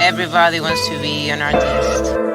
everybody wants to be an artist.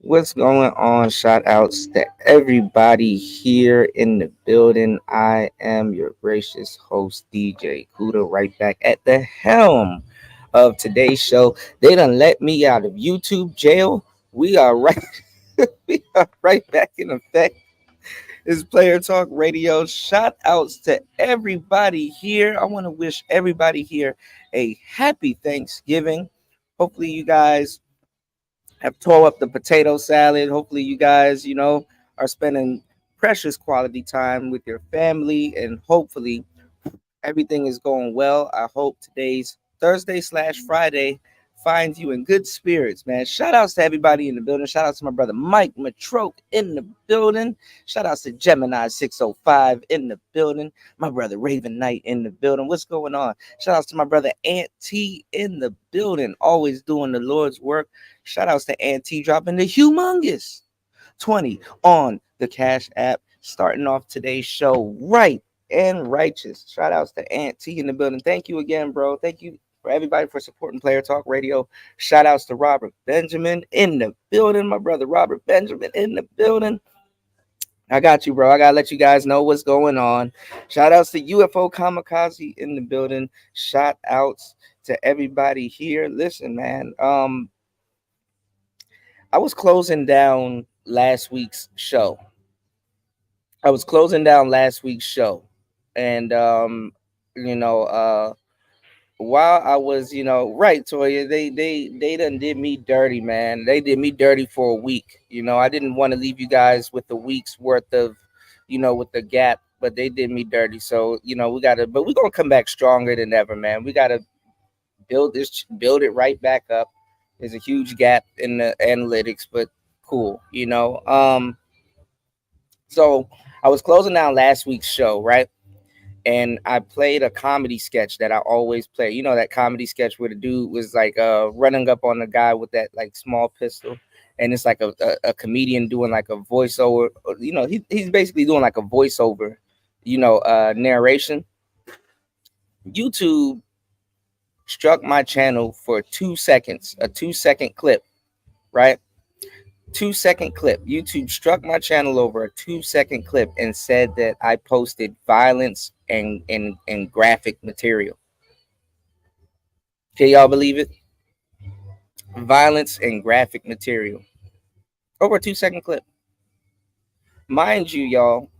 What's going on? Shout outs to everybody here in the building. I am your gracious host, DJ Kuda, right back at the helm of today's show. They done let me out of YouTube jail. We are right, we are right back in effect. This Player Talk Radio. Shout outs to everybody here. I want to wish everybody here a happy Thanksgiving. Hopefully, you guys have tore up the potato salad. Hopefully, you guys, are spending precious quality time with your family, and hopefully, everything is going well. I hope today's Thursday/Friday finds you in good spirits, man. Shout outs to everybody in the building. Shout outs to my brother Mike Matroke in the building. Shout outs to Gemini 605 in the building. My brother Raven Knight in the building. What's going on? Shout outs to my brother Aunt T in the building, always doing the Lord's work. Shout outs to Aunt T dropping the humongous 20 on the Cash App, starting off today's show right and righteous. Shout outs to Aunt T in the building. Thank you again, bro. Thank you for everybody for supporting Player Talk Radio. Shout outs to Robert Benjamin in the building. My brother Robert Benjamin in the building. I got you, bro. I gotta let you guys know what's going on. Shout outs to UFO Kamikaze in the building. Shout outs to everybody here. Listen, man. I was closing down last week's show. I was closing down last week's show, and you know, while I was, right, Toya, they done did me dirty, man. They did me dirty for a week. I didn't want to leave you guys with a week's worth of, with the gap, but they did me dirty. So we gotta, but we're gonna come back stronger than ever, man. We gotta build it right back up. There's a huge gap in the analytics, but cool. So I was closing down last week's show, right? And I played a comedy sketch that I always play. You know that comedy sketch where the dude was like running up on the guy with that like small pistol, and it's like a comedian doing like a voiceover. He's basically doing like a voiceover, narration. YouTube struck my channel for 2 seconds, a 2 second clip, right? 2 second clip. YouTube struck my channel over a 2 second clip and said that I posted violence and graphic material. Can y'all believe it? Violence and graphic material. Over a 2 second clip. Mind you, y'all,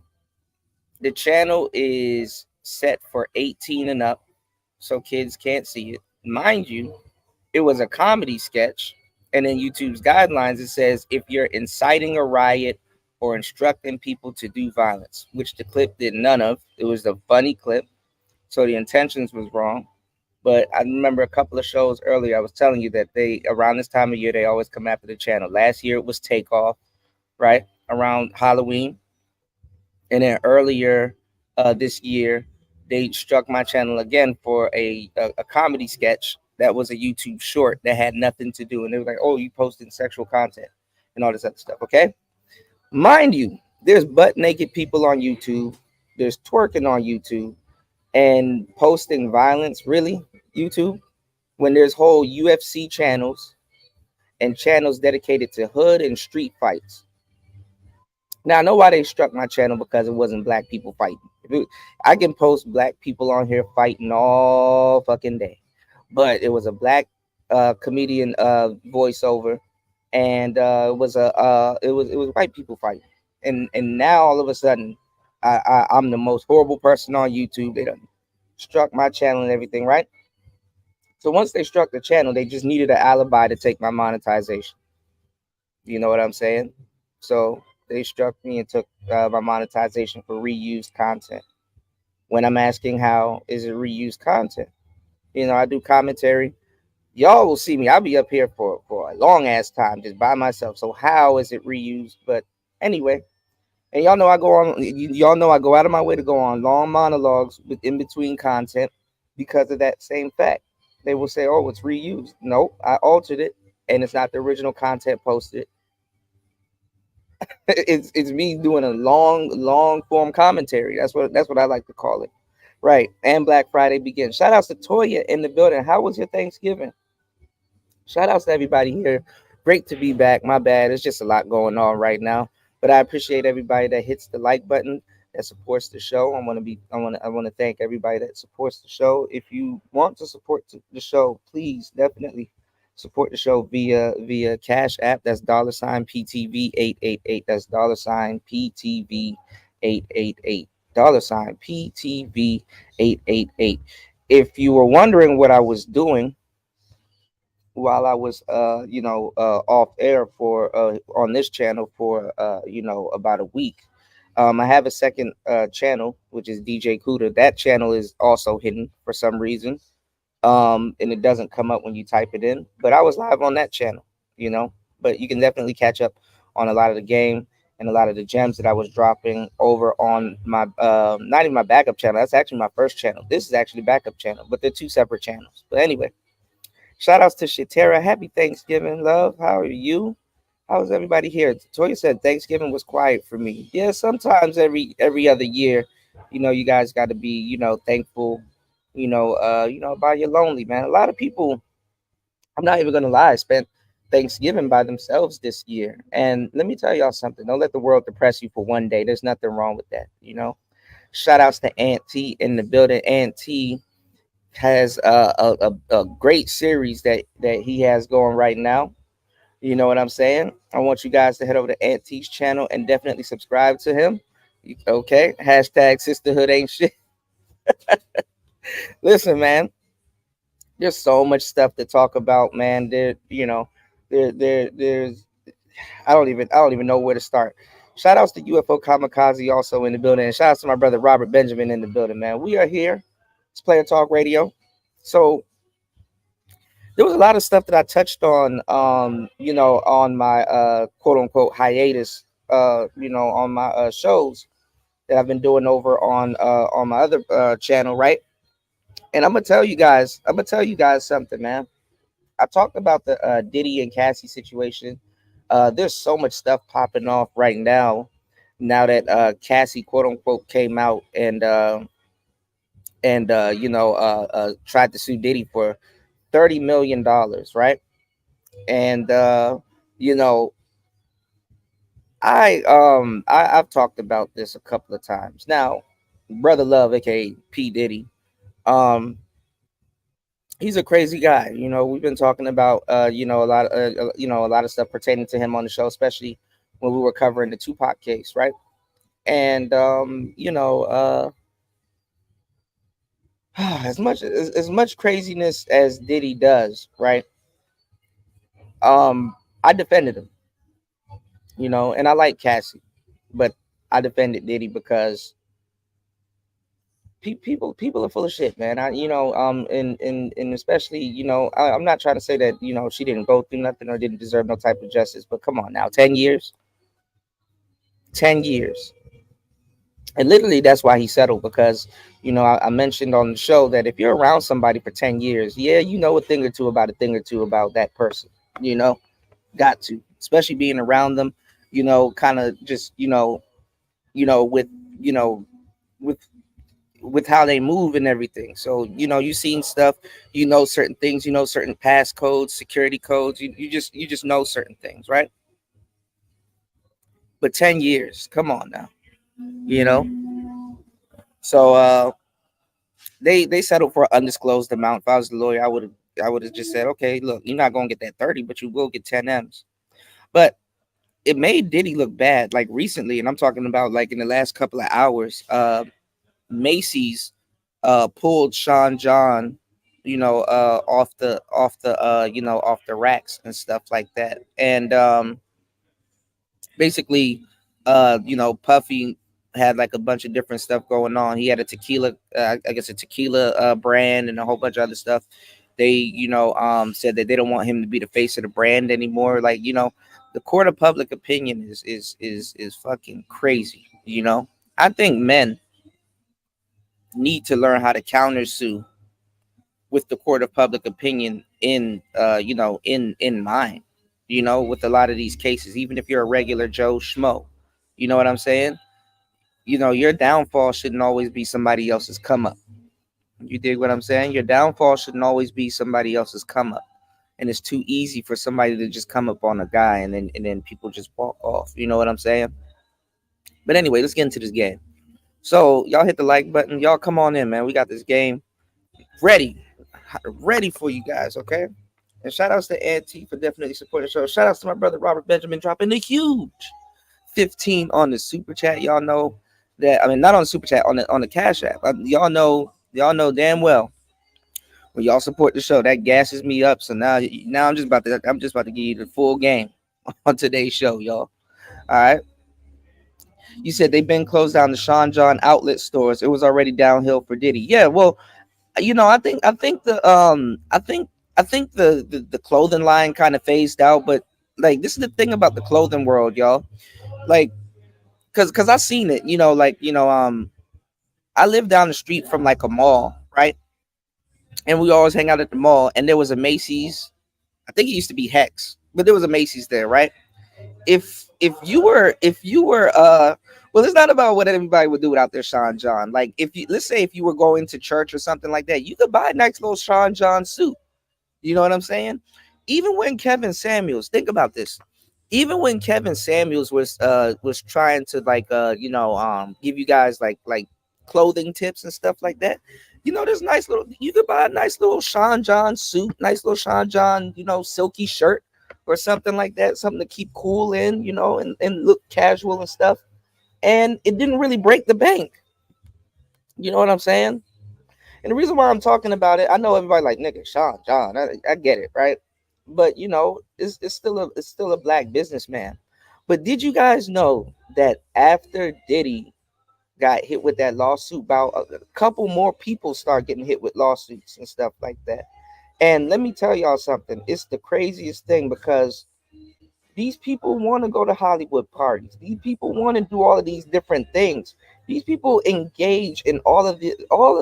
the channel is set for 18 and up, so kids can't see it. Mind you, it was a comedy sketch. And in YouTube's guidelines, it says if you're inciting a riot or instructing people to do violence, which the clip did none of. It was a funny clip, so the intentions was wrong. But I remember a couple of shows earlier, I was telling you that they around this time of year they always come after the channel. Last year it was Takeoff, right around Halloween, and then earlier this year they struck my channel again for a comedy sketch that was a YouTube short that had nothing to do. And they were like, oh, you posted sexual content and all this other stuff. Okay. Mind you, there's butt naked people on YouTube. There's twerking on YouTube and posting violence. Really? YouTube? When there's whole UFC channels and channels dedicated to hood and street fights. Now, I know why they struck my channel because it wasn't black people fighting. I can post black people on here fighting all fucking day, but it was a black comedian voiceover, and it was white people fighting, and now all of a sudden, I'm the most horrible person on YouTube. They done struck my channel and everything, right? So once they struck the channel, they just needed an alibi to take my monetization. You know what I'm saying? So they struck me and took my monetization for reused content. When I'm asking how is it reused content, I do commentary. Y'all will see me. I'll be up here for a long ass time just by myself. So how is it reused? But anyway, and y'all know I go on. Y'all know I go out of my way to go on long monologues with in between content because of that same fact. They will say, "Oh, it's reused." No, I altered it, and it's not the original content posted. It's me doing a long form commentary. That's what I like to call it. Right. And Black Friday begins. Shout outs to Toya in the building. How was your Thanksgiving? Shout outs to everybody here Great to be back. My bad. It's just a lot going on right now. But I appreciate everybody that hits the like button, that supports the show. I want to thank everybody that supports the show. If you want to support the show, please definitely support the show via Cash App. That's $ PTV 888. That's $PTV 888. $PTV 888. If you were wondering what I was doing while I was off air for on this channel for about a week. I have a second channel which is DJ Cuda. That channel is also hidden for some reason. And it doesn't come up when you type it in. But I was live on that channel, you know. But you can definitely catch up on a lot of the game and a lot of the gems that I was dropping over on my not even my backup channel. That's actually my first channel. This is actually backup channel, but they're two separate channels. But anyway, shout outs to Shatera. Happy Thanksgiving, love. How are you? How's everybody here? Toya said Thanksgiving was quiet for me. Yeah, sometimes every other year, you guys got to be, thankful, about your lonely, man. A lot of people, I'm not even gonna lie, spent Thanksgiving by themselves this year. And let me tell y'all something. Don't let the world depress you for one day. There's nothing wrong with that. Shout outs to Aunt T in the building. Aunt T has a great series that he has going right now. You know what I'm saying? I want you guys to head over to Aunt T's channel and definitely subscribe to him. Okay. Hashtag sisterhood ain't shit. Listen, man, there's so much stuff to talk about, man. There's I don't even know where to start. Shout outs to UFO Kamikaze also in the building. And shout outs to my brother Robert Benjamin in the building, man. We are here. It's Player Talk Radio. So there was a lot of stuff that I touched on, on my quote unquote hiatus, on my shows that I've been doing over on my other channel, right? And I'm gonna tell you guys something, man. I talked about the Diddy and Cassie situation. There's so much stuff popping off right now. Now that Cassie quote unquote came out and tried to sue Diddy for $30 million, right? And you know, I've talked about this a couple of times. Now, Brother Love, aka P. Diddy, um, he's a crazy guy. We've been talking about a lot of stuff pertaining to him on the show, especially when we were covering the Tupac case, right? And as much craziness as Diddy does, right? I defended him, and I like Cassie, but I defended Diddy because people are full of shit, man. And especially, I'm not trying to say that she didn't go through nothing or didn't deserve no type of justice, but come on now, 10 years, 10 years, and literally that's why he settled because I mentioned on the show that if you're around somebody for 10 years, yeah, you know a thing or two about that person, you know, got to, especially being around them, kind of just with you know with how they move and everything. So, you've seen stuff, certain things, certain pass codes, security codes, you just know certain things, right? But 10 years, come on now, you know. So they settled for an undisclosed amount. If I was the lawyer, I would have just said, okay, look, you're not gonna get that 30, but you will get 10 M's. But it made Diddy look bad, like recently, and I'm talking about like in the last couple of hours. Macy's pulled Sean John, off the racks and stuff like that. And basically, Puffy had like a bunch of different stuff going on. He had a tequila, I guess a tequila brand and a whole bunch of other stuff. They, said that they don't want him to be the face of the brand anymore. Like, the court of public opinion is fucking crazy. I think men need to learn how to countersue with the court of public opinion in mind, with a lot of these cases, even if you're a regular Joe Schmo, you know what I'm saying? Your downfall shouldn't always be somebody else's come up. You dig what I'm saying? Your downfall shouldn't always be somebody else's come up. and it's too easy for somebody to just come up on a guy and then people just walk off. You know what I'm saying? But anyway, let's get into this game. So y'all hit the like button. Y'all come on in, man. We got this game ready for you guys. Okay. And shout outs to Auntie for definitely supporting the show. Shout outs to my brother Robert Benjamin dropping the huge 15 on the super chat. Y'all know that. I mean, not on the super chat, on the Cash App. Y'all know damn well when y'all support the show, that gasses me up. So now I'm just about to give you the full game on today's show, y'all. All right. You said they've been closed down the Sean John outlet stores. It was already downhill for Diddy. Yeah, well, I think the clothing line kind of phased out, but like this is the thing about the clothing world, y'all. Like, cause I seen it, I live down the street from like a mall, right? And we always hang out at the mall, and there was a Macy's. I think it used to be Hex, but there was a Macy's there, right? If you were well, it's not about what everybody would do without their Sean John. Like, if you let's say if you were going to church or something like that, you could buy a nice little Sean John suit. You know what I'm saying? Even when Kevin Samuels, think about this. Even when Kevin Samuels was trying to like give you guys like clothing tips and stuff like that. There's nice little, you could buy a nice little Sean John suit, nice little Sean John, silky shirt or something like that, something to keep cool in, and look casual and stuff. And it didn't really break the bank. You know what I'm saying? And the reason why I'm talking about it, I know everybody like nigga Sean John. I get it, right? But it's still a black businessman. But did you guys know that after Diddy got hit with that lawsuit, about a couple more people start getting hit with lawsuits and stuff like that? And let me tell y'all something. It's the craziest thing because these people want to go to Hollywood parties. These people want to do all of these different things. These people engage in all of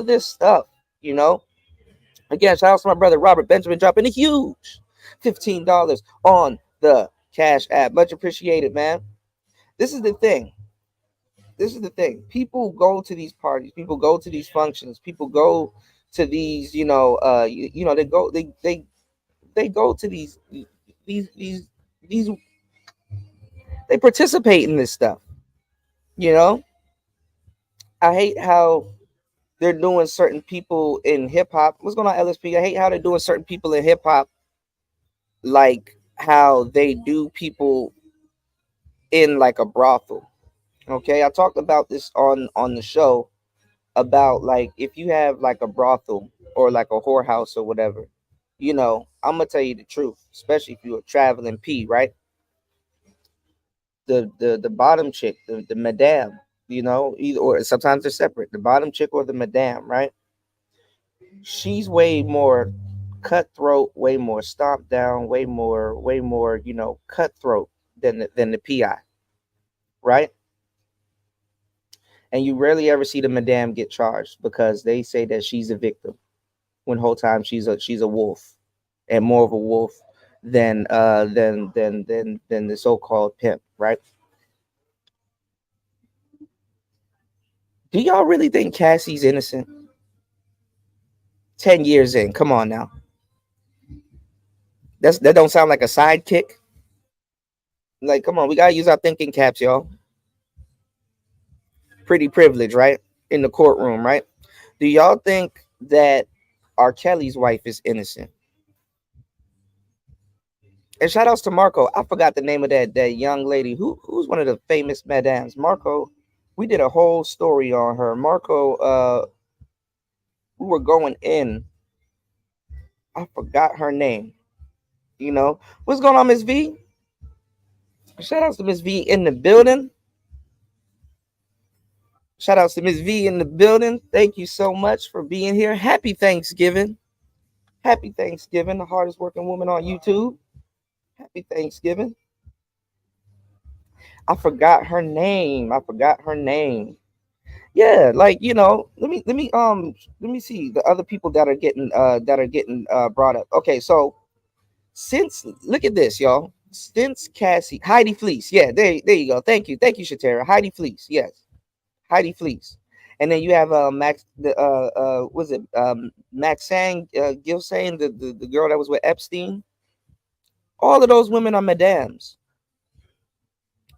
this stuff, you know. Again, shout out to my brother Robert Benjamin dropping a huge $15 on the Cash App. Much appreciated, man. This is the thing. This is the thing. People go to these parties. People go to these functions. People go to these, they go to these these they participate in this stuff. You know, I hate how they're doing certain people in hip hop. What's going on, LSP? I hate how they're doing certain people in hip hop, like how they do people in like a brothel. Okay, I talked about this on the show about like if you have like a brothel or like a whorehouse or whatever. I'm gonna tell you the truth, especially if you're a traveling P, right? The bottom chick, the madame, either or sometimes they're separate. The bottom chick or the madame, right? She's way more cutthroat, way more stomp down, way more, cutthroat than the PI, right? And you rarely ever see the madame get charged because they say that she's a victim when whole time she's a wolf, and more of a wolf than the so-called pimp, right? Do y'all really think Cassie's innocent? 10 years in, come on now. That don't sound like a sidekick. Like, come on, we gotta use our thinking caps, y'all. Pretty privilege, right? In the courtroom, right? Do y'all think that R. Kelly's wife is innocent? And shout outs to Marco. I forgot the name of that young lady who's one of the famous madames. Marco, we did a whole story on her. Marco, we were going in. I forgot her name. What's going on, Miss V? Shout outs to Miss V in the building. Shout outs to Miss V in the building. Thank you so much for being here. Happy Thanksgiving. Happy Thanksgiving. The hardest working woman on YouTube. Happy Thanksgiving. I forgot her name. Yeah, like let me see the other people that are getting brought up. Okay, so since look at this, y'all. Since Cassie, Heidi Fleece. Yeah, there you go. Thank you, Shatera. Heidi Fleece. Yes, Heidi Fleece. And then you have Max the was it Maxine Gilsane, the girl that was with Epstein. All of those women are madams.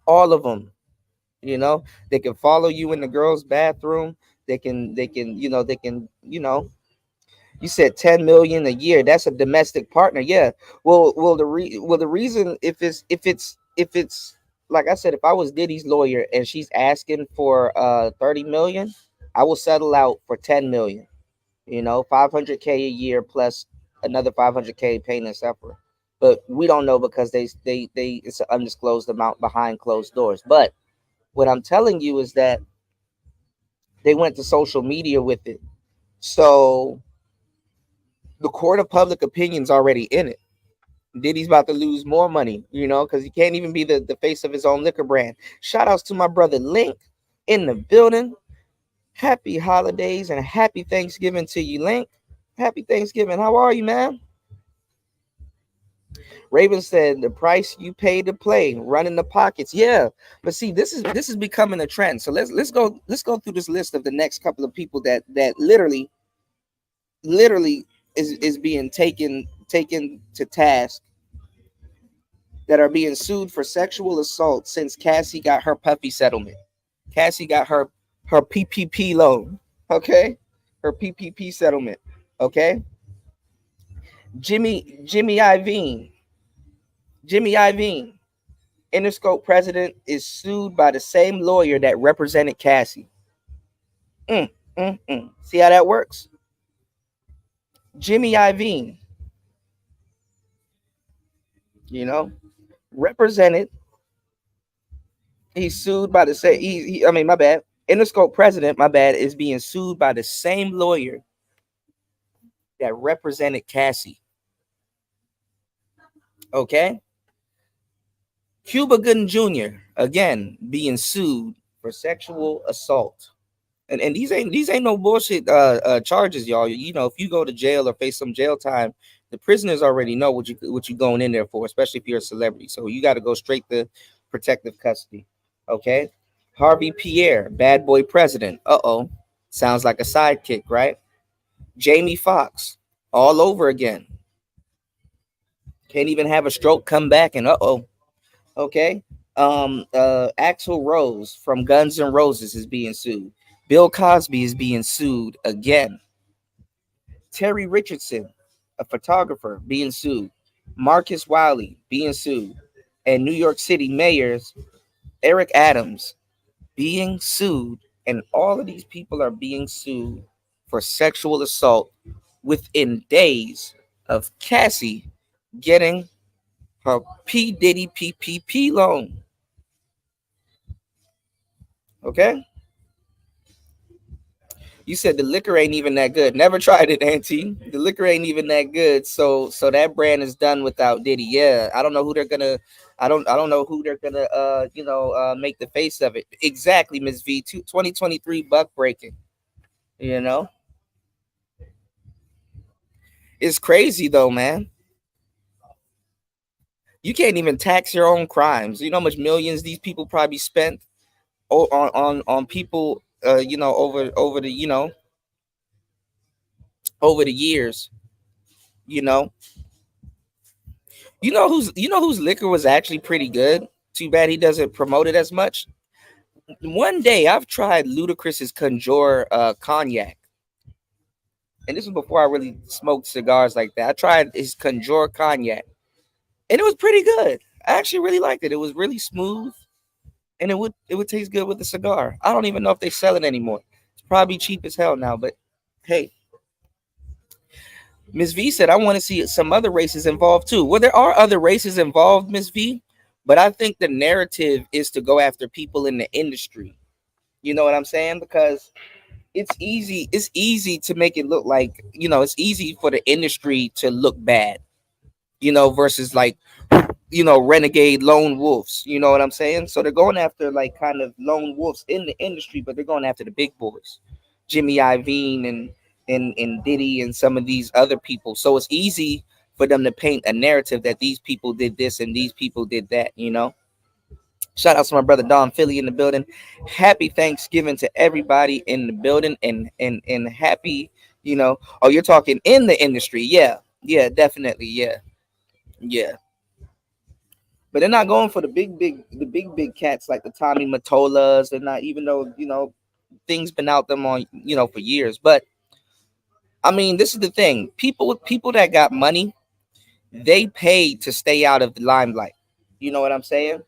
All of them. You know, they can follow you in the girls' bathroom. They can. You said 10 million a year. That's a domestic partner. Yeah. The reason if it's like I said, if I was Diddy's lawyer and she's asking for 30 million, I will settle out for 10 million. 500K a year plus another 500K paying and separate. But we don't know because they it's an undisclosed amount behind closed doors. But what I'm telling you is that they went to social media with it. So the court of public opinion's already in it. Diddy's about to lose more money, because he can't even be the face of his own liquor brand. Shout outs to my brother Link in the building. Happy holidays and happy Thanksgiving to you, Link. Happy Thanksgiving. How are you, man? Raven said the price you pay to play, running the pockets. Yeah, but see, this is becoming a trend. So let's go through this list of the next couple of people that literally is being taken to task, that are being sued for sexual assault since Cassie got her puppy settlement. Cassie got her PPP loan. Okay, her PPP settlement. Okay, Jimmy Iovine. Jimmy Iovine, Interscope president, is sued by the same lawyer that represented Cassie. See how that works? Jimmy Iovine, represented. He's sued by the same. I mean, my bad. Interscope president, my bad, is being sued by the same lawyer that represented Cassie. Okay. Cuba Gooding Jr. again being sued for sexual assault. And these ain't no bullshit charges, y'all. If you go to jail or face some jail time, the prisoners already know what you going in there for, especially if you're a celebrity. So you got to go straight to protective custody. Okay. Harvey Pierre, bad boy president. Sounds like a sidekick, right? Jamie Foxx, all over again. Can't even have a stroke, come back, and okay. Axl Rose from Guns N' Roses is being sued. Bill Cosby is being sued again. Terry Richardson, a photographer, being sued. Marcus Wiley being sued. And New York City mayors Eric Adams being sued. And all of these people are being sued for sexual assault within days of Cassie getting her P. Diddy PPP loan. Okay? You said the liquor ain't even that good. Never tried it, Auntie. The liquor ain't even that good. So that brand is done without Diddy. Yeah, I don't know who they're gonna. I don't know who they're gonna. Make the face of it. Exactly, Miss V. 2023 buck breaking. You know, it's crazy though, man. You can't even tax your own crimes. You know how much millions these people probably spent on people. Over the over the years. You know, whose liquor was actually pretty good. Too bad he doesn't promote it as much. One day I've tried Ludacris's Conjure cognac, and this was before I really smoked cigars like that. I tried his Conjure cognac, and it was pretty good. I actually really liked it. It was really smooth, and it would taste good with the cigar. I don't even know if they sell it anymore. It's probably cheap as hell now, but hey. Miss V said, I want to see some other races involved too. Well, there are other races involved, Miss V, but I think the narrative is to go after people in the industry. You know what I'm saying? Because it's easy to make it look like, it's easy for the industry to look bad, versus like, renegade lone wolves. You know what I'm saying? So they're going after like kind of lone wolves in the industry, but they're going after the big boys, Jimmy Iovine and Diddy and some of these other people. So it's easy for them to paint a narrative that these people did this and these people did that. Shout out to my brother Don Philly in the building. Happy Thanksgiving to everybody in the building, and happy, oh, you're talking in the industry. Yeah, definitely. Yeah. But they're not going for the big cats like the Tommy Mottolas. They're not, even though things been out them on for years. But I mean, this is the thing: people that got money, they pay to stay out of the limelight. You know what I'm saying?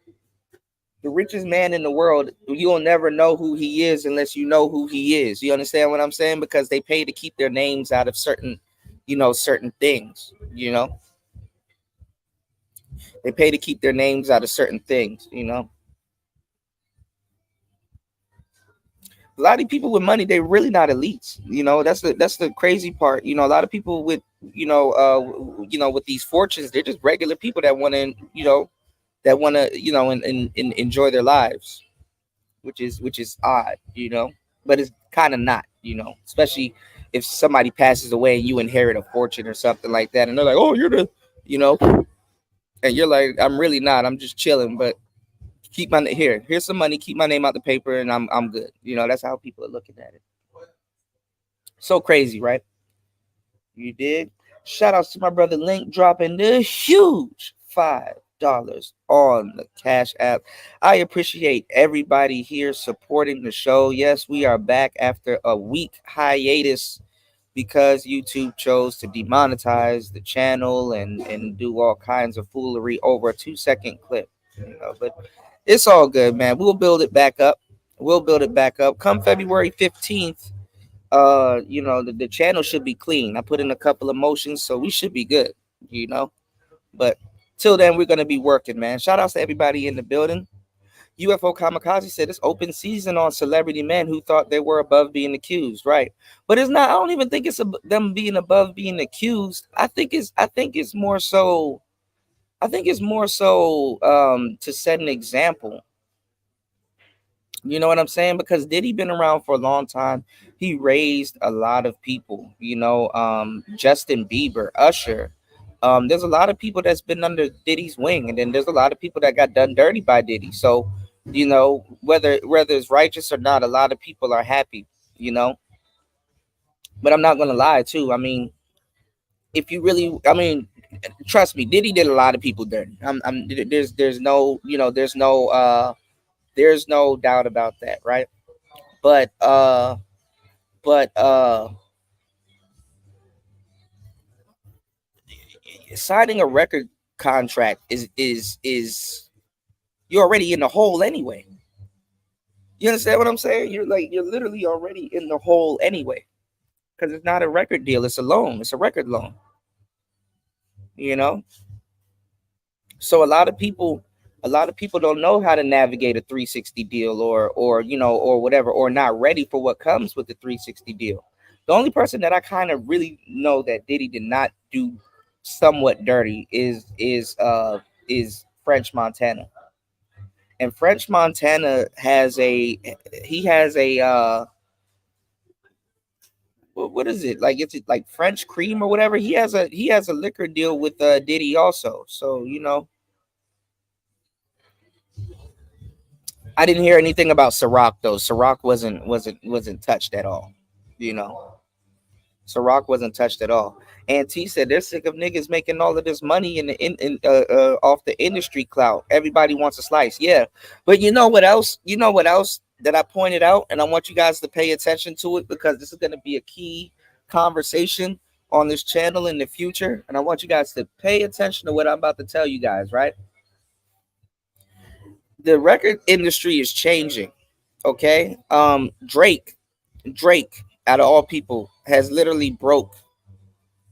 The richest man in the world, you'll never know who he is unless you know who he is. You understand what I'm saying? Because they pay to keep their names out of certain things. They pay to keep their names out of certain things. A lot of people with money, they really not elites. That's the crazy part. A lot of people with with these fortunes, they're just regular people that want to and enjoy their lives, which is odd. But it's kind of not. Especially if somebody passes away and you inherit a fortune or something like that, and they're like, oh, you're the you know and you're like, I'm really not, I'm just chilling, but keep my here's some money, keep my name out the paper, and I'm good. That's how people are looking at it. So crazy, right? You did. Shout outs to my brother Link dropping the huge $5 on the Cash App. I appreciate everybody here supporting the show. Yes, we are back after a week hiatus because YouTube chose to demonetize the channel and do all kinds of foolery over a 2-second clip. But it's all good, man. We'll build it back up. Come February 15th. The channel should be clean. I put in a couple of motions, so we should be good. But till then, we're gonna be working, man. Shout outs to everybody in the building. UFO Kamikaze said it's open season on celebrity men who thought they were above being accused, right? But it's not. I don't even think it's them being above being accused. I think it's more so. To set an example. You know what I'm saying? Because Diddy been around for a long time. He raised a lot of people. Justin Bieber, Usher. There's a lot of people that's been under Diddy's wing, and then there's a lot of people that got done dirty by Diddy. So, whether it's righteous or not, a lot of people are happy. But I'm not gonna lie too. I mean, if you really, I mean, trust me, Diddy did a lot of people dirty. There's no doubt about that, right? But signing a record contract is you're already in the hole anyway. You understand what I'm saying? You're literally already in the hole anyway, because it's not a record deal, it's a loan, it's a record loan. you know so a lot of people don't know how to navigate a 360 deal, or whatever, or not ready for what comes with the 360 deal. The only person that I kind of really know that Diddy did not do somewhat dirty is French Montana. And French Montana has a what is it, like? It's like French cream or whatever. He has a liquor deal with Diddy also. So I didn't hear anything about Ciroc though. Ciroc wasn't touched at all. You know, Ciroc wasn't touched at all. And T said they're sick of niggas making all of this money off the industry clout. Everybody wants a slice. Yeah, but you know what else? That I pointed out, and I want you guys to pay attention to it, because this is going to be a key conversation on this channel in the future, and I want you guys to pay attention to what I'm about to tell you guys. Right? The record industry is changing. Okay. Drake, out of all people, has literally broke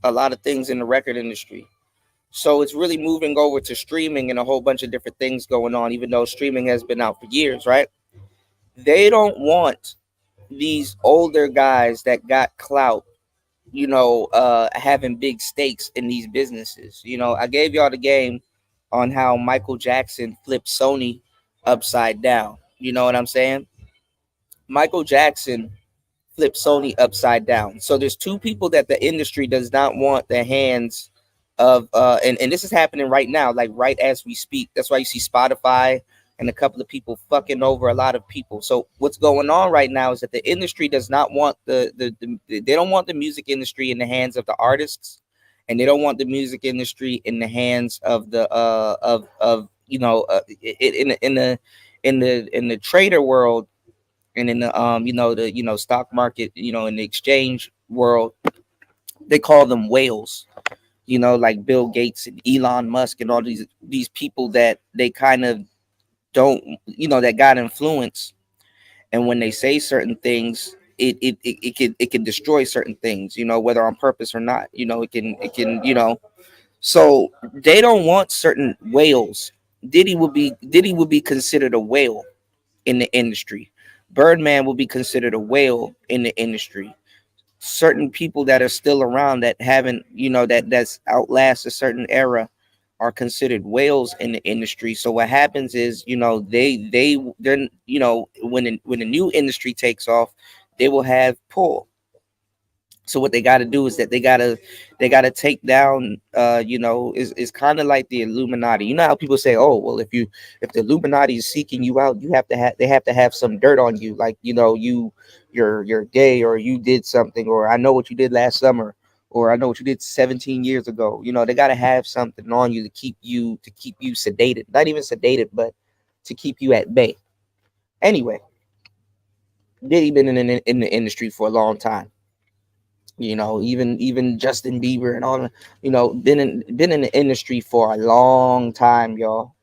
a lot of things in the record industry. So it's really moving over to streaming and a whole bunch of different things going on, even though streaming has been out for years, right? They don't want these older guys that got clout, having big stakes in these businesses. I gave y'all the game on how Michael Jackson flipped Sony upside down. You know what I'm saying? Michael Jackson flip Sony upside down. So there's two people that the industry does not want the hands of, and this is happening right now, like right as we speak. That's why you see Spotify and a couple of people fucking over a lot of people. So what's going on right now is that the industry does not want they don't want the music industry in the hands of the artists, and they don't want the music industry in the hands of the In the trader world, and in the the stock market, in the exchange world, they call them whales. Like Bill Gates and Elon Musk and all these people that they kind of don't, that got influence. And when they say certain things, it can destroy certain things, whether on purpose or not. It can. So they don't want certain whales. Diddy would be considered a whale in the industry. Birdman will be considered a whale in the industry. Certain people that are still around that haven't, that's outlast a certain era, are considered whales in the industry. So what happens is, they're, when a new industry takes off, they will have pull. So what they got to do is that they got to take down, is kind of like the Illuminati. You know how people say, oh well, if the Illuminati is seeking you out, they have to have some dirt on you, like, you're gay, or you did something, or I know what you did last summer, or I know what you did 17 years ago. They got to have something on you to keep you sedated, not even sedated, but to keep you at bay. Anyway, Diddy been in the industry for a long time. Even Justin Bieber and all the, been in the industry for a long time, y'all.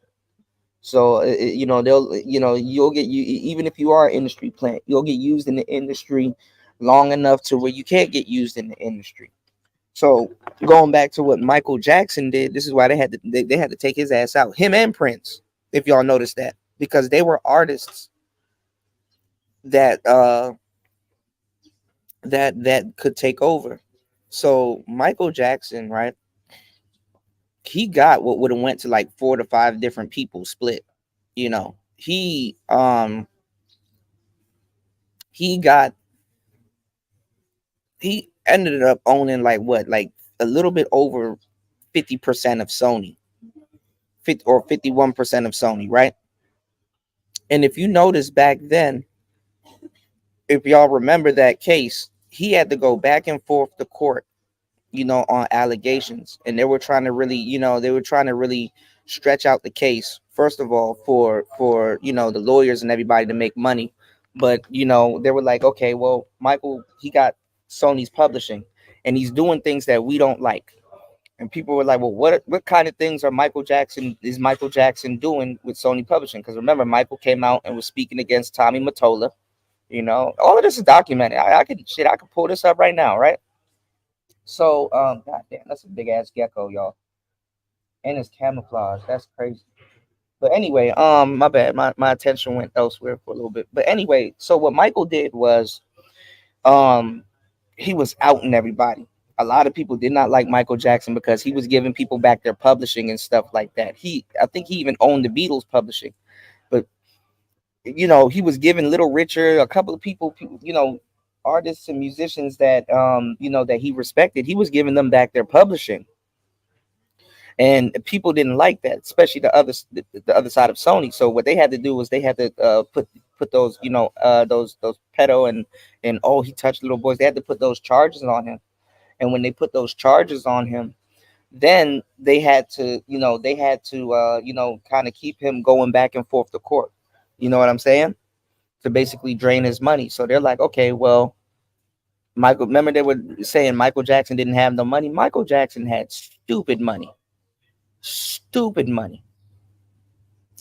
So they'll, you'll get, you even if you are an industry plant, you'll get used in the industry long enough to where you can't get used in the industry. So going back to what Michael Jackson did, this is why they had to take his ass out, him and Prince, if y'all noticed that, because they were artists that that could take over. So Michael Jackson, right? He got what would have went to like 4 to 5 different people split. He got he ended up owning like what, like a little bit over 50% of Sony, 50 or 51% of Sony, right? And if you notice back then, if y'all remember that case, he had to go back and forth to court, on allegations, and they were trying to really stretch out the case. First of all, for the lawyers and everybody to make money, but they were like, okay, well, Michael, he got Sony's publishing, and he's doing things that we don't like. And people were like, well, what kind of things is Michael Jackson doing with Sony Publishing? Because remember, Michael came out and was speaking against Tommy Mottola. All of this is documented. I could pull this up right now, right? So, god damn, that's a big ass gecko, y'all. And it's camouflage. That's crazy. But anyway, my bad. My attention went elsewhere for a little bit. But anyway, so what Michael did was, um, he was outing everybody. A lot of people did not like Michael Jackson because he was giving people back their publishing and stuff like that. I think he even owned the Beatles publishing, but he was giving Little Richard, a couple of people, artists and musicians that, that he respected. He was giving them back their publishing, and people didn't like that, especially the other side of Sony. So what they had to do was they had to put those, those pedo and oh, he touched little boys. They had to put those charges on him, and when they put those charges on him, then they had to kind of keep him going back and forth to court. You know what I'm saying? To basically drain his money. So they're like, okay, well, Michael. Remember they were saying Michael Jackson didn't have no money. Michael Jackson had stupid money.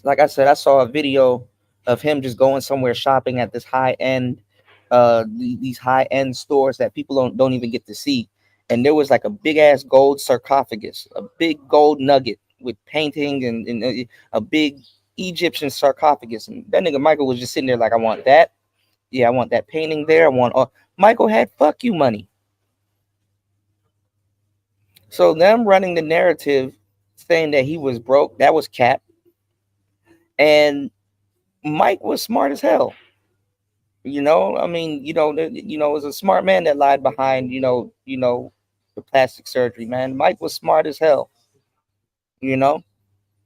Like I said, I saw a video of him just going somewhere shopping at this high end, these high end stores that people don't even get to see. And there was like a big ass gold sarcophagus, a big gold nugget with painting and a big Egyptian sarcophagus. And that nigga Michael was just sitting there like, I want that. Yeah, I want that painting there. I want. Michael had fuck you money. So them running the narrative, saying that he was broke, that was cap. And Mike was smart as hell. I mean, it was a smart man that lied behind, the plastic surgery, man. Mike was smart as hell, you know,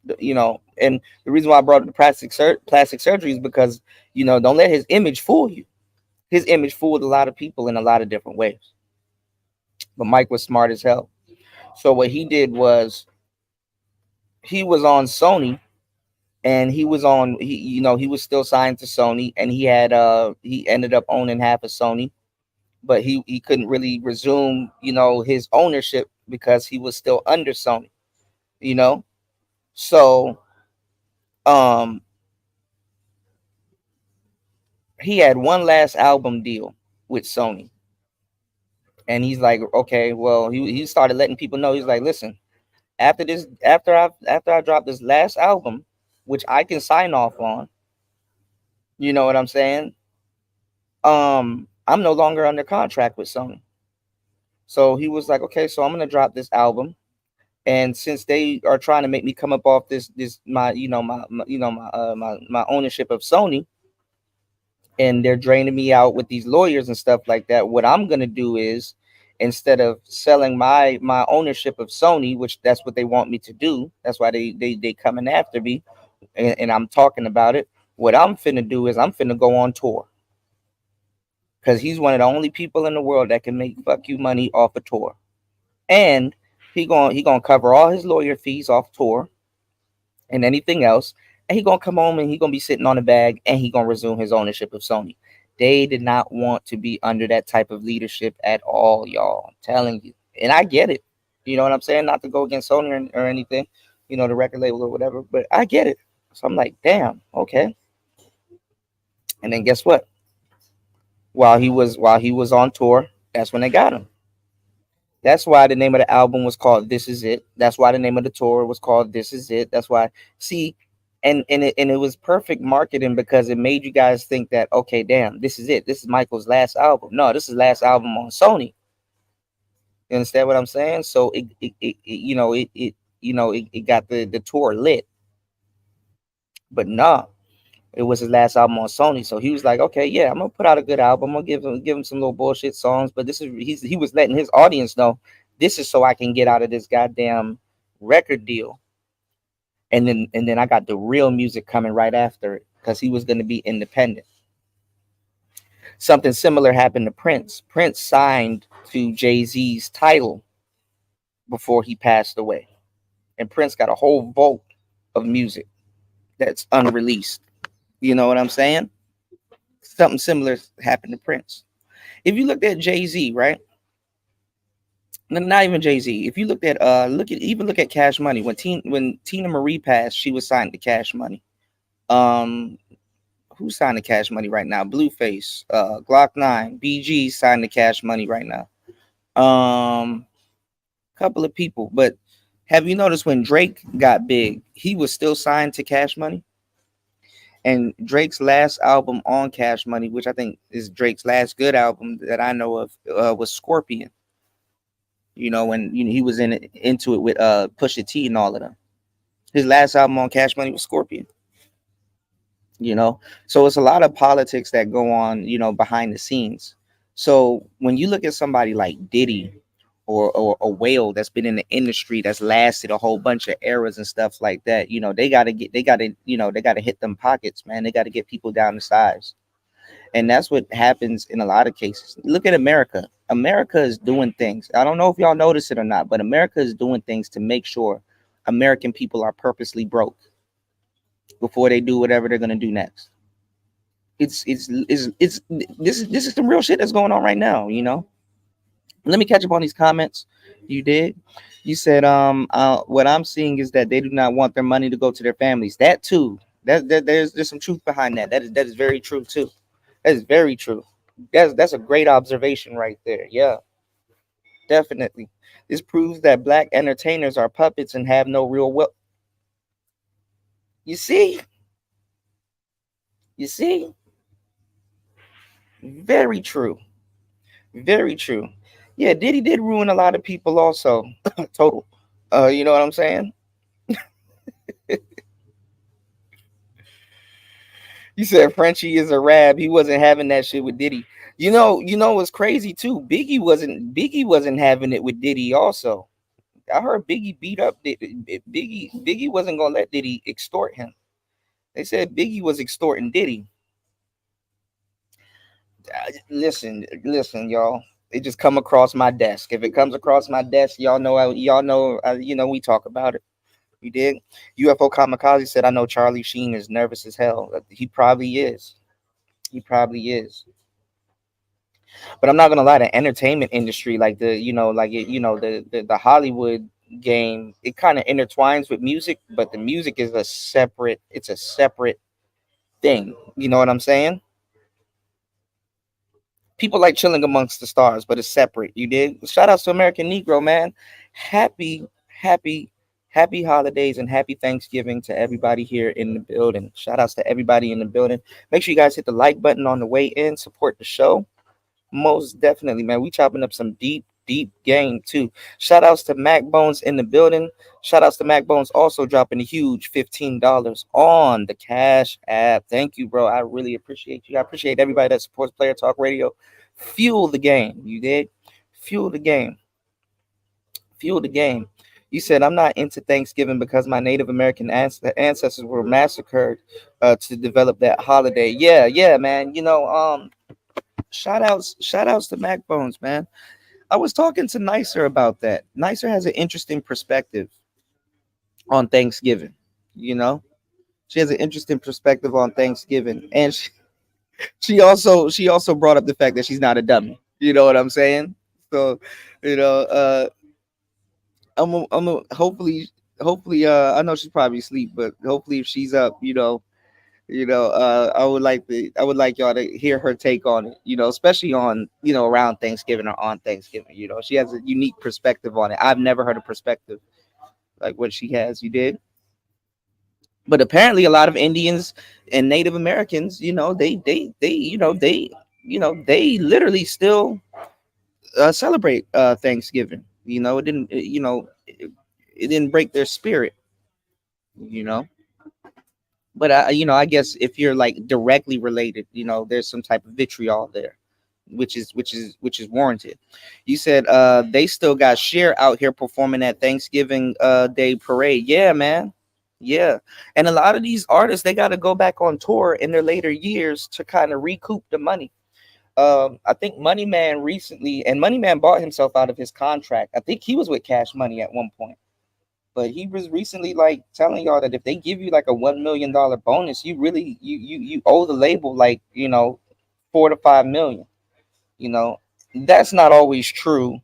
and the reason why I brought up the plastic surgery is because, don't let his image fool you. His image fooled a lot of people in a lot of different ways, but Mike was smart as hell. So what he did was he was on Sony and he was on. He was still signed to Sony, and he ended up owning half of Sony, but he couldn't really resume his ownership because he was still under Sony. You know, so um he had one last album deal with Sony, and he's like, okay, well, he started letting people know. He's like, listen, after I drop this last album, which I can sign off on, you know what I'm saying? I'm no longer under contract with Sony. So he was like, okay, so I'm gonna drop this album, and since they are trying to make me come up off this my my ownership of Sony, and they're draining me out with these lawyers and stuff like that, what I'm gonna do is, instead of selling my ownership of Sony, which that's what they want me to do, that's why they coming after me, and I'm talking about it. What I'm finna do is I'm finna go on tour, because he's one of the only people in the world that can make fuck you money off a tour, and he gonna cover all his lawyer fees off tour and anything else, and he gonna come home and he gonna be sitting on the bag, and he gonna resume his ownership of Sony. They did not want to be under that type of leadership at all, y'all. I'm telling you, and I get it. You know what I'm saying? Not to go against Sony or anything, the record label or whatever, but I get it. So I'm like, damn, okay. And then guess what? While he was on tour, that's when they got him. That's why the name of the album was called "This Is It." That's why the name of the tour was called "This Is It." That's why. See, and it was perfect marketing, because it made you guys think that, okay, damn, this is it. This is Michael's last album. No, this is last album on Sony. You understand what I'm saying? So it got the tour lit, but nah, it was his last album on Sony. So he was like, okay, yeah, I'm gonna put out a good album. I'm gonna give him some little bullshit songs, but he was letting his audience know, this is so I can get out of this goddamn record deal. And then I got the real music coming right after it, because he was gonna be independent. Something similar happened to Prince. Prince signed to Jay-Z's title before he passed away. And Prince got a whole vault of music that's unreleased. You know what I'm saying? Something similar happened to Prince. If you looked at Jay-Z, right? Not even Jay-Z. If you look at Cash Money, when Tina Marie passed, she was signed to Cash Money. Who's signed to Cash Money right now? Blueface, Glock 9, BG signed to Cash Money right now. Couple of people, but have you noticed when Drake got big, he was still signed to Cash Money? And Drake's last album on Cash Money, which I think is Drake's last good album that I know of, was Scorpion. When he was into it with Pusha T and all of them. His last album on Cash Money was Scorpion. So it's a lot of politics that go on, behind the scenes. So when you look at somebody like Diddy, or a whale that's been in the industry, that's lasted a whole bunch of eras and stuff like that, they gotta hit them pockets, man. They gotta get people down to size. And that's what happens in a lot of cases. Look at America. America is doing things. I don't know if y'all notice it or not, but America is doing things to make sure American people are purposely broke before they do whatever they're gonna do next. This is some real shit that's going on right now. Let me catch up on these comments. You did. You said, what I'm seeing is that they do not want their money to go to their families. That too. There's some truth behind that. That is very true too. That is very true. That's a great observation right there. Yeah, definitely. This proves that black entertainers are puppets and have no real will. You see? You see? Very true. Very true. Yeah, Diddy did ruin a lot of people also. Total. You know what I'm saying? You said Frenchie is a rab. He wasn't having that shit with Diddy. What's crazy too? Biggie wasn't having it with Diddy also. I heard Biggie beat up Biggie wasn't gonna let Diddy extort him. They said Biggie was extorting Diddy. Listen, y'all. It just come across my desk. If it comes across my desk, y'all know we talk about it. You did. UFO Kamikaze said, "I know Charlie Sheen is nervous as hell. He probably is. He probably is. But I'm not gonna lie, the entertainment industry, like the like the Hollywood game, it kind of intertwines with music, but the music is a separate. It's a separate thing. You know what I'm saying? People like chilling amongst the stars, but it's separate. You did. Shout outs to American Negro, man. Happy, happy, happy holidays and happy Thanksgiving to everybody here in the building. Shout outs to everybody in the building. Make sure you guys hit the like button on the way in. Support the show. Most definitely, man. We chopping up some deep, deep game too. Shout outs to Mac Bones in the building. Shout outs to Mac Bones also dropping a huge $15 on the Cash App. Thank you, bro. I really appreciate you. I appreciate everybody that supports Player Talk Radio. Fuel the game. You did? Fuel the game. Fuel the game. You said I'm not into Thanksgiving because my Native American ancestors were massacred to develop that holiday. Yeah, yeah, man. Shout outs to Mac Bones, man. I was talking to Nicer about that. Nicer has an interesting perspective on Thanksgiving. You know, she has an interesting perspective on Thanksgiving, and she also brought up the fact that she's not a dummy. You know what I'm saying? So, you know, hopefully I know she's probably asleep, but hopefully if she's up, I would like y'all to hear her take on it, especially on, around Thanksgiving or on Thanksgiving. She has a unique perspective on it. I've never heard a perspective like what she has. You did? But apparently a lot of Indians and Native Americans, they literally still celebrate Thanksgiving. It didn't break their spirit, you know. But I guess if you're like directly related, there's some type of vitriol there, which is warranted. You said they still got Cher out here performing at Thanksgiving Day parade. Yeah, man. Yeah. And a lot of these artists, they got to go back on tour in their later years to kind of recoup the money. I think Money Man recently, and Money Man bought himself out of his contract. I think he was with Cash Money at one point, but he was recently like telling y'all that if they give you like a $1 million bonus, you really you owe the label like 4 to 5 million. You know, that's not always true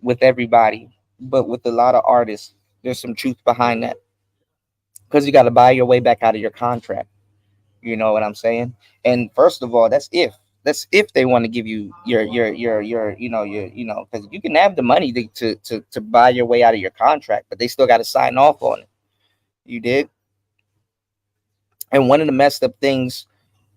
with everybody, but with a lot of artists, there's some truth behind that because you got to buy your way back out of your contract. You know what I'm saying? And first of all, that's if they want to give you your because you can have the money to buy your way out of your contract, but they still got to sign off on it. You did. And one of the messed up things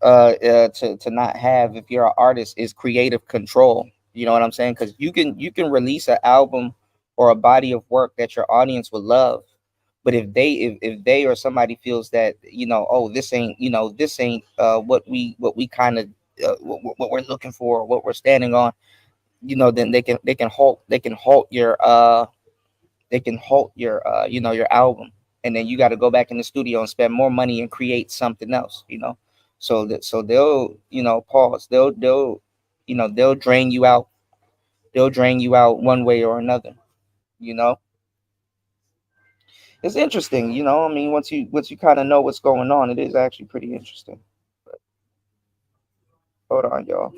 to not have if you're an artist is creative control. You know what I'm saying? Because you can release an album or a body of work that your audience will love, but if they or somebody feels that oh, this ain't what we kind of what we're looking for, what we're standing on, then they can halt your album, and then you got to go back in the studio and spend more money and create something else. So they'll pause, they'll drain you out, one way or another. you know it's interesting. I mean, once you kind of know what's going on, it is actually pretty interesting. Hold on, y'all.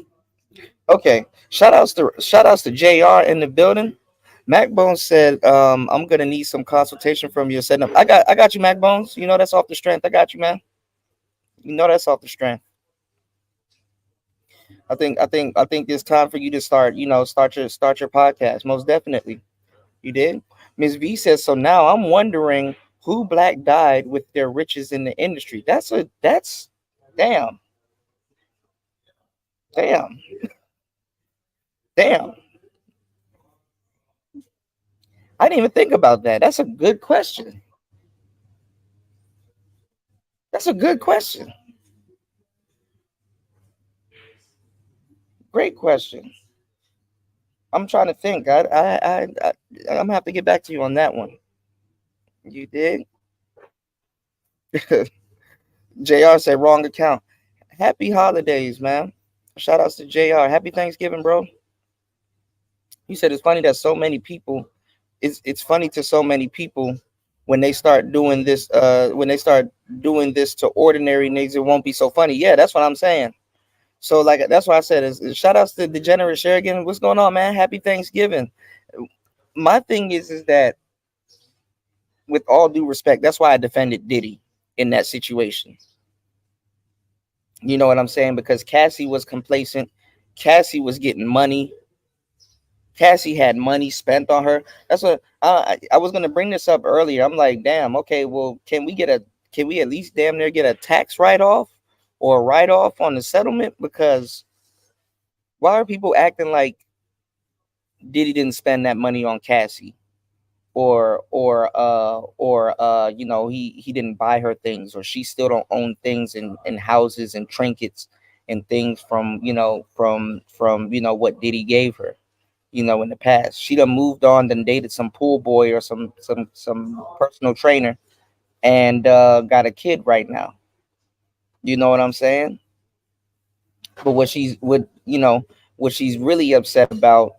Okay, shout outs to JR in the building. Macbone said, I'm gonna need some consultation from your setting up. I got you, Macbones. That's off the strength. I got you, man. That's off the strength. I think it's time for you to start your podcast. Most definitely. You did? Ms. V says, so now I'm wondering who black died with their riches in the industry. That's damn, damn, damn. I didn't even think about that. That's a good question. That's a good question. Great question. I'm trying to think. I'm gonna have to get back to you on that one. You did? JR said wrong account. Happy holidays, man. Shout outs to JR. Happy Thanksgiving, bro. He said it's funny that so many people. It's funny to so many people When they start doing this, when they start doing this to ordinary niggas, it won't be so funny. Yeah, that's what I'm saying. So like that's why I said is shout outs to Degenerate Sherigan. What's going on, man? Happy Thanksgiving. My thing is that with all due respect, that's why I defended Diddy in that situation. You know what I'm saying? Because Cassie was complacent. Cassie was getting money. Cassie had money spent on her. That's what I was gonna bring this up earlier. I'm like, damn, okay, well, can we at least damn near get a tax write off or a write off on the settlement? Because why are people acting like Diddy didn't spend that money on Cassie? Or you know, he didn't buy her things, or she still don't own things and houses and trinkets and things from you know what Diddy gave her, you know, in the past. She done moved on, then dated some pool boy or some personal trainer, and got a kid right now. You know what I'm saying? But what she's really upset about,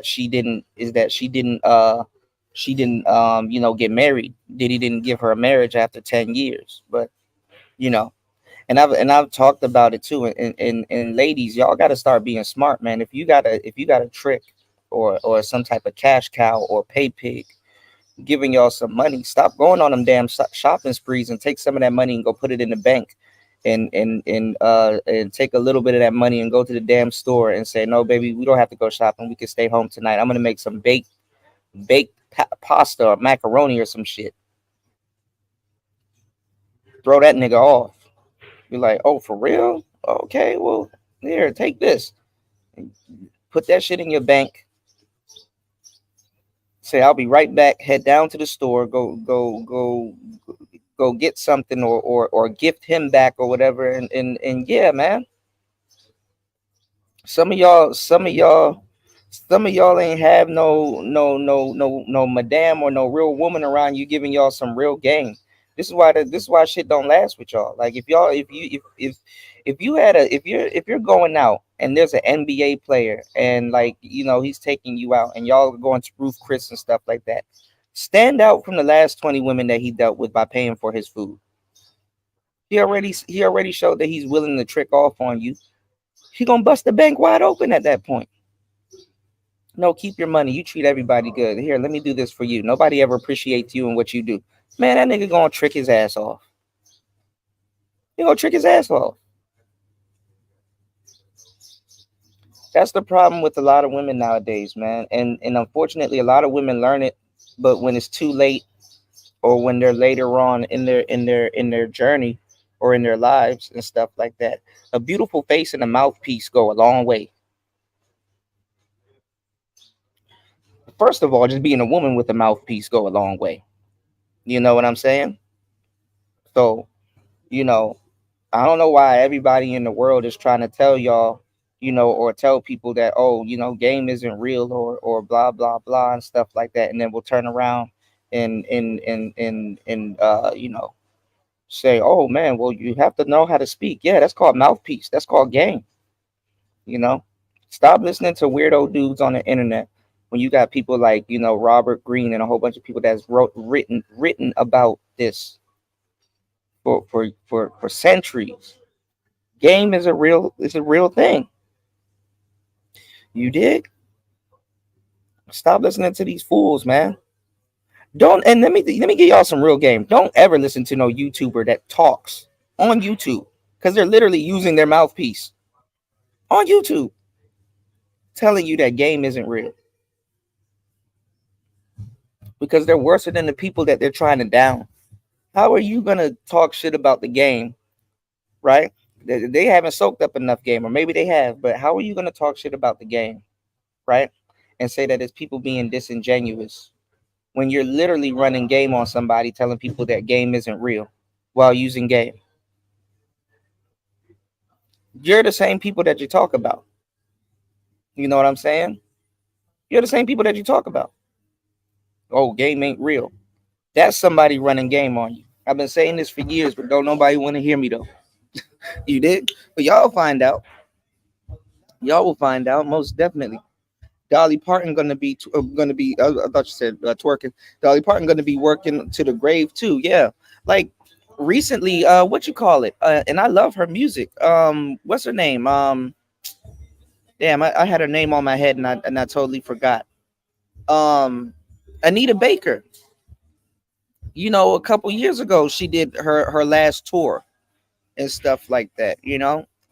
she didn't you know, get married. Diddy didn't give her a marriage after 10 years. But you know, and I've talked about it too. And ladies, y'all got to start being smart, man. If you got a trick or some type of cash cow or pay pig giving y'all some money, stop going on them damn shopping sprees and take some of that money and go put it in the bank, and take a little bit of that money and go to the damn store and say, no, baby, we don't have to go shopping. We can stay home tonight. I'm gonna make some pasta or macaroni or some shit. Throw that nigga off. Be like, oh, for real? Okay, well, here, take this. Put that shit in your bank. Say, I'll be right back. Head down to the store. Go get something, or gift him back or whatever. And yeah, man. Some of y'all, some of y'all ain't have no madame or no real woman around you giving y'all some real game. This is why shit don't last with y'all. Like if y'all if you had a if you're going out and there's an NBA player and like you know he's taking you out and y'all are going to roof Chris and stuff like that. Stand out from the last 20 women that he dealt with by paying for his food. He already showed that he's willing to trick off on you. He gonna bust the bank wide open at that point. No, keep your money. You treat everybody good. Here, let me do this for you. Nobody ever appreciates you and what you do. Man, that nigga gonna trick his ass off. He gonna trick his ass off. That's the problem with a lot of women nowadays, man. And unfortunately, a lot of women learn it, but when it's too late, or when they're later on in their journey, or in their lives and stuff like that, a beautiful face and a mouthpiece go a long way. First of all, just being a woman with a mouthpiece go a long way. You know what I'm saying? So, you know, I don't know why everybody in the world is trying to tell y'all, you know, or tell people that, oh, you know, game isn't real, or blah blah blah and stuff like that, and then we'll turn around and you know, say, oh man, well you have to know how to speak. Yeah, that's called mouthpiece. That's called game. You know, stop listening to weirdo dudes on the internet when you got people like you know Robert Greene and a whole bunch of people that's written about this for centuries. Game is a real thing. You dig? Stop listening to these fools, man. Don't and let me give y'all some real game. Don't ever listen to no YouTuber that talks on YouTube because they're literally using their mouthpiece on YouTube, telling you that game isn't real because they're worse than the people that they're trying to down. How are you gonna talk shit about the game, right? They haven't soaked up enough game, or maybe they have, but how are you gonna talk shit about the game, right? And say that it's people being disingenuous when you're literally running game on somebody, telling people that game isn't real while using game. You're the same people that you talk about. You know what I'm saying? You're the same people that you talk about. Oh, game ain't real. That's somebody running game on you. I've been saying this for years, but don't nobody want to hear me though. You did? But y'all find out. Y'all will find out most definitely. Dolly Parton gonna be. I thought you said twerking. Dolly Parton gonna be working to the grave too. Yeah, like recently. What you call it? And I love her music. What's her name? Damn, I had her name on my head and I totally forgot. Um, Anita Baker. A couple years ago she did her last tour and stuff like that,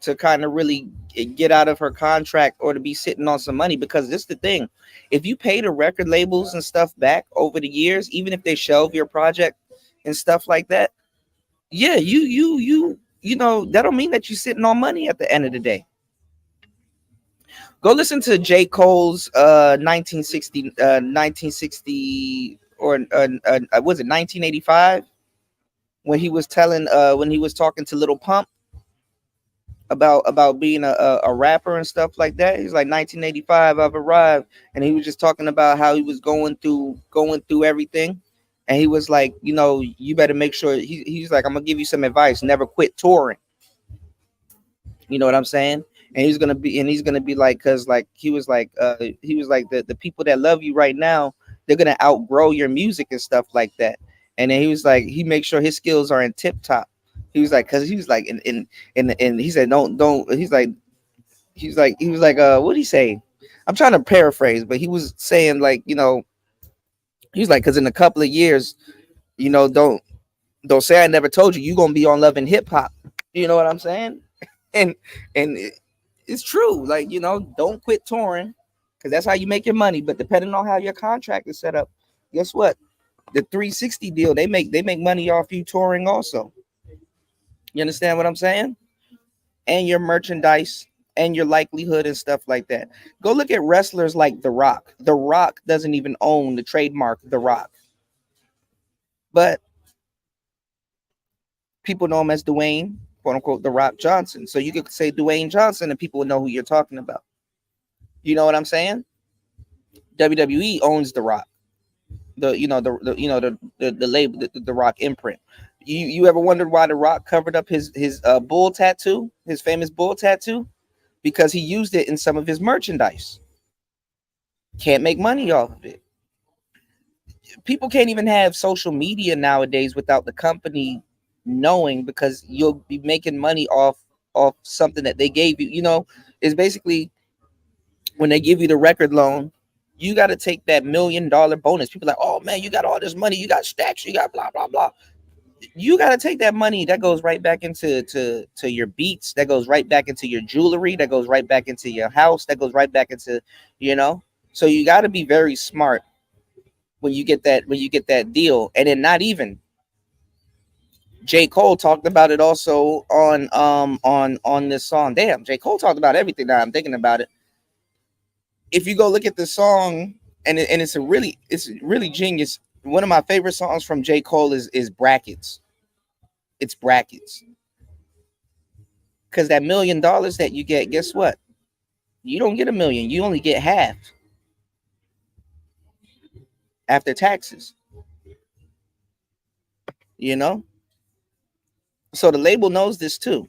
to kind of really get out of her contract or to be sitting on some money. Because this the thing, if you pay the record labels and stuff back over the years, even if they shelve your project and stuff like that, yeah, that don't mean that you're sitting on money at the end of the day. Go listen to J. Cole's 1960 or was it 1985, when he was talking to Little Pump about being a rapper and stuff like that. He's like, 1985, I've arrived, and he was just talking about how he was going through everything, and he was like, you better make sure. He's like, I'm gonna give you some advice: never quit touring. You know what I'm saying? And he's gonna be like, cause like he was like the people that love you right now, they're gonna outgrow your music and stuff like that. And then he was like, he makes sure his skills are in tip top. He was like, cause he was like, and he said, don't. He was like, what did he say? I'm trying to paraphrase, but he was saying like, he was like, cause in a couple of years, don't say I never told you. You gonna be on Love and Hip Hop. You know what I'm saying? And it's true. Like, don't quit touring, because that's how you make your money. But depending on how your contract is set up, guess what? The 360 deal, they make money off you touring also. You understand what I'm saying? And your merchandise and your likelihood and stuff like that. Go look at wrestlers like The Rock. The Rock doesn't even own the trademark The Rock, but people know him as Dwayne, quote unquote, The Rock Johnson. So you could say Dwayne Johnson and people will know who you're talking about. You know what I'm saying? WWE owns The Rock. The label, the Rock imprint. You ever wondered why The Rock covered up his bull tattoo, his famous bull tattoo? Because he used it in some of his merchandise. Can't make money off of it. People can't even have social media nowadays without the company knowing, because you'll be making money off something that they gave you. It's basically, when they give you the record loan, you got to take that $1 million bonus. People are like, oh man, you got all this money, you got stacks, you got blah blah blah. You got to take that money that goes right back into to your beats, that goes right back into your jewelry, that goes right back into your house, that goes right back into, so you got to be very smart when you get that deal. And then, not even, J. Cole talked about it also on this song. Damn, J. Cole talked about everything. Now I'm thinking about it. If you go look at the song, and it's really genius. One of my favorite songs from J. Cole is Brackets. It's Brackets. Because that $1 million that you get, guess what? You don't get 1 million. You only get half after taxes. You know? So the label knows this too.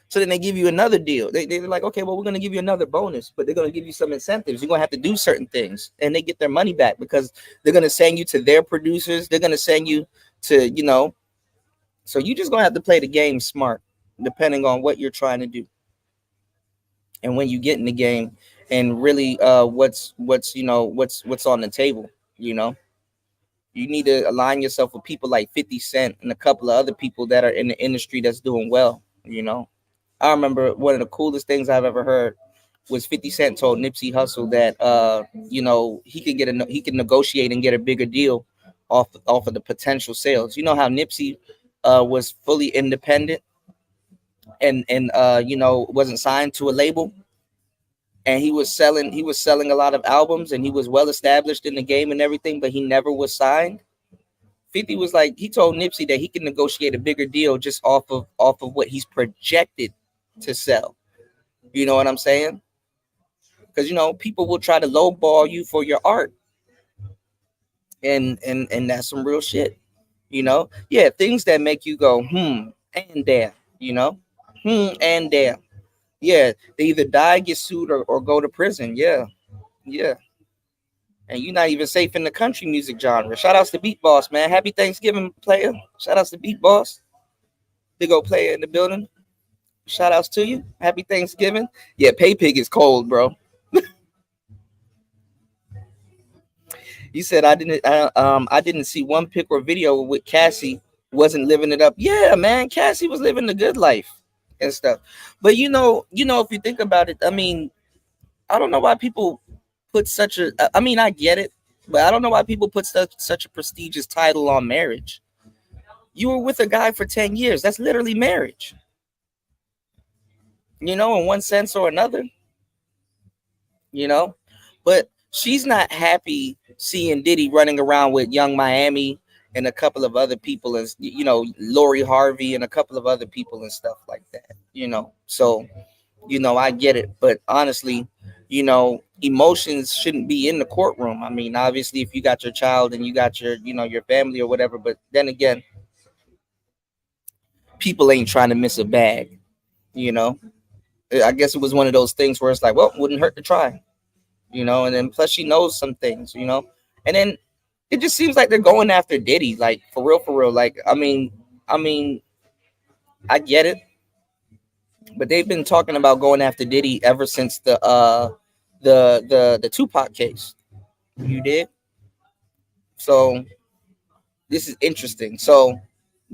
So then they give you another deal. They're like, okay, well, we're going to give you another bonus, but they're going to give you some incentives. You're going to have to do certain things, and they get their money back, because they're going to send you to their producers. They're going to send you to, so you just going to have to play the game smart, depending on what you're trying to do. And when you get in the game, and really what's on the table, you need to align yourself with people like 50 Cent and a couple of other people that are in the industry that's doing well. I remember one of the coolest things I've ever heard was 50 Cent told Nipsey Hussle that he can negotiate and get a bigger deal off of the potential sales. You know how Nipsey was fully independent and wasn't signed to a label, and he was selling a lot of albums, and he was well established in the game and everything, but he never was signed. 50 was like, he told Nipsey that he can negotiate a bigger deal just off of what he's projected to sell. You know what I'm saying? Because people will try to lowball you for your art, and that's some real shit. Yeah, things that make you go and damn. And damn. Yeah, they either die, get sued, or go to prison. Yeah, Yeah. And you're not even safe in the country music genre. Shout outs to Beat Boss, man. Happy Thanksgiving, player. Shout outs to Beat Boss. Big old player in the building. Shout outs to you. Happy Thanksgiving. Yeah, Pay Pig is cold, bro. You said I didn't see one pic or video with Cassie wasn't living it up. Yeah, man, Cassie was living the good life and stuff. But if you think about it, I mean, I don't know why people put such a. I mean, I get it, but I don't know why people put such a prestigious title on marriage. You were with a guy for 10 years. That's literally marriage. In one sense or another. You know, but she's not happy seeing Diddy running around with Young Miami and a couple of other people, and Lori Harvey and a couple of other people and stuff like that. So I get it, but honestly, emotions shouldn't be in the courtroom. I mean, obviously, if you got your child and you got your family or whatever, but then again, people ain't trying to miss a bag. You know, I guess it was one of those things where it's like, well, wouldn't hurt to try. And then plus she knows some things, and then it just seems like they're going after Diddy, like for real. Like, I mean, I get it, but they've been talking about going after Diddy ever since the Tupac case. You did. So this is interesting. So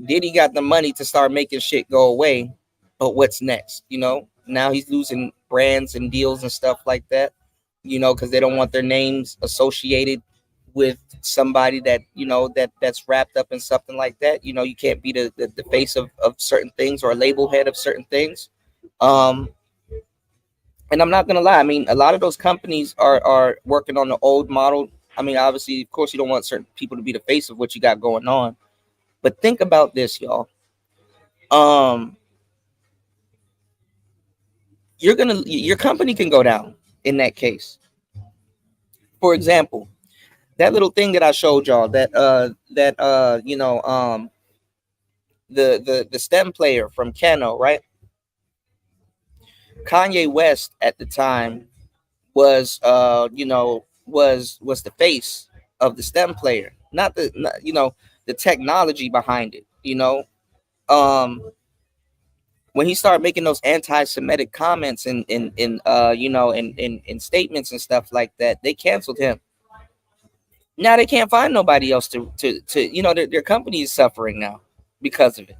Diddy got the money to start making shit go away, but what's next? Now he's losing brands and deals and stuff like that. Because they don't want their names associated with somebody that that's wrapped up in something like that. You can't be the face of certain things or a label head of certain things. Um, and I'm not gonna lie. I mean, a lot of those companies are working on the old model. I mean, obviously, of course, you don't want certain people to be the face of what you got going on. But think about this, y'all. Um, your company can go down in that case. For example, that little thing that I showed y'all, the stem player from Kano, right? Kanye West at the time was was the face of the stem player, not the technology behind it. Um, when he started making those anti-Semitic comments in statements and stuff like that, they canceled him. Now they can't find nobody else to their company is suffering now because of it.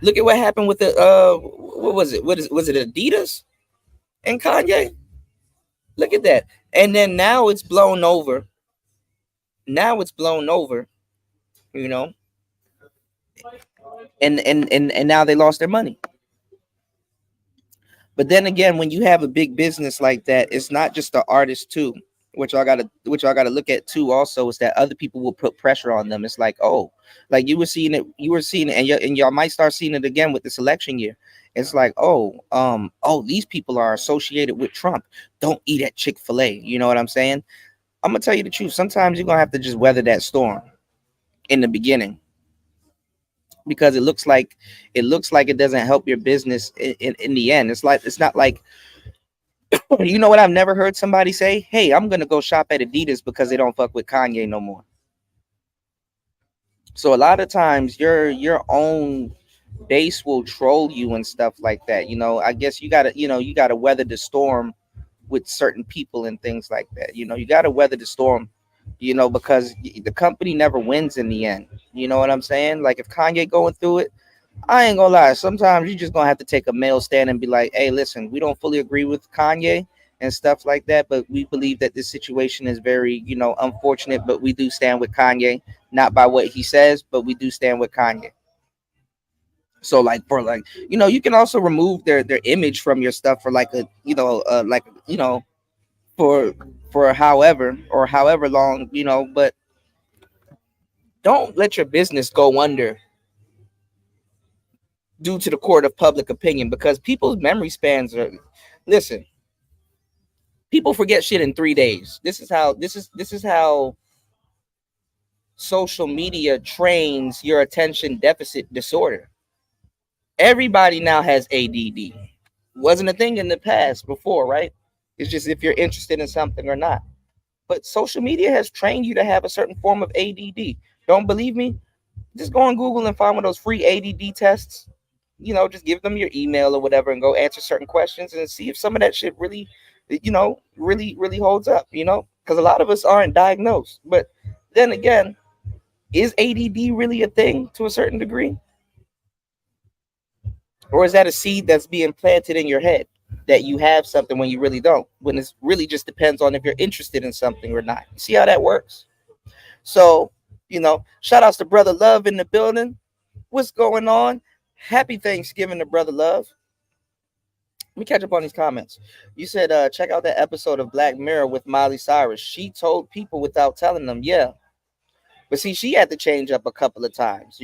Look at what happened with the what was it? Was it Adidas and Kanye? Look at that. And then now it's blown over. Now it's blown over, you know, and now they lost their money. But then again, when you have a big business like that, it's not just the artist too. Which I gotta look at too. Also, is that other people will put pressure on them. It's like, oh, like you were seeing it, and y'all might start seeing it again with this election year. It's like, oh, these people are associated with Trump. Don't eat at Chick-fil-A. You know what I'm saying? I'm gonna tell you the truth. Sometimes you're gonna have to just weather that storm in the beginning because it looks like it doesn't help your business in the end. It's not like you know what I've never heard somebody say, hey, I'm gonna go shop at Adidas because they don't fuck with Kanye no more. So a lot of times your own base will troll you and stuff like that. I guess you gotta weather the storm with certain people and things like that. You gotta weather the storm, because the company never wins in the end. You know what I'm saying? Like if Kanye going through it, I ain't gonna lie. Sometimes you just gonna have to take a male stand and be like, "Hey, listen, we don't fully agree with Kanye and stuff like that, but we believe that this situation is very, unfortunate. But we do stand with Kanye, not by what he says, but we do stand with Kanye." So, like for like, you can also remove their image from your stuff for like for however long, but don't let your business go under due to the court of public opinion because people's memory spans are listen people forget shit in 3 days. This is how social media trains your attention deficit disorder. Everybody now has ADD. Wasn't a thing in the past before, right? It's just if you're interested in something or not. But social media has trained you to have a certain form of ADD. Don't believe me? Just go on Google and find one of those free ADD tests. Just give them your email or whatever and go answer certain questions and see if some of that shit really, really holds up, because a lot of us aren't diagnosed. But then again, is ADD really a thing to a certain degree? Or is that a seed that's being planted in your head that you have something when you really don't? When it really just depends on if you're interested in something or not. You see how that works? So, shout outs to Brother Love in the building. What's going on? Happy Thanksgiving to Brother Love. Let me catch up on these comments. You said, check out that episode of Black Mirror with Miley Cyrus. She told people without telling them. Yeah. But see, she had to change up a couple of times.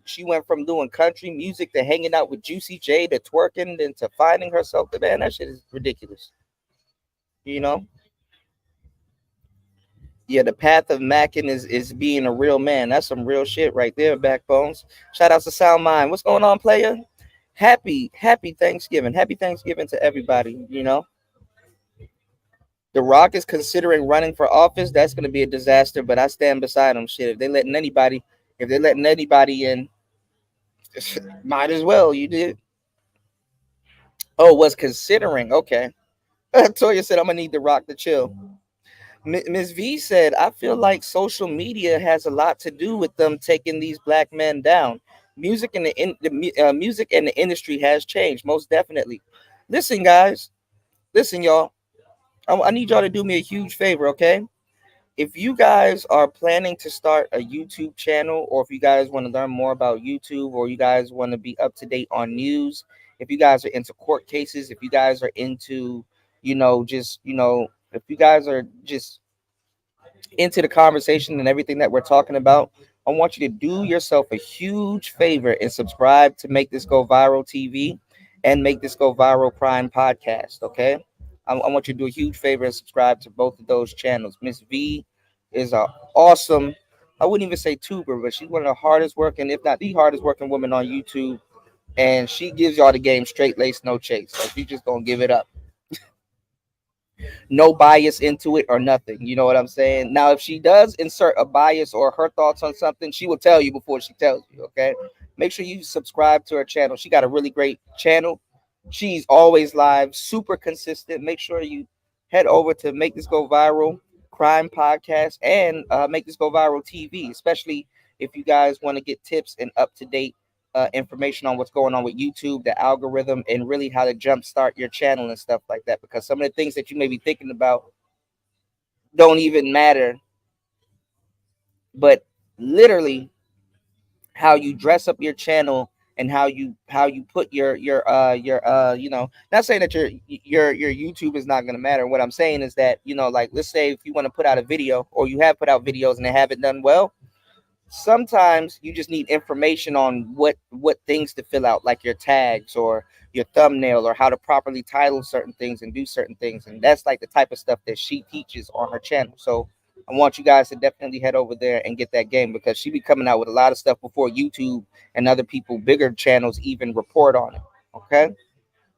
She went from doing country music to hanging out with Juicy J to twerking then to finding herself. Man, that shit is ridiculous. You know? Yeah, the path of Mackin is being a real man. That's some real shit right there, Backbones. Shout out to Sound Mind. What's going on, player? Happy Thanksgiving. Happy Thanksgiving to everybody. The Rock is considering running for office. That's going to be a disaster, but I stand beside him. Shit, if they're letting anybody in, might as well. You did. Oh, was considering. Okay. Toya said, I'm going to need The Rock to chill. Ms. V said, I feel like social media has a lot to do with them taking these black men down. Music and the industry has changed, most definitely. Listen, guys. Listen, y'all. I need y'all to do me a huge favor, okay? If you guys are planning to start a YouTube channel, or if you guys want to learn more about YouTube, or you guys want to be up to date on news, if you guys are into court cases, if you guys are into, if you guys are just into the conversation and everything that we're talking about, I want you to do yourself a huge favor and subscribe to Make This Go Viral TV and Make This Go Viral Prime Podcast. Okay. I want you to do a huge favor and subscribe to both of those channels. Miss V is a awesome, I wouldn't even say tuber, but she's one of the hardest working, if not the hardest working woman on YouTube. And she gives y'all the game straight lace, no chase. Like, you just gonna give it up, no bias into it or nothing. You know what I'm saying? Now, if she does insert a bias or her thoughts on something, she will tell you before she tells you. Okay. Make sure you subscribe to her channel. She got a really great channel. She's always live, super consistent. Make sure you head over to Make This Go Viral Crime Podcast and Make This Go Viral TV, especially if you guys want to get tips and up to date information on what's going on with YouTube, the algorithm, and really how to jumpstart your channel and stuff like that. Because some of the things that you may be thinking about don't even matter, but literally how you dress up your channel and how you put not saying that your YouTube is not going to matter. What I'm saying is that, like, let's say if you want to put out a video, or you have put out videos and they haven't done well, sometimes you just need information on what things to fill out, like your tags or your thumbnail, or how to properly title certain things and do certain things. And that's like the type of stuff that she teaches on her channel. So I want you guys to definitely head over there and get that game, because she be coming out with a lot of stuff before YouTube and other people, bigger channels, even report on it. Okay.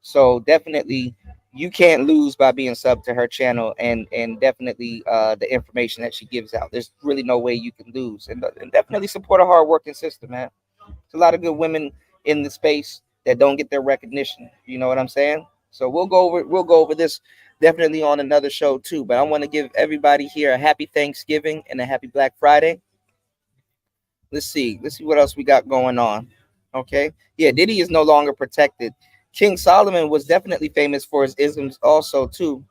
So definitely, you can't lose by being sub to her channel, and definitely the information that she gives out. There's really no way you can lose, and definitely support a hardworking sister, man. There's a lot of good women in the space that don't get their recognition. You know what I'm saying? So we'll go over this definitely on another show too. But I want to give everybody here a happy Thanksgiving and a happy Black Friday. Let's see what else we got going on. Okay. Yeah, Diddy is no longer protected. King Solomon was definitely famous for his isms also too.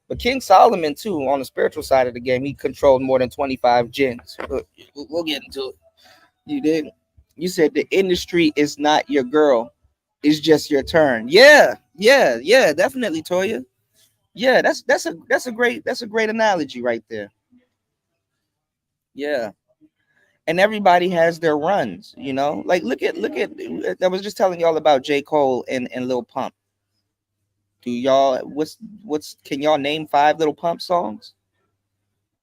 But King Solomon too, on the spiritual side of the game, he controlled more than 25 jinns. But we'll get into it. You did. You said the industry is not your girl. It's just your turn. Yeah, definitely, Toya. Yeah, that's a great analogy right there. Yeah. And everybody has their runs. Like, look at I was just telling y'all about J. Cole and Lil Pump. Do y'all what's can y'all name 5 Lil Pump songs?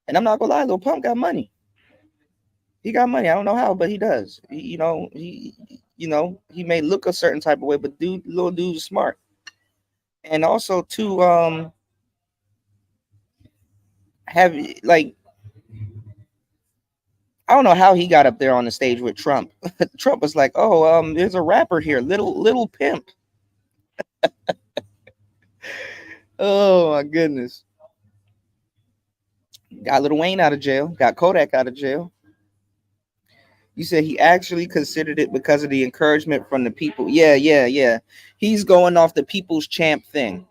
And I'm not gonna lie, Lil Pump got money. He got money. I don't know how, but he does. He may look a certain type of way, but little dude is smart. And also too, Have like I don't know how he got up there on the stage with Trump. Trump was like, "Oh, there's a rapper here, little pimp." Oh my goodness. Got Little Wayne out of jail. Got Kodak out of jail. You said he actually considered it because of the encouragement from the people. Yeah, yeah, yeah. He's going off the people's champ thing.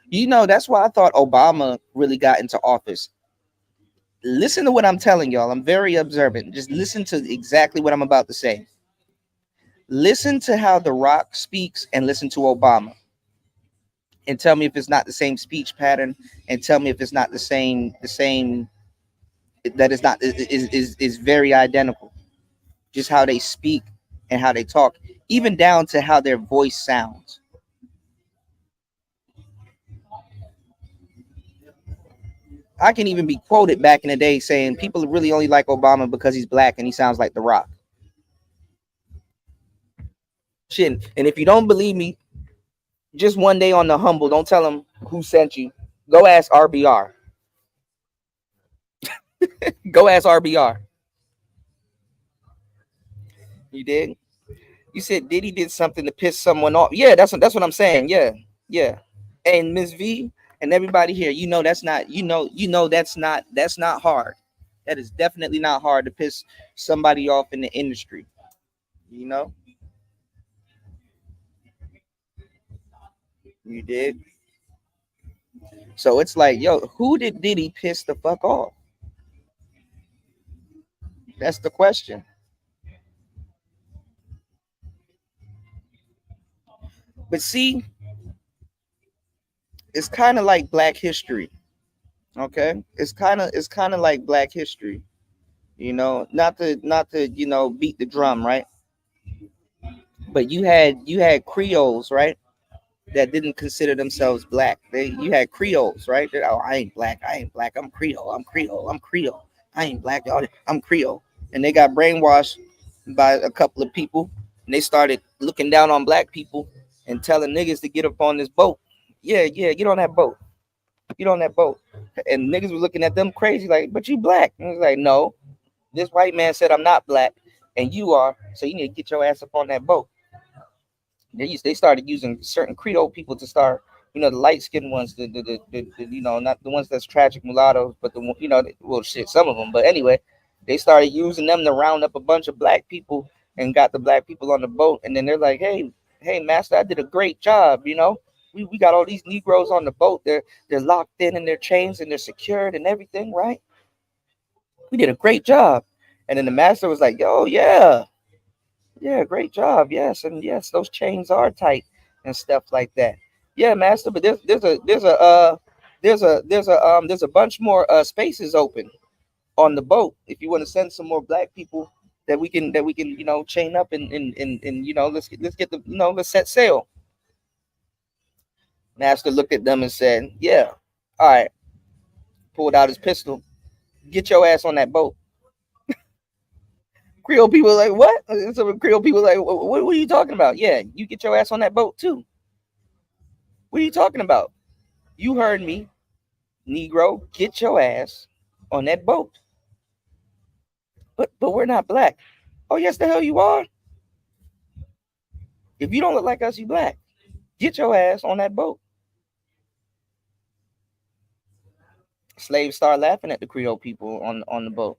You know, that's why I thought Obama really got into office. Listen to what I'm telling y'all. I'm very observant. Just listen to exactly what I'm about to say. Listen to how The Rock speaks and listen to Obama. And tell me if it's not the same speech pattern, and tell me if it's not the same that is not is very identical. Just how they speak and how they talk, even down to how their voice sounds. I can even be quoted back in the day saying people really only like Obama because he's black and he sounds like The Rock. Shit. And if you don't believe me, just one day on the humble, don't tell them who sent you. Go ask RBR. Go ask RBR. You did. You said Diddy did something to piss someone off. Yeah, that's what I'm saying. Yeah, yeah. And Miss V and everybody here, you know that's not. You know that's not hard. That is definitely not hard to piss somebody off in the industry. You know, you did. So it's like, yo, who did Diddy piss the fuck off? That's the question. But see, it's kind of like Black History. Okay, it's kind of like Black History. Not to beat the drum, right? But you had Creoles, right? That didn't consider themselves black. You had Creoles, right? Oh, I ain't black. I ain't black. I'm Creole. I'm Creole. I'm Creole. I ain't black. Y'all. I'm Creole. And they got brainwashed by a couple of people, and they started looking down on black people and telling niggas to get up on this boat. Yeah, yeah, get on that boat. Get on that boat. And niggas was looking at them crazy, like, but you black. And it's like, no, this white man said I'm not black, and you are. So you need to get your ass up on that boat. They started using certain Creole people to start, the light skinned ones, the not the ones that's tragic mulattoes, but well, shit, some of them. But anyway, they started using them to round up a bunch of black people and got the black people on the boat. And then they're like, hey, master, I did a great job. We got all these Negroes on the boat. They're locked in their chains and they're secured and everything, right? We did a great job. And then the master was like, yo, yeah. Yeah, great job. Yes, and yes, those chains are tight and stuff like that. Yeah, master. But there's a bunch more spaces open on the boat if you want to send some more black people that we can chain up and let's get the let's set sail. Master looked at them and said, "Yeah, all right." Pulled out his pistol. Get your ass on that boat. Creole people like what? Some Creole people like what are you talking about? Yeah, you get your ass on that boat too. What are you talking about? You heard me, Negro. Get your ass on that boat. But we're not black. Oh yes, the hell you are. If you don't look like us, you black. Get your ass on that boat. Slaves start laughing at the Creole people on the boat.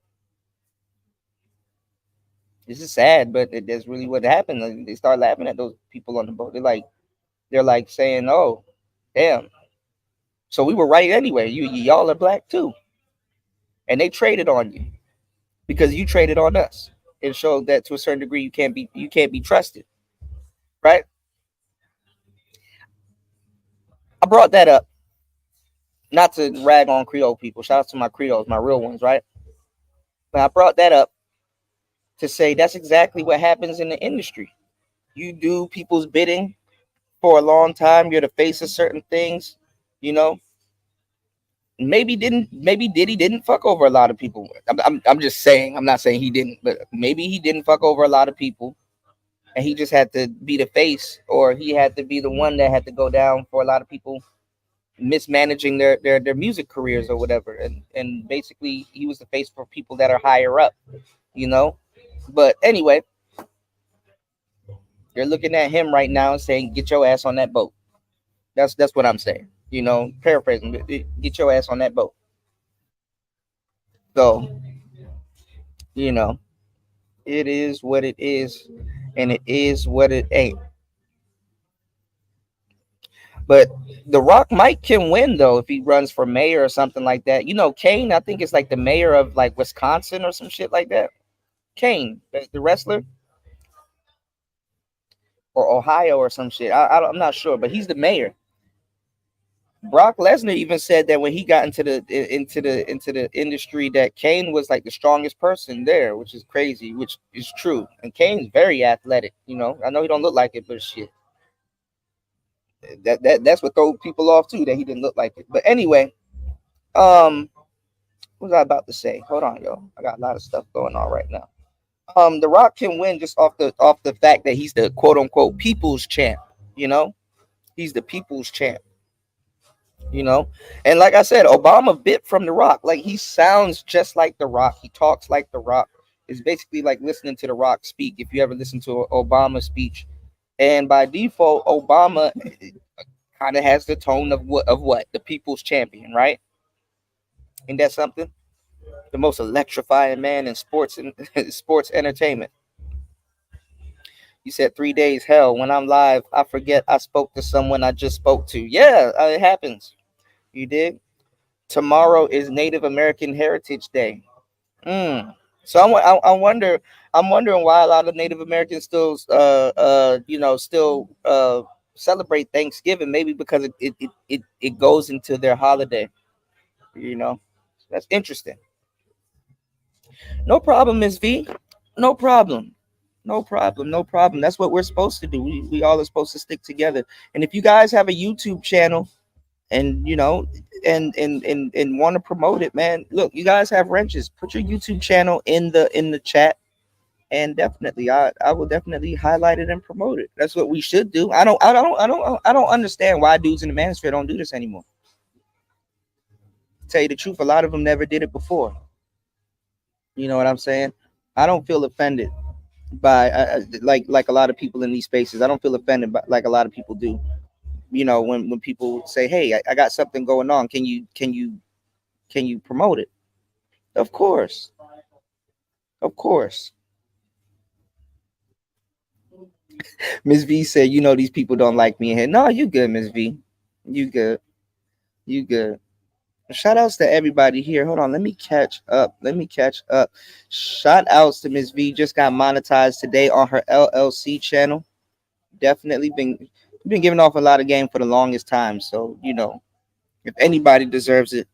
This is sad, but that's really what happened. Like, they start laughing at those people on the boat. They're like saying, "Oh, damn." So we were right anyway. Y'all are black too, and they traded on you because you traded on us. It showed that to a certain degree you can't be trusted, right? I brought that up not to rag on Creole people. Shout out to my Creoles, my real ones, right? But I brought that up to say that's exactly what happens in the industry. You do people's bidding for a long time. You're the face of certain things, you know. Maybe Diddy didn't fuck over a lot of people. I'm just saying. I'm not saying he didn't, but maybe he didn't fuck over a lot of people, and he just had to be the face, or he had to be the one that had to go down for a lot of people mismanaging their music careers or whatever, and basically he was the face for people that are higher up, you know. But anyway, you're looking at him right now and saying, "Get your ass on that boat." That's what I'm saying. You know, paraphrasing, get your ass on that boat. So, you know, it is what it is, and it is what it ain't. But The Rock might can win though if he runs for mayor or something like that. You know, Kane, I think it's like the mayor of like Wisconsin or some shit like that. Kane, the wrestler, or Ohio or some shit. I'm not sure, but he's the mayor. Brock Lesnar even said that when he got into the industry, that Kane was like the strongest person there, which is crazy, which is true. And Kane's very athletic. You know, I know he don't look like it, but shit, that's what throw people off too, that he didn't look like it. But anyway, um, what was I about to say? Hold on, yo, I got a lot of stuff going on right now. The Rock can win just off the fact that he's the quote unquote people's champ. You know, he's the people's champ. You know, and like I said, Obama bit from the Rock. Like, he sounds just like the Rock, he talks like the Rock. It's basically like listening to the Rock speak, if you ever listen to an Obama speech. And by default, Obama kind of has the tone of what the people's champion, right? And that's something, the most electrifying man in sports and sports entertainment. You said 3 days, hell, when I'm live I forget I spoke to someone I just spoke to. Yeah, it happens. You did. Tomorrow is Native American Heritage Day. Mm. So I wonder, I'm wondering why a lot of Native Americans still still celebrate Thanksgiving. Maybe because it goes into their holiday. You know, that's interesting. No problem, Miss V. No problem. No problem. No problem. That's what we're supposed to do. We all are supposed to stick together. And if you guys have a YouTube channel, and and want to promote it, man, look, you guys have wrenches. Put your YouTube channel in the chat, and definitely I will definitely highlight it and promote it. That's what we should do. I don't understand why dudes in the manosphere don't do this anymore. To tell you the truth, a lot of them never did it before. You know what I'm saying? I don't feel offended by like a lot of people in these spaces. I don't feel offended by, like a lot of people do. You know, when people say, "Hey, I got something going on. Can you promote it?" Of course, of course. Miss V said, "You know, these people don't like me in here." No, you good, Miss V. You good. You good. Shout outs to everybody here. Hold on, let me catch up. Let me catch up. Shout outs to Miss V. Just got monetized today on her LLC channel. Definitely been giving off a lot of game for the longest time. So, you know, if anybody deserves it,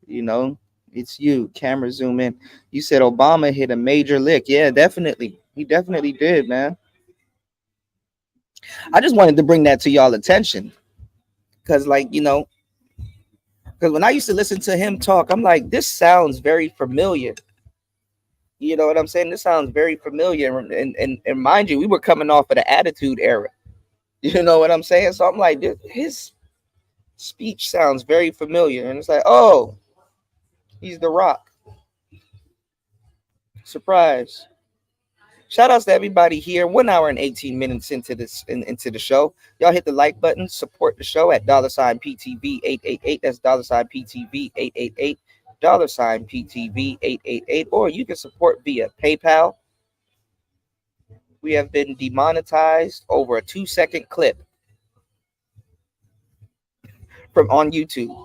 you know, it's you. Camera zoom in. You said Obama hit a major lick. Yeah, definitely. He definitely did, man. I just wanted to bring that to y'all attention. Cause like, because when I used to listen to him talk, I'm like, this sounds very familiar. You know what I'm saying? This sounds very familiar. And mind you, we were coming off of the Attitude Era. You know what I'm saying? So I'm like, his speech sounds very familiar. And it's like, oh, he's The Rock. Surprise. Shout outs to everybody here. 1 hour and 18 minutes into the show. Y'all hit the like button. Support the show at $ PTV 888. That's $ PTV 888. $ PTV 888. Or you can support via PayPal. We have been demonetized over a 2-second clip from on YouTube.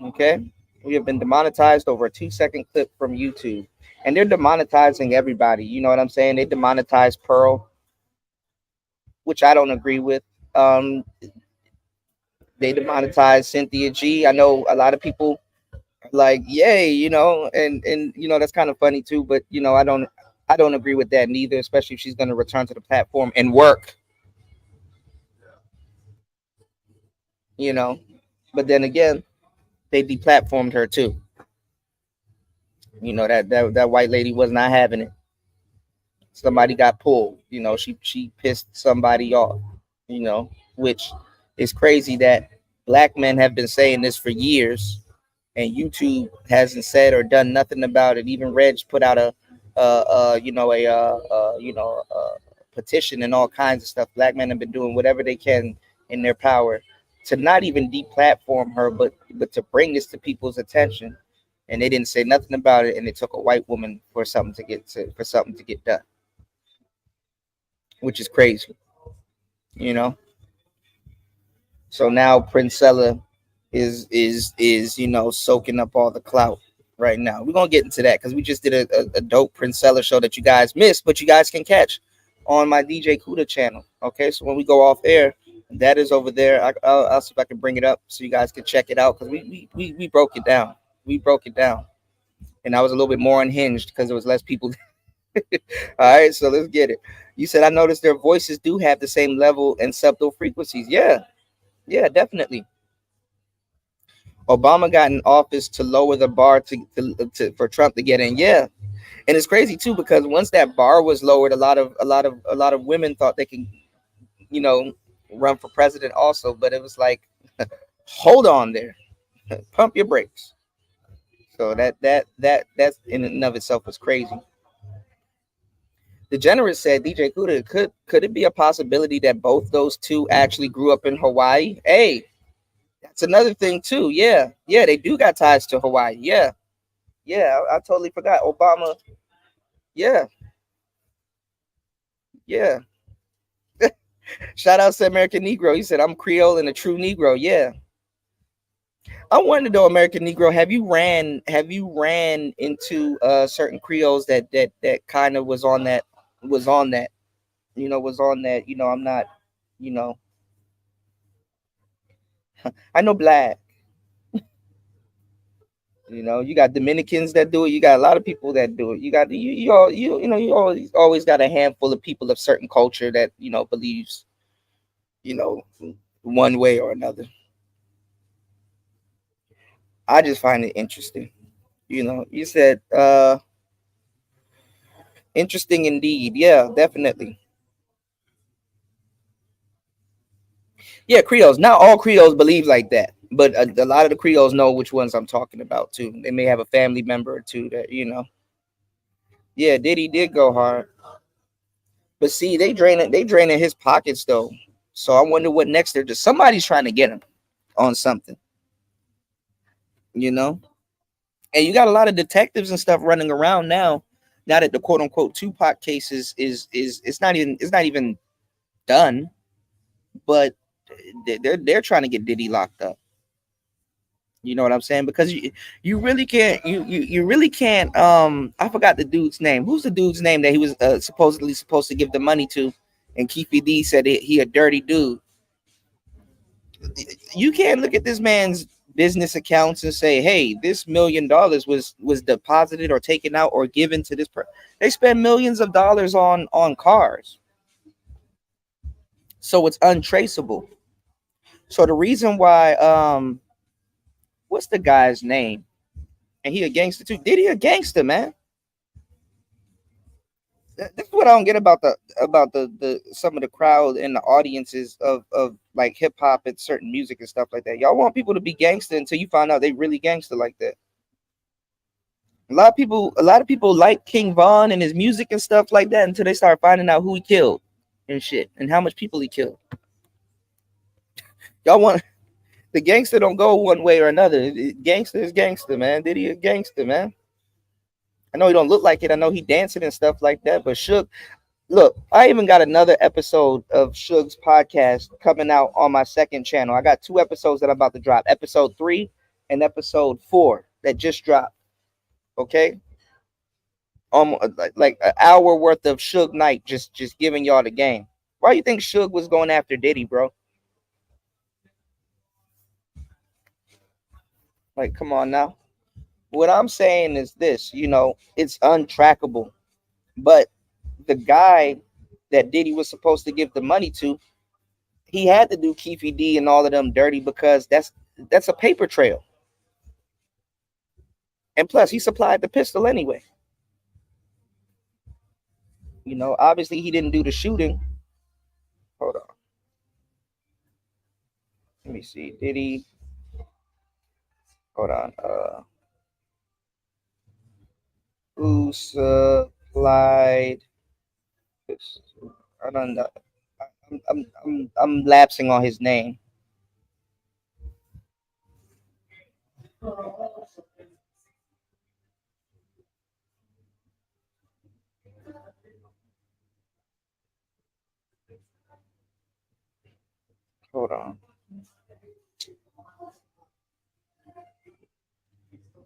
Okay, we have been demonetized over a 2-second clip from YouTube, and they're demonetizing everybody. You know what I'm saying? They demonetized Pearl, which I don't agree with. Um, they demonetized Cynthia G. I know a lot of people are like, yay, and that's kind of funny too. But I don't agree with that neither, especially if she's going to return to the platform and work. You know, but then again, they deplatformed her too. That white lady was not having it. Somebody got pulled. She pissed somebody off. Which It's crazy that black men have been saying this for years, and YouTube hasn't said or done nothing about it. Even Reg put out a petition and all kinds of stuff. Black men have been doing whatever they can in their power to not even deplatform her, but to bring this to people's attention. And they didn't say nothing about it, and it took a white woman for something to get done, which is crazy, you know. So now Princella is soaking up all the clout right now. We're gonna get into that because we just did a dope Princella show that you guys missed, but you guys can catch on my DJ Kuda channel. Okay, so when we go off air, that is over there. I'll see if I can bring it up so you guys can check it out because we broke it down. We broke it down, and I was a little bit more unhinged because there was less people. All right, so let's get it. You said I noticed their voices do have the same level and subtle frequencies. Yeah, yeah, definitely. Obama got in office to lower the bar for Trump to get in. Yeah, and it's crazy too because once that bar was lowered, a lot of women thought they could, you know, run for president also. But it was like, hold on there, pump your brakes. So that's in and of itself was crazy. The generous said, DJ Kuda, could it be a possibility that both those two actually grew up in Hawaii? Hey, that's another thing too. Yeah, yeah, they do got ties to Hawaii. Yeah, yeah, I totally forgot. Obama. Yeah, yeah. Shout out to American Negro. He said, I'm Creole and a true Negro. Yeah. I wanted to know, American Negro, have you ran into certain Creoles that kind of was on that, was on that, I'm not, you know, I know black, you got Dominicans that do it, you got a lot of people that do it. You got you all you always got a handful of people of certain culture that, believes, you know, one way or another. I just find it interesting. You said interesting indeed. Yeah, definitely. Yeah, Creoles. Not all Creoles believe like that, but a lot of the Creoles know which ones I'm talking about too. They may have a family member or two that. Yeah, Diddy did go hard, but see, they draining his pockets though. So I wonder what next. They're just somebody's trying to get him on something, you know. And you got a lot of detectives and stuff running around now. Now that the quote unquote Tupac case is it's not even done, but they're trying to get Diddy locked up. You know what I'm saying? Because you really can't you really can't I forgot the dude's name. Who's the dude's name that he was supposedly supposed to give the money to? And Keefe D said he a dirty dude. You can't look at this man's business accounts and say, "Hey, this $1 million was deposited or taken out or given to this person." They spend millions of dollars on cars, so it's untraceable. So the reason why what's the guy's name? And he a gangster too. Did he a gangster, man? This is what I don't get about the some of the crowd and the audiences of like hip hop and certain music and stuff like that. Y'all want people to be gangster until you find out they really gangster like that. A lot of people like King Von and his music and stuff like that until they start finding out who he killed and shit and how much people he killed. Y'all want the gangster don't go one way or another. Gangster is gangster, man. Did he a gangster, man? I know he don't look like it. I know he dancing and stuff like that, but Suge, look, I even got another episode of Suge's podcast coming out on my second channel. I got two episodes that I'm about to drop. Episode 3 and episode 4 that just dropped. Okay? Like an hour worth of Suge Knight just giving y'all the game. Why you think Suge was going after Diddy, bro? Like, come on now. What I'm saying is this, it's untrackable. But the guy that Diddy was supposed to give the money to, he had to do Keefe D and all of them dirty because that's a paper trail. And plus, he supplied the pistol anyway. Obviously he didn't do the shooting. Hold on. Let me see. Diddy. Hold on. Who supplied this? I don't know. I'm lapsing on his name. Hold on.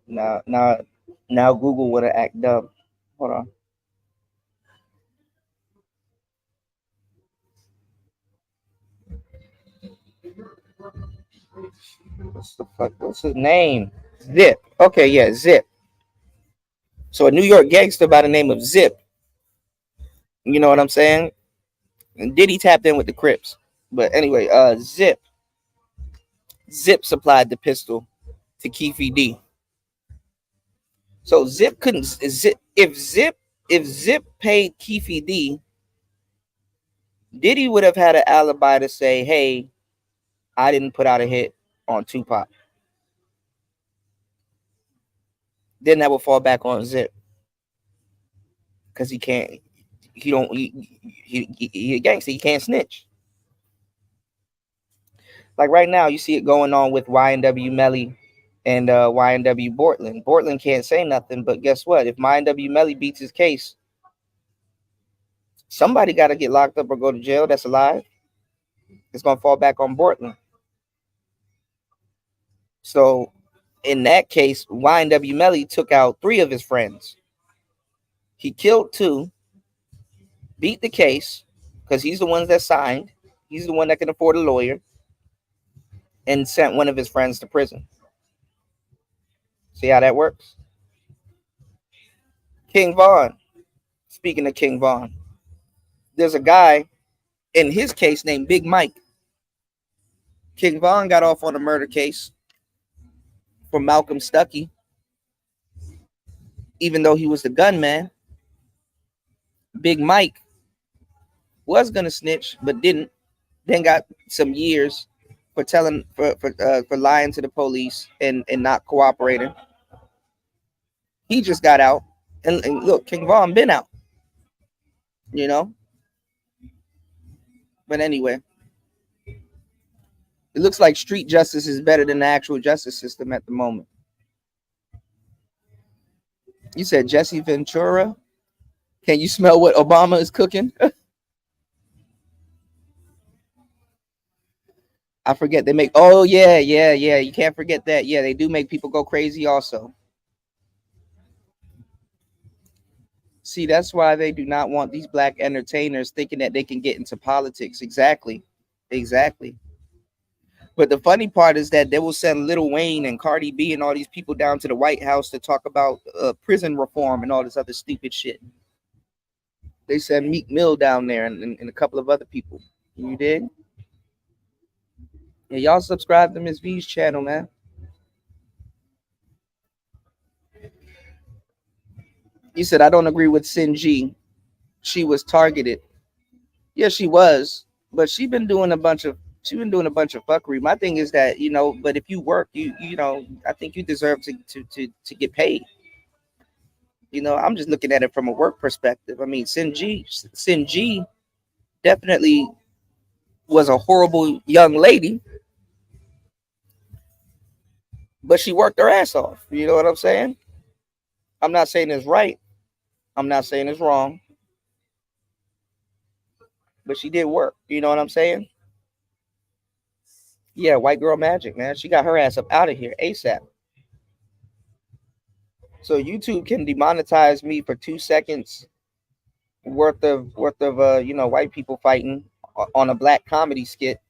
Now, now, now, Google would have act dumb. Hold on. What's the fuck? What's his name? Zip. Okay, yeah, Zip. So a New York gangster by the name of Zip. You know what I'm saying? And Diddy tapped in with the Crips. But anyway, Zip supplied the pistol to Keefe D. So Zip couldn't if Zip paid Keefe D, Diddy would have had an alibi to say, "Hey, I didn't put out a hit on Tupac." Then that would fall back on Zip because he can't. He don't. He a gangster. He can't snitch. Like right now, you see it going on with YNW Melly and YNW Bortland. Bortland can't say nothing, but guess what? If YNW Melly beats his case, somebody got to get locked up or go to jail that's alive. It's gonna fall back on Bortland. So in that case, YNW Melly took out 3 of his friends. He killed 2, beat the case because he's the one that signed. He's the one that can afford a lawyer, and sent one of his friends to prison. See how that works? King Von. Speaking of King Von, there's a guy in his case named Big Mike. King Von got off on a murder case for Malcolm Stuckey, even though he was the gunman. Big Mike was gonna snitch, but didn't. Then got some years for telling for lying to the police and not cooperating. He just got out, and look, King Von been out, you know. But anyway, it looks like street justice is better than the actual justice system at the moment. You said Jesse Ventura. Can you smell what Obama is cooking? I forget they make. Oh yeah, yeah, yeah. You can't forget that. Yeah, they do make people go crazy. Also, see, that's why they do not want these black entertainers thinking that they can get into politics. Exactly, exactly. But the funny part is that they will send Lil Wayne and Cardi B and all these people down to the White House to talk about prison reform and all this other stupid shit. They send Meek Mill down there and a couple of other people. You did? Yeah, y'all subscribe to Miss V's channel, man. You said I don't agree with Sin G. She was targeted. Yeah, she was, but she been doing a bunch of fuckery. My thing is that but if you work, I think you deserve to get paid. I'm just looking at it from a work perspective. I mean, Sin G definitely was a horrible young lady, but she worked her ass off. You know what I'm saying? I'm not saying it's right. I'm not saying it's wrong, but she did work. You know what I'm saying? Yeah, white girl magic, man. She got her ass up out of here ASAP. So YouTube can demonetize me for 2 seconds worth of white people fighting on a black comedy skit,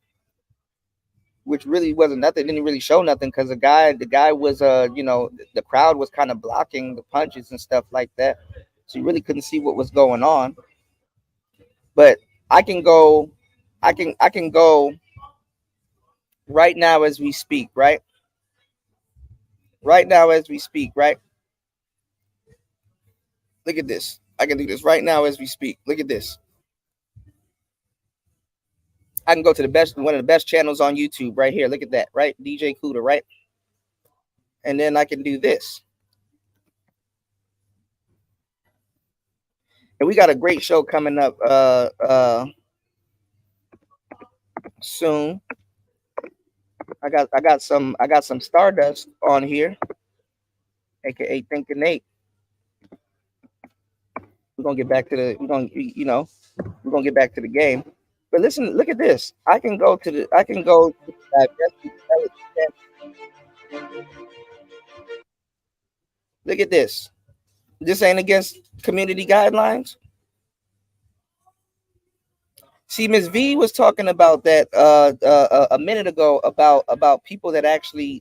which really wasn't nothing. Didn't really show nothing because the guy was the crowd was kind of blocking the punches and stuff like that, so you really couldn't see what was going on. But I can go, I can go right now as we speak, right now as we speak, right. Look at this. I can do this right now as we speak. Look at this. I can go to the best, one of the best channels on YouTube right here. Look at that, right? DJ Cuda, right? And then I can do this. And we got a great show coming up soon. I got some Stardust on here, aka Thinking Nate. We're gonna get back to the we're gonna get back to the game. But listen, look at this. I can go to the look at this. This ain't against community guidelines. See, Ms. V was talking about that a minute ago about people that actually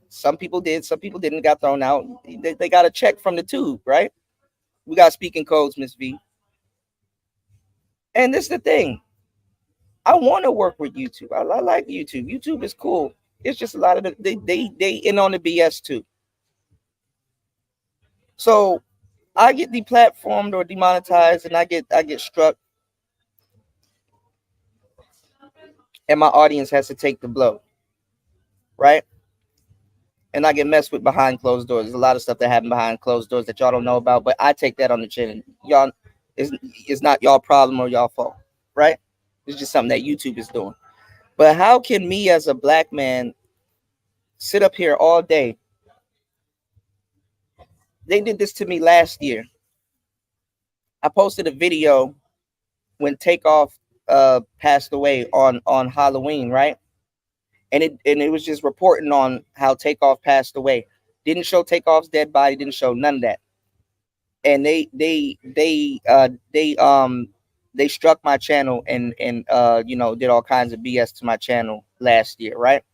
some people did, some people didn't, got thrown out. They got a check from the tube, right? We got speaking codes, Ms. V. And this is the thing. I want to work with YouTube. I like YouTube. YouTube is cool. It's just a lot of they in on the BS too. So I get deplatformed or demonetized, and I get struck, and my audience has to take the blow, right? And I get messed with behind closed doors. There's a lot of stuff that happened behind closed doors that y'all don't know about, but I take that on the chin. Y'all, it's not y'all problem or y'all fault, right? It's just something that YouTube is doing. But how can me as a black man sit up here all day? They did this to me last year. I posted a video when Takeoff passed away on Halloween, right? And it was just reporting on how Takeoff passed away. Didn't show Takeoff's dead body, didn't show none of that. And they struck my channel and did all kinds of BS to my channel last year, right?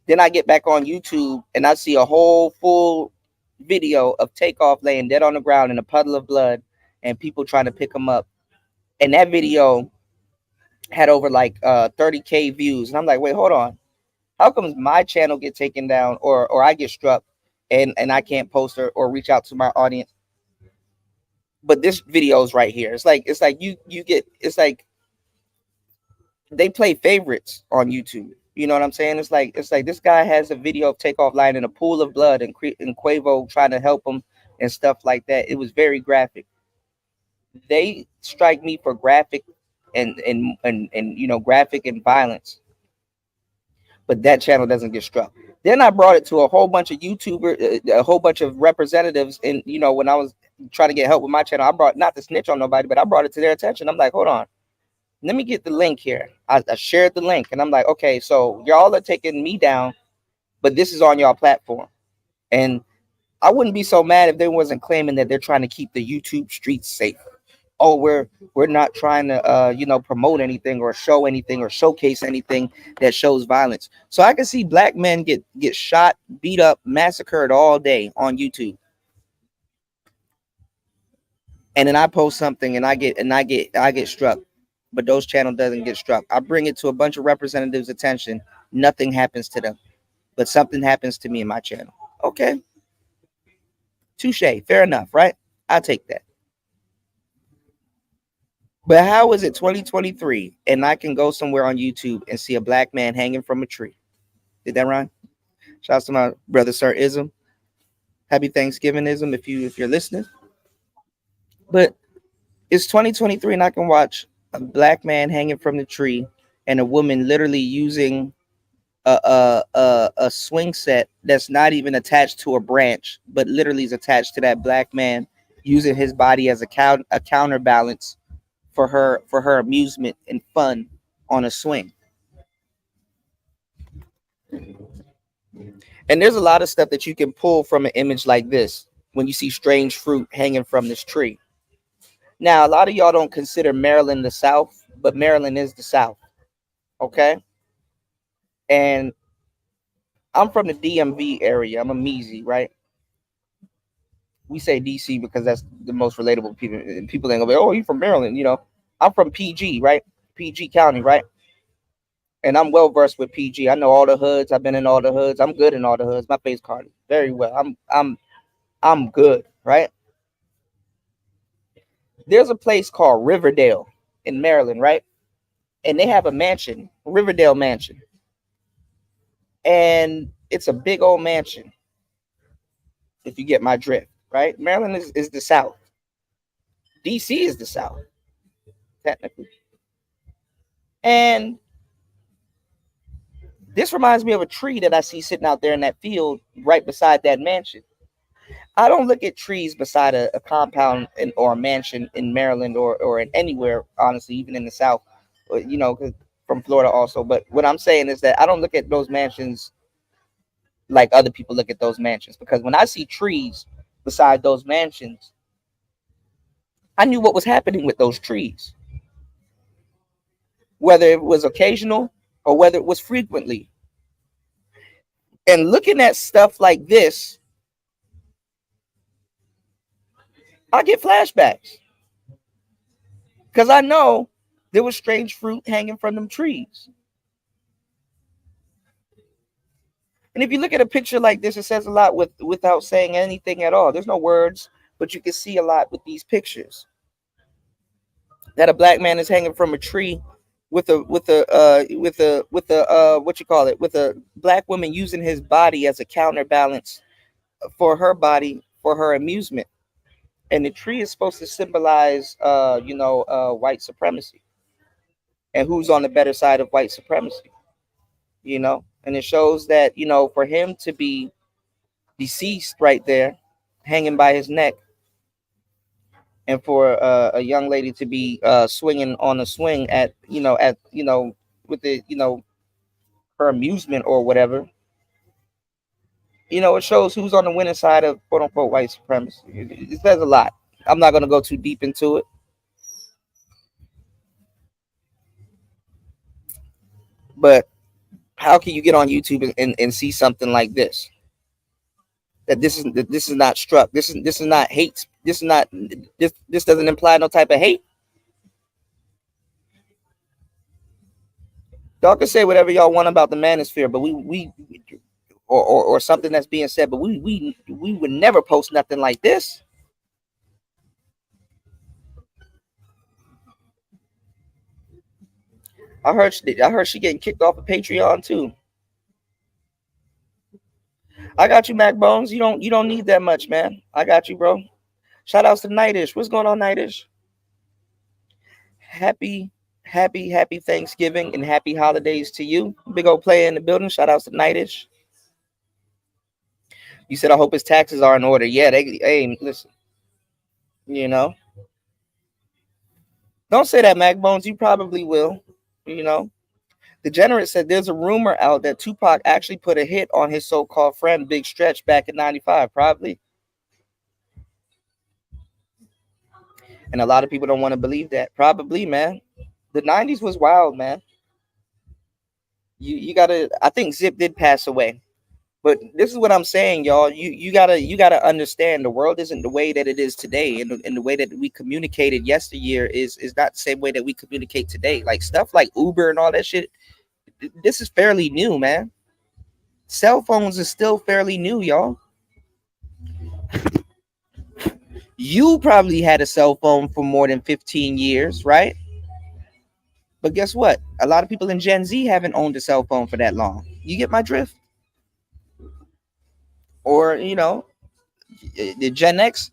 Then I get back on YouTube and I see a whole full video of Takeoff laying dead on the ground in a puddle of blood and people trying to pick him up. And that video had over like 30K views. And I'm like, wait, hold on. How comes my channel get taken down or I get struck and I can't post or reach out to my audience? But this video is right here. It's like you get, it's like they play favorites on YouTube. You know what I'm saying? It's like this guy has a video of Takeoff lying in a pool of blood and Quavo trying to help him and stuff like that. It was very graphic. They strike me for graphic and graphic and violence, but that channel doesn't get struck. Then I brought it to a whole bunch of YouTubers, a whole bunch of representatives, and when I was trying to get help with my channel, I brought, not to snitch on nobody, but I brought it to their attention. I'm like, hold on, let me get the link here. I shared the link, and I'm like, okay, so y'all are taking me down, but this is on y'all platform, and I wouldn't be so mad if they wasn't claiming that they're trying to keep the YouTube streets safe. Oh, we're not trying to promote anything or show anything or showcase anything that shows violence. So I can see black men get shot, beat up, massacred all day on YouTube. And then I post something and I get struck. But those channel doesn't get struck. I bring it to a bunch of representatives' attention. Nothing happens to them. But something happens to me in my channel. Okay. Touche. Fair enough, right? I'll take that. But how is it 2023 and I can go somewhere on YouTube and see a black man hanging from a tree? Did that rhyme? Shouts to my brother, Sir Ism. Happy Thanksgiving, Ism, if you're listening. But it's 2023 and I can watch a black man hanging from the tree and a woman literally using a swing set that's not even attached to a branch, but literally is attached to that black man, using his body as a counterbalance for her amusement and fun on a swing. And there's a lot of stuff that you can pull from an image like this when you see strange fruit hanging from this tree. Now, a lot of y'all don't consider Maryland the South, but Maryland is the South. Okay? And I'm from the DMV area. I'm a Measy, right? We say DC because that's the most relatable people. People ain't gonna be, oh, you from Maryland, I'm from PG, right? PG County, right? And I'm well versed with PG. I know all the hoods. I've been in all the hoods. I'm good in all the hoods. My face card very well. I'm good, right? There's a place called Riverdale in Maryland, right? And they have a mansion, Riverdale Mansion, and it's a big old mansion. If you get my drift, right? Maryland is the South. DC is the South, technically. And this reminds me of a tree that I see sitting out there in that field right beside that mansion. I don't look at trees beside a compound or a mansion in Maryland or in anywhere, honestly, even in the South, you know, 'cause from Florida also. But what I'm saying is that I don't look at those mansions like other people look at those mansions, because when I see trees beside those mansions, I knew what was happening with those trees, whether it was occasional or whether it was frequently. And looking at stuff like this, I get flashbacks because I know there was strange fruit hanging from them trees. And if you look at a picture like this, it says a lot without saying anything at all. There's no words, but you can see a lot with these pictures. That a black man is hanging from a tree with a what you call it, with a black woman using his body as a counterbalance for her body for her amusement. And the tree is supposed to symbolize white supremacy and who's on the better side of white supremacy, you know. And it shows that, you know, for him to be deceased right there, hanging by his neck, and for a young lady to be swinging on a swing at with the her amusement or whatever, it shows who's on the winning side of quote unquote white supremacy. It says a lot. I'm not going to go too deep into it, but how can you get on YouTube and see something like this? That this is not struck. This is not hate. This doesn't imply no type of hate. Y'all can say whatever y'all want about the manosphere, but we or something that's being said, but we would never post nothing like this. I heard she getting kicked off of Patreon too. I got you, Mac Bones. You don't need that much, man. I got you, bro. Shout outs to Nightish. What's going on, Nightish? Happy, happy Thanksgiving and happy holidays to you. Big old player in the building. Shout outs to Nightish. You said I hope his taxes are in order. Yeah, hey, listen. You know, don't say that, Mac Bones. You probably will. You know, Degenerate said there's a rumor out that Tupac actually put a hit on his so-called friend Big Stretch back in '95. Probably. And a lot of people don't want to believe that. Probably, man. The '90s was wild, man. You gotta. I think Zip did pass away, but this is what I'm saying, y'all. You gotta understand the world isn't the way that it is today, and the way that we communicated yesteryear is not the same way that we communicate today. Like stuff like Uber and all that shit. This is fairly new, man. Cell phones is still fairly new, y'all. You probably had a cell phone for more than 15 years, right? But guess what? A lot of people in Gen Z haven't owned a cell phone for that long. You get my drift? Or, the Gen X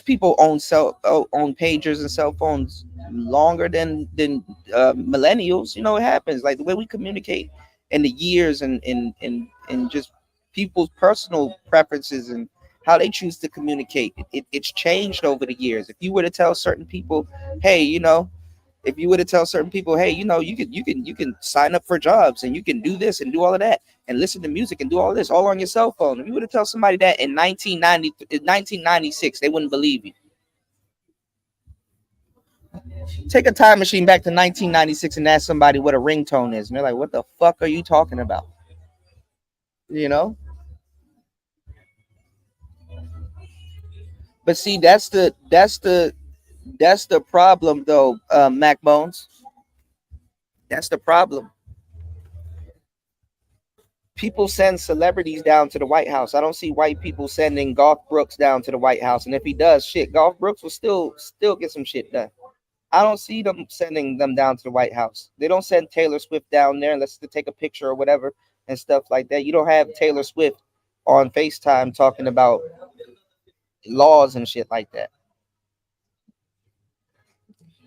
people own pagers and cell phones longer than millennials. You know what happens? Like the way we communicate in the years and just people's personal preferences and how they choose to communicate. It's changed over the years. If you were to tell certain people, hey, if you were to tell certain people, hey, you can sign up for jobs and you can do this and do all of that and listen to music and do all this all on your cell phone. If you were to tell somebody that in 1996, they wouldn't believe you. Take a time machine back to 1996 and ask somebody what a ringtone is, and they're like, "What the fuck are you talking about?" You know. But see, that's the problem, though, Mac Bones. That's the problem. People send celebrities down to the White House. I don't see white people sending Garth Brooks down to the White House. And if he does, shit, Garth Brooks will still get some shit done. I don't see them sending them down to the White House. They don't send Taylor Swift down there unless to take a picture or whatever and stuff like that. You don't have Taylor Swift on FaceTime talking about laws and shit like that.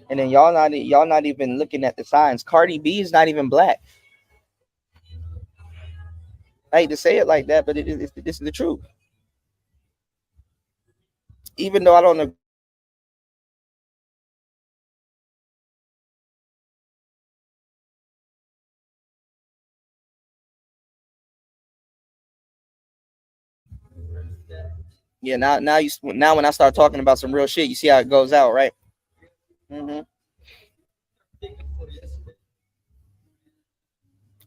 And then y'all not even looking at the signs. Cardi B is not even black. I hate to say it like that, but this is the truth. Even though I don't agree. Yeah, now when I start talking about some real shit, you see how it goes out, right? hmm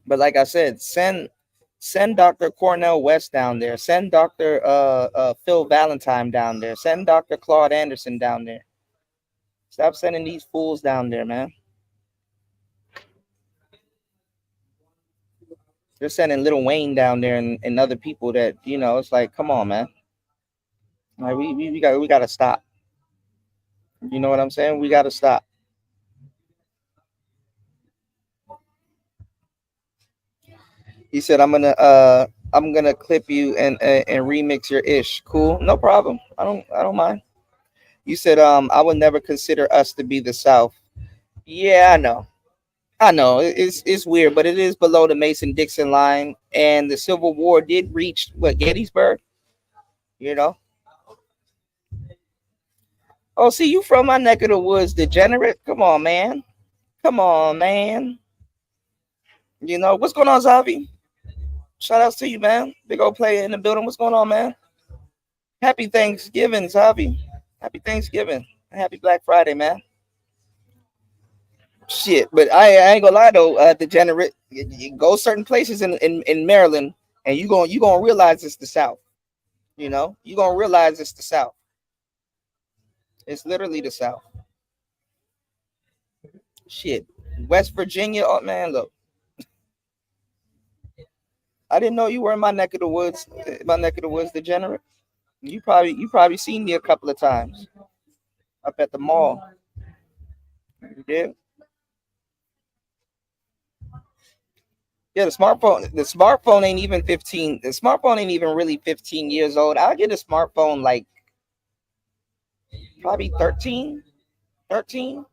But like I said, send Dr. Cornell West down there. Send Dr. Phil Valentine down there. Send Dr. Claude Anderson down there. Stop sending these fools down there, man. They're sending Little Wayne down there and other people that, it's like, come on, man. Like we gotta stop. You know what I'm saying? We gotta stop. He said, I'm gonna clip you and remix your ish. Cool, no problem. I don't mind. You said, I would never consider us to be the South. Yeah, I know. I know it's weird, but it is below the Mason-Dixon line, and the Civil War did reach what, Gettysburg. You know. Oh, see, you from my neck of the woods, degenerate. Come on, man. Come on, man. What's going on, Zavi? Shout outs to you, man. Big old player in the building. What's going on, man? Happy Thanksgiving, Zavi. Happy Thanksgiving. Happy Black Friday, man. Shit, but I ain't gonna lie though, degenerate. You go certain places in Maryland, and you gonna realize it's the South. You gonna realize it's the South. It's literally the South. Shit, West Virginia. Oh man, look, I didn't know you were in my neck of the woods. My neck of the woods, degenerate. You probably seen me a couple of times up at the mall. You did? Yeah, the smartphone ain't even 15. The smartphone ain't even really 15 years old. I'll get a smartphone like probably 13, 12,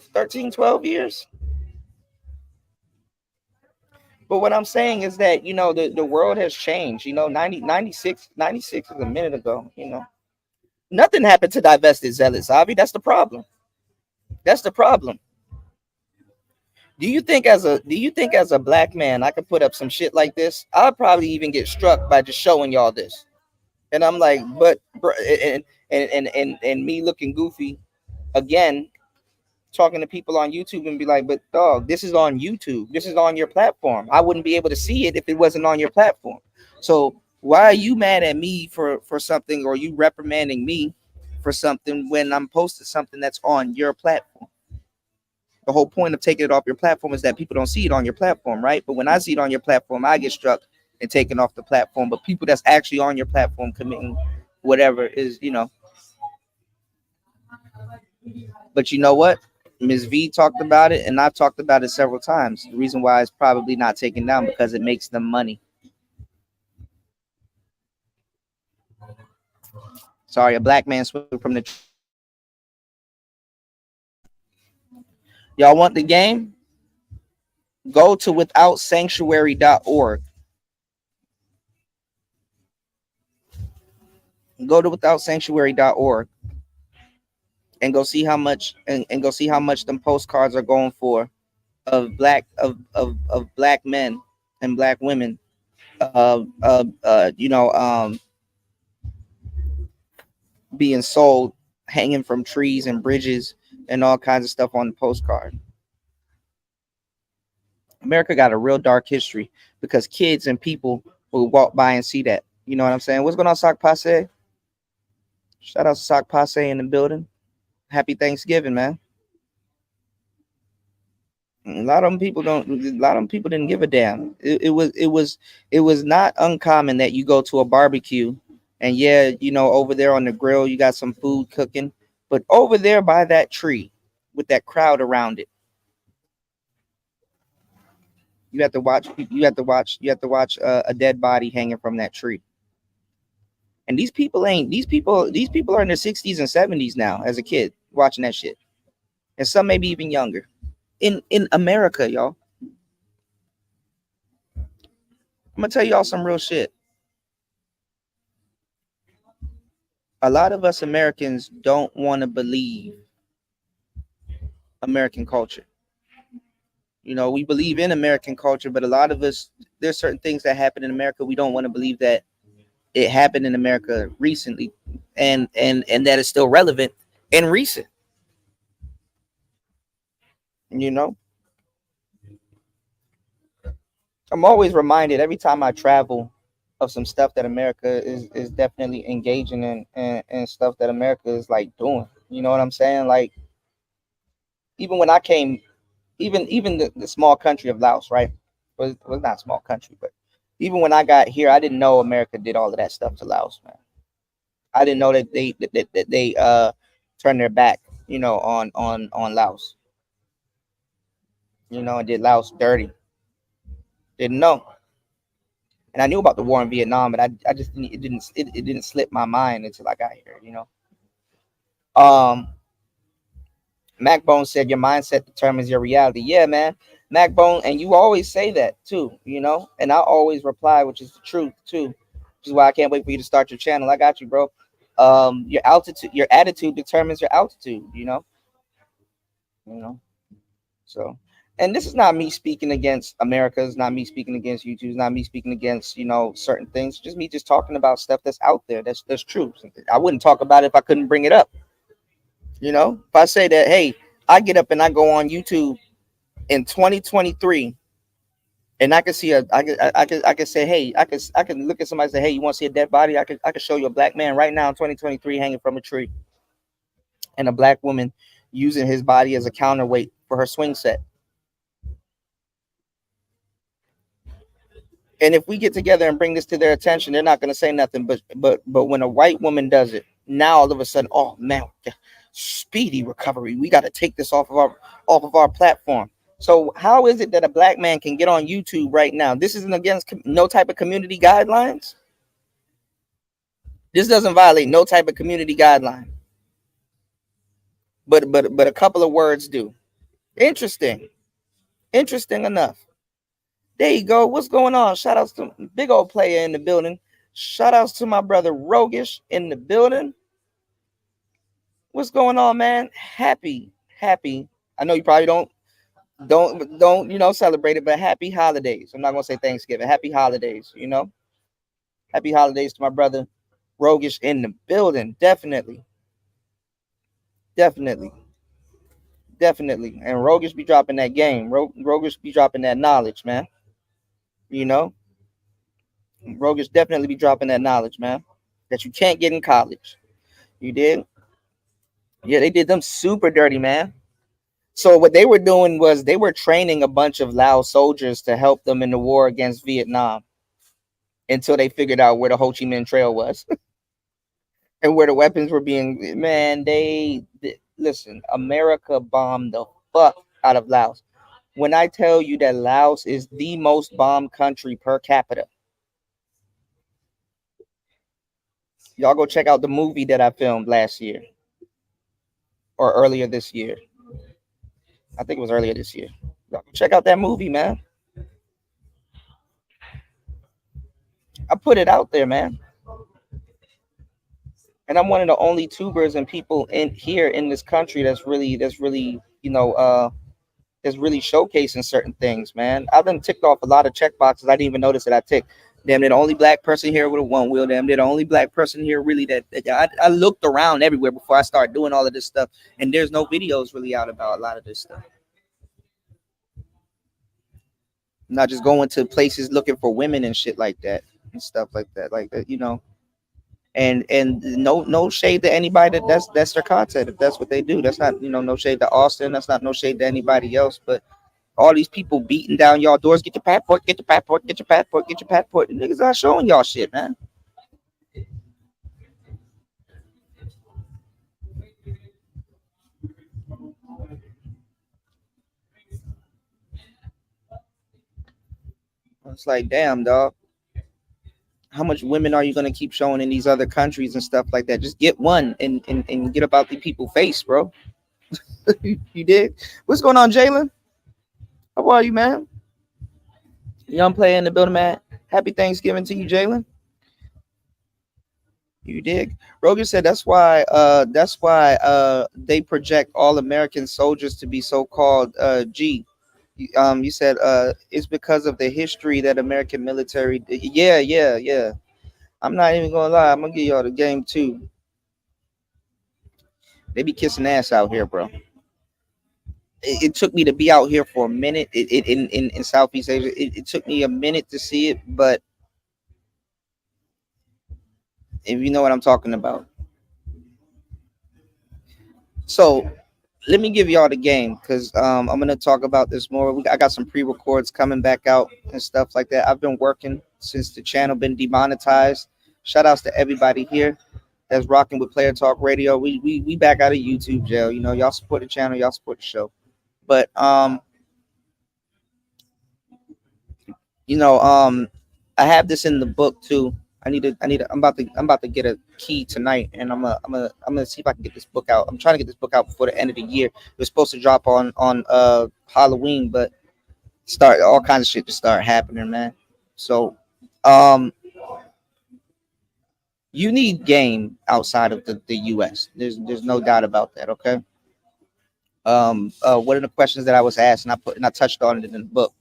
13, 12 years. But what I'm saying is that, the world has changed. 96 is a minute ago. Nothing happened to divested zealots, Avi. That's the problem. That's the problem. Do you think as a black man I could put up some shit like this? I'll probably even get struck by just showing y'all this. And I'm like, but and me looking goofy again, talking to people on YouTube and be like, but dog, this is on YouTube. This is on your platform. I wouldn't be able to see it if it wasn't on your platform. So why are you mad at me for something, or you reprimanding me for something when I'm posting something that's on your platform? The whole point of taking it off your platform is that people don't see it on your platform, right? But when I see it on your platform, I get struck and taken off the platform. But people that's actually on your platform committing whatever is. But you know what? Ms. V talked about it, and I've talked about it several times. The reason why it's probably not taken down because it makes them money. Sorry, a black man swinging from the. Y'all want the game? Go to withoutsanctuary.org. Go to withoutsanctuary.org and go see how much and go see how much them postcards are going for of black men and black women. Uh, uh, uh, you know, um, Being sold, hanging from trees and bridges and all kinds of stuff on the postcard. America got a real dark history because kids and people will walk by and see that. You know what I'm saying? What's going on, Sock Passe? Shout out to Sock Passe in the building. Happy Thanksgiving, man. A lot of them people don't. A lot of them people didn't give a damn. It was not uncommon that you go to a barbecue, and yeah, over there on the grill you got some food cooking, but over there by that tree, with that crowd around it, you have to watch. You have to watch. You have to watch a dead body hanging from that tree. And these people ain't. These people are in their 60s and 70s now. As a kid, watching that shit, and some maybe even younger. In America, y'all. I'm gonna tell y'all some real shit. A lot of us Americans don't want to believe American culture. We believe in American culture, but a lot of us, there's certain things that happen in America we don't want to believe that it happened in America recently, and that is still relevant and recent. You know, I'm always reminded every time I travel of some stuff that America is definitely engaging in, and stuff that America is like doing. You know what I'm saying? Like even when I came, even the small country of Laos, right? Was not a small country, but even when I got here, I didn't know America did all of that stuff to Laos, man. I didn't know that they turned their back, on Laos, and did Laos dirty. Didn't know, and I knew about the war in Vietnam, but I just it didn't slip my mind until I got here. Um, Macbone said your mindset determines your reality. Yeah, man. Macbone, and you always say that too. And I always reply, which is the truth too. Which is why I can't wait for you to start your channel. I got you, bro. Your attitude determines your altitude. You know. So, and this is not me speaking against America. It's not me speaking against YouTube. It's not me speaking against certain things. Just me just talking about stuff that's out there. That's true. I wouldn't talk about it if I couldn't bring it up. If I say that, hey, I get up and I go on YouTube in 2023, and I can see I can say, hey, I can look at somebody and say, hey, you want to see a dead body? I can show you a black man right now in 2023 hanging from a tree, and a black woman using his body as a counterweight for her swing set. And if we get together and bring this to their attention, they're not going to say nothing. But when a white woman does it, now all of a sudden, oh man, speedy recovery. We got to take this off of our platform. So how is it that a black man can get on YouTube right now? This isn't against no type of community guidelines. This doesn't violate no type of community guideline. But a couple of words do. Interesting. Interesting enough. There you go. What's going on? Shout outs to big old player in the building. Shout outs to my brother Rogish in the building. What's going on, man? Happy. I know you probably don't celebrate it, but happy holidays. I'm not gonna say Thanksgiving. Happy holidays. Happy holidays to my brother Rogish in the building. Definitely. And Rogish be dropping that game. Rogish be dropping that knowledge, man. You know, Rogish definitely be dropping that knowledge, man, that you can't get in college. You did? Yeah, they did them super dirty, man. So what they were doing was they were training a bunch of Lao soldiers to help them in the war against Vietnam until they figured out where the Ho Chi Minh Trail was and where the weapons were being. Man, listen. America bombed the fuck out of Laos. When I tell you that Laos is the most bombed country per capita, y'all go check out the movie that I filmed last year or earlier this year. I think it was earlier this year. Y'all go check out that movie, man. I put it out there, man. And I'm one of the only tubers and people in here in this country that's really that's really showcasing certain things, man. I've been ticked off a lot of check boxes I didn't even notice that I ticked. Damn, they're the only black person here with a one wheel. Damn, they're the only black person here really I looked around everywhere before I started doing all of this stuff, and there's no videos really out about a lot of this stuff. I'm not just going to places looking for women and shit like that and stuff like that. And no shade to anybody that's their content. If that's what they do, that's not no shade to Austin. That's not no shade to anybody else. But All these people beating down y'all doors. Get your passport. Get your passport. Get your passport. Get your passport. The niggas not showing y'all shit, man. It's like, damn, dog. How much women are you gonna keep showing in these other countries and stuff like that? Just get one and get about the people face, bro. You did. What's going on, Jalen? How are you, man? Young player in the building, man. Happy Thanksgiving to you, Jalen. You dig? Rogan said that's why they project all American soldiers to be so-called G. You said it's because of the history that American military. Yeah, yeah, yeah. I'm not even gonna lie. I'm gonna give y'all the game too. They be kissing ass out here, bro. It took me to be out here for a minute. In Southeast Asia, it took me a minute to see it, but if you know what I'm talking about. So let me give y'all the game because I'm gonna talk about this more. I got some pre-records coming back out and stuff like that. I've been working since the channel been demonetized. Shout outs to everybody here that's rocking with Player Talk Radio. We back out of YouTube jail. You know, y'all support the channel, y'all support the show. But you know, I have this in the book too. I'm about to get a key tonight, and I'm gonna see if I can get this book out. I'm trying to get this book out before the end of the year. It was supposed to drop on Halloween, but start all kinds of shit to start happening, man. So, um, you need game outside of the U.S. There's no doubt about that. Okay. One of the questions that I was asked, and I touched on it in the book,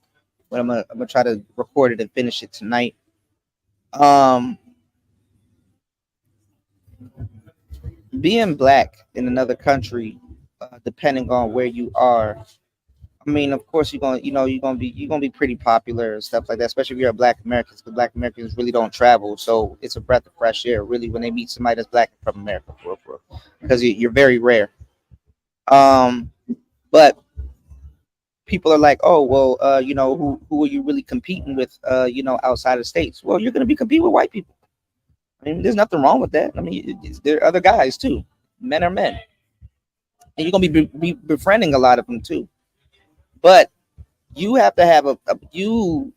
but I'm gonna try to record it and finish it tonight. Um, being black in another country, depending on where you are, I mean, of course, you're gonna be pretty popular and stuff like that, especially if you're a Black American, because Black Americans really don't travel, so it's a breath of fresh air, really, when they meet somebody that's black and from America, for real, because you're very rare. Um, but people are like, oh, well, who are you really competing with, outside of states? Well, you're gonna be competing with white people. I mean, there's nothing wrong with that. I mean, there are other guys too. Men are men, and you're gonna be befriending a lot of them too. But you have to have you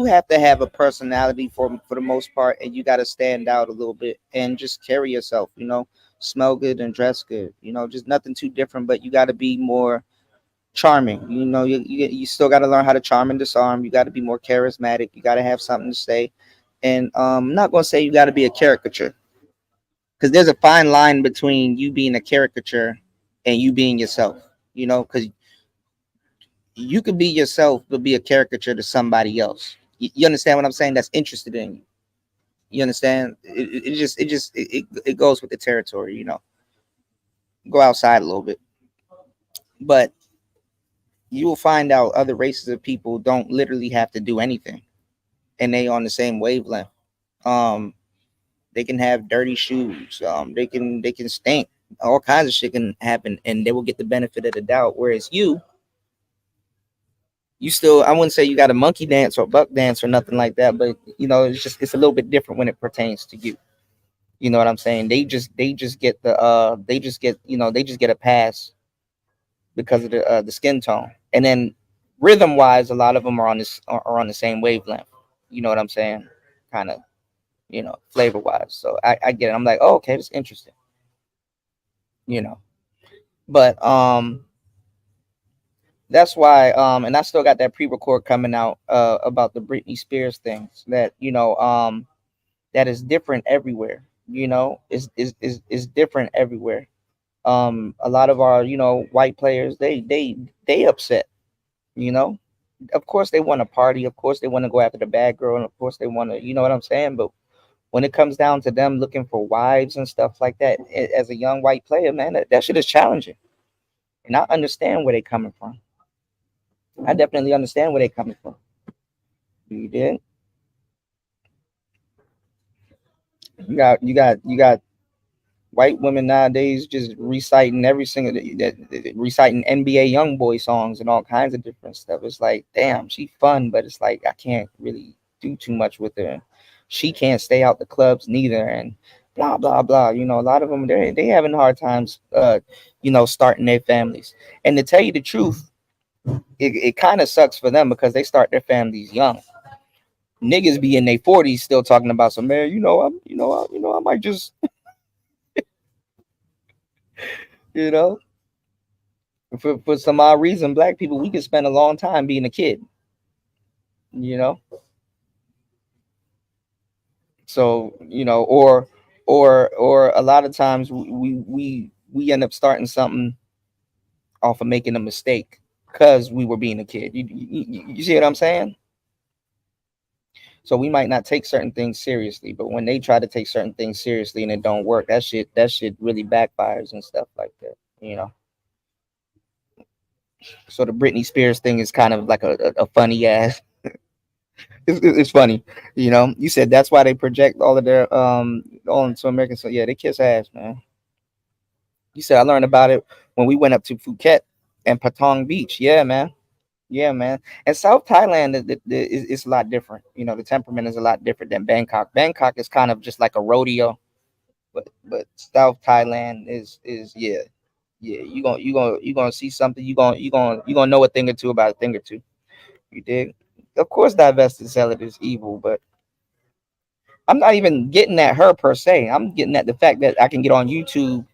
have to have a personality for the most part, and you got to stand out a little bit and just carry yourself. Smell good and dress good. Just nothing too different, but you got to be more charming. You still got to learn how to charm and disarm. You got to be more charismatic. You got to have something to say. And I'm not gonna say you got to be a caricature, because there's a fine line between you being a caricature and you being yourself. Because you could be yourself but be a caricature to somebody else. You understand what I'm saying? That's interested in you. You understand? It goes with the territory. Go outside a little bit, but you will find out other races of people don't literally have to do anything, and they on the same wavelength. Um, they can have dirty shoes. They can stink. All kinds of shit can happen, and they will get the benefit of the doubt. Whereas you still, I wouldn't say you got a monkey dance or buck dance or nothing like that, but it's a little bit different when it pertains to you. You know what I'm saying? They just get they just get a pass because of the skin tone. And then rhythm wise, a lot of them are on the same wavelength. You know what I'm saying? Kind of, flavor wise. So I get it. I'm like, oh, okay, that's interesting. You know. But that's why and I still got that pre-record coming out about the Britney Spears things that that is different everywhere. Is different everywhere. A lot of our white players, they upset. you know of course they want to party, of course they want to go after the bad girl, and of course they want to, what I'm saying. But when it comes down to them looking for wives and stuff like that, as a young white player, man, that shit is challenging. And I understand where they coming from. I definitely understand where they coming from. You did. You got White women nowadays just reciting every single reciting NBA young boy songs and all kinds of different stuff. It's like, damn, she fun, but it's like I can't really do too much with her. She can't stay out the clubs neither, and blah blah blah. You know, a lot of them they having hard times, starting their families. And to tell you the truth, it kind of sucks for them because they start their families young. Niggas be in their 40s still talking about some man. I might just you know for some odd reason, black people we can spend a long time being a kid, you know. So or a lot of times we end up starting something off of making a mistake because we were being a kid. You see what I'm saying? So we might not take certain things seriously, but when they try to take certain things seriously and it don't work, that shit really backfires and stuff like that. You know. So the Britney Spears thing is kind of like a funny ass. It's funny, you know. You said that's why they project all of their all into American. So yeah, they kiss ass, man. You said I learned about it when we went up to Phuket and Patong Beach. Yeah, man. Yeah, man. And South Thailand is a lot different. You know, the temperament is a lot different than Bangkok. Bangkok is kind of just like a rodeo, but South Thailand is yeah. Yeah, you gonna see something. You gonna know a thing or two about a thing or two. You dig? Of course, divested seller is evil, but I'm not even getting at her per se. I'm getting at the fact that I can get on YouTube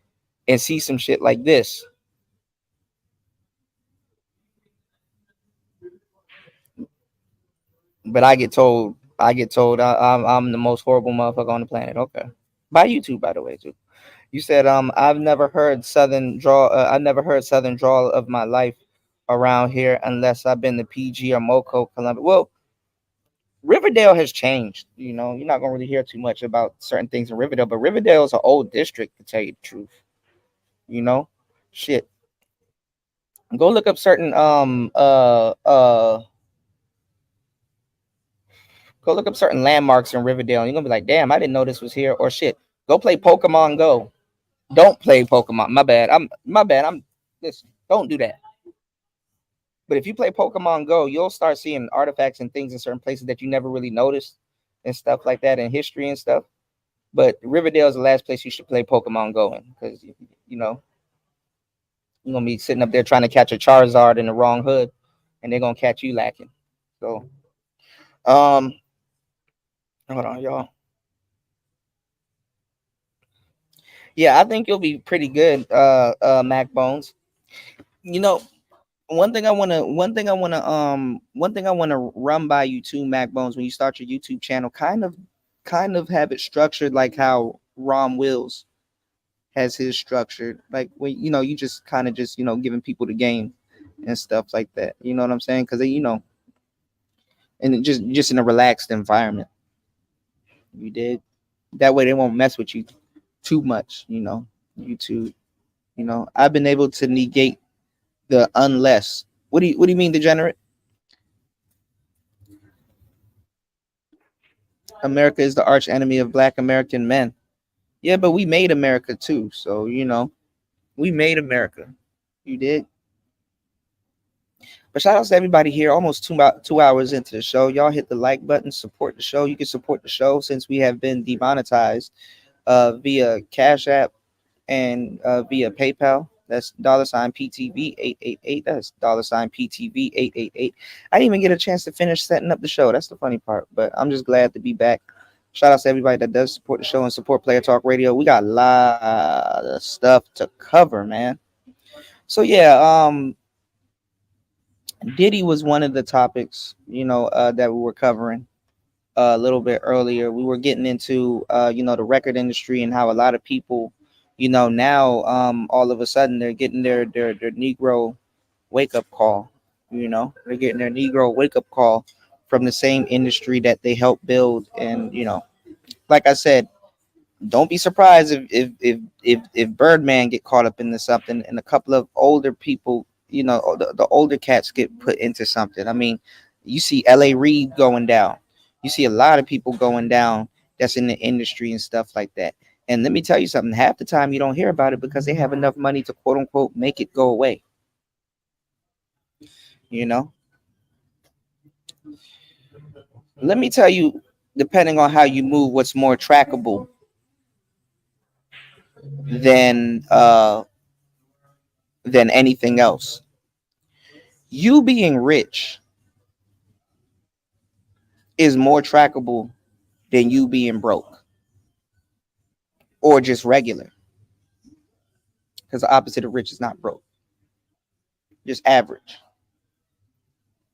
and see some shit like this, but I get told I'm the most horrible motherfucker on the planet. Okay, by YouTube, by the way, too. You said I've never heard Southern drawl of my life around here unless I've been to PG or Moco, Columbia. Well, Riverdale has changed. You know, you're not gonna really hear too much about certain things in Riverdale, but Riverdale is an old district to tell you the truth. You know, shit. Go look up certain go look up certain landmarks in Riverdale, and you're gonna be like, damn, I didn't know this was here. Or shit, go play Pokemon Go. Don't play Pokemon. My bad. I'm listen. Don't do that. But if you play Pokemon Go, you'll start seeing artifacts and things in certain places that you never really noticed and stuff like that in history and stuff. But Riverdale is the last place you should play Pokemon Go in because you know you're gonna be sitting up there trying to catch a Charizard in the wrong hood, and they're gonna catch you lacking. So, um, hold on, y'all. Yeah, I think you'll be pretty good, Mac Bones. You know, one thing I wanna run by you too, Mac Bones. When you start your YouTube channel, kind of have it structured like how Rom Wills has his structured. Like when you just kind of just giving people the game and stuff like that. You know what I'm saying? Because and it just in a relaxed environment. You did that way they won't mess with you too much. YouTube. I've been able to negate the unless. What do you mean degenerate? America is the arch enemy of Black American men. Yeah, but we made America too. So we made America. You did. But shout out to everybody here. Almost 2 hours into the show. Y'all hit the like button, support the show. You can support the show since we have been demonetized via Cash App and via PayPal. That's $ PTV 888. That's $ PTV 888. I didn't even get a chance to finish setting up the show. That's the funny part. But I'm just glad to be back. Shout out to everybody that does support the show and support Player Talk Radio. We got a lot of stuff to cover, man. So yeah, Diddy was one of the topics, that we were covering a little bit earlier. We were getting into, the record industry and how a lot of people, now all of a sudden they're getting their Negro wake up call. They're getting their Negro wake up call from the same industry that they helped build. And like I said, don't be surprised if Birdman get caught up into something and a couple of older people, the older cats get put into something. I mean, you see L.A. Reid going down. You see a lot of people going down that's in the industry and stuff like that. And let me tell you something, half the time you don't hear about it because they have enough money to quote unquote make it go away. You know, let me tell you, depending on how you move, what's more trackable than than anything else. You being rich is more trackable than you being broke or just regular. Because the opposite of rich is not broke, just average.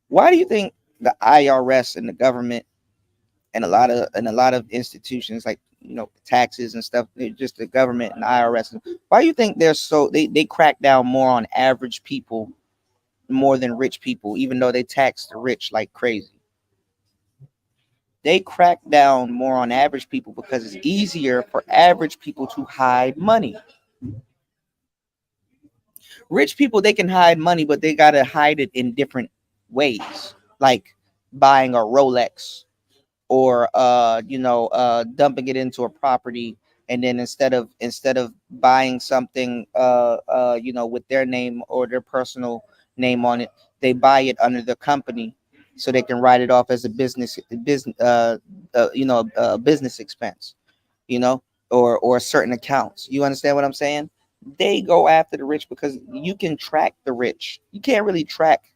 Why do you think the IRS and the government and a lot of institutions like taxes and stuff, just the government and the IRS, why do you think they crack down more on average people more than rich people, even though they tax the rich like crazy? They crack down more on average people because it's easier for average people to hide money. Rich people, they can hide money, but they gotta hide it in different ways, like buying a Rolex or dumping it into a property, and then instead of buying something with their name or their personal name on it, they buy it under the company so they can write it off as a business expense, you know, or certain accounts. You understand what I'm saying? They go after the rich because you can track the rich. You can't really track.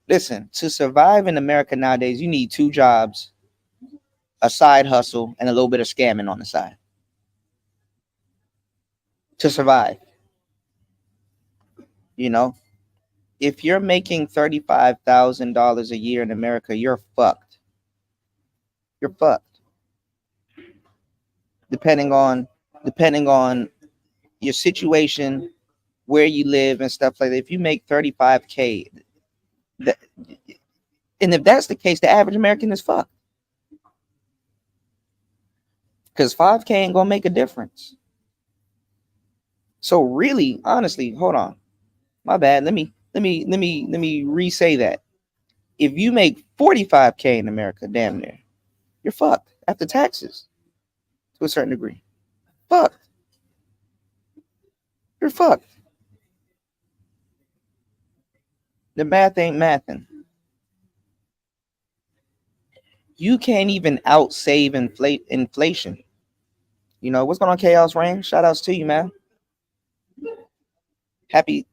Listen, to survive in America nowadays, you need two jobs, a side hustle, and a little bit of scamming on the side to survive. You know, if you're making $35,000 a year in America, you're fucked. You're fucked. Depending on your situation, where you live, and stuff like that. If you make 35K, that, and if that's the case, the average American is fucked. Because 5K ain't gonna make a difference. So really, honestly, hold on. My bad. Let me re-say that. If you make 45K in America, damn near, you're fucked after taxes to a certain degree. Fucked. You're fucked. The math ain't mathing. You can't even outsave inflation. You know what's going on, Chaos Rain? Shout outs to you, man. Happy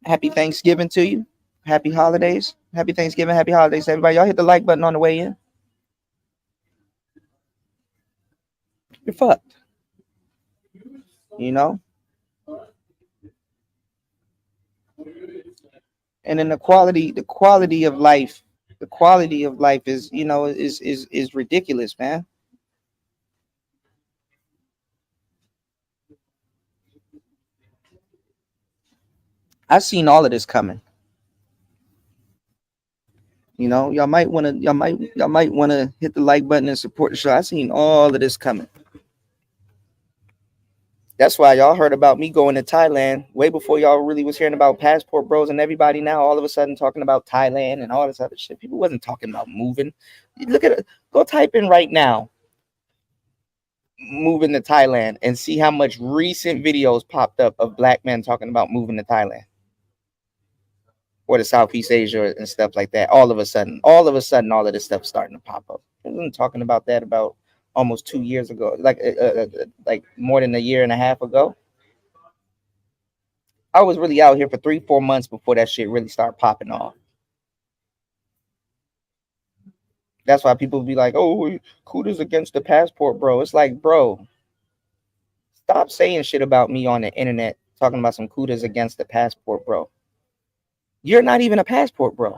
Happy Thanksgiving to you. Happy holidays. Happy Thanksgiving. Happy holidays, everybody. Y'all hit the like button on the way in. You're fucked. You know. And then the quality of life is is ridiculous, man. I seen all of this coming. Y'all might want to hit the like button and support the show. I seen all of this coming. That's why y'all heard about me going to Thailand way before y'all really was hearing about Passport Bros and everybody now all of a sudden talking about Thailand and all this other shit. People wasn't talking about moving. Look at it. Go type in right now, moving to Thailand, and see how much recent videos popped up of black men talking about moving to Thailand or to Southeast Asia and stuff like that. All of a sudden, all of this stuff starting to pop up. I wasn't talking about that about almost 2 years ago, like more than a year and a half ago. I was really out here for 3-4 months before that shit really started popping off. That's why people be like, "Oh, Kuda's against the passport, bro." It's like, bro, stop saying shit about me on the internet, talking about some Kuda's against the passport, bro. You're not even a passport, bro.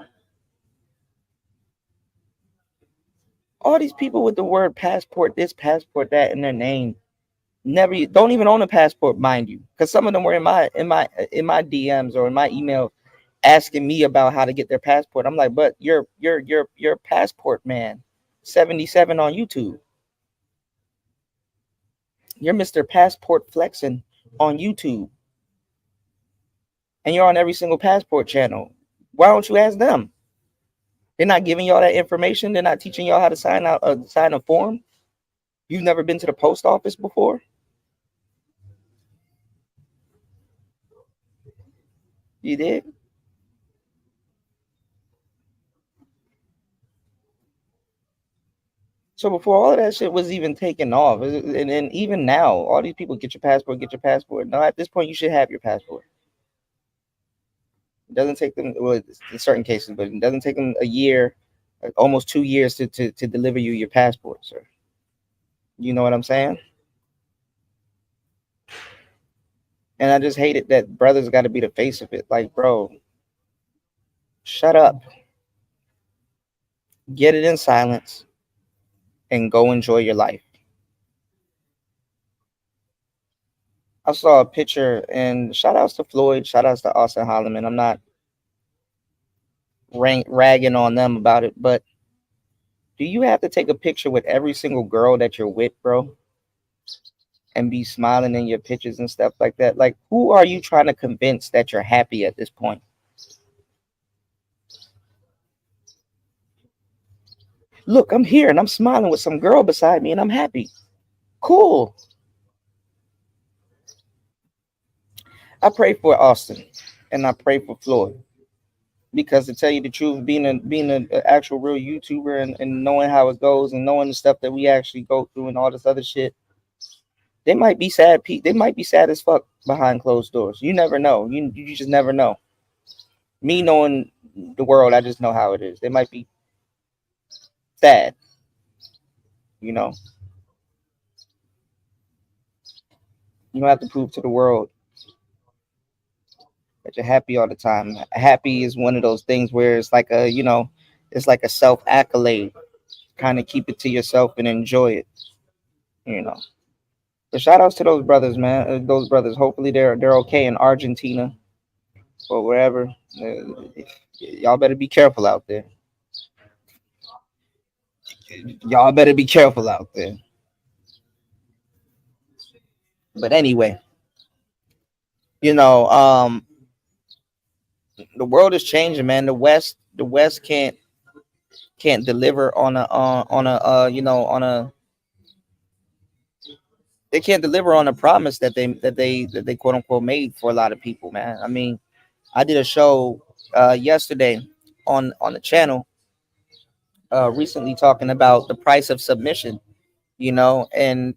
All these people with the word passport, this, passport, that in their name, never don't even own a passport, mind you, because some of them were in my DMs or in my email asking me about how to get their passport. I'm like, but you're passport man 77 on YouTube. You're Mr. Passport Flexing on YouTube. And you're on every single passport channel. Why don't you ask them? They're not giving y'all that information. They're not teaching y'all how to sign a form. You've never been to the post office before. You did. So before all of that shit was even taken off, and then even now, all these people get your passport, get your passport. No, at this point, you should have your passport. It doesn't take them, well, in certain cases, but it doesn't take them a year, almost 2 years to deliver you your passport, sir. You know what I'm saying? And I just hate it that brothers got to be the face of it. Like, bro, shut up, get it in silence, and go enjoy your life. I saw a picture, and shout outs to Floyd, shout outs to Austin Holloman. I'm not ragging on them about it, but do you have to take a picture with every single girl that you're with, bro, and be smiling in your pictures and stuff like that? Like, who are you trying to convince that you're happy at this point? Look, I'm here and I'm smiling with some girl beside me and I'm happy. Cool. I pray for Austin and I pray for Floyd because to tell you the truth, being an actual real YouTuber and knowing how it goes and knowing the stuff that we actually go through and all this other shit, they might be sad. They might be sad as fuck behind closed doors. You never know. You just never know. Me knowing the world, I just know how it is. They might be sad. You know, you don't have to prove to the world that you're happy all the time. Happy is one of those things where it's like it's like a self accolade. Kind of keep it to yourself and enjoy it. You know. But shout outs to those brothers, man. Those brothers. Hopefully they're okay in Argentina or wherever. Y'all better be careful out there. Y'all better be careful out there. But anyway, you know, the world is changing, man. The West can't deliver on a on a they can't deliver on a promise that they quote unquote made for a lot of people, man. I mean, I did a show yesterday on the channel recently talking about the price of submission, and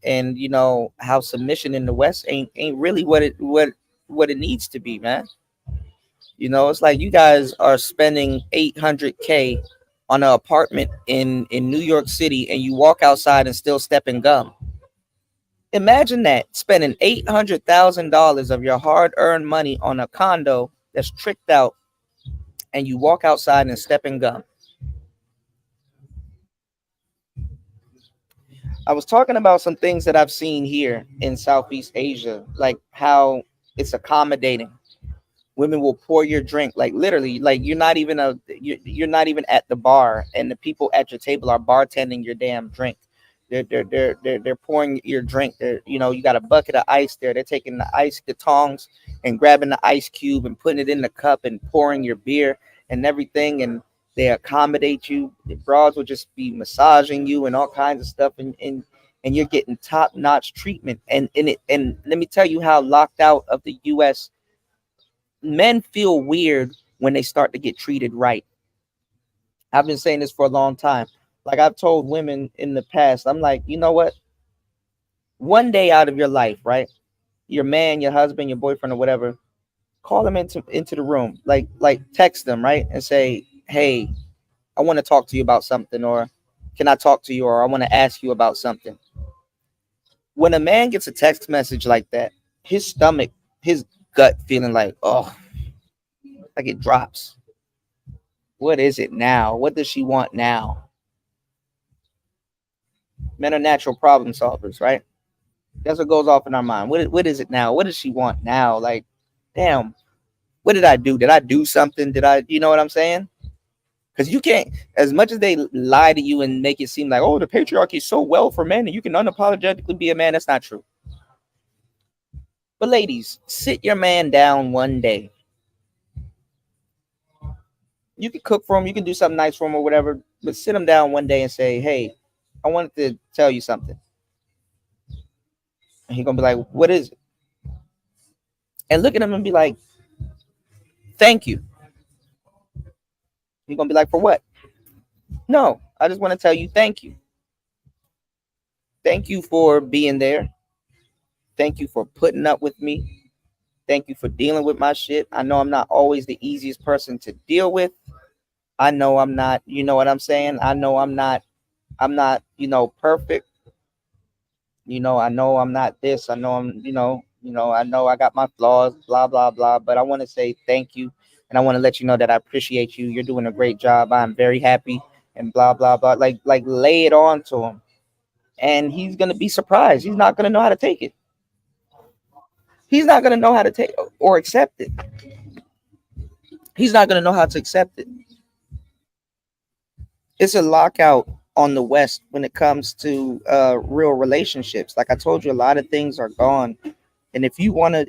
how submission in the West ain't really what it needs to be, man. It's like you guys are spending 800K on an apartment in New York City, and you walk outside and still stepping gum. Imagine that, spending $800,000 of your hard-earned money on a condo that's tricked out, and you walk outside and stepping gum. I was talking about some things that I've seen here in Southeast Asia, like how it's accommodating. Women will pour your drink, like literally, like you're not even at the bar, and the people at your table are bartending your damn drink. They're pouring your drink. You got a bucket of ice there. They're taking the tongs and grabbing the ice cube and putting it in the cup and pouring your beer and everything. And they accommodate you. The broads will just be massaging you and all kinds of stuff, and you're getting top notch treatment. And let me tell you how locked out of the U.S. men feel weird when they start to get treated right. I've been saying this for a long time. Like I've told women in the past, I'm like, you know what? One day out of your life, right? Your man, your husband, your boyfriend, or whatever, call them into the room, like text them, right, and say, hey, I want to talk to you about something, or can I talk to you, or I want to ask you about something. When a man gets a text message like that, his stomach, his gut feeling like, oh, like it drops. What is it now? What does she want now? Men are natural problem solvers, right? That's what goes off in our mind. What is it now? What does she want now? Like, damn, what did I do? Did I do something? You know what I'm saying? Because you can't, as much as they lie to you and make it seem like, oh, the patriarchy is so well for men and you can unapologetically be a man. That's not true. But ladies, sit your man down one day. You can cook for him, you can do something nice for him or whatever, but sit him down one day and say, hey, I wanted to tell you something. And he's gonna be like, what is it? And look at him and be like, Thank you. You're gonna be like, for what? No, I just want to tell you thank you. Thank you for being there. Thank you for putting up with me. Thank you for dealing with my shit. I know I'm not always the easiest person to deal with. I know I'm not, you know what I'm saying? I know I'm not, perfect. I know I'm not this. I know I know I got my flaws, blah, blah, blah. But I want to say thank you. And I want to let you know that I appreciate you. You're doing a great job. I'm very happy and blah, blah, blah. Like lay it on to him. And he's gonna be surprised. He's not gonna know how to take it. He's not gonna know how to take or accept it. He's not gonna know how to accept it. It's a lockout on the West when it comes to real relationships. Like I told you, a lot of things are gone. And if you wanna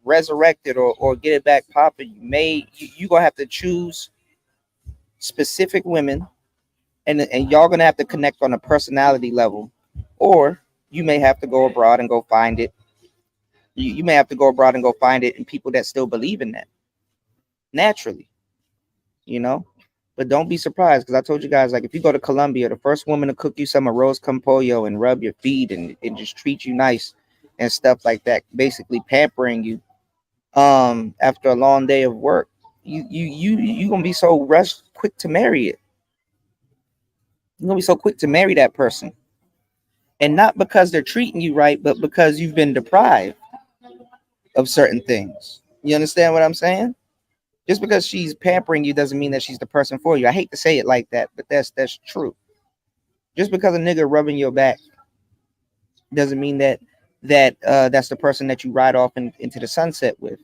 resurrect it or get it back popping, you gonna have to choose specific women, and y'all gonna have to connect on a personality level, or you may have to go abroad and go find it. You may have to go abroad and go find it in people that still believe in that naturally, you know. But don't be surprised, because I told you guys, like, if you go to Colombia, the first woman to cook you some arroz con pollo and rub your feet and just treat you nice and stuff like that, basically pampering you. After a long day of work, you gonna be so rushed, quick to marry it. You're gonna be so quick to marry that person, and not because they're treating you right, but because you've been deprived of certain things. You understand what I'm saying? Just because she's pampering you doesn't mean that she's the person for you. I hate to say it like that, but that's true. Just because a nigga rubbing your back doesn't mean that that's the person that you ride off into the sunset with.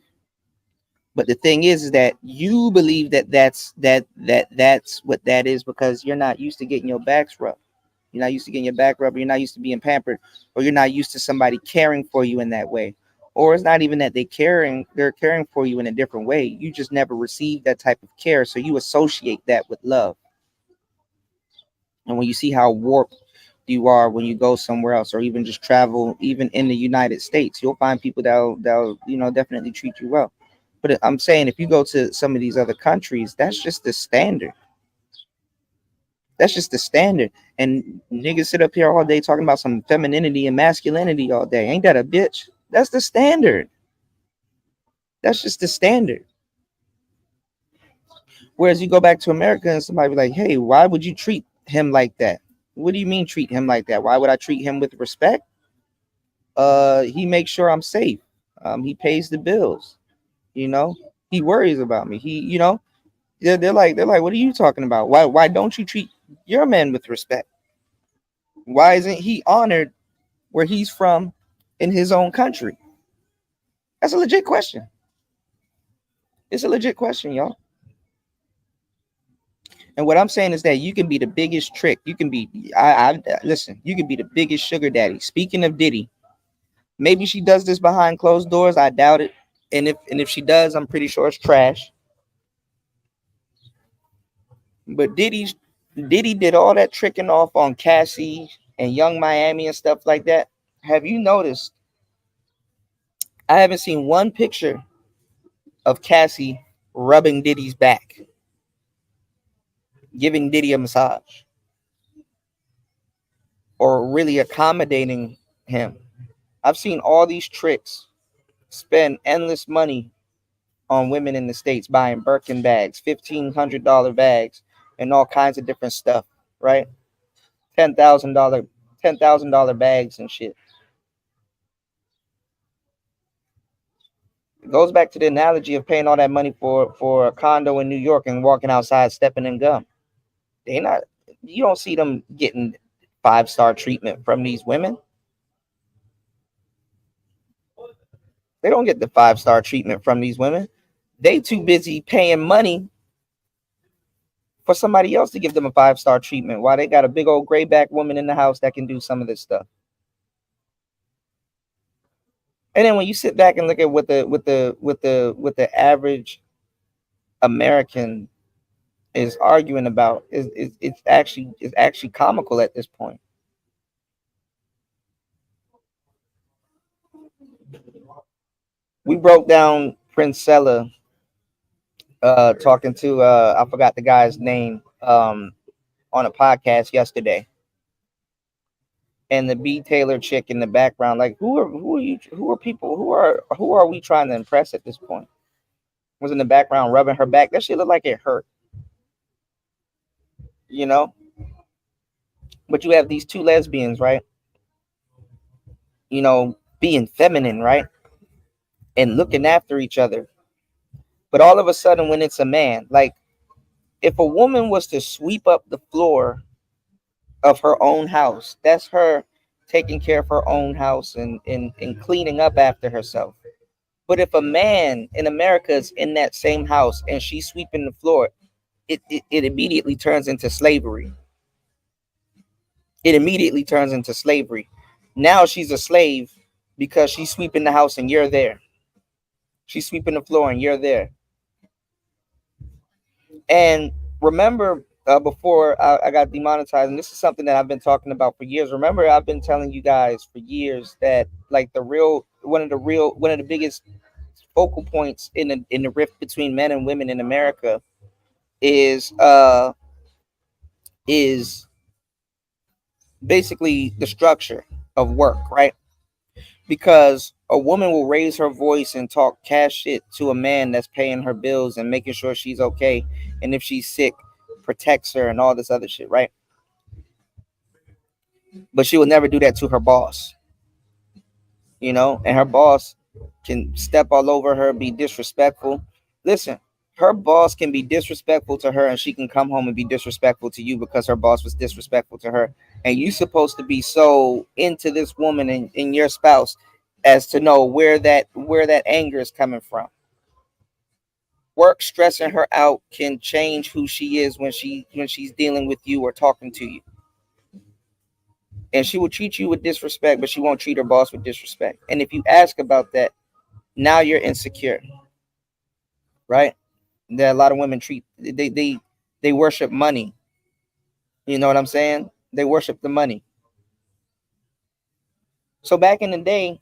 But the thing is that you believe that's what that is, because you're not used to getting your backs rubbed. You're not used to getting your back rubbed. You're not used to being pampered, or you're not used to somebody caring for you in that way. Or it's not even that they're caring for you in a different way. You just never received that type of care, so you associate that with love. And when you see how warped you are when you go somewhere else, or even just travel, even in the United States, you'll find people that'll definitely treat you well. But I'm saying, if you go to some of these other countries, that's just the standard. That's just the standard. And niggas sit up here all day talking about some femininity and masculinity all day. Ain't that a bitch? That's the standard. That's just the standard. Whereas you go back to America and somebody be like, hey, why would you treat him like that? What do you mean treat him like that? Why would I treat him with respect? He makes sure I'm safe. He pays the bills. You know, he worries about me. They're like, what are you talking about? Why don't you treat your man with respect? Why isn't he honored where he's from in his own country? That's a legit question. It's a legit question, y'all. And what I'm saying is that you can be the biggest trick. You can be, I listen. You can be the biggest sugar daddy. Speaking of Diddy, maybe she does this behind closed doors. I doubt it. And if she does, I'm pretty sure it's trash. But Diddy did all that tricking off on Cassie and Young Miami and stuff like that. Have you noticed? I haven't seen one picture of Cassie rubbing Diddy's back, giving Diddy a massage, or really accommodating him. I've seen all these tricks spend endless money on women in the States, buying Birkin bags, $1,500 bags, and all kinds of different stuff, right? $10,000 bags and shit. It goes back to the analogy of paying all that money for a condo in New York and walking outside stepping in gum. They not You don't see them getting 5-star treatment from these women. They don't get the 5-star treatment from these women. They too busy paying money for somebody else to give them a 5-star treatment, while they got a big old gray back woman in the house that can do some of this stuff. And then when you sit back and look at what the average American is arguing about, it's actually comical at this point. We broke down Princella talking to I forgot the guy's name on a podcast yesterday, and the B Taylor chick in the background. Like, who are people, who are we trying to impress at this point? Was in the background rubbing her back. That shit looked like it hurt, you know. But you have these two lesbians, right? You know, being feminine, right, and looking after each other. But all of a sudden, when it's a man, like if a woman was to sweep up the floor of her own house, that's her taking care of her own house and cleaning up after herself. But if a man in America is in that same house and she's sweeping the floor, it immediately turns into slavery. It immediately turns into slavery. Now she's a slave because she's sweeping the house and you're there. She's sweeping the floor and you're there. And remember, before I got demonetized, and this is something that I've been talking about for years. Remember, I've been telling you guys for years that like one of the biggest focal points in the rift between men and women in America is is basically the structure of work, right? Because a woman will raise her voice and talk cash shit to a man that's paying her bills and making sure she's okay, and if she's sick, protects her and all this other shit, right? But she will never do that to her boss, you know, and her boss can step all over her, be disrespectful. Listen, her boss can be disrespectful to her and she can come home and be disrespectful to you because her boss was disrespectful to her. And you supposed to be so into this woman and your spouse as to know where that anger is coming from. Work stressing her out can change who she is when she's dealing with you or talking to you. And she will treat you with disrespect, but she won't treat her boss with disrespect. And if you ask about that, now you're insecure, right? That a lot of women treat they worship money. You know what I'm saying? They worship the money. So back in the day,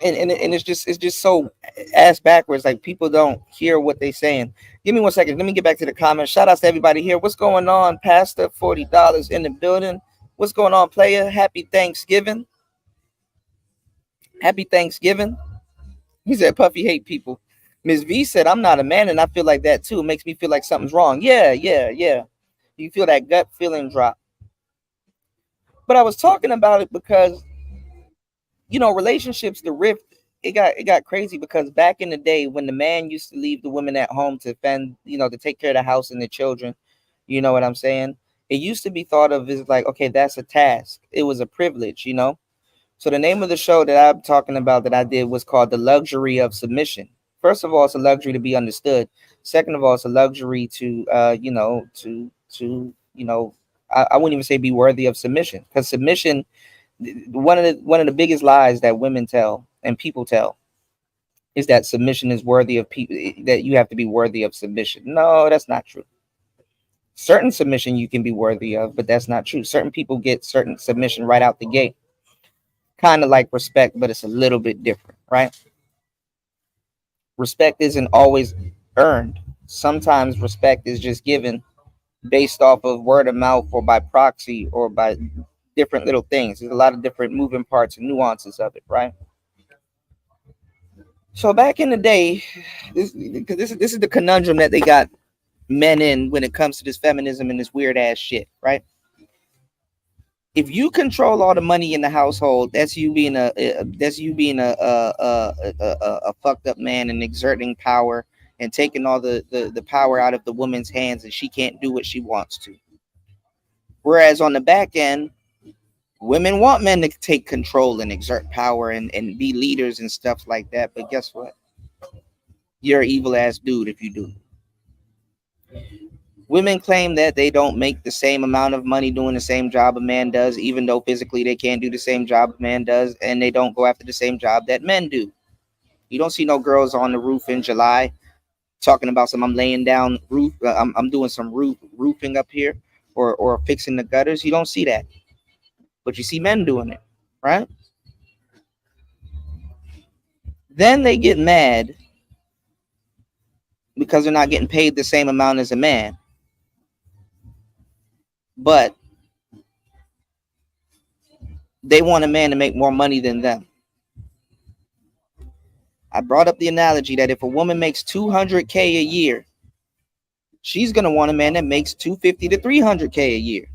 and it's just so ass backwards. Like people don't hear what they saying. Give me 1 second. Let me get back to the comments. Shout out to everybody here. What's going on, Pastor? $40 in the building. What's going on, player? Happy Thanksgiving. Happy Thanksgiving. He said, Puffy hate people. Ms. V said, I'm not a man, and I feel like that too. It makes me feel like something's wrong. Yeah, yeah, yeah. You feel that gut feeling drop. But I was talking about it because, you know, relationships, the rift, it got crazy because back in the day when the man used to leave the women at home to fend, you know, to take care of the house and the children, you know what I'm saying? It used to be thought of as like, okay, that's a task. It was a privilege, you know? So the name of the show that I'm talking about that I did was called The Luxury of Submission. First of all, it's a luxury to be understood. Second of all, it's a luxury to I wouldn't even say be worthy of submission, because submission, one of the biggest lies that women tell and people tell is that submission is worthy of people, that you have to be worthy of submission. No, that's not true. Certain submission you can be worthy of, but that's not true. Certain people get certain submission right out the gate, kind of like respect, but it's a little bit different, right? Respect isn't always earned. Sometimes respect is just given based off of word of mouth or by proxy or by different little things. There's a lot of different moving parts and nuances of it, right? So back in the day, this is the conundrum that they got men in when it comes to this feminism and this weird ass shit, right? If you control all the money in the household, that's you being a fucked up man and exerting power and taking all the power out of the woman's hands, and she can't do what she wants to. Whereas on the back end, women want men to take control and exert power and be leaders and stuff like that. But guess what? You're an evil ass dude if you do. Women claim that they don't make the same amount of money doing the same job a man does, even though physically they can't do the same job a man does, and they don't go after the same job that men do. You don't see no girls on the roof in July talking about some, I'm laying down roof, I'm doing some roofing up here, or fixing the gutters. You don't see that, but you see men doing it, right? Then they get mad because they're not getting paid the same amount as a man. But they want a man to make more money than them. I brought up the analogy that if a woman makes 200K a year, she's going to want a man that makes 250 to 300K a year.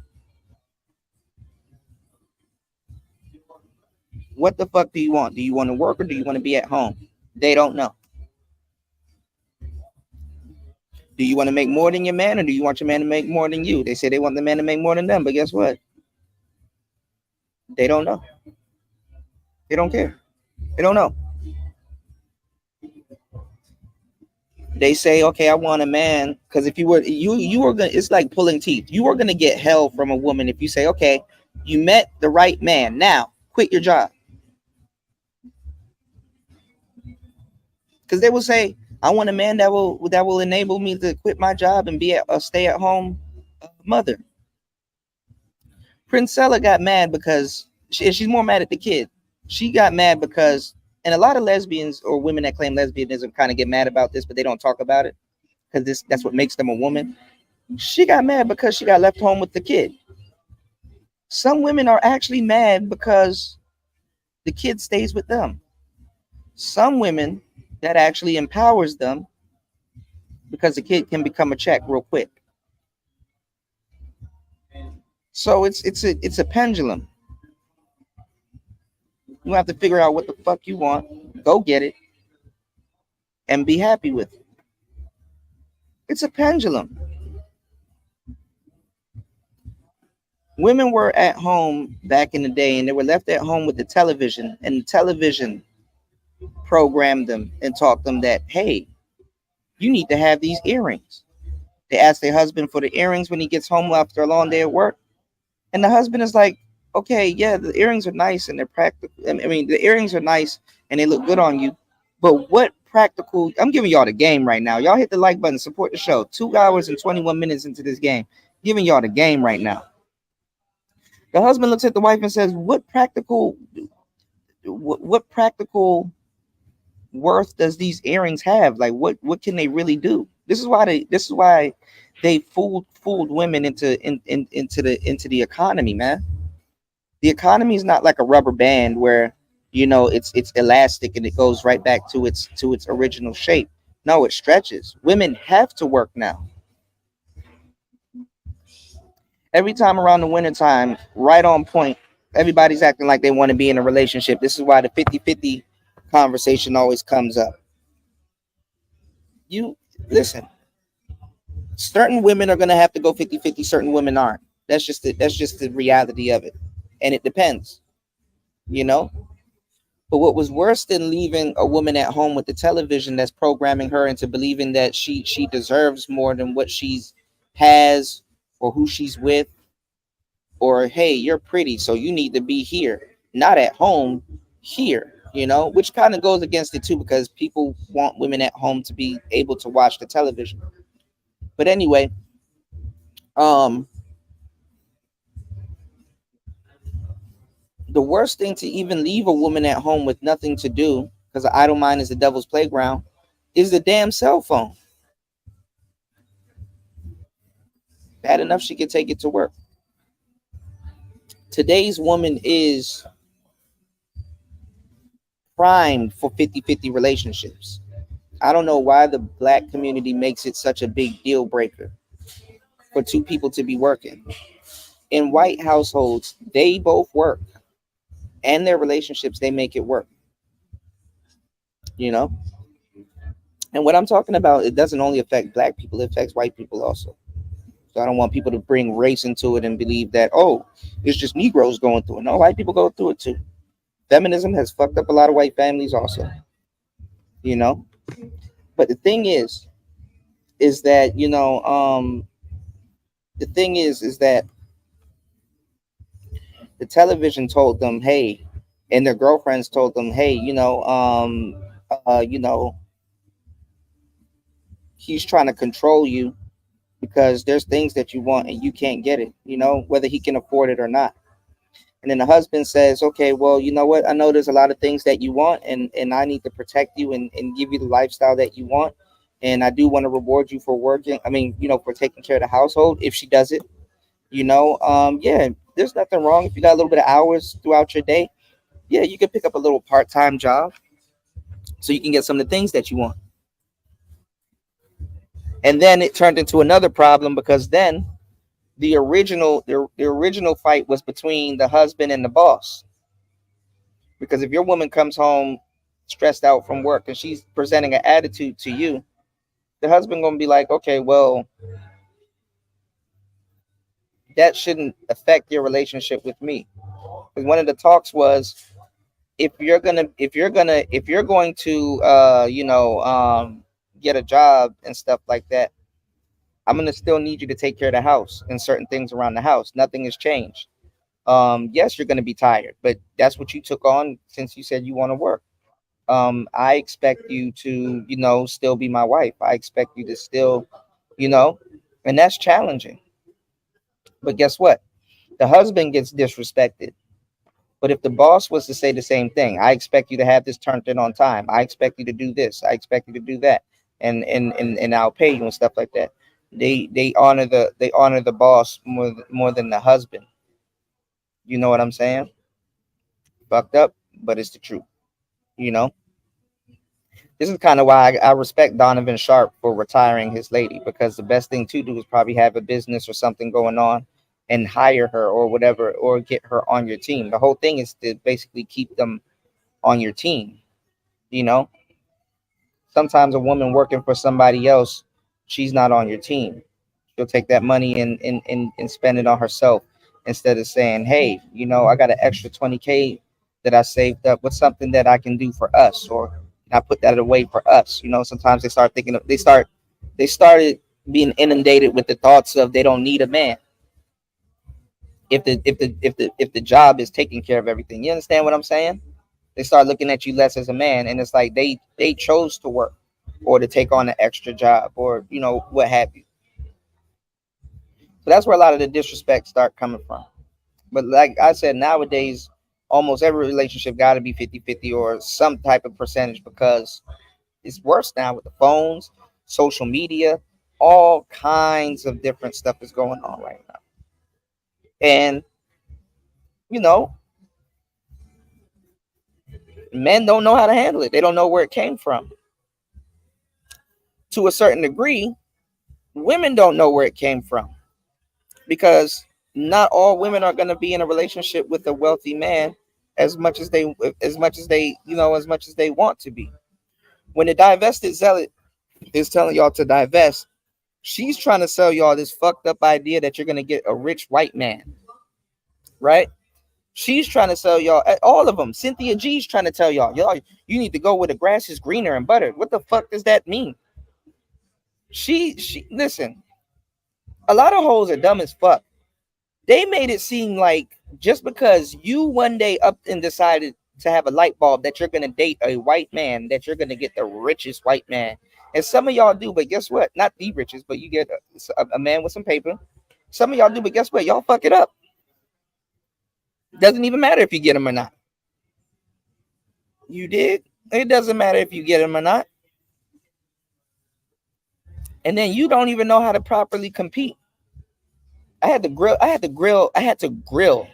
What the fuck do you want? Do you want to work or do you want to be at home? They don't know. Do you want to make more than your man or do you want your man to make more than you? They say they want the man to make more than them, but guess what? They don't know. They don't care. They don't know. They say, okay, I want a man, because if you were gonna, it's like pulling teeth. You are gonna get hell from a woman if you say, okay, you met the right man. Now quit your job. Because they will say, I want a man that will enable me to quit my job and be a stay at home mother. Princella got mad because she's more mad at the kid. She got mad because, and a lot of lesbians or women that claim lesbianism kind of get mad about this, but they don't talk about it because that's what makes them a woman. She got mad because she got left home with the kid. Some women are actually mad because the kid stays with them. Some women, that actually empowers them because the kid can become a check real quick. So it's a pendulum. You have to figure out what the fuck you want, go get it, and be happy with it. It's a pendulum. Women were at home back in the day and they were left at home with the television, and the television programmed them and taught them that, hey, you need to have these earrings. They ask their husband for the earrings when he gets home after a long day at work. And the husband is like, okay, yeah, the earrings are nice and they're practical. I mean, the earrings are nice and they look good on you. But what practical? I'm giving y'all the game right now. Y'all hit the like button, support the show. 2 hours and 21 minutes into this game. Giving y'all the game right now. The husband looks at the wife and says, what practical worth does these earrings have? Like, what can they really do? This is why they fooled women into the economy, man. The economy is not like a rubber band where it's elastic and it goes right back to its original shape. No, it stretches. Women have to work now. Every time around the wintertime, right on point, everybody's acting like they want to be in a relationship. This is why the 50-50 conversation always comes up. You listen, certain women are going to have to go 50-50, certain women aren't. That's just the reality of it. And it depends, But what was worse than leaving a woman at home with the television that's programming her into believing that she deserves more than what she's has or who she's with, or hey, you're pretty, so you need to be here, not at home, here, which kind of goes against it too, because people want women at home to be able to watch the television. But anyway, the worst thing to even leave a woman at home with nothing to do, because an idle mind is the devil's playground, is the damn cell phone. Bad enough she could take it to work. Today's woman is primed for 50-50 relationships. I don't know why the black community makes it such a big deal breaker for two people to be working. In white households, they both work, and their relationships, they make it work. And what I'm talking about, it doesn't only affect black people, it affects white people also. So I don't want people to bring race into it and believe that, oh, it's just Negroes going through it. No, white people go through it too. Feminism has fucked up a lot of white families also. But the thing is that, the thing is that the television told them, hey, and their girlfriends told them, hey, he's trying to control you because there's things that you want and you can't get it, whether he can afford it or not. And then the husband says, okay, well, you know what? I know there's a lot of things that you want and I need to protect you and give you the lifestyle that you want. and I do want to reward you for working. I mean, for taking care of the household if she does it. Yeah, there's nothing wrong if you got a little bit of hours throughout your day. Yeah, you can pick up a little part-time job so you can get some of the things that you want. And then it turned into another problem because then the original fight was between the husband and the boss. Because if your woman comes home stressed out from work and she's presenting an attitude to you, the husband gonna be like, okay, well, that shouldn't affect your relationship with me. Because one of the talks was, if you're going to get a job and stuff like that, I'm gonna still need you to take care of the house and certain things around the house. Nothing has changed. Yes, you're gonna be tired, but that's what you took on since you said you want to work. I expect you to, still be my wife. I expect you to still, you know, and that's challenging. But guess what? The husband gets disrespected. But if the boss was to say the same thing, I expect you to have this turned in on time. I expect you to do this. I expect you to do that, and I'll pay you and stuff like that. They honor the boss more than the husband. You know what I'm saying? Fucked up, but it's the truth. You know. This is kind of why I respect Donovan Sharp for retiring his lady, because the best thing to do is probably have a business or something going on and hire her or whatever, or get her on your team. The whole thing is to basically keep them on your team. You know, sometimes a woman working for somebody else, she's not on your team. She'll take that money and spend it on herself instead of saying, hey, I got an extra 20K that I saved up. What's something that I can do for us? Or can I put that away for us? Sometimes they started being inundated with the thoughts of they don't need a man if the job is taking care of everything. You understand what I'm saying? They start looking at you less as a man, and it's like they chose to work or to take on an extra job, or what have you. So that's where a lot of the disrespect start coming from. But like I said, nowadays almost every relationship got to be 50-50 or some type of percentage, because it's worse now with the phones, social media, all kinds of different stuff is going on right now. And you know men don't know how to handle it. They don't know where it came from. To a certain degree, women don't know where it came from, because not all women are going to be in a relationship with a wealthy man as much as they want to be. When the divested zealot is telling y'all to divest, she's trying to sell y'all this fucked up idea that you're going to get a rich white man, right? She's trying to sell y'all, all of them. Cynthia G's trying to tell y'all, you need to go where the grass is greener and better. What the fuck does that mean? She listen, a lot of hoes are dumb as fuck. They made it seem like just because you one day up and decided to have a light bulb that you're going to date a white man, that you're going to get the richest white man. And some of y'all do, but guess what? Not the richest, but you get a man with some paper. Some of y'all do, but guess what? Y'all fuck it up. Doesn't even matter if you get him or not. You did. It doesn't matter if you get him or not. And then you don't even know how to properly compete. I had to grill.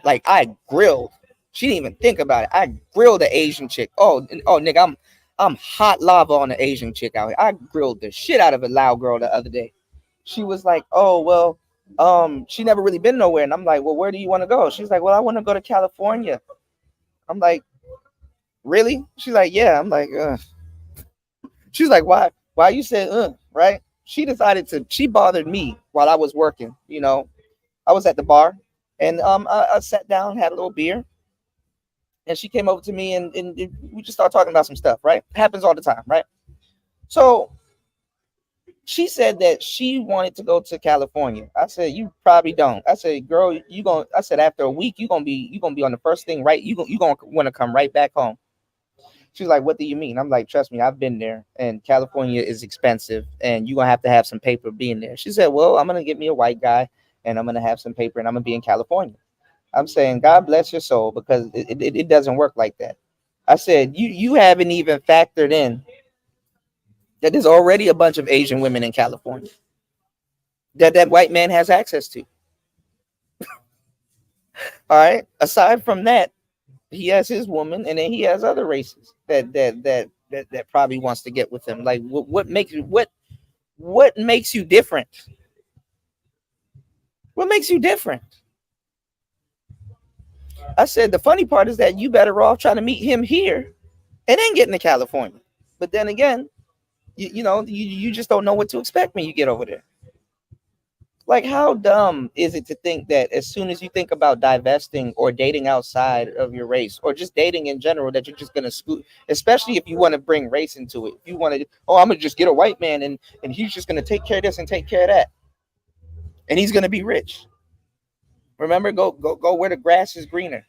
Like, I grilled. She didn't even think about it. I grilled the Asian chick. Oh, nigga, I'm hot lava on the Asian chick out here. I grilled the shit out of a loud girl the other day. She was like, oh, well, she never really been nowhere. And I'm like, well, where do you want to go? She's like, well, I want to go to California. I'm like, really? She's like, yeah. I'm like, she's like, why? Why you said, right? She bothered me while I was working. I was at the bar, and I sat down, had a little beer, and she came over to me, and we just started talking about some stuff, right? Happens all the time, right? So she said that she wanted to go to California. I said, you probably don't. I said, girl, I said, after a week, you're gonna be on the first thing, right? You gonna want to come right back home. She's like, what do you mean? I'm like, trust me, I've been there, and California is expensive, and you're gonna have to have some paper being there. She said, well, I'm gonna get me a white guy, and I'm gonna have some paper, and I'm gonna be in California. I'm saying, God bless your soul, because it doesn't work like that. I said, you haven't even factored in that there's already a bunch of Asian women in California that white man has access to. All right. Aside from that, he has his woman, and then he has other races that probably wants to get with him. Like, what makes you different? What makes you different? I said the funny part is that you better off trying to meet him here and then getting to California. But then again, you just don't know what to expect when you get over there. Like, how dumb is it to think that as soon as you think about divesting or dating outside of your race or just dating in general, that you're just gonna scoot, especially if you want to bring race into it. If you want to, oh, I'm gonna just get a white man and he's just gonna take care of this and take care of that, and he's gonna be rich. Remember, go where the grass is greener.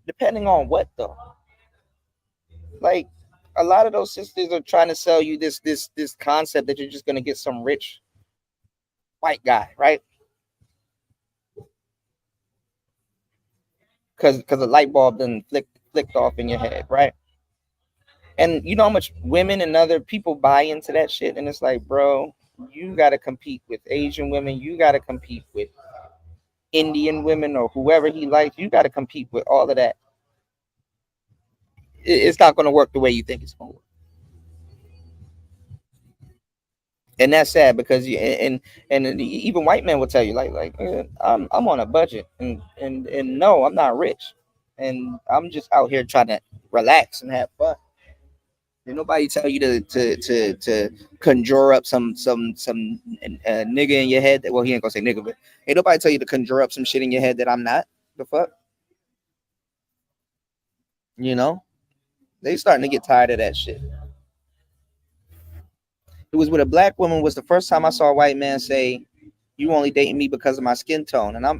Depending on what though, like a lot of those sisters are trying to sell you this concept that you're just gonna get some rich white guy, right? Because a light bulb then flicked off in your head, right? And you know how much women and other people buy into that shit, and it's like, bro, you got to compete with Asian women, you got to compete with Indian women or whoever he likes, you got to compete with all of that. It's not going to work the way you think it's going to work, and that's sad because and even white men will tell you I'm on a budget, and no, I'm not rich, and I'm just out here trying to relax and have fun. Did nobody tell you to conjure up some nigga in your head? Well, he ain't gonna say nigga, but ain't nobody tell you to conjure up some shit in your head that I'm not. The fuck, you know? They starting to get tired of that shit. It was with a black woman was the first time I saw a white man say, "You only dating me because of my skin tone," and I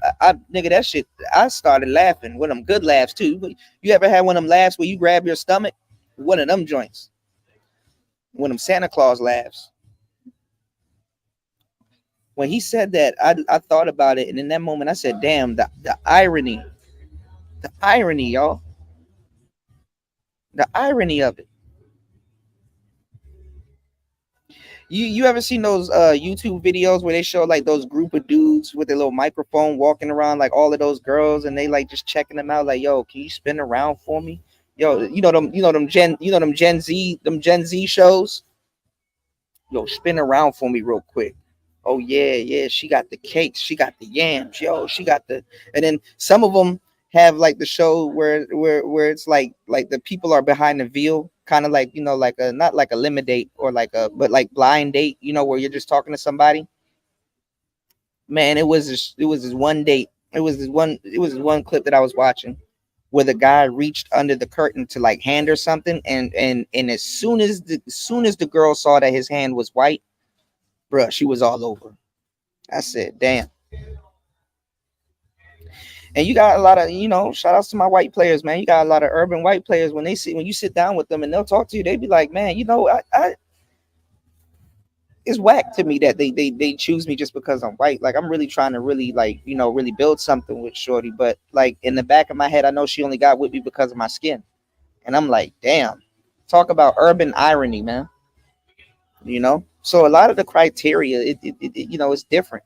nigga that shit. I started laughing. One of them good laughs too. You ever had one of them laughs where you grab your stomach? One of them joints. One of them Santa Claus laughs. When he said that, I thought about it, and in that moment, I said, "Damn, the irony, y'all, the irony of it." You ever seen those YouTube videos where they show like those group of dudes with their little microphone walking around like all of those girls, and they like just checking them out, like, "Yo, can you spin around for me?" Yo, them Gen Z shows. Yo, spin around for me real quick. Oh yeah, yeah, she got the cakes, she got the yams, yo, she got the, and then some of them have like the show where it's like the people are behind the veil, kind of like like a not like a limit date or like a but like blind date, where you're just talking to somebody. Man, it was this one date. It was this one clip that I was watching where the guy reached under the curtain to like hand her something, and as soon as the girl saw that his hand was white, bruh, she was all over. I said, damn. And you got a lot of, shout outs to my white players, man. You got a lot of urban white players when you sit down with them and they'll talk to you, they be like, man, I it's whack to me that they choose me just because I'm white. Like, I'm really trying to really like, really build something with Shorty. But like in the back of my head, I know she only got with me because of my skin. And I'm like, damn. Talk about urban irony, man. So a lot of the criteria, it's different,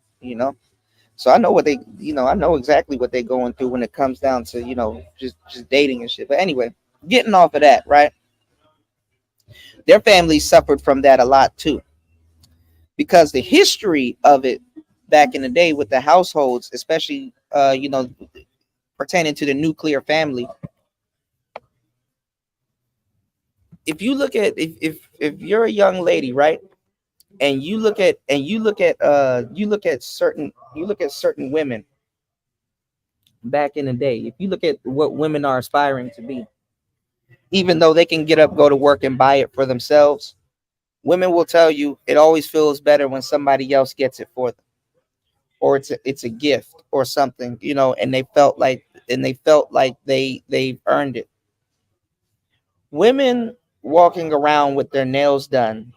So I know I know exactly what they're going through when it comes down to, just dating and shit. But anyway, getting off of that, right? Their families suffered from that a lot too, because the history of it back in the day with the households, especially, pertaining to the nuclear family. If you look at if you're a young lady, right, and you look at certain women back in the day, if you look at what women are aspiring to be, even though they can get up, go to work, and buy it for themselves, women will tell you it always feels better when somebody else gets it for them, or it's a gift or something, and they felt like they've earned it. Women walking around with their nails done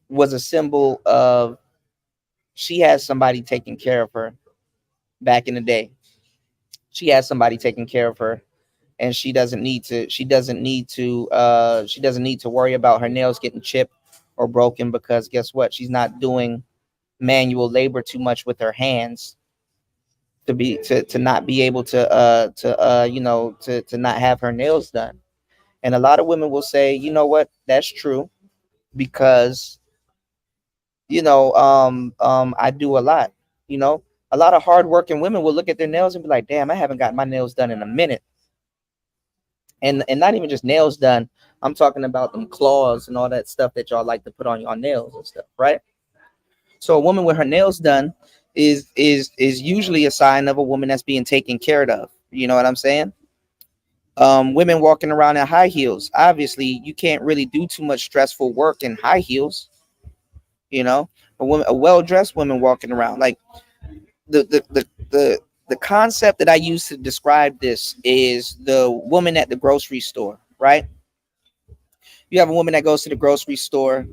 was a symbol of she has somebody taking care of her back in the day. She has somebody taking care of her, and she doesn't need to worry about her nails getting chipped or broken because guess what? She's not doing manual labor too much with her hands to not be able to not have her nails done. And a lot of women will say, you know what, that's true because I do a lot. You know, a lot of hardworking women will look at their nails and be like, damn, I haven't got my nails done in a minute. And not even just nails done. I'm talking about them claws and all that stuff that y'all like to put on your nails and stuff, right? So a woman with her nails done is usually a sign of a woman that's being taken care of. You know what I'm saying? Women walking around in high heels. Obviously, you can't really do too much stressful work in high heels. You know, a well dressed woman walking around like the concept that I use to describe this is the woman at the grocery store, right? You have a woman that goes to the grocery store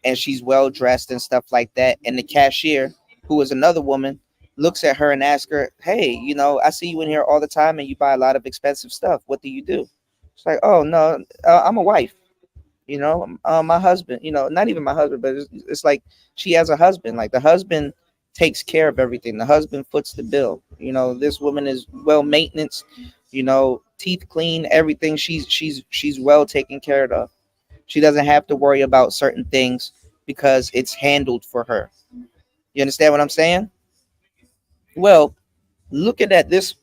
and she's well dressed and stuff like that, and the cashier, who is another woman, looks at her and asks her, "Hey, I see you in here all the time and you buy a lot of expensive stuff. What do you do?" It's like, "Oh no, I'm a wife." My husband, not even my husband, but it's like she has a husband. Like the husband takes care of everything. The husband foots the bill. This woman is well maintenance. Teeth clean, everything. She's well taken care of. She doesn't have to worry about certain things because it's handled for her. You understand what I'm saying? Well, looking at this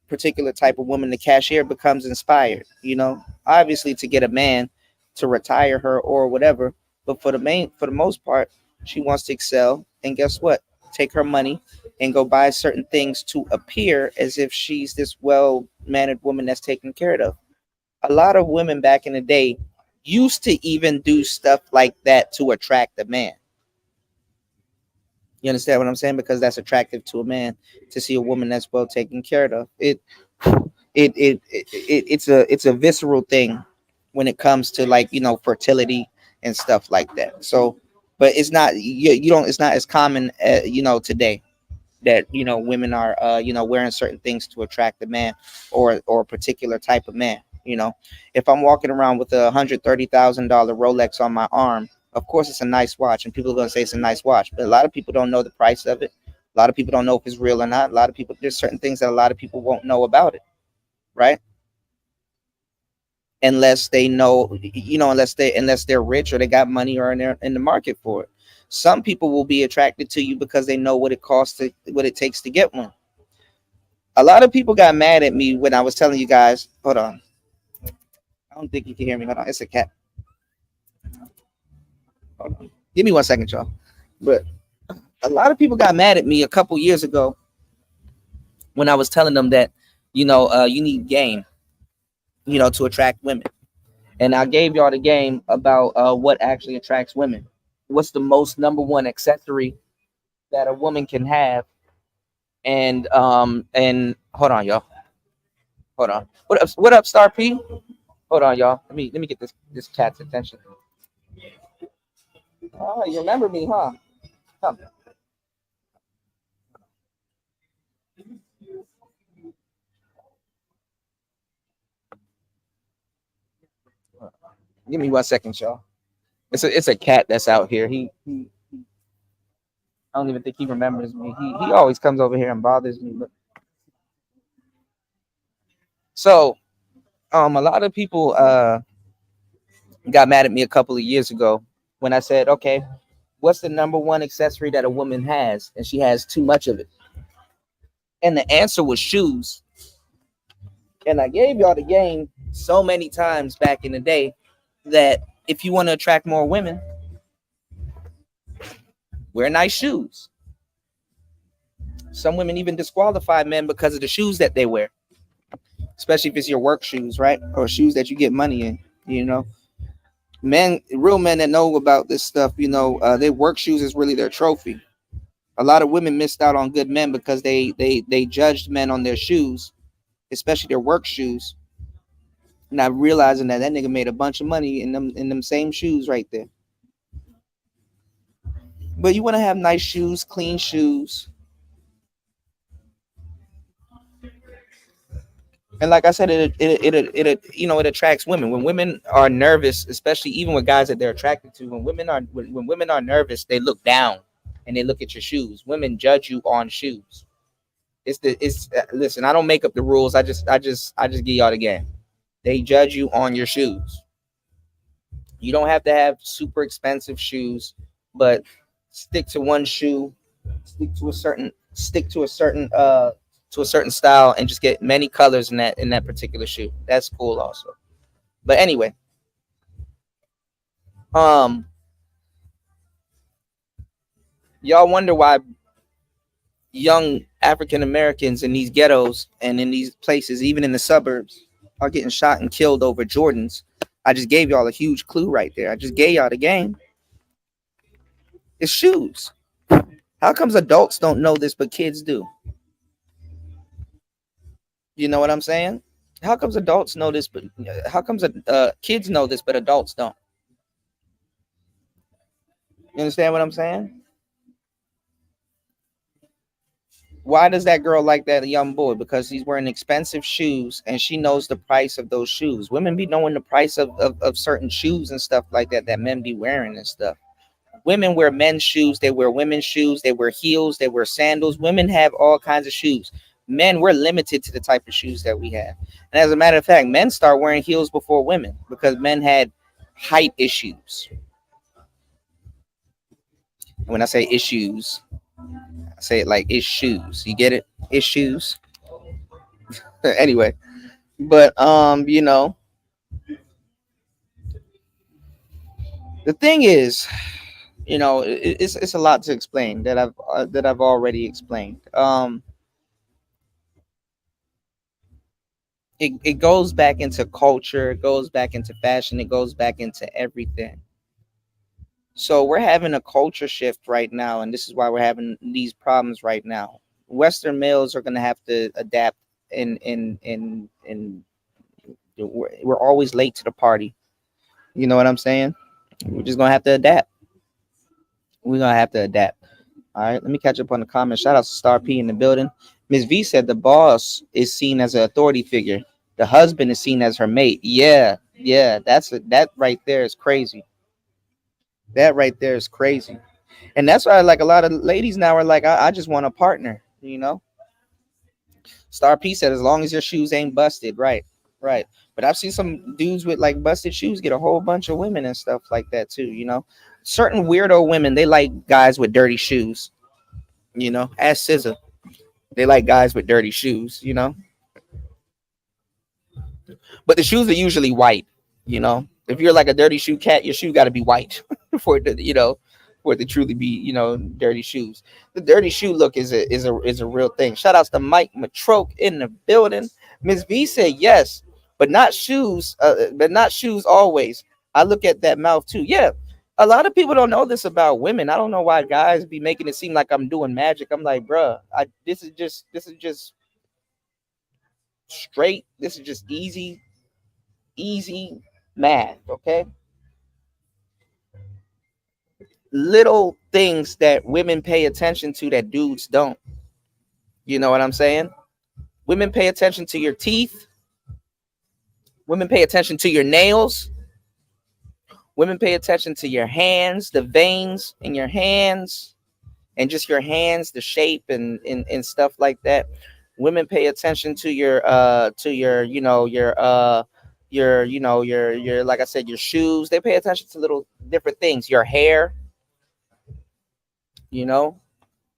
particular type of woman, the cashier becomes inspired, obviously to get a man to retire her or whatever. But for the most part, she wants to excel. And guess what? Take her money and go buy certain things to appear as if she's this well mannered woman that's taken care of. A lot of women back in the day used to even do stuff like that to attract a man. You understand what I'm saying? Because that's attractive to a man to see a woman that's well taken care of. It's a visceral thing when it comes to like fertility and stuff like that. So, but it's not you don't it's not as common today that women are wearing certain things to attract a man or a particular type of man. If I'm walking around with $130,000 Rolex on my arm, of course it's a nice watch, and people are going to say it's a nice watch, but a lot of people don't know the price of it. A lot of people don't know if it's real or not. A lot of people, there's certain things that a lot of people won't know about it, right? Unless they know, unless they're rich or they got money or they're in the market for it. Some people will be attracted to you because they know what it costs what it takes to get one. A lot of people got mad at me when I was telling you guys. Hold on, I don't think you can hear me. Hold on, it's a cat. Hold on, give me 1 second, y'all. But a lot of people got mad at me a couple years ago when I was telling them that you need game, to attract women. And I gave y'all the game about what actually attracts women. What's the most number one accessory that a woman can have? And hold on, y'all. Hold on. What up, Star P? Hold on, y'all. Let me get this cat's attention. Oh, you remember me, huh? Come. Give me 1 second, y'all. It's a cat that's out here. He I don't even think he remembers me. He always comes over here and bothers me. But so a lot of people got mad at me a couple of years ago when I said, okay, what's the number one accessory that a woman has and she has too much of it? And the answer was shoes. And I gave y'all the game so many times back in the day that if you want to attract more women, wear nice shoes. Some women even disqualify men because of the shoes that they wear, especially if it's your work shoes, right? Or shoes that you get money in, Men, real men that know about this stuff, their work shoes is really their trophy. A lot of women missed out on good men because they judged men on their shoes, especially their work shoes, not realizing that nigga made a bunch of money in them same shoes right there. But you want to have nice shoes, clean shoes. And like I said, it attracts women. When women are nervous, especially even with guys that they're attracted to, when women are nervous, they look down and they look at your shoes. Women judge you on shoes. It's listen. I don't make up the rules. I just give y'all the game. They judge you on your shoes. You don't have to have super expensive shoes, but stick to one shoe, stick to a certain style, and just get many colors in that particular shoe. That's cool also. But anyway, um y'all wonder why young African Americans in these ghettos and in these places, even in the suburbs, are getting shot and killed over Jordans. I just gave y'all a huge clue right there. I just gave y'all the game. It's shoes. How comes adults don't know this but kids do? You know what I'm saying? How comes adults know this but how comes kids know this but adults don't? You understand what I'm saying? Why does that girl like that young boy? Because he's wearing expensive shoes and she knows the price of those shoes. Women be knowing the price of certain shoes and stuff like that men be wearing and stuff. Women wear men's shoes, they wear women's shoes, they wear heels, they wear sandals. Women have all kinds of shoes. Men, we're limited to the type of shoes that we have. And as a matter of fact, men start wearing heels before women because men had height issues. And when I say issues, I say it like issues. You get it? Issues. Anyway, but the thing is, it's a lot to explain that I've already explained. It goes back into culture, it goes back into fashion, it goes back into everything. So we're having a culture shift right now, and this is why we're having these problems right now. Western males are going to have to adapt, and we're always late to the party. You know what I'm saying? We're just gonna have to adapt. We're gonna have to adapt. All right, let me catch up on the comments. Shout out to Star P in the building. Miss V said the boss is seen as an authority figure. The husband is seen as her mate. Yeah, yeah, that right there is crazy. That right there is crazy. And that's why like a lot of ladies now are like, I just want a partner, Star P said as long as your shoes ain't busted, right? Right. But I've seen some dudes with like busted shoes get a whole bunch of women and stuff like that too. Certain weirdo women, they like guys with dirty shoes, Ask SZA. They like guys with dirty shoes. But the shoes are usually white. If you're like a dirty shoe cat, your shoe got to be white for it to truly be, dirty shoes. The dirty shoe look is a real thing. Shout outs to Mike Matroke in the building. Miss V said yes, but not shoes. But not shoes always. I look at that mouth too. Yeah, a lot of people don't know this about women. I don't know why guys be making it seem like I'm doing magic. I'm like, bruh, this is just straight. This is just easy math. Okay, little things that women pay attention to that dudes don't. You know what I'm saying? Women pay attention to your teeth. Women pay attention to your nails. Women pay attention to your hands, the veins in your hands, and just your hands, the shape and stuff like that. Women pay attention to your your like I said, your shoes. They pay attention to little different things. Your hair, you know.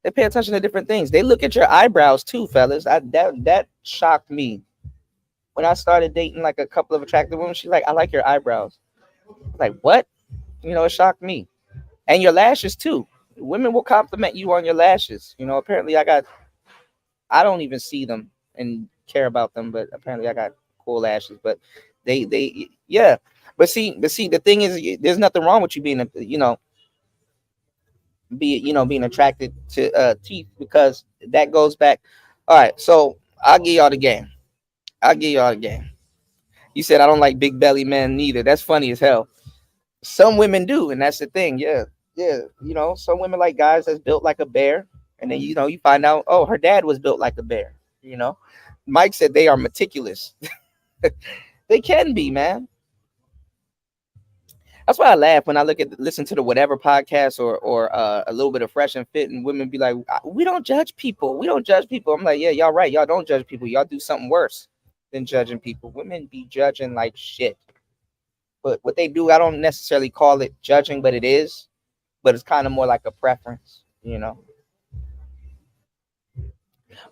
They pay attention to different things. They look at your eyebrows too, fellas. That shocked me when I started dating like a couple of attractive women. She's like, I like your eyebrows. Like, what? It shocked me. And your lashes too. Women will compliment you on your lashes. Apparently I don't even see them and care about them, but apparently I got cool lashes. But yeah. But see, the thing is, there's nothing wrong with you being being attracted to teeth, because that goes back. All right, so I'll give y'all the game. I'll give y'all the game. You said I don't like big belly men neither. That's funny as hell. Some women do, and that's the thing. Yeah, yeah. Some women like guys that's built like a bear, and then you find out, oh, her dad was built like a bear. You know, Mike said they are meticulous. They can be, man. That's why I laugh when I listen to the whatever podcast or a little bit of Fresh and Fit, and women be like, "We don't judge people. We don't judge people." I'm like, "Yeah, y'all right. Y'all don't judge people. Y'all do something worse than judging people. Women be judging like shit. But what they do, I don't necessarily call it judging, but it is. But it's kind of more like a preference, you know."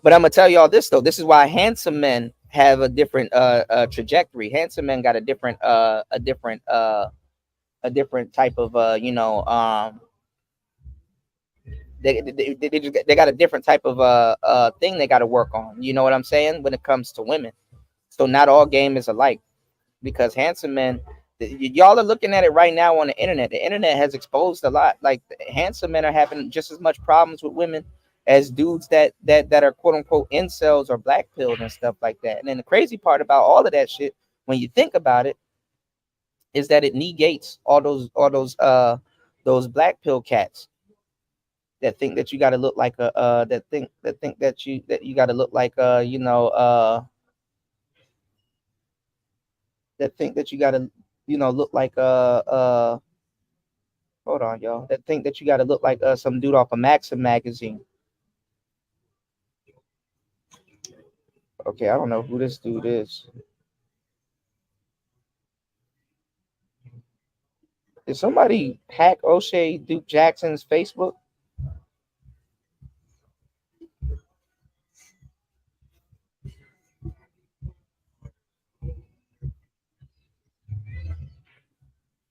But I'm gonna tell y'all this though. This is why handsome men have a different trajectory. Handsome men got a different type of they got a different type of thing they got to work on. You know what I'm saying? When it comes to women, so not all game is alike because handsome men. Y'all are looking at it right now on the internet. The internet has exposed a lot. Like handsome men are having just as much problems with women as dudes that are quote unquote incels or black pilled and stuff like that. And then the crazy part about all of that shit, when you think about it, is that it negates those black pill cats that think that you got to look like a that you got to look like that think that you got to look like hold on y'all that think that you got to look like some dude off a Maxim magazine. Okay, I don't know who this dude is. Did somebody hack O'Shea Duke Jackson's Facebook?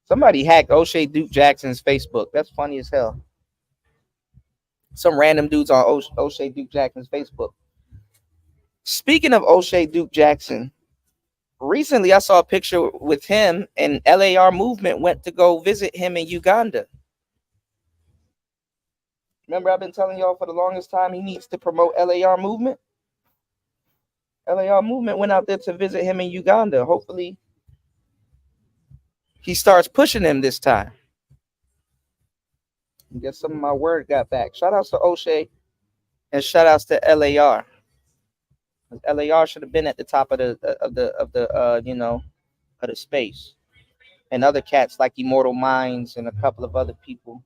Somebody hacked O'Shea Duke Jackson's Facebook. That's funny as hell. Some random dudes on O'Shea Duke Jackson's Facebook. Speaking of O'Shea Duke Jackson, recently I saw a picture with him and LAR movement went to go visit him in Uganda. Remember, I've been telling y'all for the longest time he needs to promote LAR movement. LAR movement went out there to visit him in Uganda. Hopefully, he starts pushing him this time. I guess some of my word got back. Shout outs to O'Shea and shout outs to LAR. LAR should have been at the top of the space. And other cats like Immortal Minds and a couple of other people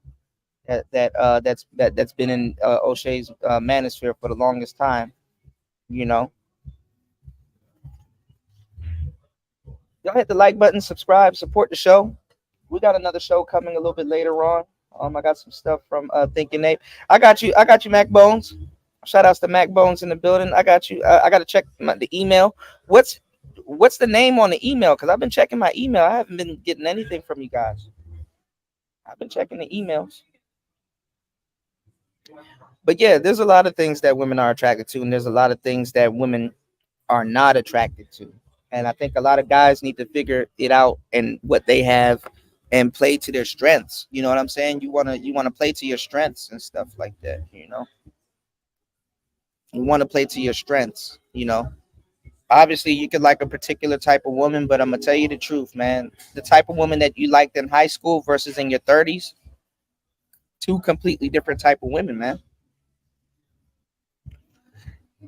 that's been in O'Shea's manosphere for the longest time. You know, y'all hit the like button, subscribe, support the show. We got another show coming a little bit later on. I got some stuff from Thinking Ape. I got you, Mac Bones. Shout outs to Mac Bones in the building. I got you. I got to check the email. What's the name on the email? Because I've been checking my email. I haven't been getting anything from you guys. I've been checking the emails. But yeah, there's a lot of things that women are attracted to, and there's a lot of things that women are not attracted to. And I think a lot of guys need to figure it out and what they have and play to their strengths. You know what I'm saying? You wanna play to your strengths and stuff like that, you know. You want to play to your strengths, you know. Obviously you could like a particular type of woman, but I'm gonna tell you the truth, man. The type of woman that you liked in high school versus in your 30s, two completely different type of women, man.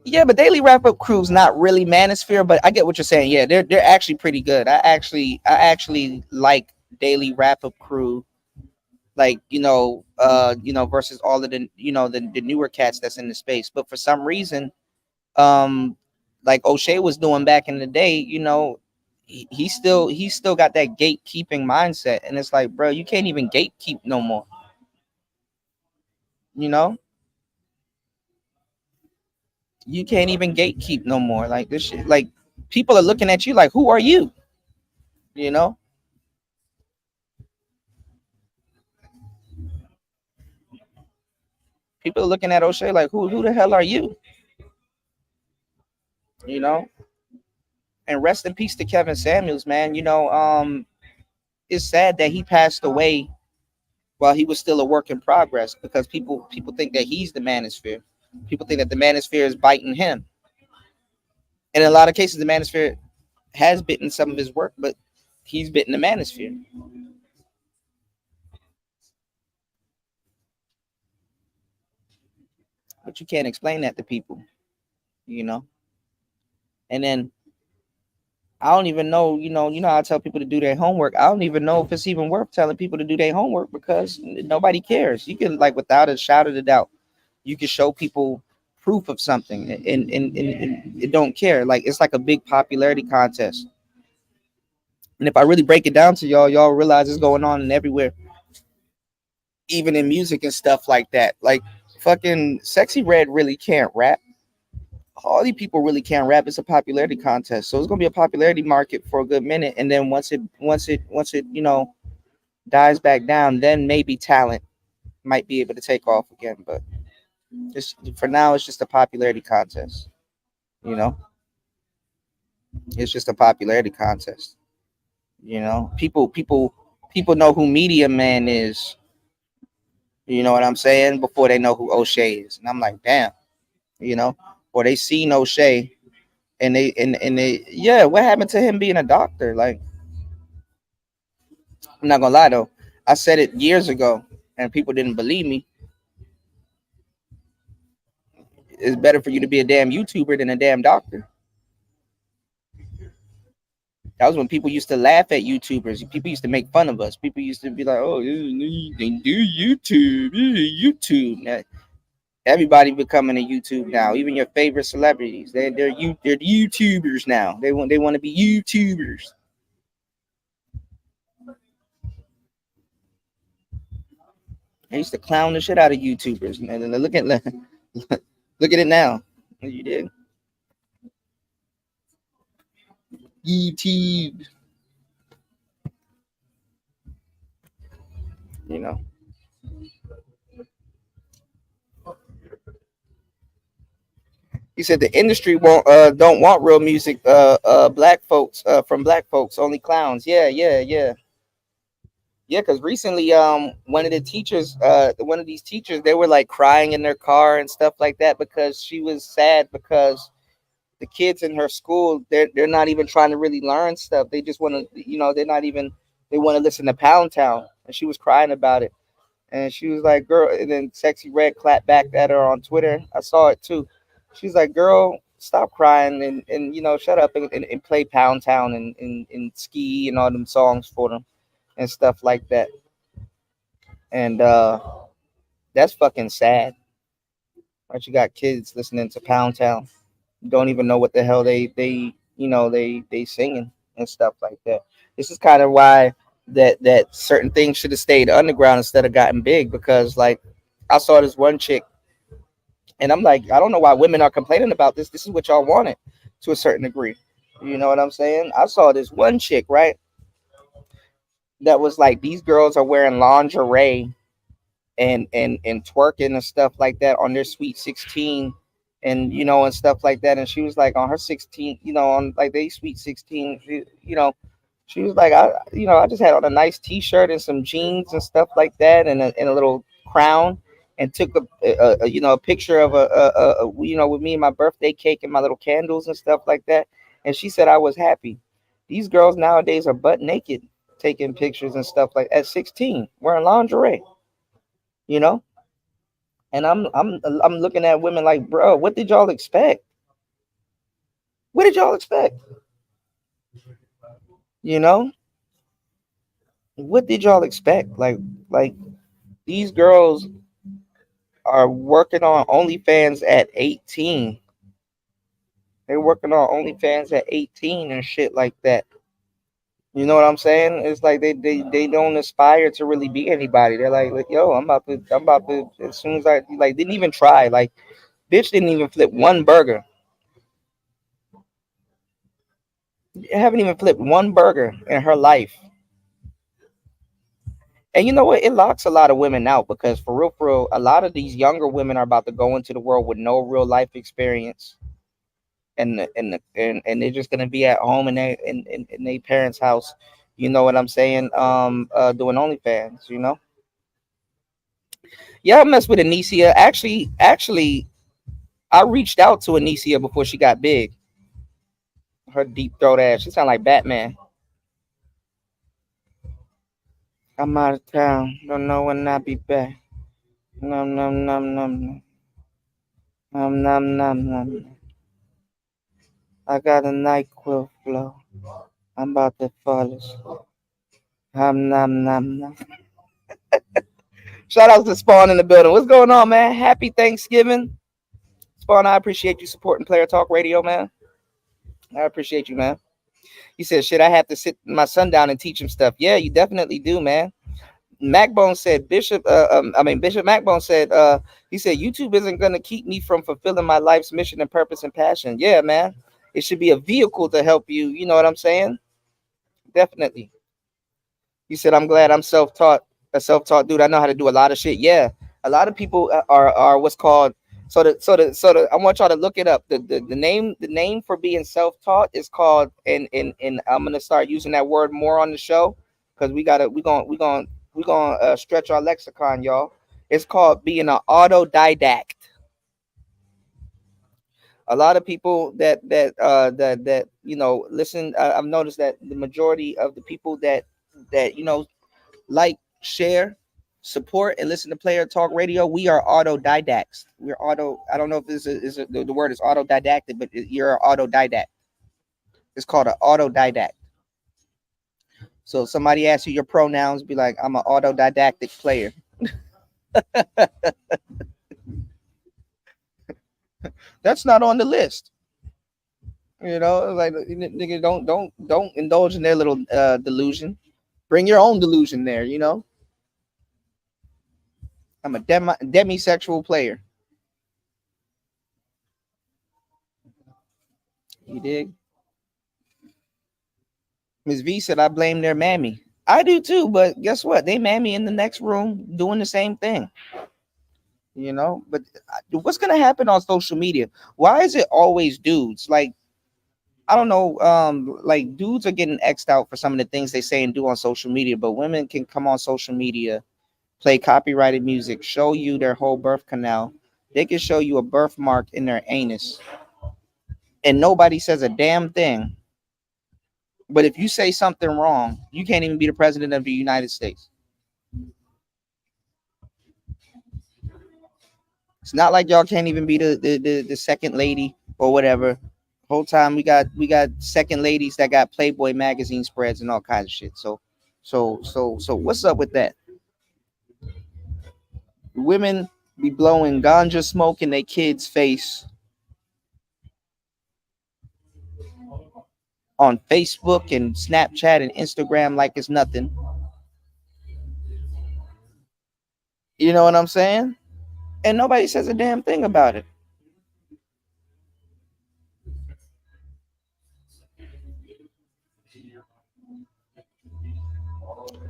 Yeah, but Daily Wrap Up Crew's not really Manosphere, but I get what you're saying. Yeah, they're actually pretty good. I actually like Daily Wrap Up Crew, like versus all of the newer cats that's in the space. But for some reason, um, like O'Shea was doing back in the day, he still got that gatekeeping mindset, and it's like, bro, you can't even gatekeep no more. You know, you can't even gatekeep no more. Like this shit, like people are looking at you like, who are you? You know, people are looking at O'Shea like, who the hell are you? You know, and rest in peace to Kevin Samuels, man. It's sad that he passed away while he was still a work in progress because people think that he's the manosphere. People think that the manosphere is biting him. And in a lot of cases, the manosphere has bitten some of his work, but he's bitten the manosphere. But you can't explain that to people, you know. And then I don't even know, you know, I tell people to do their homework. I don't even know if it's even worth telling people to do their homework because nobody cares. You can, like, without a shadow of a doubt, you can show people proof of something, and it don't care. Like, it's like a big popularity contest. And if I really break it down to y'all, y'all realize it's going on in everywhere, even in music and stuff like that. Like, fucking Sexy Red really can't rap. All these people really can't rap. It's a popularity contest, so it's gonna be a popularity market for a good minute. And then once it dies back down, then maybe talent might be able to take off again. But just for now, it's just a popularity contest. You know, it's just a popularity contest. People know who Media Man is. You know what I'm saying? Before they know who O'Shea is, and I'm like, damn. You know, or they seen O'Shea and they yeah. What happened to him being a doctor? Like, I'm not gonna lie though. I said it years ago, and people didn't believe me. It's better for you to be a damn YouTuber than a damn doctor. That was when people used to laugh at YouTubers. People used to make fun of us. People used to be like, "Oh, they do YouTube, YouTube." Now, everybody becoming a YouTube now. Even your favorite celebrities, they're YouTubers now. They want to be YouTubers. They used to clown the shit out of YouTubers. And look at look at it now. You did YouTube. You know. He said the industry won't don't want real music. Black folks from black folks, only clowns. Yeah, yeah, yeah, yeah. Because recently, one of these teachers, they were like crying in their car and stuff like that because she was sad because the kids in her school, they're not even trying to really learn stuff. They just want to, they're not even, they want to listen to Pound Town, and she was crying about it. And she was like, "Girl," and then Sexy Red clapped back at her on Twitter. I saw it too. She's like, "Girl, stop crying and shut up and play Pound Town and Ski and all them songs for them and stuff like that." And that's fucking sad. Right? You got kids listening to Pound Town, don't even know what the hell they singing and stuff like that. This is kind of why that certain things should have stayed underground instead of gotten big, because like I saw this one chick, and I'm like, I don't know why women are complaining about this. This is what y'all wanted to a certain degree. You know what I'm saying? I saw this one chick, right? That was like, these girls are wearing lingerie and twerking and stuff like that on their sweet 16, and and stuff like that. And she was like, on her 16, on like they sweet 16, she was like, I just had on a nice t-shirt and some jeans and stuff like that, and a little crown, and took a picture of with me and my birthday cake and my little candles and stuff like that. And she said I was happy. These girls nowadays are butt naked taking pictures and stuff like at 16 wearing lingerie, you know. And I'm looking at women like, bro, what did y'all expect? What did y'all expect? You know, what did y'all expect? Like these girls are working on OnlyFans at 18. They're working on OnlyFans at 18 and shit like that. You know what I'm saying? It's like they don't aspire to really be anybody. They're like, yo, I'm about to as soon as I like didn't even try. Like, bitch didn't even flip one burger. Haven't even flipped one burger in her life. And you know what? It locks a lot of women out because for real, a lot of these younger women are about to go into the world with no real life experience, and they're just gonna be at home in their parents' house. You know what I'm saying? Doing OnlyFans. Yeah, I messed with Anicia. Actually, I reached out to Anicia before she got big. Her deep throat ass. She sound like Batman. I'm out of town. Don't know when I'll be back. Num num num num num num num num. I got a NyQuil flow. I'm about to fall asleep. Nom nom. Shout out to Spawn in the building. What's going on, man? Happy Thanksgiving. Spawn, I appreciate you supporting Player Talk Radio, man. I appreciate you, man. He said, shit, I have to sit my son down and teach him stuff. Yeah, you definitely do, man. Macbone said, Bishop Macbone said, he said, YouTube isn't going to keep me from fulfilling my life's mission and purpose and passion. Yeah, man. It should be a vehicle to help you. You know what I'm saying? Definitely. He said, I'm glad I'm a self-taught dude. I know how to do a lot of shit. Yeah. A lot of people are what's called I want y'all to look it up. The name for being self-taught is called, and I'm gonna start using that word more on the show because we gonna stretch our lexicon, y'all. It's called being an autodidact. A lot of people that listen. I've noticed that the majority of the people that like, share, support, and listen to Player Talk Radio, we are autodidacts. We're auto. I don't know if the word is autodidactic, but you're an autodidact. It's called an autodidact. So if somebody asks you your pronouns, be like, I'm an autodidactic player. That's not on the list. Like, nigga, don't indulge in their little delusion. Bring your own delusion there. I'm a demisexual player. You dig? Ms. V said, I blame their mammy. I do too, but guess what? They mammy in the next room doing the same thing. But what's gonna happen on social media? Why is it always dudes? Like, I don't know. Like, dudes are getting xed out for some of the things they say and do on social media, but women can come on social media, play copyrighted music, show you their whole birth canal. They can show you a birthmark in their anus, and nobody says a damn thing. But if you say something wrong, you can't even be the president of the United States. It's not like y'all can't even be the second lady or whatever. Whole time we got second ladies that got Playboy magazine spreads and all kinds of shit. So what's up with that? Women be blowing ganja smoke in their kids' face on Facebook and Snapchat and Instagram like it's nothing. You know what I'm saying? And nobody says a damn thing about it.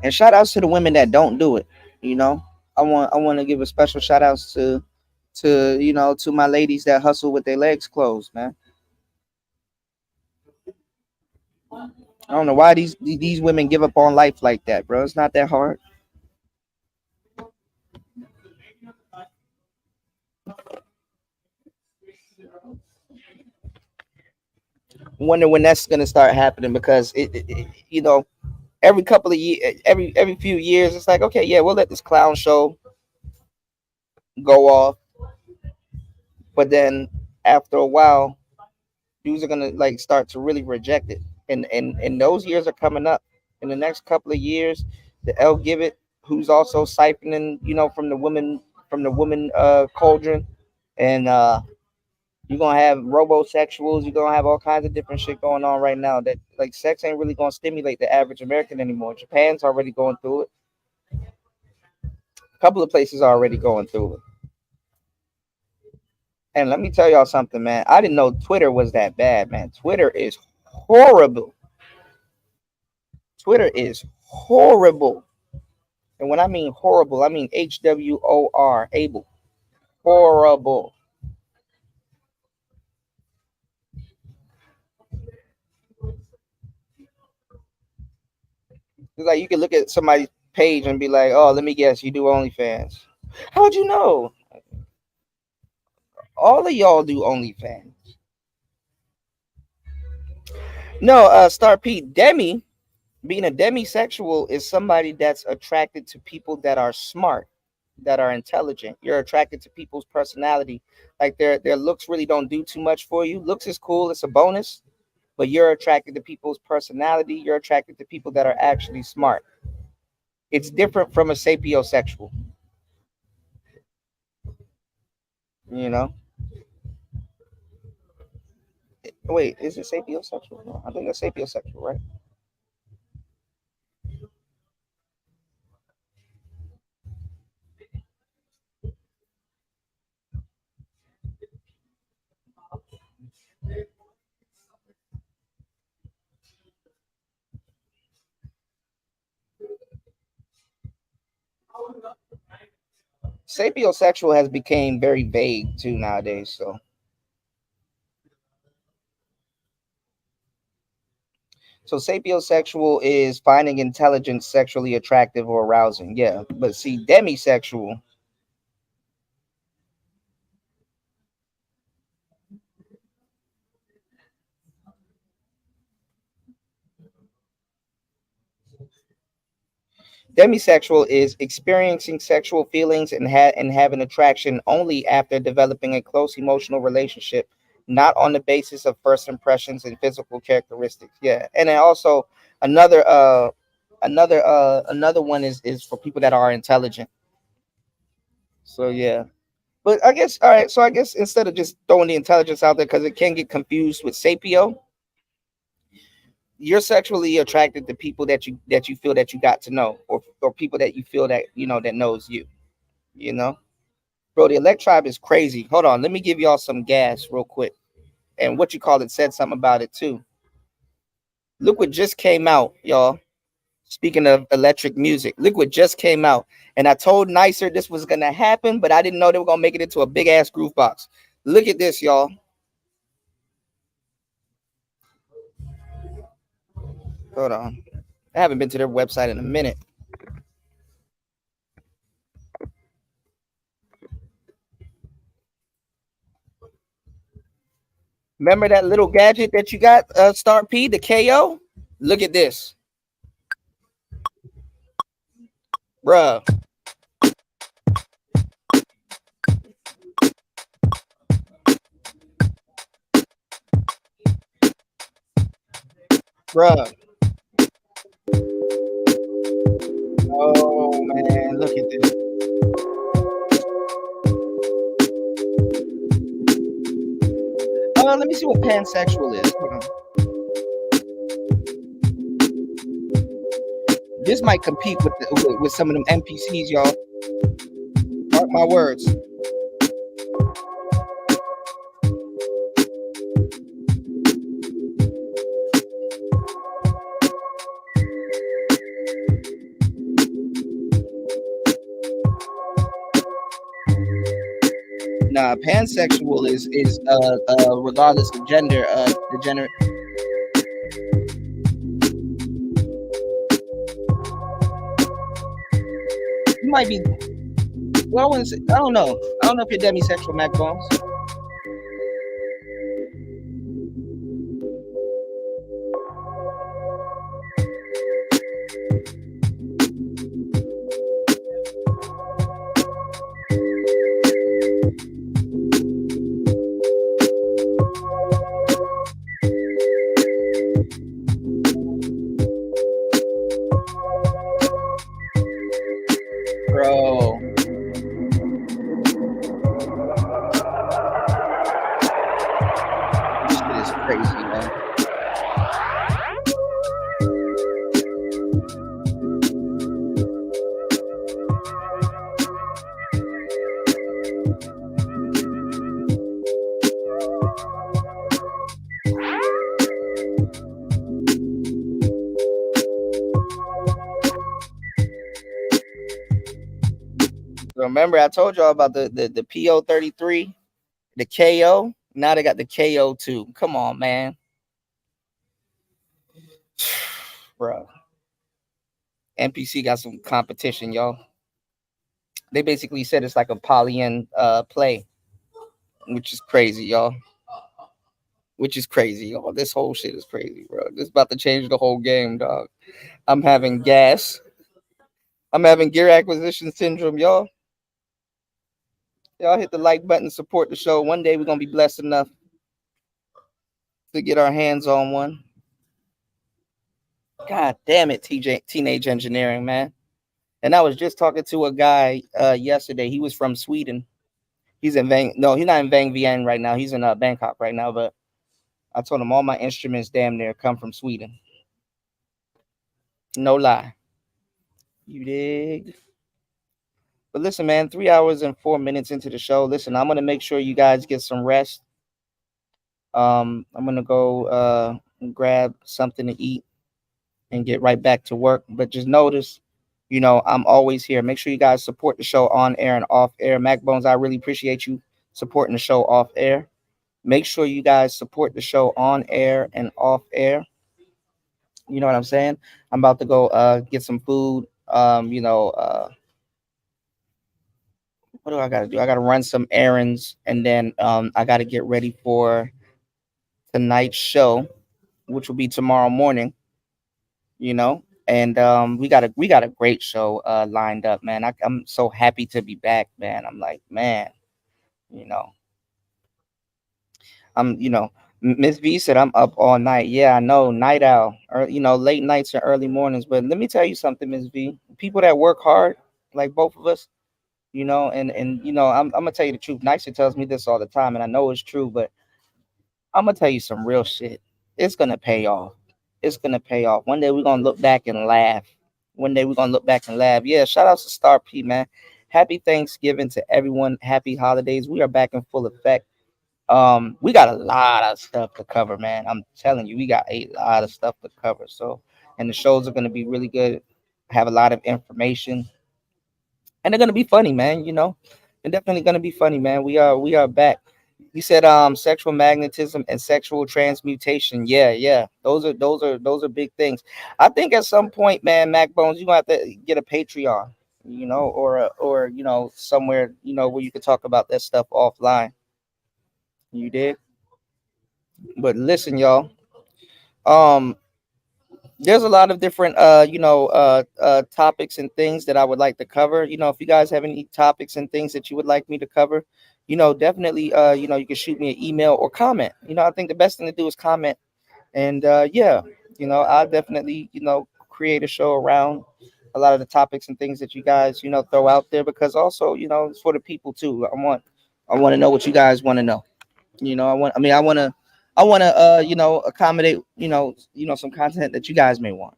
And shout outs to the women that don't do it. I want to give a special shout outs to my ladies that hustle with their legs closed, man. I don't know why these women give up on life like that, bro. It's not that hard. Wonder when that's gonna start happening because every couple of years, every few years, it's like, okay, yeah, we'll let this clown show go off, but then after a while, dudes are gonna like start to really reject it, and those years are coming up. In the next couple of years, the L Gibbet, who's also siphoning, from the woman cauldron, and you're gonna have robosexuals. You're gonna have all kinds of different shit going on right now. That, like, sex ain't really gonna stimulate the average American anymore. Japan's already going through it. A couple of places are already going through it. And let me tell y'all something, man. I didn't know Twitter was that bad, man. Twitter is horrible. Twitter is horrible. And when I mean horrible, I mean HWOR, able. Horrible. It's like you can look at somebody's page and be like, oh, let me guess, you do OnlyFans. How'd you know? All of y'all do OnlyFans. No, Star Pete, being a demisexual is somebody that's attracted to people that are smart. that are intelligent. You're attracted to people's personality. Like their looks really don't do too much for you. Looks is cool, it's a bonus, but you're attracted to people's personality. You're attracted to people that are actually smart. It's different from a sapiosexual, you know. Wait, is it sapiosexual? No, I think it's sapiosexual, right? Sapiosexual has become very vague too nowadays. So sapiosexual is finding intelligence sexually attractive or arousing. Yeah, but see, demisexual is experiencing sexual feelings and having attraction only after developing a close emotional relationship, not on the basis of first impressions and physical characteristics. Yeah, and then also another another one is for people that are intelligent. So yeah. But I guess all right. So I guess instead of just throwing the intelligence out there because it can get confused with sapio, you're sexually attracted to people that you feel that you got to know, or people that you feel that you know that knows you. You know, bro. The elect tribe is crazy. Hold on, let me give y'all some gas real quick. And what you call it said something about it too. Look what just came out, y'all. Speaking of electric music, look what just came out. And I told Nicer this was gonna happen, but I didn't know they were gonna make it into a big ass groove box. Look at this, y'all. Hold on. I haven't been to their website in a minute. Remember that little gadget that you got, Star P, the KO? Look at this, bruh, bruh. Oh man, look at this. Let me see what pansexual is. Hold on. This might compete with some of them NPCs, y'all. Mark my words, nah. Pansexual is regardless of gender, the gender. You might be. Well, I wouldn't say, I don't know. I don't know if you're demisexual, Mac Bones. Bro, this shit is crazy, man. Remember, I told y'all about the PO33, the KO. Now they got the KO2. Come on, man, bro. NPC got some competition, y'all. They basically said it's like a Polyan play, which is crazy, y'all. Which is crazy, y'all. This whole shit is crazy, bro. This is about to change the whole game, dog. I'm having gas. I'm having gear acquisition syndrome, y'all. Y'all hit the like button, support the show. One day we're gonna be blessed enough to get our hands on one. God damn it, TJ, teenage engineering, man. And I was just talking to a guy yesterday. He was from Sweden. He's in Vang. No, he's not in Vang Vieng right now. He's in Bangkok right now. But I told him all my instruments, damn near, come from Sweden. No lie. You dig? But listen, man, 3 hours and 4 minutes into the show. Listen, I'm gonna make sure you guys get some rest. I'm gonna go grab something to eat and get right back to work. But just notice, I'm always here. Make sure you guys support the show on air and off air. Mac Bones, I really appreciate you supporting the show off air. Make sure you guys support the show on air and off air. You know what I'm saying? I'm about to go get some food. What do I gotta do? I gotta run some errands, and then I gotta get ready for tonight's show, which will be tomorrow morning. And we got a great show lined up, man. I'm so happy to be back, man. I'm like, man, you know, Miss V said I'm up all night. Yeah, I know, night owl, or late nights and early mornings. But let me tell you something, Miss V. People that work hard, like both of us, I'm gonna tell you the truth. Nicer tells me this all the time, and I know it's true, but I'm gonna tell you some real shit. It's gonna pay off. It's gonna pay off. One day we're gonna look back and laugh. One day we're gonna look back and laugh. Yeah, shout out to Star P, man. Happy Thanksgiving to everyone. Happy holidays. We are back in full effect. We got a lot of stuff to cover, man. I'm telling you, we got a lot of stuff to cover. So, and the shows are gonna be really good. Have a lot of information, and they're gonna be funny, man. They're definitely gonna be funny, man. We are back. You said sexual magnetism and sexual transmutation. Yeah, yeah. Those are big things. I think at some point, man, Mac Bones, you gonna have to get a Patreon, or somewhere, where you could talk about that stuff offline. You did. But listen, y'all. Um, there's a lot of different topics and things that I would like to cover. If you guys have any topics and things that you would like me to cover, definitely you can shoot me an email or comment. I think the best thing to do is comment. And yeah, I'll definitely create a show around a lot of the topics and things that you guys throw out there, because also it's for the people too. I want to know what you guys want to know. I want to accommodate some content that you guys may want.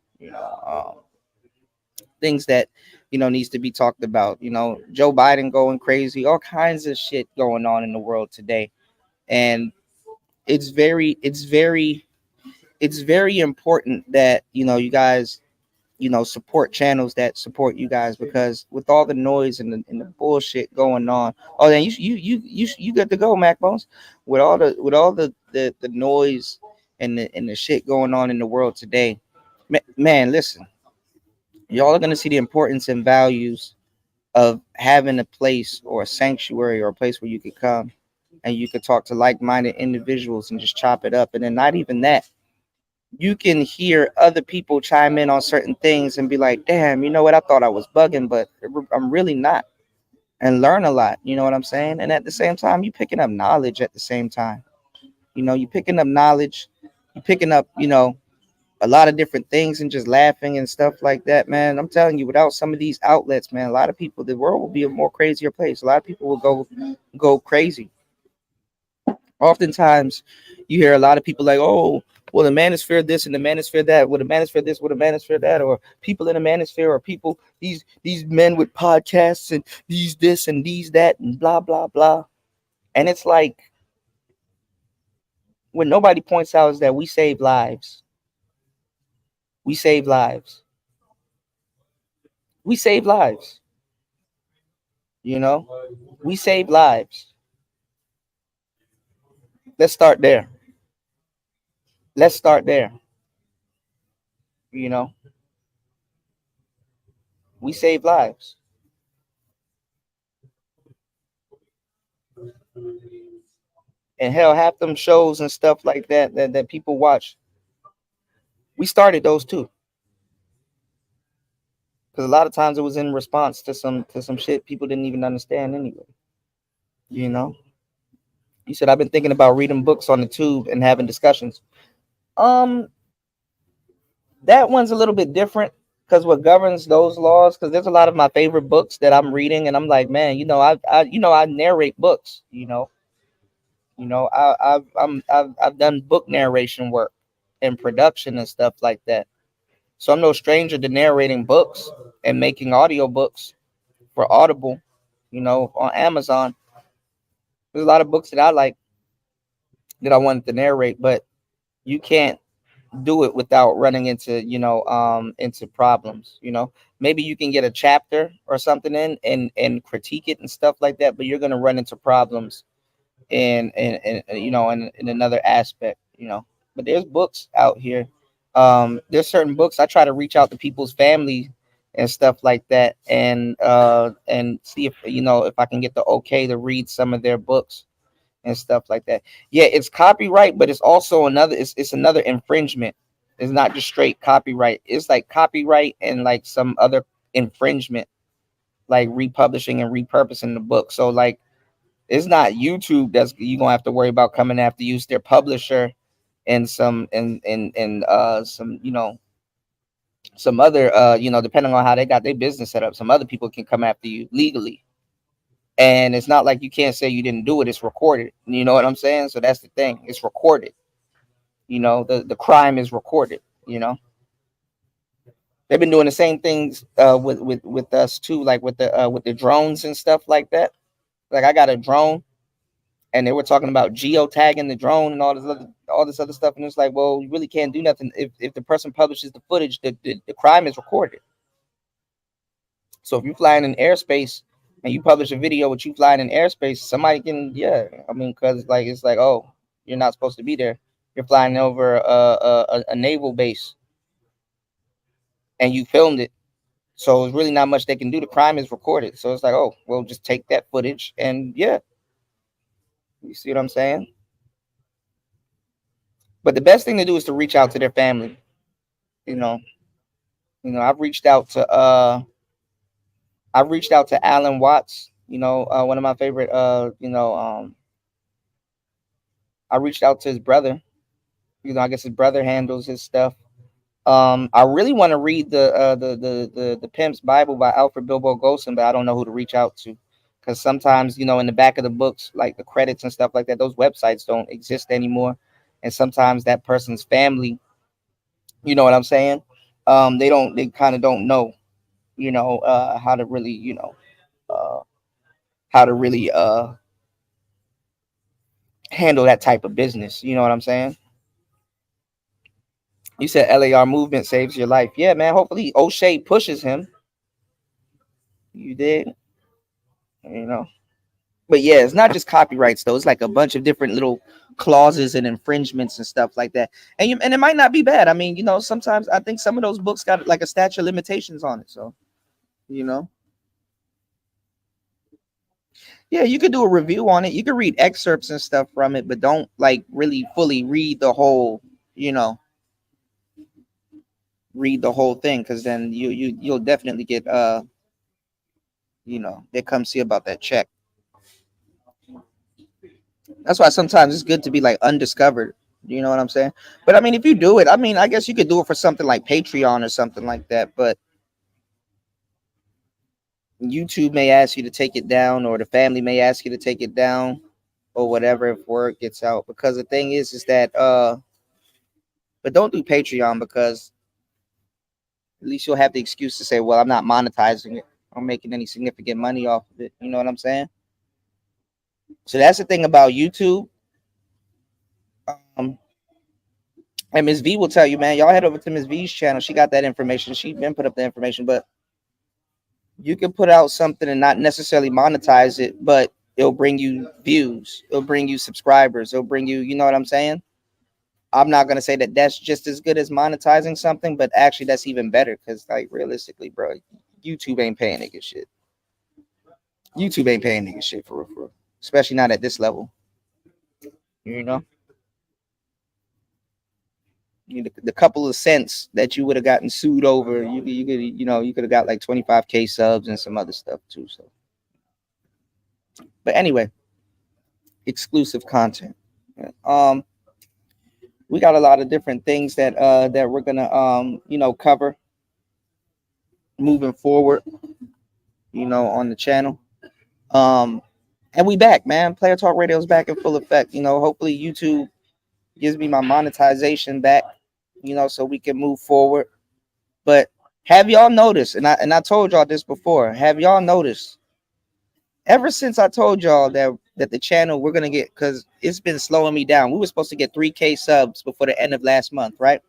Things that needs to be talked about. Joe Biden going crazy, all kinds of shit going on in the world today, and it's very important that you guys support channels that support you guys, because with all the noise and the bullshit going on. Oh, then you good to go, Mac Bones. With all the noise and the shit going on in the world today, man, listen, y'all are gonna see the importance and values of having a place or a sanctuary or a place where you could come and you could talk to like-minded individuals and just chop it up. And then not even that, you can hear other people chime in on certain things and be like, damn, you know what? I thought I was bugging, but I'm really not. And learn a lot. You know what I'm saying? And at the same time, you picking up knowledge at the same time. You picking up knowledge, you picking up, a lot of different things and just laughing and stuff like that, man. I'm telling you, without some of these outlets, man, a lot of people, the world will be a more crazier place. A lot of people will go crazy. Oftentimes you hear a lot of people like, oh, well, the manosphere this and the manosphere that, well, the manosphere this, well, the manosphere that, or people in the manosphere, or people, these men with podcasts and these this and these that and blah blah blah. And it's like, what nobody points out is that we save lives. We save lives. We save lives. You know, we save lives. Let's start there. Let's start there. You know, we save lives. And hell, half them shows and stuff like that people watch, we started those too. Because a lot of times it was in response to some shit people didn't even understand anyway. You know, you said I've been thinking about reading books on the tube and having discussions. Um, that one's a little bit different because what governs those laws? Because there's a lot of my favorite books that I'm reading, and I'm like, man, I narrate books. I've done book narration work and production and stuff like that. So I'm no stranger to narrating books and making audio books for Audible. On Amazon, there's a lot of books that I like that I wanted to narrate, but you can't do it without running into problems. Maybe you can get a chapter or something and critique it and stuff like that, but you're going to run into problems in another aspect. But there's books out here. There's certain books I try to reach out to people's family and stuff like that, and see if I can get the okay to read some of their books and stuff like that. Yeah, it's copyright, but it's also it's another infringement. It's not just straight copyright. It's like copyright and like some other infringement, like republishing and repurposing the book. So like it's not YouTube that's you gonna have to worry about coming after you. It's their publisher and some other depending on how they got their business set up, some other people can come after you legally. And it's not like you can't say you didn't do it, it's recorded. You know what I'm saying? So that's the thing. It's recorded. The crime is recorded, They've been doing the same things with us too, like with the drones and stuff like that. Like I got a drone and they were talking about geotagging the drone and all this other stuff. And it's like, well, you really can't do nothing if the person publishes the footage, the crime is recorded. So if you're flying in airspace and you publish a video with you flying in airspace, somebody can, yeah, I mean, because like it's like, oh, you're not supposed to be there. You're flying over a naval base and you filmed it. So it's really not much they can do. The crime is recorded. So it's like, oh, well, just take that footage and yeah, you see what I'm saying? But the best thing to do is to reach out to their family. You know, I've reached out to Alan Watts. One of my favorite. I reached out to his brother. I guess his brother handles his stuff. I really want to read the Pimp's Bible by Alfred Bilbo Golson, but I don't know who to reach out to because sometimes in the back of the books, like the credits and stuff like that, those websites don't exist anymore, and sometimes that person's family, you know what I'm saying? They kind of don't know, how to really, uh, how to really handle that type of business. You know what I'm saying? You said LAR movement saves your life. Yeah, man. Hopefully O'Shea pushes him. You did, you know. But yeah, it's not just copyrights though. It's like a bunch of different little clauses and infringements and stuff like that. And it might not be bad. I mean, sometimes I think some of those books got like a statute of limitations on it. So, you know. Yeah, you could do a review on it. You could read excerpts and stuff from it, but don't like really fully read the whole, read the whole thing because then you'll definitely get they come see about that check. That's why sometimes it's good to be like undiscovered. You know what I'm saying? But I mean, if you do it, I mean, I guess you could do it for something like Patreon or something like that. But YouTube may ask you to take it down, or the family may ask you to take it down, or whatever if word gets out. Because the thing is that but don't do Patreon because at least you'll have the excuse to say, well, I'm not monetizing it. I'm making any significant money off of it. You know what I'm saying? So that's the thing about YouTube. Um, and Ms. V will tell you, man, y'all head over to Ms. V's channel. She got that information. She been put up the information, but you can put out something and not necessarily monetize it, but it'll bring you views. It'll bring you subscribers. It'll bring you, you know what I'm saying? I'm not going to say that that's just as good as monetizing something, but actually that's even better because, like, realistically, bro, YouTube ain't paying niggas shit. YouTube ain't paying niggas shit for real, especially not at this level. You know, the couple of cents that you would have gotten sued over, you could have got like 25K subs and some other stuff too. So, but anyway, exclusive content. Um, we got a lot of different things that we're gonna cover moving forward, on the channel. Um, and we back, man. Player Talk Radio is back in full effect. Hopefully YouTube gives me my monetization back, so we can move forward. But have y'all noticed? And I told y'all this before. Have y'all noticed? Ever since I told y'all that the channel we're gonna get, because it's been slowing me down. We were supposed to get 3K subs before the end of last month, right?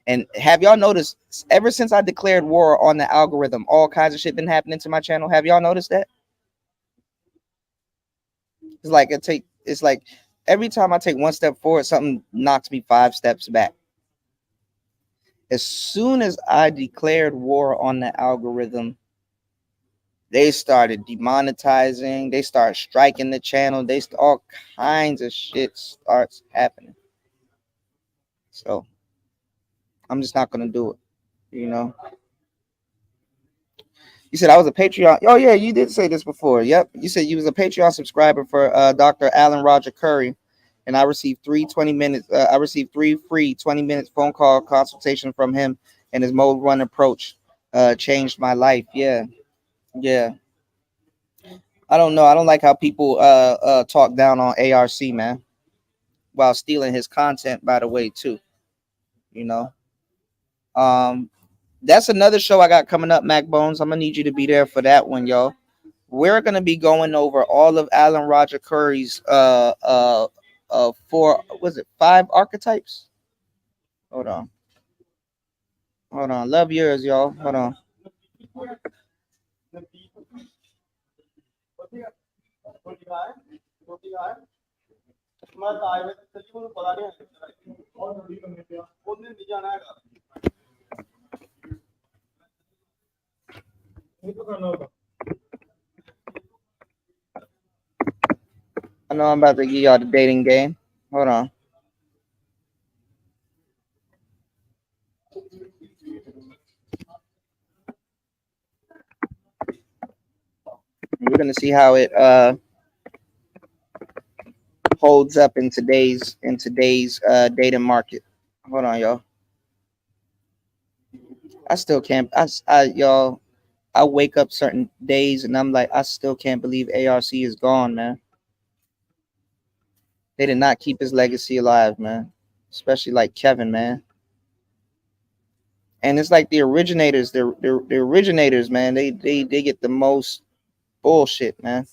And have y'all noticed? Ever since I declared war on the algorithm, all kinds of shit been happening to my channel. Have y'all noticed that? It's like every time I take one step forward, something knocks me 5 steps back. As soon as I declared war on the algorithm, they started demonetizing, they start striking the channel, all kinds of shit starts happening. So I'm just not gonna do it. You said I was a Patreon. Oh yeah, you did say this before. Yep. You said you was a Patreon subscriber for Dr. Alan Roger Curry, and I received 3 20 minutes. I received 3 free 20 minutes phone call consultation from him, and his mode one approach changed my life. Yeah, yeah. I don't know. I don't like how people talk down on ARC, man, while stealing his content. By the way, too. You know. Um, that's another show I got coming up, Mac Bones. I'm gonna need you to be there for that one, y'all. We're gonna be going over all of Alan Roger Curry's 5 archetypes. Hold on. Hold on. Love yours, y'all. Hold on. I know I'm about to give y'all the dating game. Hold on. We're gonna see how it holds up in today's dating market. Hold on, y'all. I still can't. Y'all. I wake up certain days and I'm like, I still can't believe ARC is gone, man. They did not keep his legacy alive, man. Especially like Kevin, man. And it's like the originators, the originators, man. They get the most bullshit, man.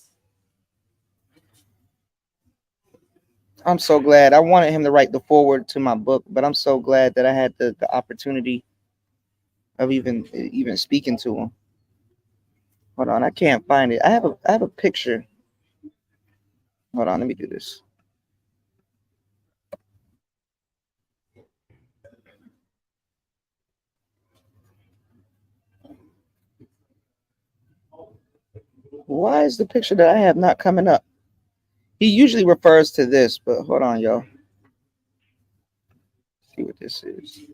I'm so glad. I wanted him to write the foreword to my book, but I'm so glad that I had the opportunity of even speaking to him. Hold on, I can't find it. I have a picture. Hold on, let me do this. Why is the picture that I have not coming up? He usually refers to this, but hold on, y'all. See what this is.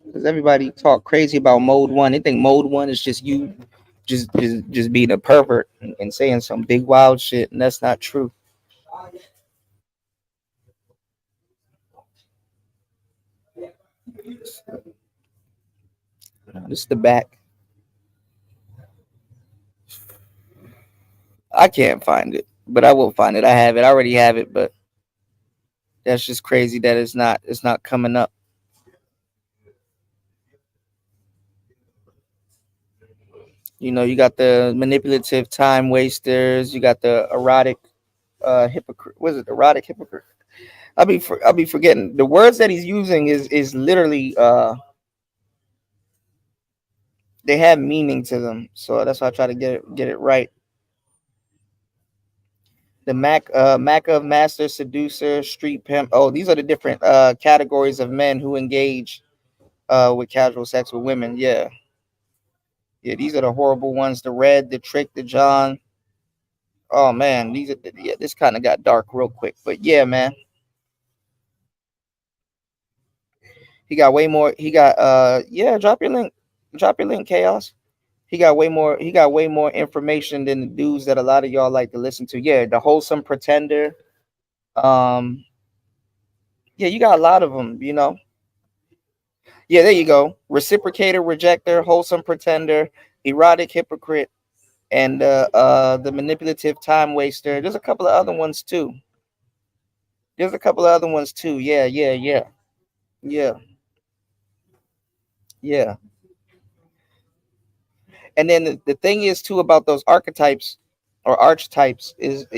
Because everybody talk crazy about mode one. They think mode one is just you just being a pervert and saying some big wild shit, and that's not true. This is the back. I can't find it, but I will find it. I have it. I already have it, but that's just crazy that it's not coming up. You got the manipulative time wasters. You got the erotic hypocrite. Was it erotic hypocrite? I'll be forgetting the words that he's using is literally they have meaning to them. So that's why I try to get it right. The Mac of master seducer street pimp. Oh, these are the different categories of men who engage with casual sex with women. Yeah, yeah. These are the horrible ones. The red, the trick, the John. Oh man, these are yeah. This kind of got dark real quick, but yeah, man. He got way more. He got yeah. Drop your link. Drop your link, chaos. He got way more information than the dudes that a lot of y'all like to listen to. Yeah, the wholesome pretender. Um, yeah, you got a lot of them. Yeah, there you go. Reciprocator, rejector, wholesome pretender, erotic hypocrite, and the manipulative time waster. There's a couple of other ones too. Yeah, yeah, yeah, yeah, yeah. And then the thing is too about those archetypes or archetypes is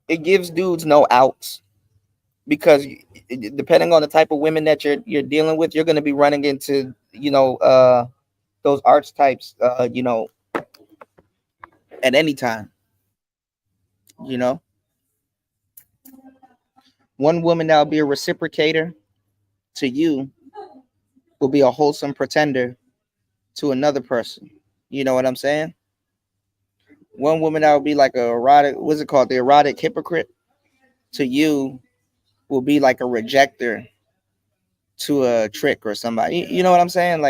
it gives dudes no outs because depending on the type of women that you're dealing with, you're going to be running into those archetypes at any time. You know, one woman that'll be a reciprocator to you will be a wholesome pretender to another person. You know what I'm saying? One woman that will be like a erotic, what's it called? The erotic hypocrite to you will be like a rejecter to a trick or somebody. You know what I'm saying?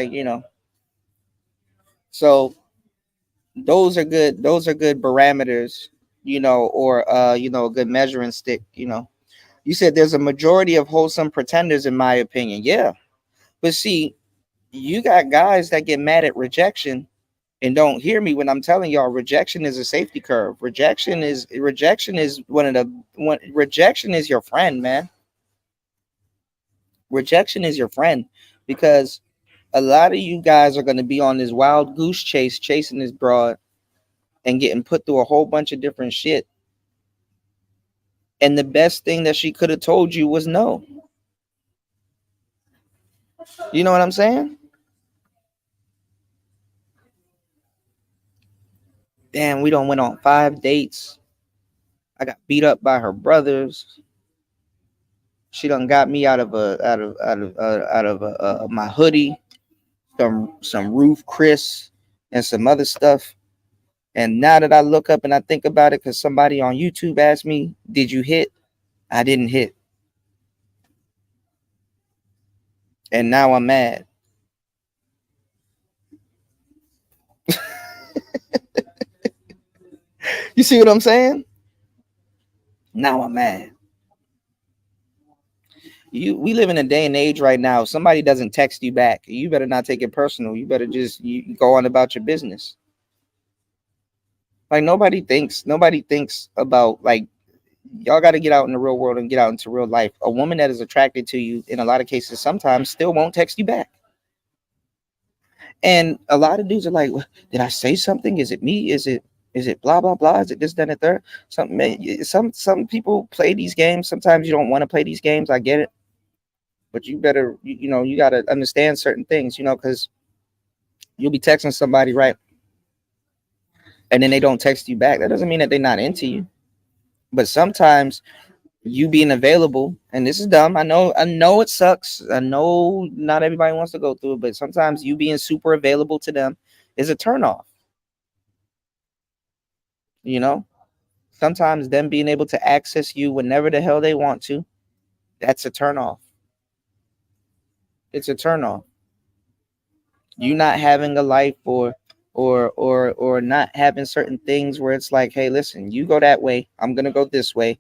So those are good parameters, or a good measuring stick. You said there's a majority of wholesome pretenders in my opinion. Yeah. But see, you got guys that get mad at rejection and don't hear me when I'm telling y'all rejection is a safety curve. Rejection is rejection is your friend, man. Rejection is your friend because a lot of you guys are going to be on this wild goose chase chasing this broad and getting put through a whole bunch of different shit. And the best thing that she could have told you was no. You know what I'm saying? Damn, we don't went on 5 dates. I got beat up by her brothers. She done got me out of my hoodie, some roof Chris, and some other stuff. And now that I look up and I think about it, because somebody on YouTube asked me, "Did you hit?" I didn't hit, and now I'm mad. You see what I'm saying? Now I'm mad. We live in a day and age right now. If somebody doesn't text you back, you better not take it personal. You better just you go on about your business. Like nobody thinks about like y'all got to get out in the real world and get out into real life. A woman that is attracted to you in a lot of cases sometimes still won't text you back. And a lot of dudes are like, "Well, did I say something? Is it me? Is it blah blah blah? Is it this, that, and the third?" Some people play these games. Sometimes you don't want to play these games. I get it, but you better you got to understand certain things, because you'll be texting somebody, right, and then they don't text you back. That doesn't mean that they're not into you. But sometimes you being available, and this is dumb. I know it sucks. I know not everybody wants to go through it, but sometimes you being super available to them is a turnoff. You know, sometimes them being able to access you whenever the hell they want to, that's a turnoff. It's a turnoff. You not having a life or not having certain things where it's like, hey, listen, you go that way, I'm gonna go this way.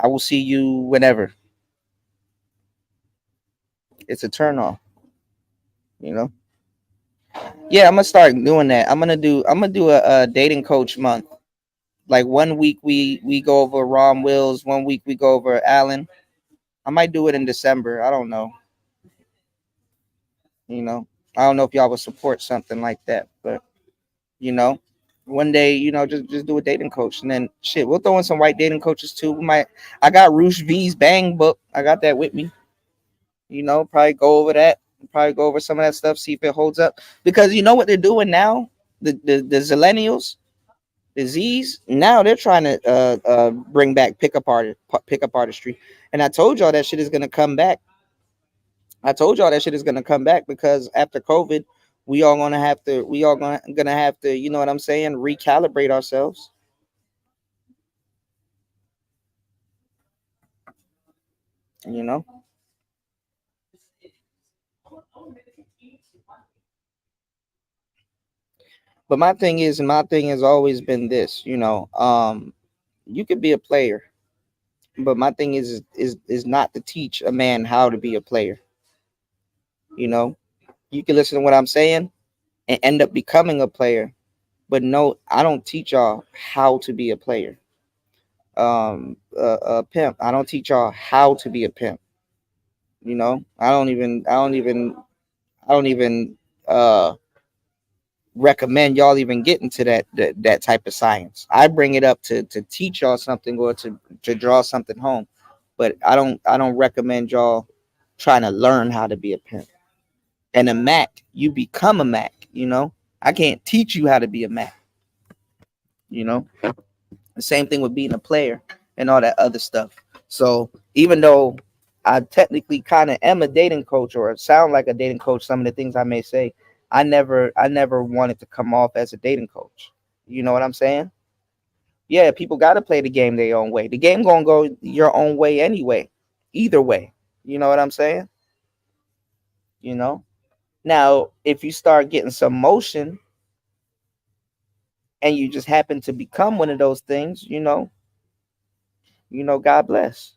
I will see you whenever. It's a turnoff. You know. Yeah, I'm gonna start doing that. I'm gonna do a dating coach month. Like 1 week we go over Ron Wills, 1 week we go over Allen. I might do it in December. I don't know. You know, I don't know if y'all would support something like that, but you know, one day, just do a dating coach, and then shit, we'll throw in some white dating coaches too. We might. I got Roosh V's Bang book. I got that with me. Probably go over that. Probably go over some of that stuff. See if it holds up. Because you know what they're doing now. The Zillennials, the Z's, now they're trying to bring back pickup artistry, and I told y'all that shit is gonna come back. Because after COVID, we all gonna have to, you know what I'm saying, recalibrate ourselves. You know, But my thing has always been this, you could be a player, but my thing is not to teach a man how to be a player. You know, you can listen to what I'm saying and end up becoming a player, but no, I don't teach y'all how to be a player. A pimp. I don't teach y'all how to be a pimp. I don't even uh recommend y'all even get into that type of science. I bring it up to teach y'all something or to draw something home, but I don't recommend y'all trying to learn how to be a pimp. And a Mac, you become a Mac. I can't teach you how to be a Mac. You know, the same thing with being a player and all that other stuff. So even though I technically kind of am a dating coach or sound like a dating coach, some of the things I may say, I never wanted to come off as a dating coach. You know what I'm saying? Yeah, people got to play the game their own way. The game gonna go your own way anyway, either way. You know what I'm saying? You know. Now, if you start getting some motion and you just happen to become one of those things, God bless.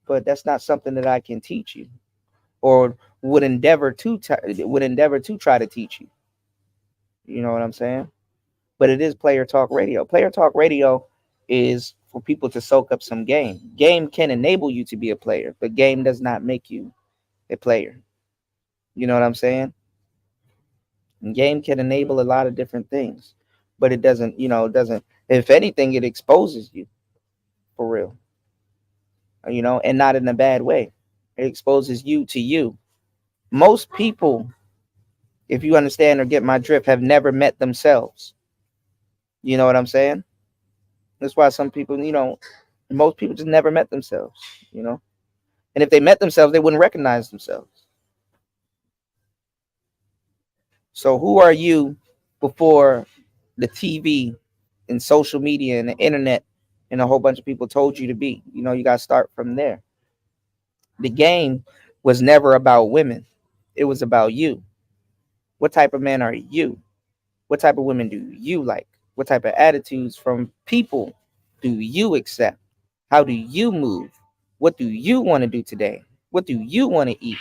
But that's not something that I can teach you or would endeavor to try to teach you. You know what I'm saying? But it is player talk radio. Player talk radio is for people to soak up some game. Game can enable you to be a player, but game does not make you a player. You know what I'm saying? And game can enable a lot of different things, but it doesn't. If anything, it exposes you for real. And not in a bad way. It exposes you to you. Most people, if you understand or get my drift, have never met themselves. You know what I'm saying? That's why some people, most people just never met themselves, you know? And if they met themselves, they wouldn't recognize themselves. So who are you before the TV and social media and the internet and a whole bunch of people told you to be? You got to start from there. The game was never about women. It was about you. What type of man are you? What type of women do you like? What type of attitudes from people do you accept? How do you move? What do you want to do today? What do you want to eat?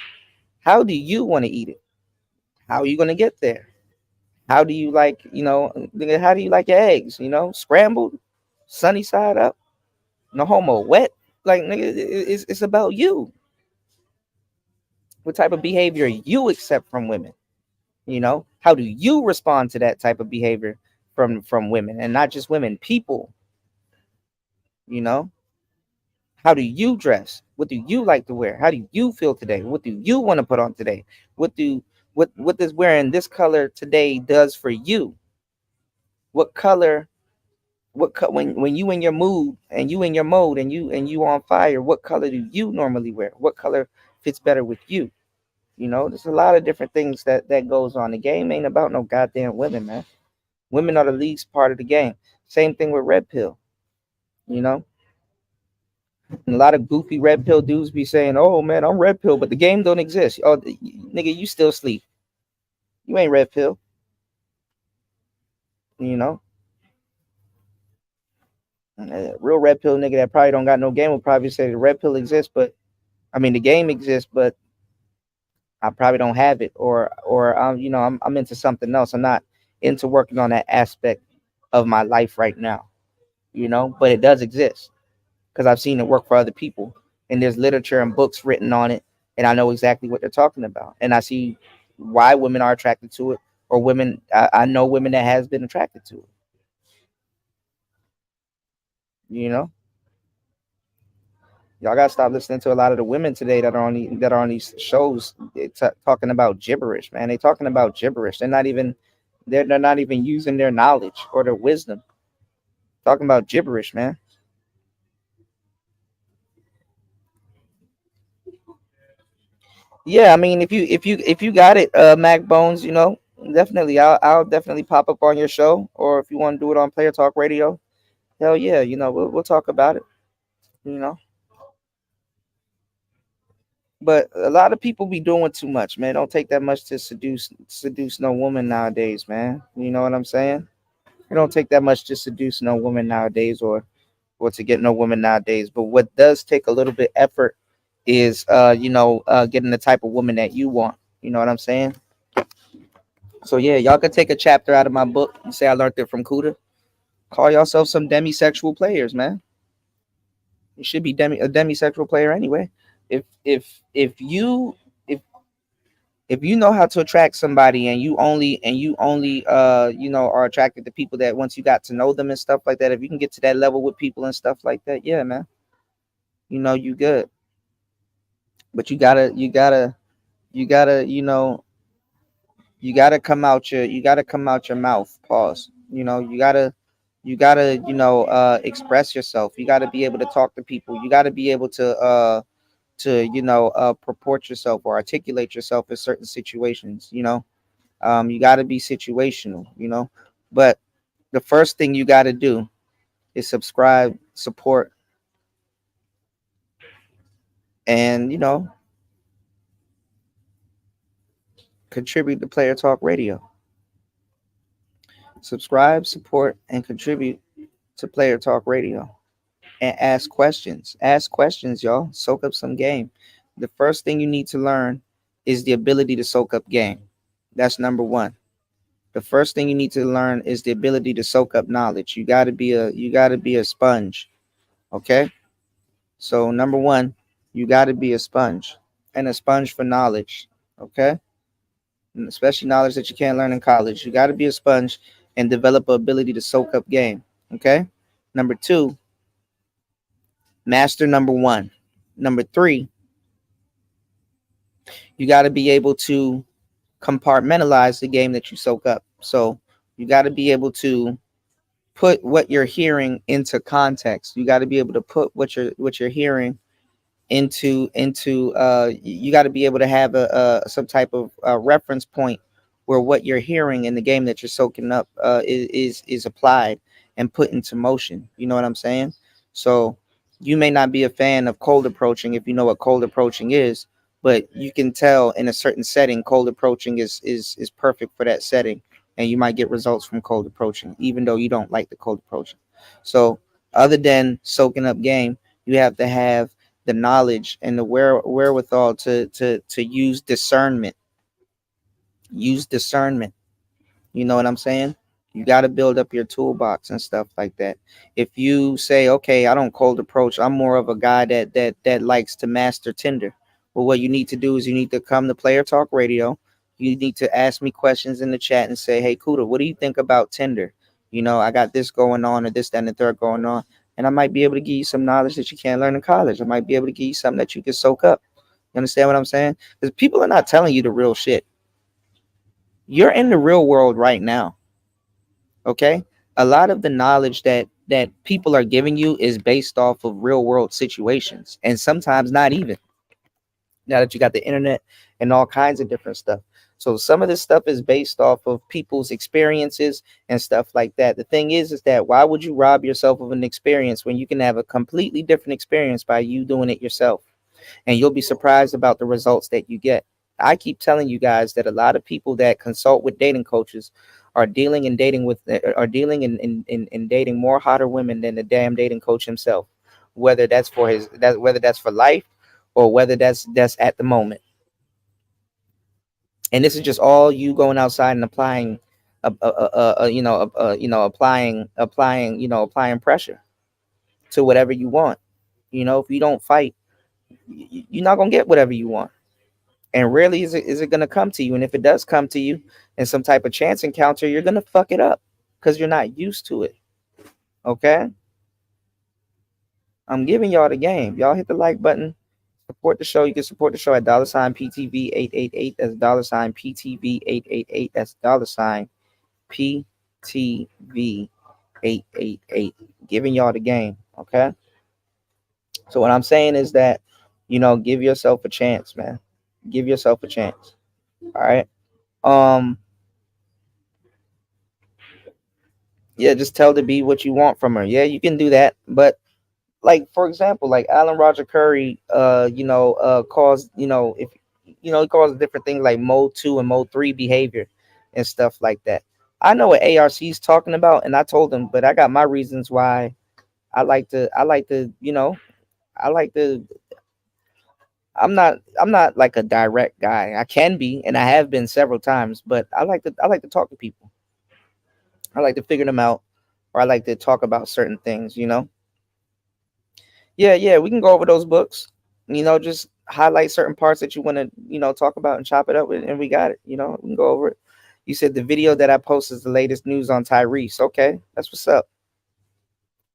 How do you want to eat it? How are you going to get there? How do you like, how do you like your eggs? Scrambled, sunny side up, no homo, wet. Like, nigga, it's about you. What type of behavior you accept from women? How do you respond to that type of behavior from women, and not just women, people? You know, how do you dress? What do you like to wear? How do you feel today? What do you want to put on today? What does wearing this color today does for you? What color? When you in your mood and you in your mode and you on fire? What color do you normally wear? What color fits better with you? There's a lot of different things that goes on. The game ain't about no goddamn women, man. Women are the least part of the game. Same thing with red pill. You know, and a lot of goofy red pill dudes be saying, "Oh man, I'm red pill," but the game don't exist. Oh, nigga, you still sleep. You ain't red pill. You know, real red pill nigga that probably don't got no game will probably say the red pill exists, but I mean the game exists, but I probably don't have it, or I'm into something else. I'm not into working on that aspect of my life right now. But it does exist because I've seen it work for other people, and there's literature and books written on it, and I know exactly what they're talking about, and I see why women are attracted to it, or women. I know women that has been attracted to it. You know, y'all gotta stop listening to a lot of the women today that are on these shows talking about gibberish, man. They talking about gibberish. They're not even using their knowledge or their wisdom. Talking about gibberish, man. Yeah, I mean, if you got it, Mac Bones, definitely, I'll definitely pop up on your show, or if you want to do it on Player Talk Radio, hell yeah, we'll talk about it. You know, But a lot of people be doing too much, man. Don't take that much to seduce no woman nowadays, man. You know what I'm saying? It don't take that much to seduce no woman nowadays, or to get no woman nowadays. But what does take a little bit effort is getting the type of woman that you want. You know what I'm saying? So yeah, y'all can take a chapter out of my book. You say I learned it from Kuda. Call yourself some demisexual players, man. You should be a demisexual player anyway. If if you know how to attract somebody, and you only are attracted to people that once you got to know them and stuff like that, if you can get to that level with people and stuff like that, yeah, man, you good. But you gotta you gotta come out your mouth. Pause. You gotta express yourself. You gotta be able to talk to people. You gotta be able to purport yourself or articulate yourself in certain situations. You gotta be situational. But the first thing you gotta do is subscribe, support, and contribute to Player Talk Radio. Subscribe, support, and contribute to Player Talk Radio. And ask questions. Ask questions, y'all. Soak up some game. The first thing you need to learn is the ability to soak up game. That's number one. The first thing you need to learn is the ability to soak up knowledge. You gotta be a sponge. Okay? So number one, you gotta be a sponge. And a sponge for knowledge. Okay? And especially knowledge that you can't learn in college. You gotta be a sponge and develop the ability to soak up game. Okay? Number two, master number one. Number three, you got to be able to compartmentalize the game that you soak up. So you got to be able to put what you're hearing into context. You got to be able to put what you're hearing into you got to be able to have a some type of reference point where what you're hearing in the game that you're soaking up is applied and put into motion. You know what I'm saying? So you may not be a fan of cold approaching if you know what cold approaching is, but you can tell in a certain setting cold approaching is perfect for that setting, and you might get results from cold approaching even though you don't like the cold approaching. So other than soaking up game, you have to have the knowledge and the wherewithal to use discernment. You know what I'm saying? You got to build up your toolbox and stuff like that. If you say, okay, I don't cold approach, I'm more of a guy that likes to master Tinder. Well, what you need to do is you need to come to Player Talk Radio. You need to ask me questions in the chat and say, hey, Kuda, what do you think about Tinder? I got this going on, or this, that, and the third going on. And I might be able to give you some knowledge that you can't learn in college. I might be able to give you something that you can soak up. You understand what I'm saying? Because people are not telling you the real shit. You're in the real world right now. Okay, a lot of the knowledge that people are giving you is based off of real world situations, and sometimes not even. Now that you got the internet and all kinds of different stuff, so some of this stuff is based off of people's experiences and stuff like that. The thing is that why would you rob yourself of an experience when you can have a completely different experience by you doing it yourself? And you'll be surprised about the results that you get. I keep telling you guys that a lot of people that consult with dating coaches are dealing and dating more hotter women than the damn dating coach himself. Whether that's for life or whether that's at the moment. And this is just all you going outside and applying, applying pressure to whatever you want. If you don't fight, you're not gonna get whatever you want. And rarely is it gonna come to you. And if it does come to you in some type of chance encounter, you're gonna fuck it up because you're not used to it. Okay? I'm giving y'all the game. Y'all hit the like button. Support the show. You can support the show at $PTV888. That's $PTV888. That's $PTV888. Giving y'all the game. Okay? So what I'm saying is that, give yourself a chance, man. Give yourself a chance. All right. Yeah, just tell the B what you want from her. Yeah, you can do that, but like for example, like Alan Roger Curry, caused, if he caused different things like mode 2 and mode 3 behavior and stuff like that. I know what ARC is talking about, and I told him, but I got my reasons why I like to I'm not like a direct guy. I can be, and I have been several times, but I like to talk to people. I like to figure them out, or I like to talk about certain things. Yeah, yeah, we can go over those books. Just highlight certain parts that you want to, talk about and chop it up with, and we got it. We can go over it. You said the video that I posted is the latest news on Tyrese. Okay, that's what's up.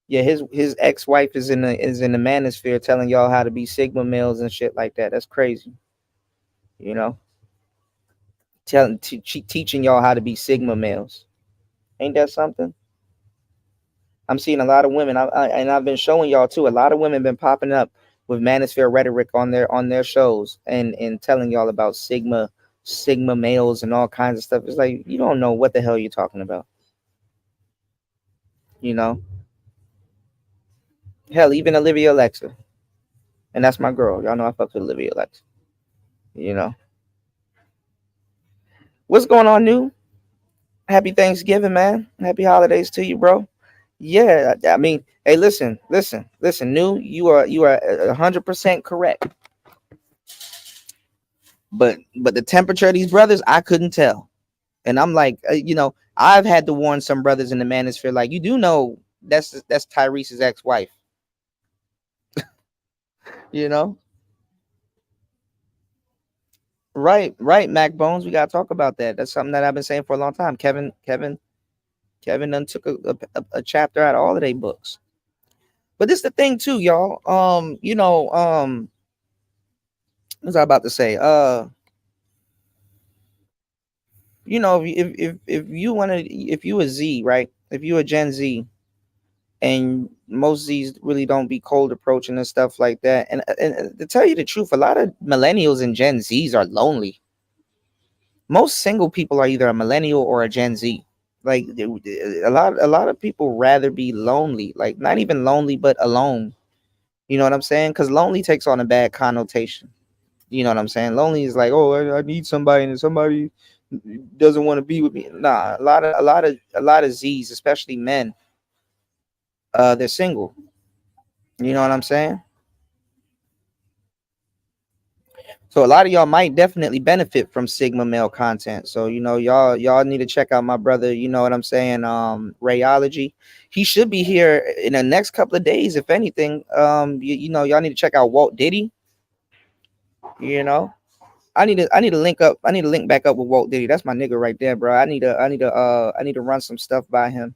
Yeah, his ex-wife is in the manosphere telling y'all how to be Sigma males and shit like that. That's crazy. You know, teaching y'all how to be Sigma males. Ain't that something? I'm seeing a lot of women, and I've been showing y'all too. A lot of women been popping up with manosphere rhetoric on their shows and telling y'all about Sigma males and all kinds of stuff. It's like you don't know what the hell you're talking about. You know, hell, even Olivia Alexa, and that's my girl. Y'all know I fuck with Olivia Alexa. You know, what's going on, new? Happy Thanksgiving, man. Happy holidays to you, bro. Yeah, I mean, hey, listen, new. You are 100% correct. But the temperature of these brothers, I couldn't tell. And I'm like, I've had to warn some brothers in the manosphere, like, you do know that's Tyrese's ex-wife. You know, right, Mac Bones. We gotta talk about that. That's something that I've been saying for a long time. Kevin done took a chapter out of all of their books. But this is the thing too, y'all. What was I about to say? If you want to, if you a Z, right? If you a Gen Z, and most Z's really don't be cold approaching and stuff like that. And to tell you the truth, a lot of millennials and Gen Zs are lonely. Most single people are either a millennial or a Gen Z. Like a lot of people rather be lonely, like not even lonely, but alone. You know what I'm saying? Because lonely takes on a bad connotation. You know what I'm saying? Lonely is like, oh, I need somebody, and somebody doesn't want to be with me. Nah, a lot of Z's, especially men, they're single. You know what I'm saying? So a lot of y'all might definitely benefit from Sigma male content. So y'all need to check out my brother. You know what I'm saying? Rayology. He should be here in the next couple of days, if anything. Y'all need to check out Walt Diddy. You know, I need to link up. I need to link back up with Walt Diddy. That's my nigga right there, bro. I need to run some stuff by him,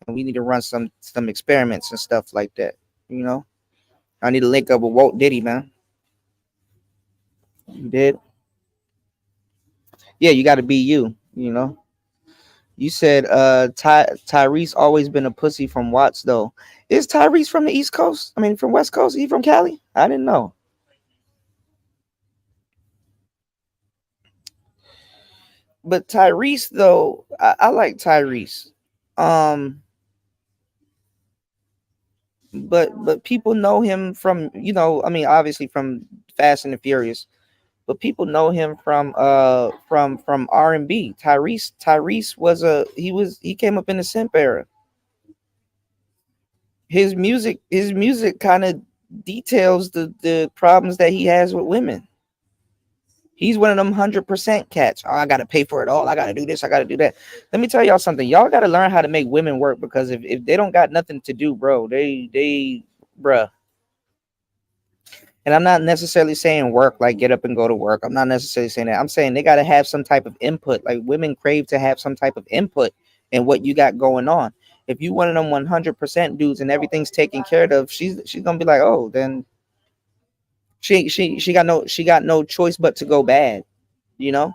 and we need to run some experiments and stuff like that. You know, I need to link up with Walt Diddy, man. You did? Yeah, you got to be you. You know. You said Tyrese always been a pussy from Watts though. Is Tyrese from the East Coast? I mean, from West Coast? He from Cali? I didn't know. But Tyrese though, I like Tyrese. Um, but people know him from, I mean, obviously from Fast and the Furious, but people know him from R&B. Tyrese he came up in the simp era. His music kind of details the problems that he has with women. He's one of them 100% cats. Oh, I gotta pay for it all. I gotta do this. I gotta do that. Let me tell y'all something. Y'all gotta learn how to make women work, because if they don't got nothing to do, bro, they bruh. And I'm not necessarily saying work like get up and go to work. I'm not necessarily saying that. I'm saying they gotta have some type of input. Like, women crave to have some type of input in what you got going on. If you one of them 100% dudes and everything's taken care of, she's gonna be like, oh, then she got no choice but to go bad. You know,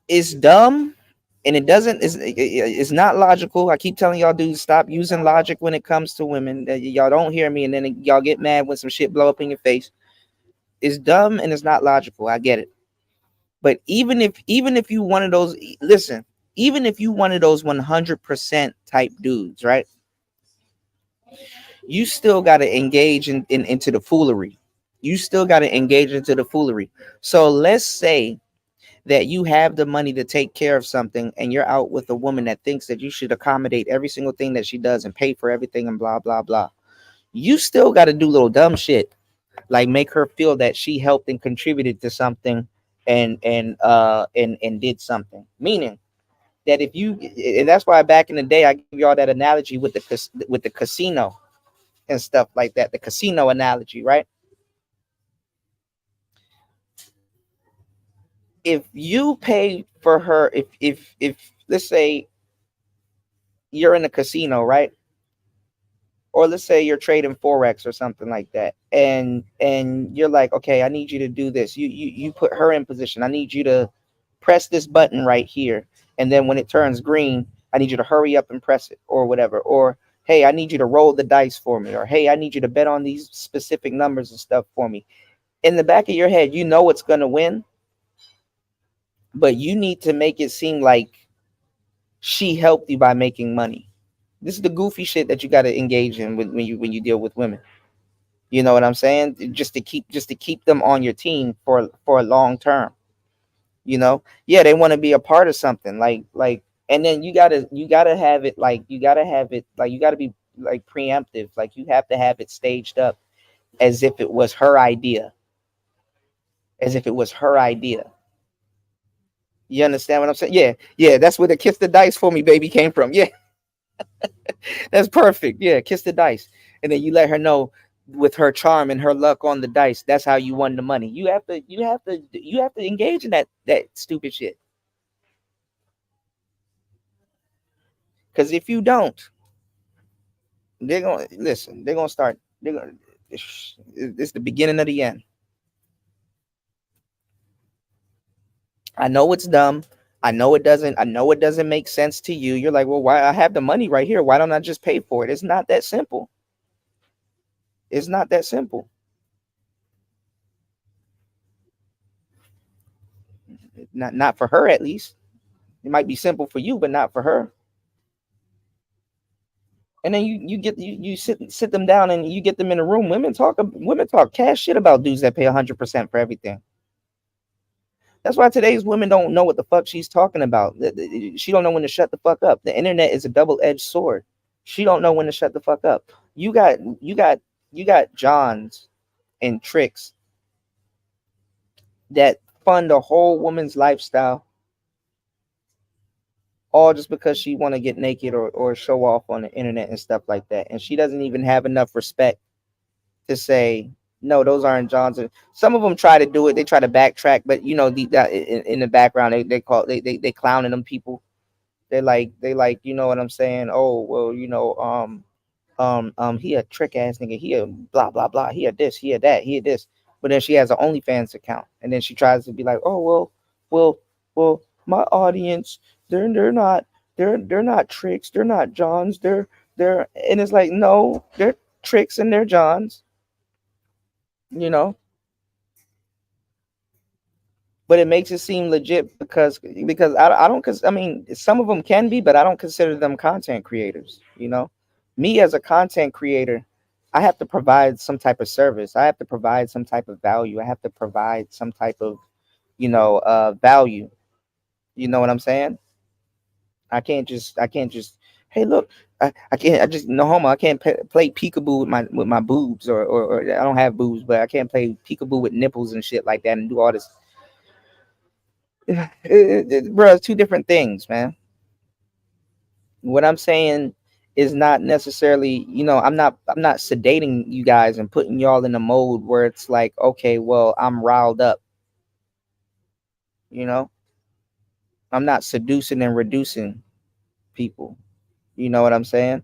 it's dumb, and it's not logical. I keep telling y'all dudes, stop using logic when it comes to women. Y'all don't hear me, and then y'all get mad when some shit blow up in your face. It's dumb and it's not logical. I get it. But even if you one of those, listen, even if you one of those 100% type dudes, right? You still got to engage into the foolery. You still got to engage into the foolery. So let's say that you have the money to take care of something and you're out with a woman that thinks that you should accommodate every single thing that she does and pay for everything and blah blah blah. You still got to do little dumb shit like make her feel that she helped and contributed to something and did something. Meaning that if you, and that's why back in the day I give y'all that analogy with the casino and stuff like that, the casino analogy, right? If you pay for her, if let's say you're in a casino, right? Or let's say you're trading forex or something like that, and you're like, okay, I need you to do this. You put her in position. I need you to press this button right here, and then when it turns green, I need you to hurry up and press it or whatever. Or hey, I need you to roll the dice for me. Or hey, I need you to bet on these specific numbers and stuff for me. In the back of your head, you know it's gonna win, but you need to make it seem like she helped you by making money. This is the goofy shit that you got to engage in when you deal with women. You know what I'm saying? Just to keep them on your team for a long term. Yeah, they want to be a part of something and then you gotta have it like you gotta be like preemptive. Like you have to have it staged up as if it was her idea, as if it was her idea. You understand what I'm saying? Yeah, yeah. That's where the kiss the dice for me, baby, came from. Yeah, that's perfect. Yeah, kiss the dice, and then you let her know with her charm and her luck on the dice. That's how you won the money. You have to engage in that stupid shit. Because if you don't, they're gonna listen. They're gonna start. They're gonna. It's the beginning of the end. I know it's dumb. I know it doesn't. I know it doesn't make sense to you. You're like, well, why? I have the money right here. Why don't I just pay for it? It's not that simple. It's not that simple. Not for her at least. It might be simple for you, but not for her. And then you sit them down and you get them in a room. Women talk cash shit about dudes that pay 100% for everything. That's why today's women don't know what the fuck she's talking about. She don't know when to shut the fuck up. The internet is a double-edged sword. She don't know when to shut the fuck up. You got Johns and tricks that fund a whole woman's lifestyle all just because she want to get naked or show off on the internet and stuff like that. And she doesn't even have enough respect to say, no, those aren't Johns. Some of them try to do it. They try to backtrack, but in the background, they clowning them people. They like, you know what I'm saying? Oh, well, he a trick ass nigga. He a blah blah blah. He a this. He a that. He a this. But then she has an OnlyFans account, and then she tries to be like, oh well, well, my audience, they're not tricks. They're not Johns. And it's like, no, they're tricks and they're Johns. You know, but it makes it seem legit because I don't cause I mean some of them can be, but I don't consider them content creators. Me as a content creator, I have to provide some type of service. I have to provide some type of value. I have to provide some type of value. You know what I'm saying? I can't just hey look, I can't I just no homo. I can't play peekaboo with my boobs or I don't have boobs, but I can't play peekaboo with nipples and shit like that and do all this. Bro, it's two different things, man. What I'm saying is not necessarily, I'm not sedating you guys and putting y'all in a mode where it's like, okay, well, I'm riled up. You know, I'm not seducing and reducing people. You know what I'm saying?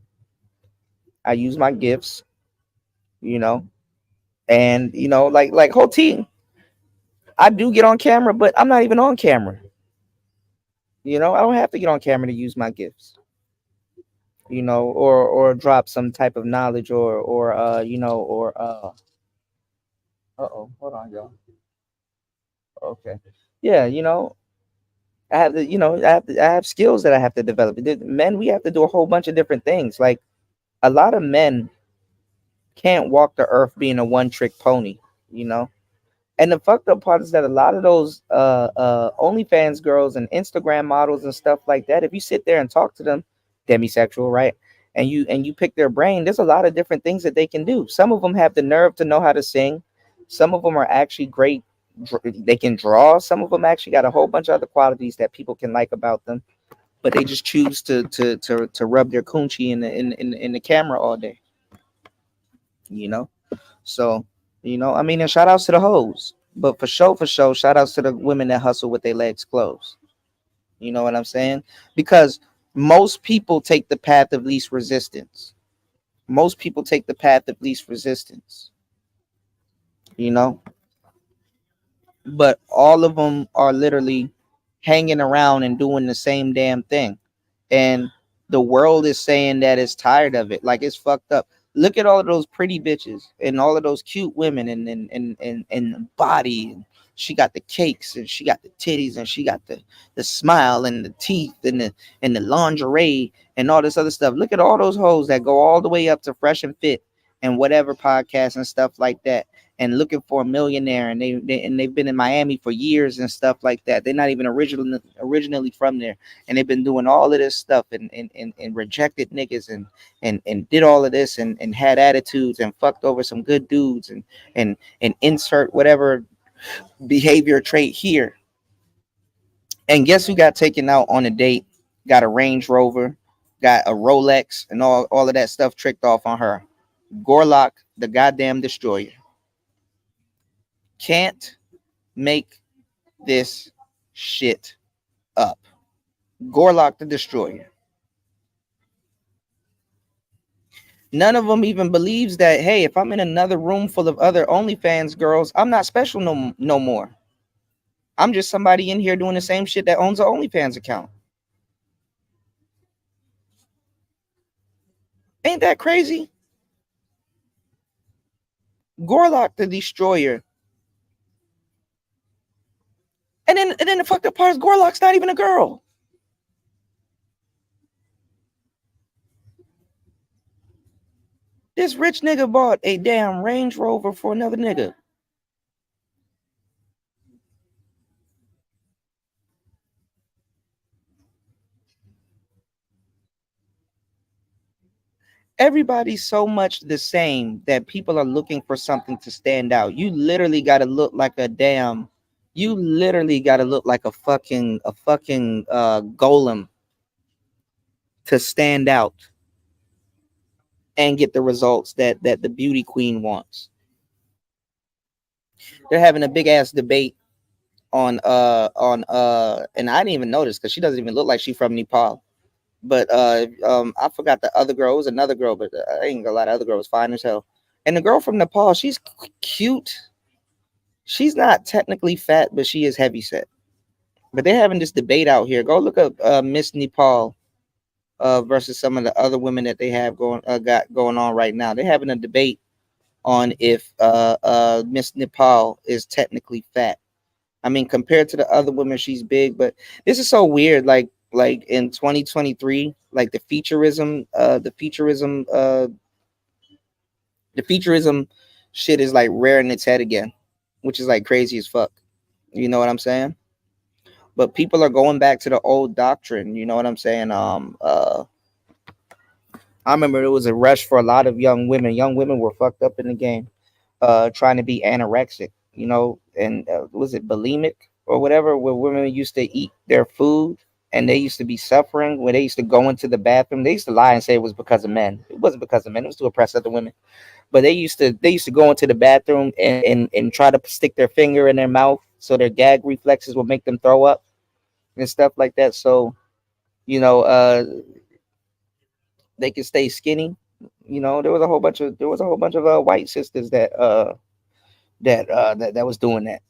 I use my gifts, you know, and like whole team. I do get on camera, but I'm not even on camera. I don't have to get on camera to use my gifts. Or drop some type of knowledge or uh-oh, hold on, y'all. Okay. Yeah, I have skills that I have to develop. Men, we have to do a whole bunch of different things. Like a lot of men, can't walk the earth being a one trick pony, you know. And the fucked up part is that a lot of those OnlyFans girls and Instagram models and stuff like that, if you sit there and talk to them, demisexual, right? And you pick their brain, there's a lot of different things that they can do. Some of them have the nerve to know how to sing. Some of them are actually great. They can draw. Some of them actually got a whole bunch of other qualities that people can like about them, but they just choose to rub their coochie in the camera all day, you know. So, I mean, and shout outs to the hoes, but for sure, shout outs to the women that hustle with their legs closed. You know what I'm saying? Because most people take the path of least resistance. Most people take the path of least resistance, you know, but all of them are literally hanging around and doing the same damn thing. And the world is saying that it's tired of it. Like, it's fucked up. Look at all of those pretty bitches and all of those cute women and the body. And she got the cakes and she got the titties and she got the smile and the teeth and the lingerie and all this other stuff. Look at all those hoes that go all the way up to Fresh and Fit and whatever podcast and stuff like that, and looking for a millionaire, and they've been in Miami for years and stuff like that. They're not even originally from there, and they've been doing all of this stuff and rejected niggas and did all of this and had attitudes and fucked over some good dudes and insert whatever behavior trait here. And guess who got taken out on a date? Got a Range Rover, got a Rolex, and all of that stuff tricked off on her. Gorlock, the goddamn destroyer. Can't make this shit up. Gorlock the destroyer. None of them even believes that, hey, if I'm in another room full of other OnlyFans girls, I'm not special no more. I'm just somebody in here doing the same shit that owns an OnlyFans account. Ain't that crazy? Gorlock the destroyer. And then the fucked up part is Gorlock's not even a girl. This rich nigga bought a damn Range Rover for another nigga. Everybody's so much the same that people are looking for something to stand out. You literally got to look like a damn. You literally got to look like a fucking golem to stand out and get the results that the beauty queen wants. They're having a big ass debate on and I didn't even notice because she doesn't even look like she's from Nepal. But I forgot the other girl. It was another girl, but I ain't gonna lie, the other girl was fine as hell. And the girl from Nepal, she's cute. She's not technically fat, but she is heavy set. But they're having this debate out here. Go look up Miss Nepal versus some of the other women that they have got going on right now. They're having a debate on if Miss Nepal is technically fat. I mean, compared to the other women, she's big, but this is so weird. Like in 2023, like the featureism shit is like rearing its head again, which is like crazy as fuck. You know what I'm saying? But people are going back to the old doctrine. You know what I'm saying? I remember it was a rush for a lot of young women. Young women were fucked up in the game, trying to be anorexic. You know, and was it bulimic or whatever, where women used to eat their food and they used to be suffering, where they used to go into the bathroom. They used to lie and say it was because of men. It wasn't because of men. It was to oppress other women. But they used to go into the bathroom and try to stick their finger in their mouth so their gag reflexes would make them throw up and stuff like that. So, you know, they could stay skinny. You know, there was a whole bunch of white sisters that was doing that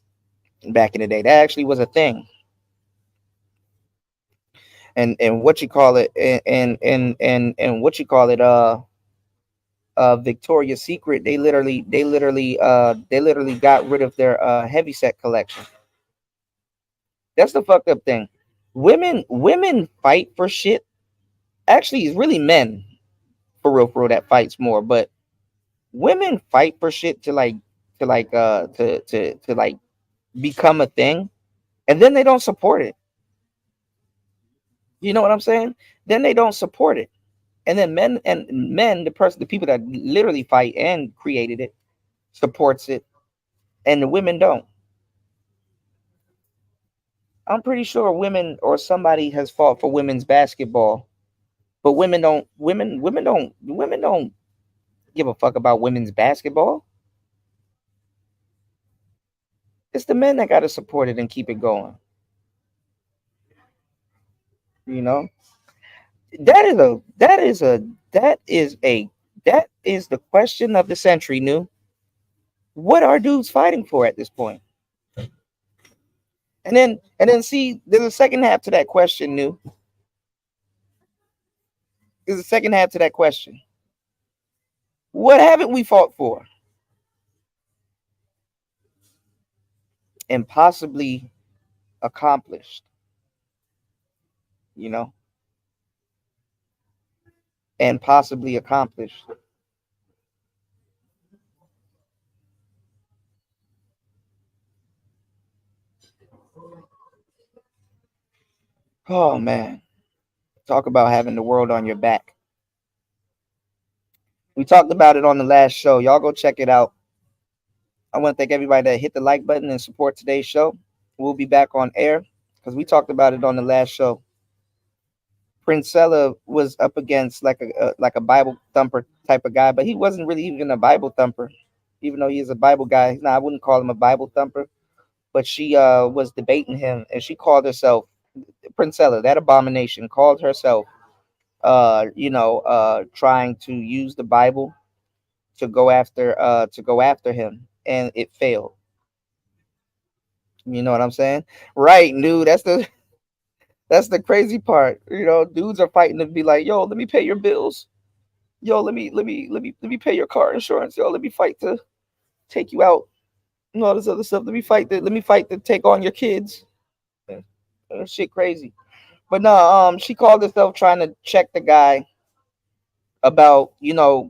back in the day. That actually was a thing. And what you call it, and what you call it, Victoria's Secret, they literally got rid of their heavy set collection. That's the fucked up thing. Women fight for shit. Actually, it's really men for real that fights more. But Women fight for shit to like become a thing, and then they don't support it. You know what I'm saying? Then they don't support it. And then men, the people that literally fight and created it, supports it, and the women don't. I'm pretty sure women or somebody has fought for women's basketball, but women don't give a fuck about women's basketball. It's the men that got to support it and keep it going. You know, that is a that is a that is a that is the question of the century. New, what are dudes fighting for at this point? And then see, there's a second half to that question. New, there's a second half to that question. What haven't we fought for and possibly accomplished? You know, and possibly accomplished. Oh man, talk about having the world on your back. We talked about it on the last show. Y'all go check it out. I want to thank everybody that hit the like button and support today's show. We'll be back on air because we talked about it on the last show. Princella was up against like a Bible thumper type of guy, but he wasn't really even a Bible thumper, even though he is a Bible guy. No, I wouldn't call him a Bible thumper. But she was debating him, and she called herself Princella. That abomination called herself, trying to use the Bible to go after him, and it failed. You know what I'm saying? Right, dude. That's the crazy part. You know, dudes are fighting to be like, yo, let me pay your bills. Yo, let me pay your car insurance. Yo, let me fight to take you out and all this other stuff. Let me fight to take on your kids. Shit crazy. But no, she called herself trying to check the guy about,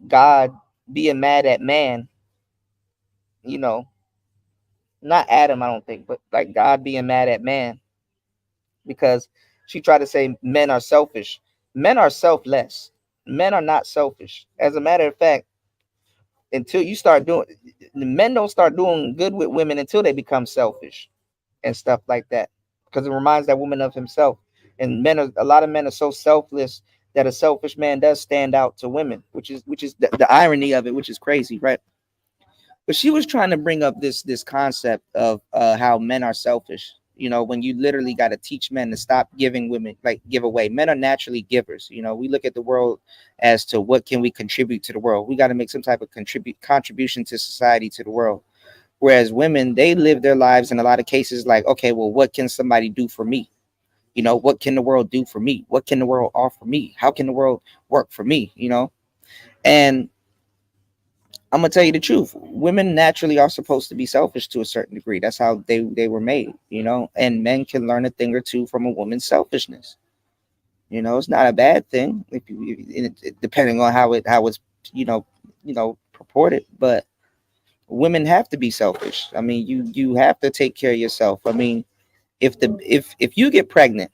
God being mad at man, you know, not Adam, I don't think, but like God being mad at man because she tried to say men are selfish. Men are selfless. Men are not selfish. As a matter of fact, until you start doing, men don't start doing good with women until they become selfish and stuff like that, because it reminds that woman of himself. And a lot of men are so selfless that a selfish man does stand out to women, which is the irony of it, which is crazy, right? But she was trying to bring up this concept of how men are selfish. When you literally got to teach men to stop giving women, like, give away. Men are naturally givers. We look at the world as to what can we contribute to the world. We got to make some type of contribution to society, to the world. Whereas women, they live their lives in a lot of cases like, okay, well, what can somebody do for me? What can the world do for me? What can the world offer me? How can the world work for me? And I'm gonna tell you the truth. Women naturally are supposed to be selfish to a certain degree. That's how they were made, And men can learn a thing or two from a woman's selfishness. It's not a bad thing if depending on how it's purported. But women have to be selfish. I mean, you have to take care of yourself. I mean, if you get pregnant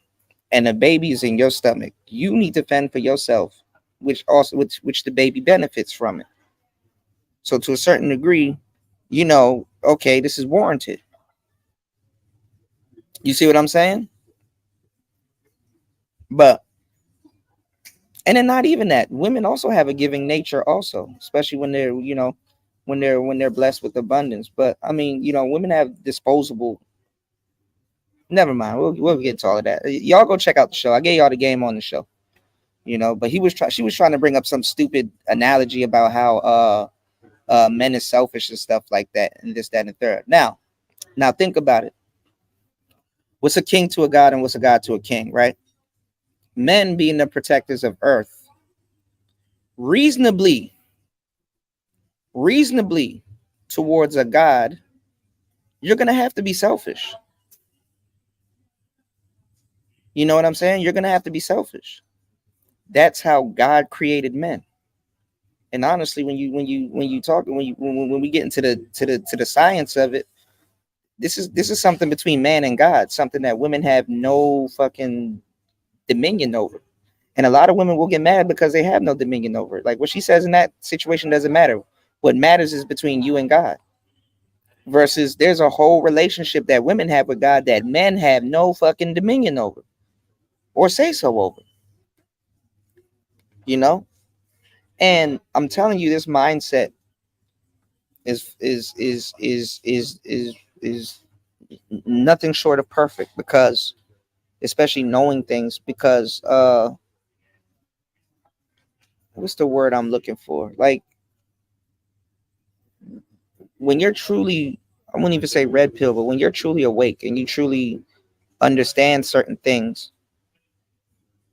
and a baby is in your stomach, you need to fend for yourself, which the baby benefits from it. So to a certain degree, okay, this is warranted. You see what I'm saying? But and then not even that. Women also have a giving nature also, especially when they're blessed with abundance. But I mean, women have disposable. Never mind. We'll get to all of that. Y'all go check out the show. I gave y'all the game on the show. But she was trying to bring up some stupid analogy about how men is selfish and stuff like that, and this, that, and the third. Now think about it. What's a king to a god and what's a god to a king, right? Men being the protectors of earth, reasonably towards a god, you're gonna have to be selfish. You know what I'm saying? You're gonna have to be selfish. That's how God created men. And honestly, when you talk when we get into the science of it, this is something between man and God, something that women have no fucking dominion over. And a lot of women will get mad because they have no dominion over it. Like what she says in that situation doesn't matter. What matters is between you and God. Versus there's a whole relationship that women have with God that men have no fucking dominion over or say so over, you know? And I'm telling you, this mindset is nothing short of perfect, because especially knowing things, because what's the word I'm looking for? Like when you're truly, I wouldn't even say red pill, but when you're truly awake and you truly understand certain things,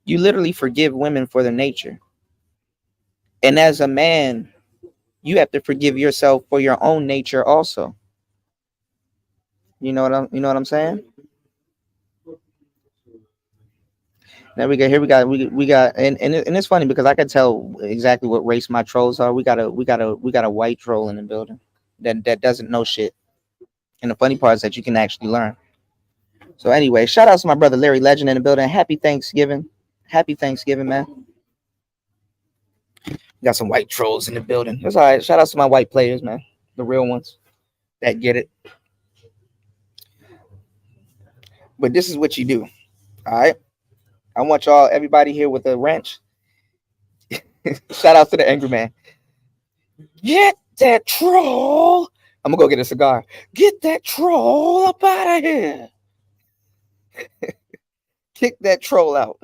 you literally forgive women for their nature. And as a man, you have to forgive yourself for your own nature also. You know what I'm saying? There we go. Here we got and it's funny because I can tell exactly what race my trolls are. We got a white troll in the building that doesn't know shit. And the funny part is that you can actually learn. So anyway, shout out to my brother Larry Legend in the building. Happy Thanksgiving. Happy Thanksgiving, man. Got some white trolls in the building. That's all right. Shout out to my white players, man. The real ones that get it. But this is what you do. All right. I want y'all, everybody here with a wrench. Shout out to the angry man. Get that troll. I'm gonna go get a cigar. Get that troll up out of here. Kick that troll out.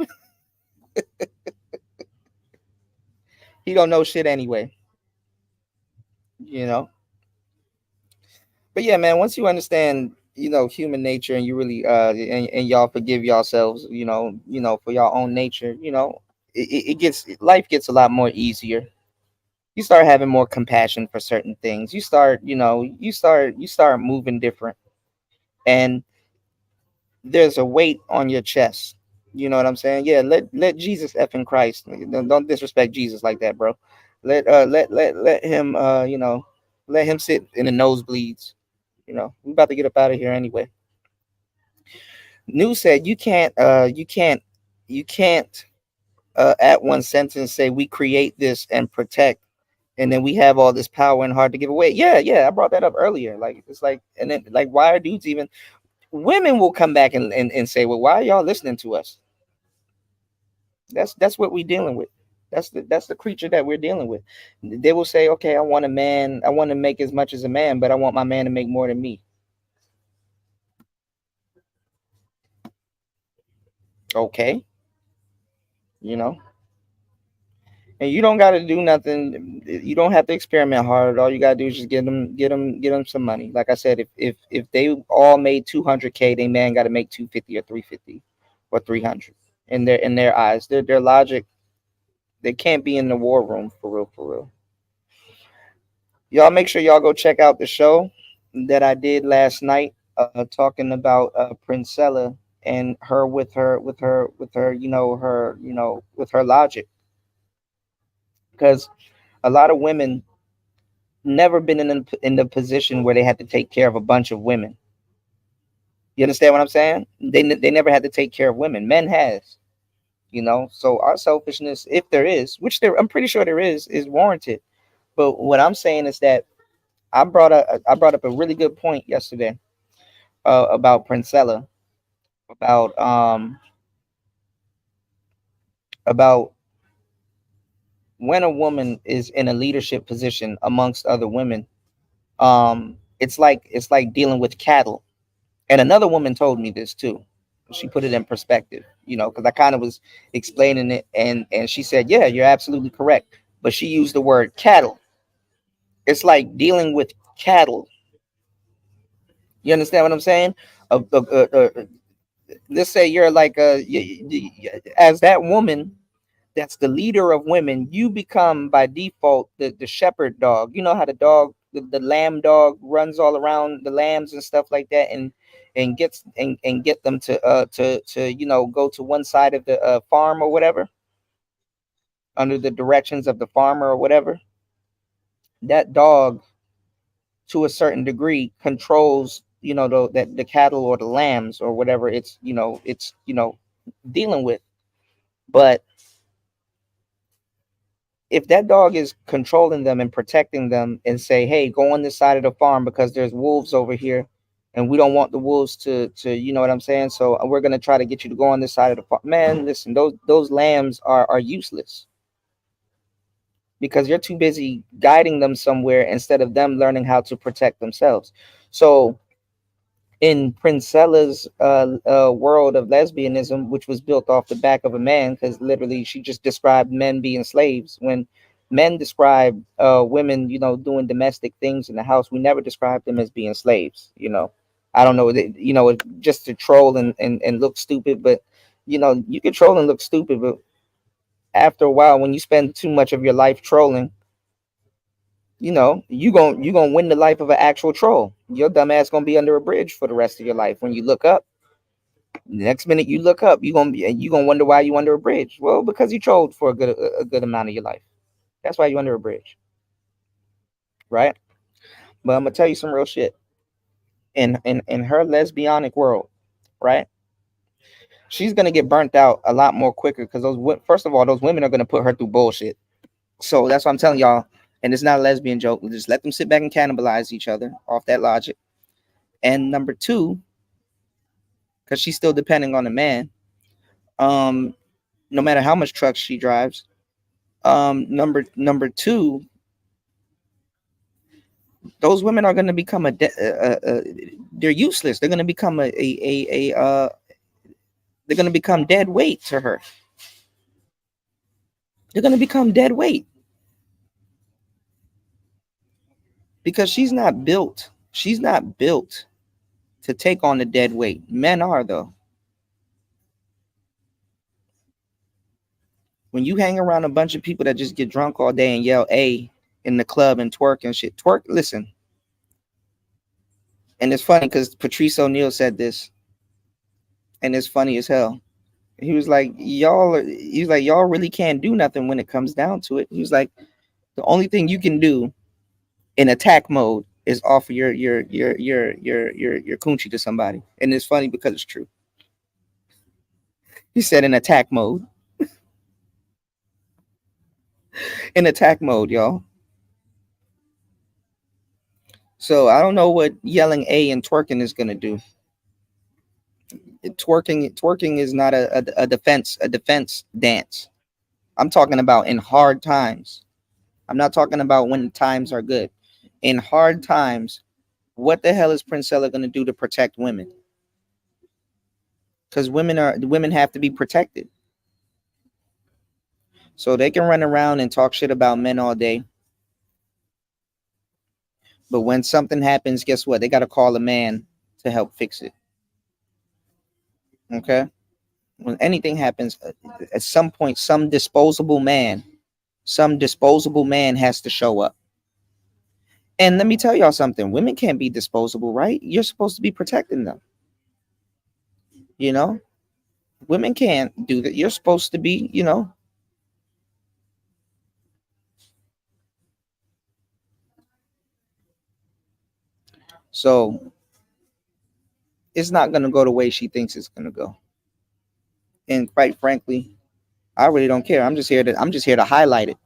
He don't know shit anyway. You know. But yeah, man, once you understand, human nature, and you really and y'all forgive yourselves, for your own nature, it gets life gets a lot more easier. You start having more compassion for certain things. You start, you start moving different. And there's a weight on your chest. You know what I'm saying? Yeah, let Jesus effing Christ. Don't disrespect Jesus like that, bro. Let him let him sit in the nosebleeds. We about to get up out of here anyway. News said you can't at one sentence say we create this and protect, and then we have all this power and hard to give away. Yeah, yeah, I brought that up earlier. Like it's like, and then like, why are dudes even? Women will come back and say, well, why are y'all listening to us? That's what we're dealing with. That's the creature that we're dealing with. They will say, okay, I want a man, I want to make as much as a man, but I want my man to make more than me. Okay, you know, and you don't got to do nothing. You don't have to experiment hard. All you got to do is just get them some money. Like I said, if they all made 200K, they man got to make 250 or 350 or 300 in their eyes. Their logic, they can't be in the war room for real, for real. Y'all make sure y'all go check out the show that I did last night, talking about Princella and her with her, with her logic, because a lot of women never been in the position where they had to take care of a bunch of women. You understand what I'm saying? They never had to take care of women. Men has, So our selfishness, if there is, which I'm pretty sure there is warranted. But what I'm saying is that I brought up a really good point yesterday, about Princella, about about when a woman is in a leadership position amongst other women, it's like dealing with cattle. And another woman told me this too. She put it in perspective, because I kind of was explaining it, and she said, "Yeah, you're absolutely correct." But she used the word cattle. It's like dealing with cattle. You understand what I'm saying? Let's say you're like as that woman that's the leader of women, you become by default the shepherd dog. You know how the lamb dog runs all around the lambs and stuff like that, and get them to go to one side of the farm or whatever, under the directions of the farmer or whatever. that dog, to a certain degree, controls, the cattle or the lambs or whatever it's dealing with. But if that dog is controlling them and protecting them and say, hey, go on this side of the farm because there's wolves over here and we don't want the wolves to you know what I'm saying, so we're going to try to get you to go on this side of the farm. Man, listen, those lambs are useless because you're too busy guiding them somewhere instead of them learning how to protect themselves. So in Princella's world of lesbianism, which was built off the back of a man, because literally she just described men being slaves. When men describe women, doing domestic things in the house, we never described them as being slaves. I don't know, just to troll and look stupid, but you can troll and look stupid, but after a while, when you spend too much of your life trolling, you gonna win the life of an actual troll. Your dumb ass gonna be under a bridge for the rest of your life. When you look up, the next minute you look up, you gonna wonder why you under a bridge. Well, because you trolled for a good amount of your life. That's why you under a bridge, right? But I'm gonna tell you some real shit. In her lesbianic world, right? She's gonna get burnt out a lot more quicker because first of all, those women are gonna put her through bullshit. So that's what I'm telling y'all. And it's not a lesbian joke. Just let them sit back and cannibalize each other off that logic. And number two, because she's still depending on a man, um, no matter how much trucks she drives. Number two, those women are going to become they're useless. They're going to become they're going to become dead weight to her. They're going to become dead weight because she's not built. She's not built to take on the dead weight. Men are, though. When you hang around a bunch of people that just get drunk all day and yell "A" in the club and twerk and shit, twerk. Listen, and it's funny because Patrice O'Neal said this, and it's funny as hell. He was like, y'all really can't do nothing when it comes down to it. He was like, the only thing you can do in attack mode is offer your coochie to somebody. And it's funny because it's true. He said in attack mode. In attack mode, y'all. So I don't know what yelling A and twerking is gonna do. Twerking is not a defense dance. I'm talking about in hard times. I'm not talking about when times are good. In hard times, what the hell is Princella going to do to protect women? Because women have to be protected. So they can run around and talk shit about men all day. But when something happens, guess what? They got to call a man to help fix it. Okay? When anything happens, at some point, some disposable man has to show up. And let me tell y'all something. Women can't be disposable, right? You're supposed to be protecting them. You know? Women can't do that. You're supposed to be, So it's not going to go the way she thinks it's going to go. And quite frankly, I really don't care. I'm just here to highlight it.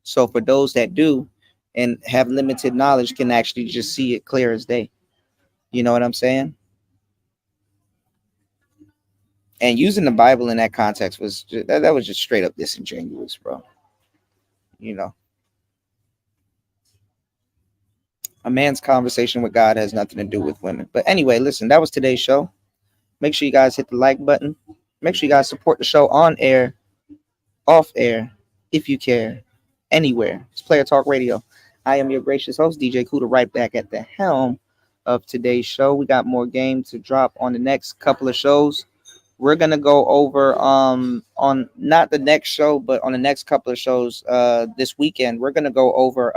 So for those that do and have limited knowledge can actually just see it clear as day. You know what I'm saying? And using the Bible in that context that was just straight up disingenuous, bro. You know, a man's conversation with God has nothing to do with women. But anyway, listen, that was today's show. Make sure you guys hit the like button. Make sure you guys support the show on air, off air, if you care, anywhere. It's Player Talk Radio. I am your gracious host, DJ Kuda, right back at the helm of today's show. We got more game to drop on the next couple of shows. We're gonna go over on not the next show, but on the next couple of shows this weekend. We're gonna go over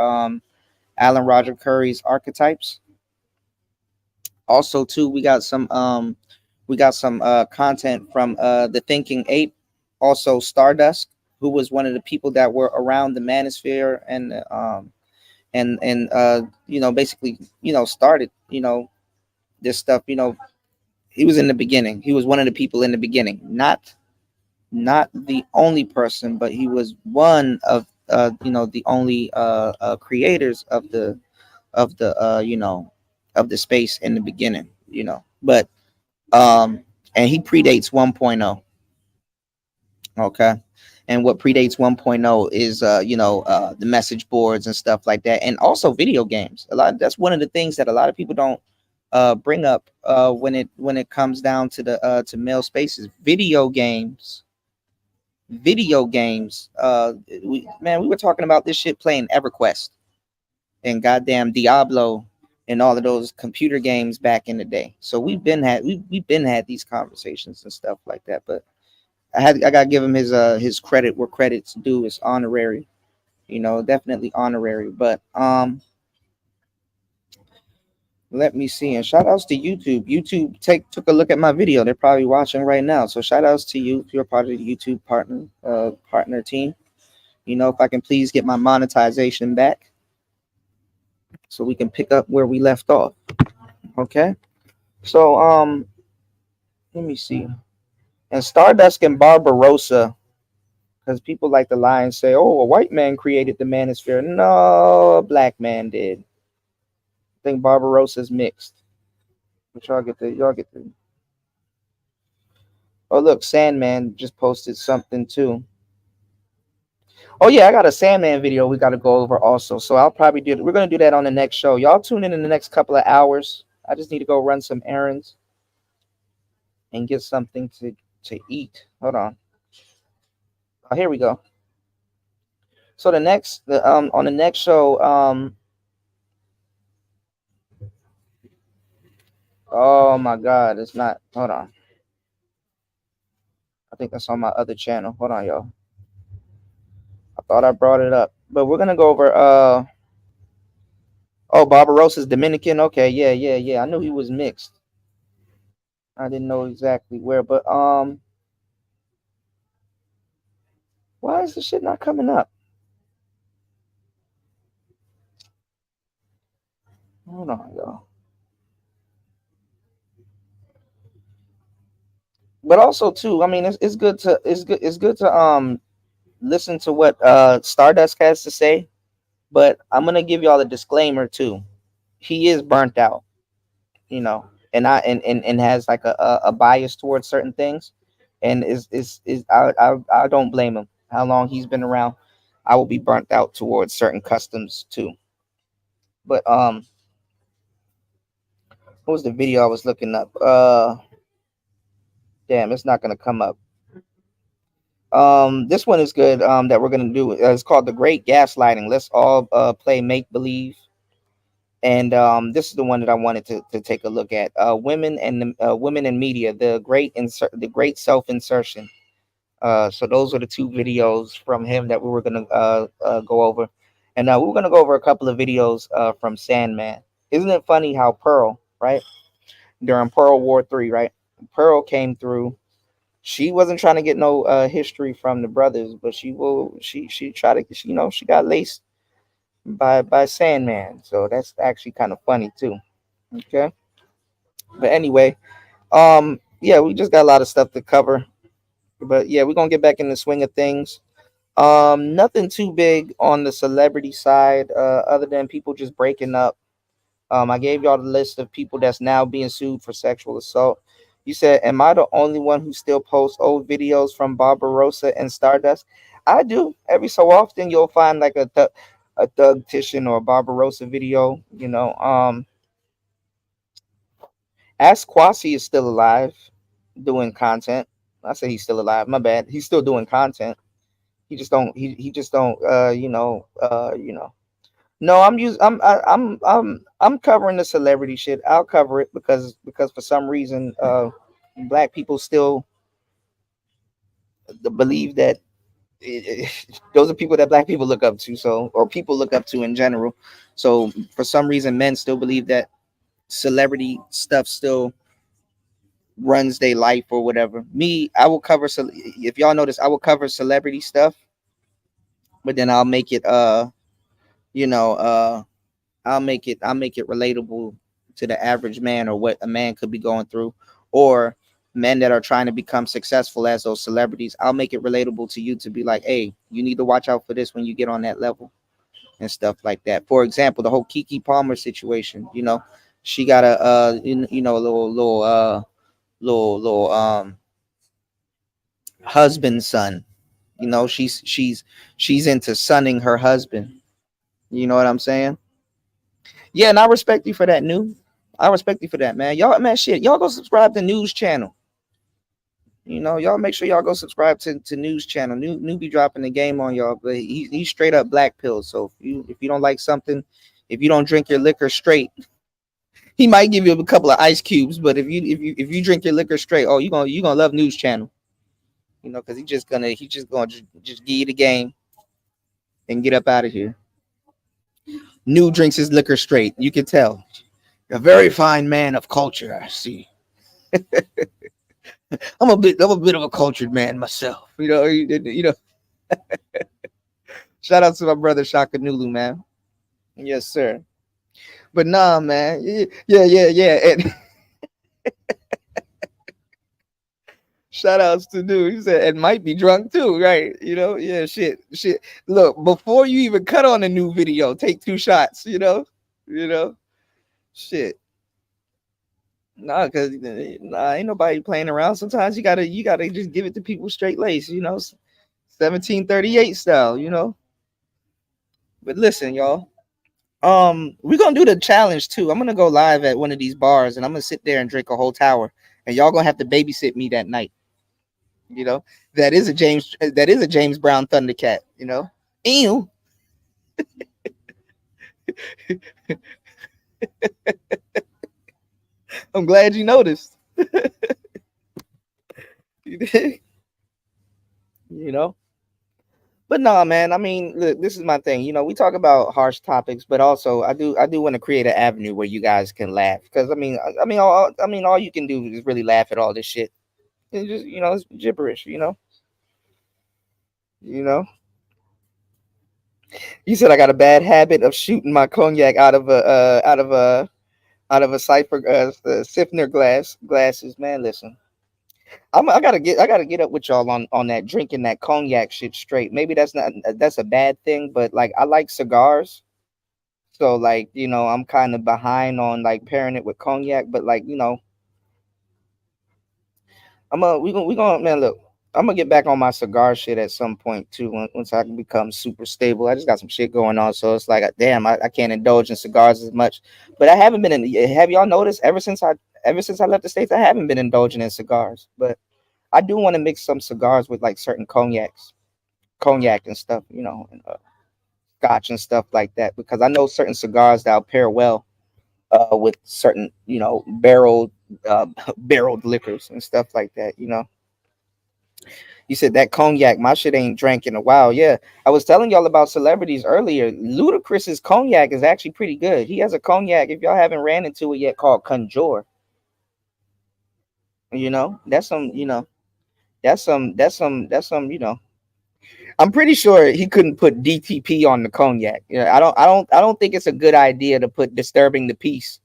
Alan Roger Curry's archetypes. Also, too, we got some content from the Thinking Ape, also Stardust, who was one of the people that were around the Manosphere and and basically started this stuff. He was in the beginning. He was one of the people in the beginning, not the only person, but he was one of the only creators of the space in the beginning. But and he predates 1.0. Okay. And what predates 1.0 is the message boards and stuff like that, and also video games. That's one of the things that a lot of people don't bring up when it comes down to the to male spaces. Video games. We were talking about this shit playing EverQuest and goddamn Diablo and all of those computer games back in the day. So we've been had these conversations and stuff like that. But I gotta give him his credit where credit's due. Is honorary, definitely honorary. But let me see. And shout outs to YouTube. YouTube took a look at my video. They're probably watching right now. So shout outs to you if you're part of the YouTube partner team. If I can please get my monetization back so we can pick up where we left off. Okay. So let me see. And Stardust and Barbarossa, because people like to lie and say, "Oh, a white man created the manosphere." No, a black man did. I think Barbarossa's mixed. But y'all get the. Oh, look, Sandman just posted something too. Oh yeah, I got a Sandman video we got to go over also. So I'll probably do. We're gonna do that on the next show. Y'all tune in the next couple of hours. I just need to go run some errands and get something to eat. Hold on. Oh, here we go. So on the next show, oh my God, it's not. Hold on. I think that's on my other channel. Hold on, y'all. I thought I brought it up, but we're gonna go over. Oh, Barbarossa's Dominican. Okay, yeah, yeah, yeah. I knew he was mixed. I didn't know exactly where, but why is this shit not coming up? Hold on, y'all. But also too, I mean, it's good to listen to what Stardust has to say. But I'm gonna give y'all a disclaimer too. He is burnt out, and has like a bias towards certain things, and I don't blame him. How long he's been around, I will be burnt out towards certain customs too. But what was the video I was looking up? Damn, it's not gonna come up. This one is good. That we're gonna do. It's called The Great Gaslighting. Let's all play make believe. And this is the one that I wanted to take a look at. Women in media, the great self insertion. So those are the two videos from him that we were gonna go over, and we were gonna go over a couple of videos from Sandman. Isn't it funny how Pearl, right, during Pearl War 3, right? Pearl came through. She wasn't trying to get no history from the brothers, but she tried to, she got laced by Sandman. So that's actually kind of funny too. Okay. But anyway, yeah, we just got a lot of stuff to cover. But yeah, we're gonna get back in the swing of things. Nothing too big on the celebrity side, other than people just breaking up. I gave y'all the list of people that's now being sued for sexual assault. You said, "Am I the only one who still posts old videos from Barbarossa and Stardust?" I do. Every so often, you'll find like a Thug Titian or a Barbarossa video. Ask Kwasi is still alive, doing content. I say he's still alive. My bad. He's still doing content. He just don't. He just don't. No, I'm covering the celebrity shit. I'll cover it because for some reason, black people still believe that those are people that black people look up to. So, or people look up to in general. So for some reason, men still believe that celebrity stuff still runs their life or whatever. Me, I will cover. If y'all notice, I will cover celebrity stuff, but then I'll make it I'll make it relatable to the average man, or what a man could be going through, or men that are trying to become successful as those celebrities. I'll make it relatable to you to be like, hey, you need to watch out for this when you get on that level and stuff like that. For example, the whole Kiki Palmer situation, she got a a little husband son. She's into sunning her husband. You know what I'm saying? Yeah, and I respect you for that, new. I respect you for that, man. Y'all, man, shit. Y'all go subscribe to news channel. Y'all make sure y'all go subscribe to news channel. New be dropping the game on y'all, but he's straight up black pill. So if you don't like something, if you don't drink your liquor straight, he might give you a couple of ice cubes. But if you drink your liquor straight, oh, you gonna love news channel. Because he just gonna just give you the game and get up out of here. New drinks his liquor straight. You can tell. A very fine man of culture, I see. I'm a bit of a cultured man myself. Shout out to my brother Shaka Nulu, man. Yes, sir. But nah, man. Yeah. And shout outs to dude. He said, and might be drunk too, right? Yeah, shit. Look, before you even cut on a new video, take 2 shots, you know, shit. Nah, cause ain't nobody playing around. Sometimes you gotta just give it to people straight lace, 1738 style. But listen, y'all. We're gonna do the challenge too. I'm gonna go live at one of these bars, and I'm gonna sit there and drink a whole tower, and y'all gonna have to babysit me that night. You know, that is a James Brown Thundercat. Ew. I'm glad you noticed. you know. But nah, man. I mean, look, this is my thing. We talk about harsh topics, but also I do want to create an avenue where you guys can laugh, because all you can do is really laugh at all this shit. It's just it's gibberish. You know. You said I got a bad habit of shooting my cognac out of a cipher Sifner glasses. Man, listen. I gotta get up with y'all on that drinking that cognac shit straight. Maybe that's a bad thing, but like I like cigars. So like, I'm kind of behind on like pairing it with cognac, but like, we gonna man, look, I'm gonna get back on my cigar shit at some point too, once I can become super stable. I just got some shit going on, so it's like, damn, I can't indulge in cigars as much. But I haven't been in. Have y'all noticed ever since I left the states, I haven't been indulging in cigars, but I do want to mix some cigars with like certain cognac and stuff, and scotch and stuff like that, because I know certain cigars that'll pair well with certain, barreled liquors and stuff like that. You said that cognac, my shit ain't drank in a while. Yeah, I was telling y'all about celebrities earlier. Ludacris's cognac is actually pretty good. He has a cognac, if y'all haven't ran into it yet, called Conjure. That's some, that's some. I'm pretty sure he couldn't put DTP on the cognac. I don't think it's a good idea to put disturbing the peace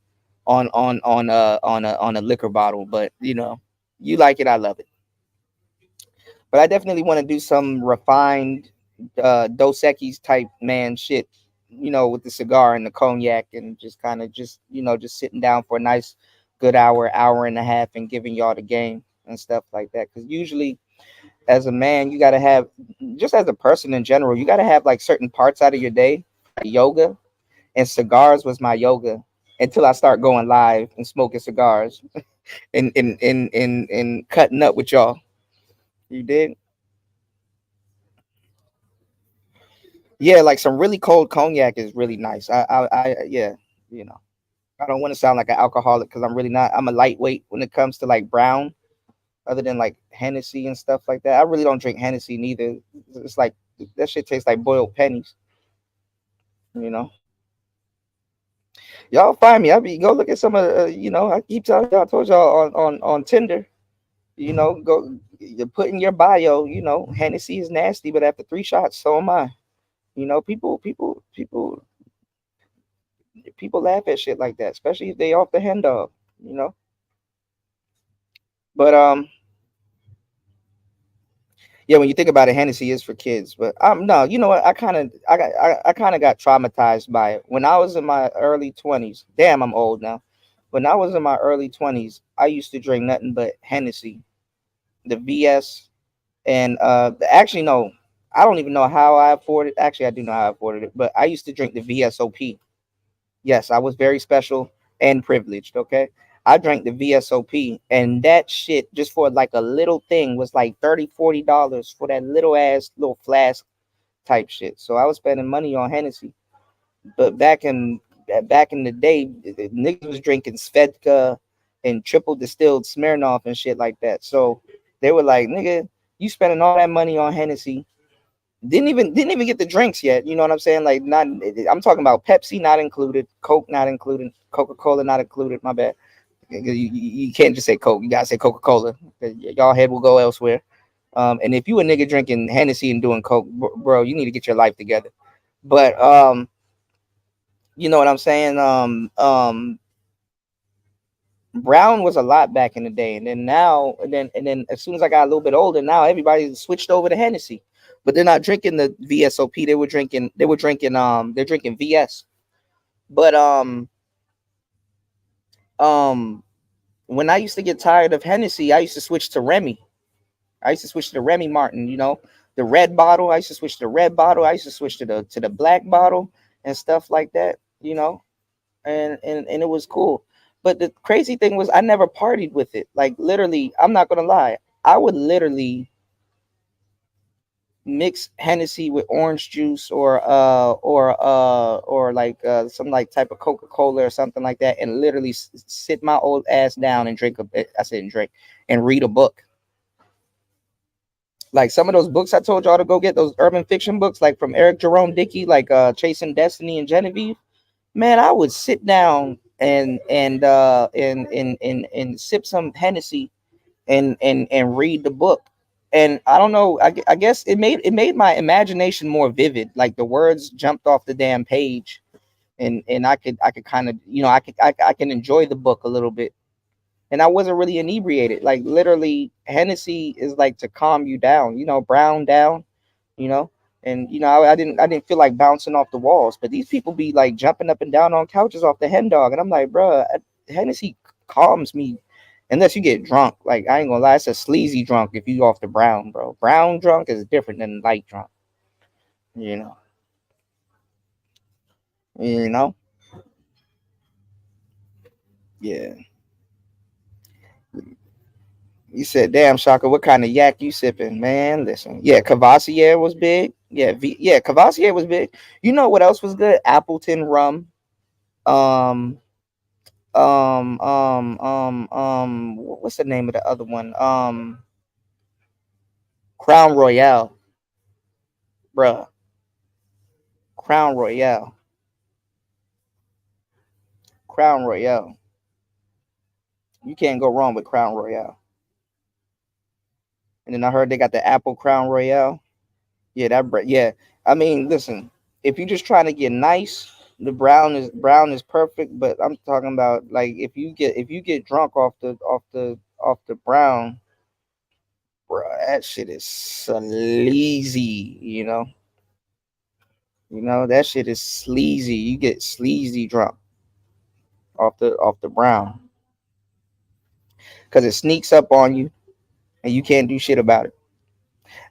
on a liquor bottle, but you like it, I love it. But I definitely want to do some refined Dos Equis type man shit, with the cigar and the cognac, and just kind of just sitting down for a nice good hour and a half, and giving y'all the game and stuff like that. Because usually, as a man, you got to have, just as a person in general, you got to have like certain parts out of your day, like yoga, and cigars was my yoga until I start going live and smoking cigars and cutting up with y'all. You did? Yeah, like some really cold cognac is really nice. Yeah, you know, I don't want to sound like an alcoholic, because I'm really not. I'm a lightweight when it comes to like brown, other than like Hennessy and stuff like that. I really don't drink Hennessy neither. It's like that shit tastes like boiled pennies. You know, y'all find me. I be go look at some of I keep telling y'all. I told y'all on Tinder. Go, you put in your bio. Hennessy is nasty, but after 3 shots, so am I. People. People laugh at shit like that, especially if they off the hen dog, you know. But yeah, when you think about it, Hennessy is for kids. But no, you know what? I kind of got traumatized by it when I was in my early 20s. Damn, I'm old now. When I was in my early 20s, I used to drink nothing but Hennessy, the VS, and actually no, I don't even know how I afforded. Actually, I do know how I afforded it, but I used to drink the VSOP. Yes, I was very special and privileged. Okay. I drank the VSOP, and that shit just for like a little thing was like $30, $40 for that little ass little flask type shit. So I was spending money on Hennessy. But back in the day, niggas was drinking Svedka and triple distilled Smirnoff and shit like that. So they were like, nigga, you spending all that money on Hennessy, didn't even get the drinks yet. You know what I'm saying? Like not. I'm talking about Pepsi not included, Coke not included, Coca-Cola not included. My bad. You can't just say Coke. You gotta say Coca-Cola. Y'all head will go elsewhere. And if you a nigga drinking Hennessy and doing Coke, bro, you need to get your life together. But you know what I'm saying? Brown was a lot back in the day, and then now, and then as soon as I got a little bit older, now everybody switched over to Hennessy, but they're not drinking the VSOP. They're drinking VS. But um, when I used to get tired of Hennessy, I used to switch to Remy. I used to switch to the Remy Martin. You know, the red bottle. I used to switch to the red bottle. I used to switch to the black bottle and stuff like that. You know, and it was cool. But the crazy thing was I never partied with it. Like literally, I'm not gonna lie. I would literally mix Hennessy with orange juice or like some like type of Coca-Cola or something like that, and literally sit my old ass down and drink a. I said and drink and read a book. Like some of those books I told y'all to go get, those urban fiction books, like from Eric Jerome Dickey, like Chasing Destiny and Genevieve. Man, I would sit down and sip some Hennessy and read the book. And I don't know, I guess it made my imagination more vivid. Like the words jumped off the damn page, and I could kind of, I can enjoy the book a little bit. And I wasn't really inebriated. Like literally, Hennessy is like to calm you down, brown down, you know. And I didn't feel like bouncing off the walls, but these people be like jumping up and down on couches off the hen dog, and I'm like, bro, Hennessy calms me, unless you get drunk. Like I ain't gonna lie, it's a sleazy drunk if you off the brown, bro. Brown drunk is different than light drunk, you know. You know, yeah. You said, "Damn, Shaka, what kind of yak you sipping, man?" Listen, yeah, Cavassier was big. Yeah, Cavassier was big. You know what else was good? Appleton rum. Um, what's the name of the other one? Crown Royale, bruh. Crown Royale, Crown Royale. You can't go wrong with Crown Royale. And then I heard they got the Apple Crown Royale. Yeah, yeah. I mean, listen, if you're just trying to get nice, the brown is perfect. But I'm talking about like if you get drunk off the brown, bro, that shit is sleazy. That shit is sleazy. You get sleazy drunk off the brown because it sneaks up on you and you can't do shit about it.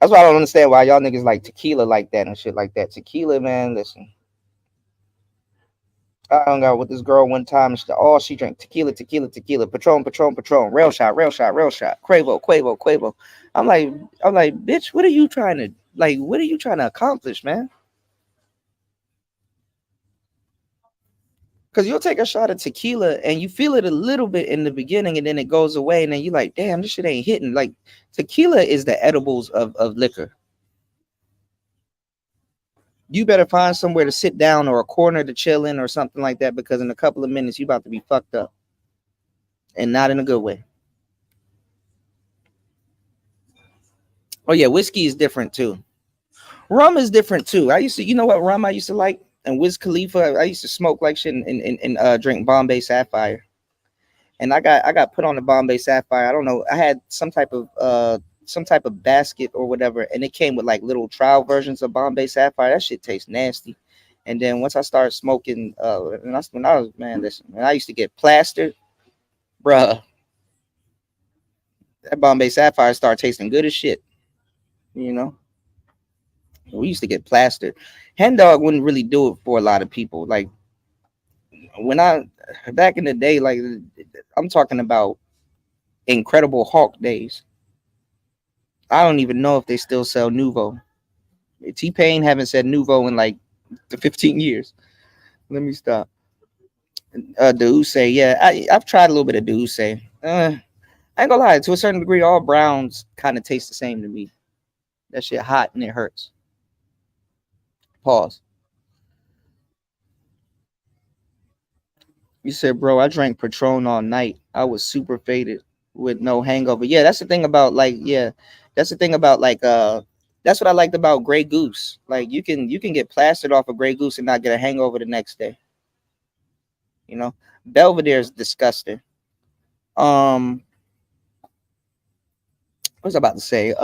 That's why I don't understand why y'all niggas like tequila like that and shit like that. Tequila, man, listen. I hung out with this girl one time. And she drank tequila, tequila, tequila, Patron, Patron, Patron, rail shot, rail shot, rail shot, Quavo, Quavo, Quavo. I'm like, bitch, what are you trying to like? What are you trying to accomplish, man? Because you'll take a shot of tequila and you feel it a little bit in the beginning, and then it goes away, and then you're like, damn, this shit ain't hitting. Like tequila is the edibles of liquor. You better find somewhere to sit down or a corner to chill in or something like that, because in a couple of minutes you about to be fucked up, and not in a good way. Oh yeah, whiskey is different too. Rum is different too. I used to, you know what rum I used to like? And Wiz Khalifa, I used to smoke like shit and drink Bombay Sapphire. And I got put on the Bombay Sapphire. I don't know. I had some type of basket or whatever, and it came with like little trial versions of Bombay Sapphire. That shit tastes nasty. And then once I started smoking, and that's when I was, man, listen, man, I used to get plastered, bruh. That Bombay Sapphire started tasting good as shit. You know, we used to get plastered. Hen dog wouldn't really do it for a lot of people. Like when I back in the day, like I'm talking about Incredible Hulk days. I don't even know if they still sell Nuvo. T Pain haven't said Nuvo in like 15 years. Let me stop. Deuse, yeah, I've tried a little bit of Deuse. I ain't gonna lie, to a certain degree, all browns kind of taste the same to me. That shit hot and it hurts. Pause. You said, bro, I drank Patron all night. I was super faded with no hangover. Yeah, that's the thing about like, yeah, that's the thing about like, that's what I liked about Grey Goose. Like you can get plastered off a Grey Goose and not get a hangover the next day. You know, Belvedere is disgusting. Um, what was I about to say?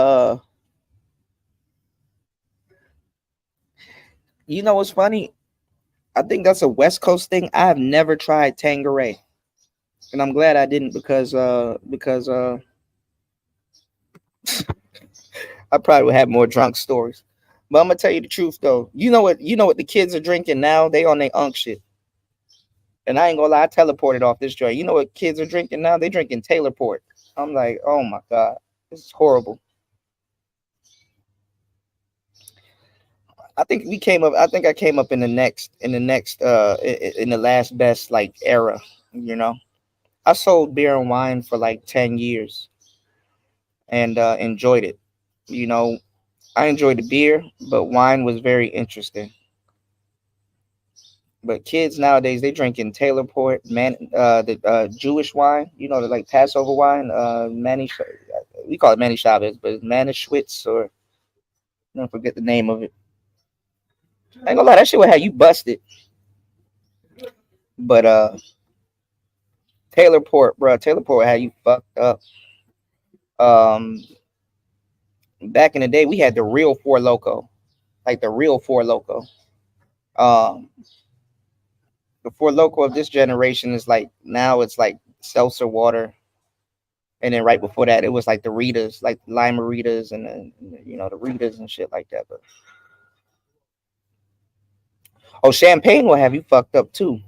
You know what's funny? I think that's a West Coast thing. I have never tried Tanqueray, and I'm glad I didn't because I probably would have more drunk stories. But I'm gonna tell you the truth though. You know what the kids are drinking now? They on their unk shit. And I ain't gonna lie, I teleported off this joint. You know what kids are drinking now? They drinking Taylor Port. I'm like, oh my god, this is horrible. I think I came up in the last best like era, you know. I sold beer and wine for like 10 years and enjoyed it. You know, I enjoyed the beer, but wine was very interesting. But kids nowadays they drinking Taylor Port, the Jewish wine, you know, the like Passover wine, we call it Manny Chavez, but it's Manischwitz or I don't forget the name of it. I ain't gonna lie, that shit would have you busted. But Taylor Port, bro, Taylor Port had you fucked up. Um, Back in the day, we had the real Four Loco, like the real Four Loco. Um, the Four Loco of this generation is like now it's like seltzer water, and then right before that, it was like the Ritas, like lime Ritas, and then you know the Ritas and shit like that. But oh, champagne will have you fucked up too.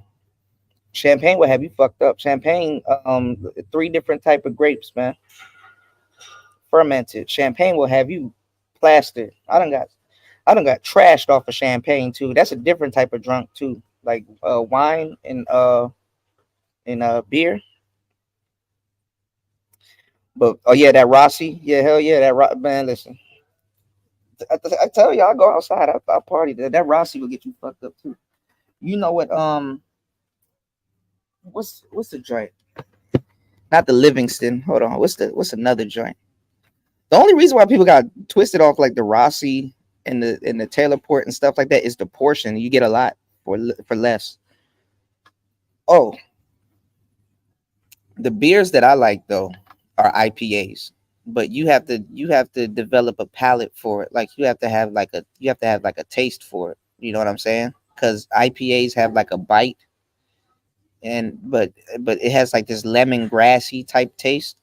Champagne will have you fucked up. Champagne, three different type of grapes, man, fermented. Champagne will have you plastered. I done got trashed off of champagne too. That's a different type of drunk too. Like wine and beer. But oh yeah, that Rossi. Yeah, hell yeah, man. Listen, I tell you, I go outside. I party. That Rossi will get you fucked up too. You know what? What's the joint? Not the Livingston. Hold on. What's another joint? The only reason why people got twisted off like the Rossi and the Taylor Port and stuff like that is the portion. You get a lot for less. Oh, the beers that I like though are IPAs, but you have to develop a palate for it. Like you have to have like a taste for it. You know what I'm saying? Because IPAs have like a bite, and but it has like this lemon grassy type taste.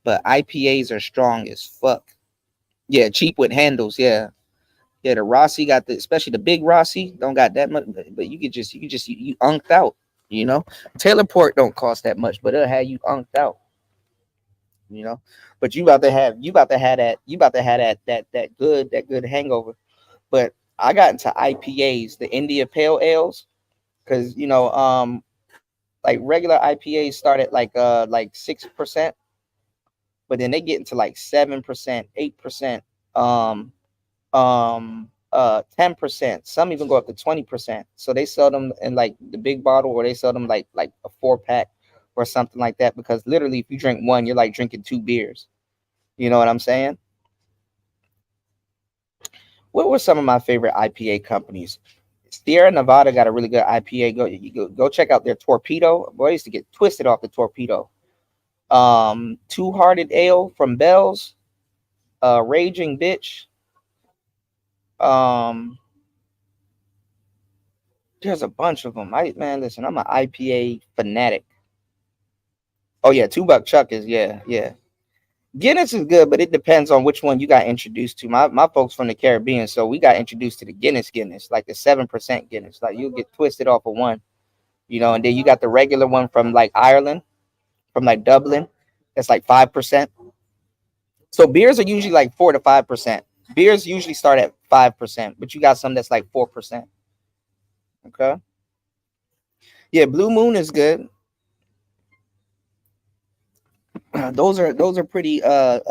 But IPAs are strong as fuck. Yeah, cheap with handles. Yeah, yeah. The Rossi got especially the big Rossi don't got that much, but you unked out. You know, Taylor Port don't cost that much, but it'll have you unked out. You know, but you about to have that good hangover. But I got into IPAs, the India Pale Ales, because like regular IPAs start at like 6%, but then they get into like 7%, 8%, 10%. Some even go up to 20%. So they sell them in like the big bottle, or they sell them like a 4-pack or something like that. Because literally, if you drink one, you're like drinking 2 beers. You know what I'm saying? What were some of my favorite IPA companies? Sierra Nevada got a really good IPA. Go check out their Torpedo. Boy, I used to get twisted off the Torpedo. Two Hearted Ale from Bell's. Raging Bitch. Um, there's a bunch of them. Listen, I'm an IPA fanatic. Oh yeah, $2 Chuck is yeah. Guinness is good, but it depends on which one you got introduced to. My folks from the Caribbean, so we got introduced to the Guinness, like the 7% Guinness. Like you'll get twisted off of one, and then you got the regular one from like Ireland, from like Dublin, that's like 5%. So beers are usually like 4 to 5%. Beers usually start at 5%, but you got some that's like 4%. Okay. Yeah, Blue Moon is good. Those are pretty those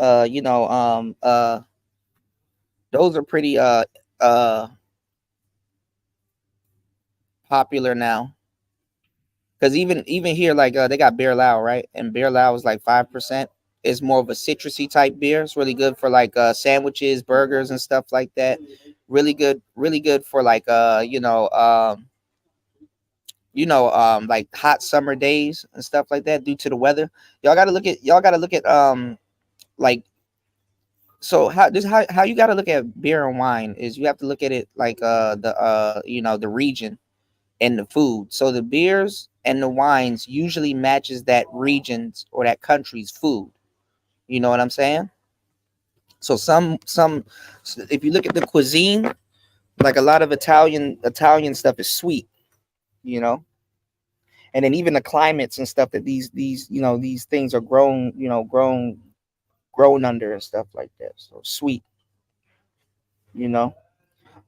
are pretty uh popular now. Because even here, like they got Beer Lao, right? And Beer Lao is like 5%. It's more of a citrusy type beer. It's really good for like sandwiches, burgers, and stuff like that. Really good for like like hot summer days and stuff like that due to the weather. Y'all gotta look at like so how you gotta look at beer and wine is you have to look at it like the region and the food. So the beers and the wines usually matches that region's or that country's food. You know what I'm saying? So if you look at the cuisine, like a lot of Italian stuff is sweet, you know, and then even the climates and stuff that these things are grown under and stuff like that. So sweet, you know.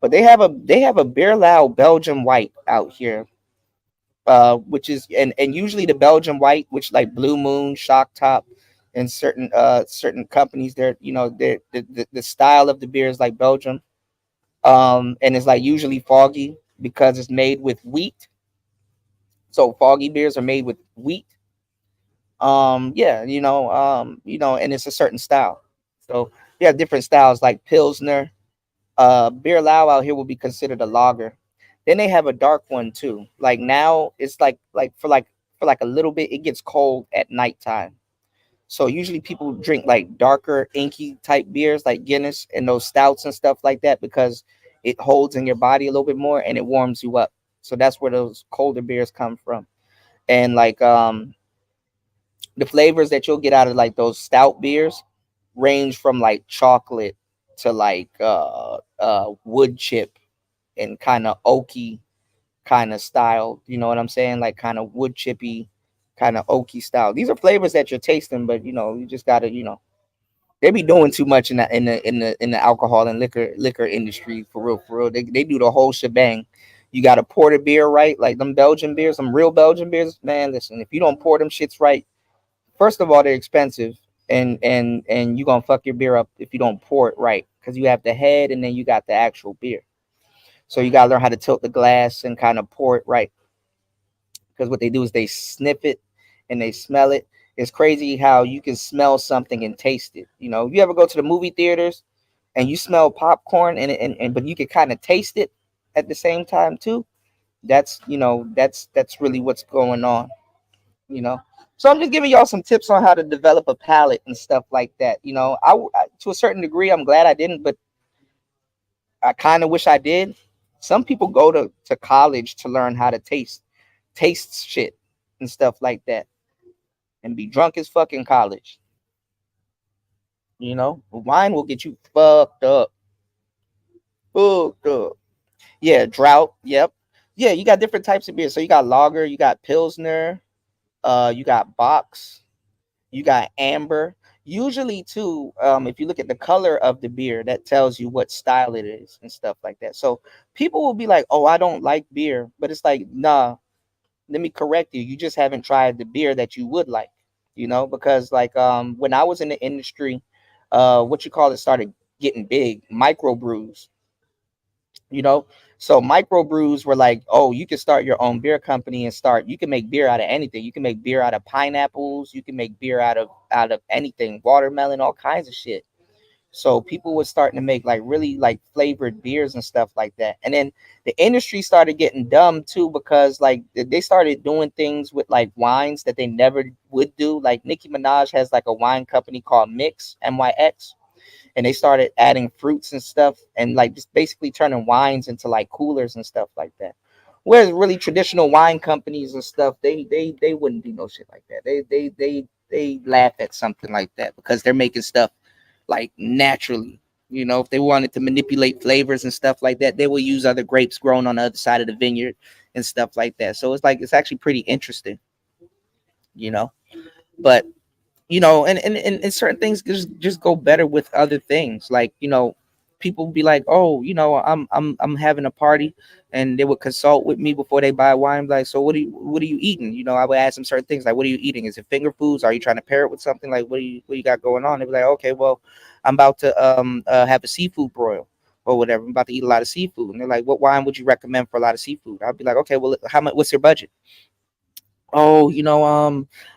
But they have a Beer Lao Belgian white out here, which is and usually the Belgian white, which like Blue Moon, Shock Top, and certain companies, the style of the beer is like Belgium, and it's like usually foggy because it's made with wheat. So foggy beers are made with wheat. Yeah, and it's a certain style. So you have different styles like Pilsner. Beer Lao out here will be considered a lager. Then they have a dark one too. Like now it's like for a little bit it gets cold at nighttime. So usually people drink like darker inky type beers like Guinness and those stouts and stuff like that because it holds in your body a little bit more and it warms you up. So that's where those colder beers come from. And like the flavors that you'll get out of like those stout beers range from like chocolate to like wood chip and kind of oaky kind of style. You know what I'm saying? Like kind of wood chippy, kind of oaky style. These are flavors that you're tasting, but you just gotta, they be doing too much in the alcohol and liquor industry for real, for real. They do the whole shebang. You gotta pour the beer right, like them Belgian beers, some real Belgian beers. Man, listen, if you don't pour them shits right, first of all, they're expensive, and you gonna fuck your beer up if you don't pour it right, because you have the head and then you got the actual beer. So you gotta learn how to tilt the glass and kind of pour it right. Because what they do is they sniff it and they smell it. It's crazy how you can smell something and taste it. You ever go to the movie theaters and you smell popcorn and but you can kind of taste it at the same time too. That's really what's going on. You know. So I'm just giving y'all some tips on how to develop a palate and stuff like that. To a certain degree, I'm glad I didn't, but I kind of wish I did. Some people go to college to learn how to taste shit and stuff like that and be drunk as fuck in college. Wine will get you fucked up. Fucked up. Yeah, drought. Yep. Yeah, you got different types of beer. So you got lager, you got pilsner, you got box, you got amber. Usually, too, if you look at the color of the beer, that tells you what style it is and stuff like that. So people will be like, "Oh, I don't like beer," but it's like, nah. Let me correct you. You just haven't tried the beer that you would like. Because like when I was in the industry, what you call it started getting big. Microbrews. You know, so microbrews were like, oh, you can start your own beer company and start. You can make beer out of anything. You can make beer out of pineapples. You can make beer out of anything, watermelon, all kinds of shit. So people were starting to make like really like flavored beers and stuff like that. And then the industry started getting dumb too, because like they started doing things with like wines that they never would do. Like Nicki Minaj has like a wine company called MYX, and they started adding fruits and stuff, and like just basically turning wines into like coolers and stuff like that. Whereas really traditional wine companies and stuff, they wouldn't do no shit like that. They laugh at something like that because they're making stuff like naturally. You know, if they wanted to manipulate flavors and stuff like that, they will use other grapes grown on the other side of the vineyard and stuff like that. So it's like it's actually pretty interesting, you know. But and certain things just go better with other things. Like, people be like, oh, I'm having a party, and they would consult with me before they buy wine. Like, so what are you eating? I would ask them certain things like, what are you eating? Is it finger foods? Are you trying to pair it with something? Like, what you got going on? They'd be like, okay, well, I'm about to have a seafood broil or whatever. I'm about to eat a lot of seafood. And they're like, what wine would you recommend for a lot of seafood? I'd be like, okay, well, how much? What's your budget? Oh,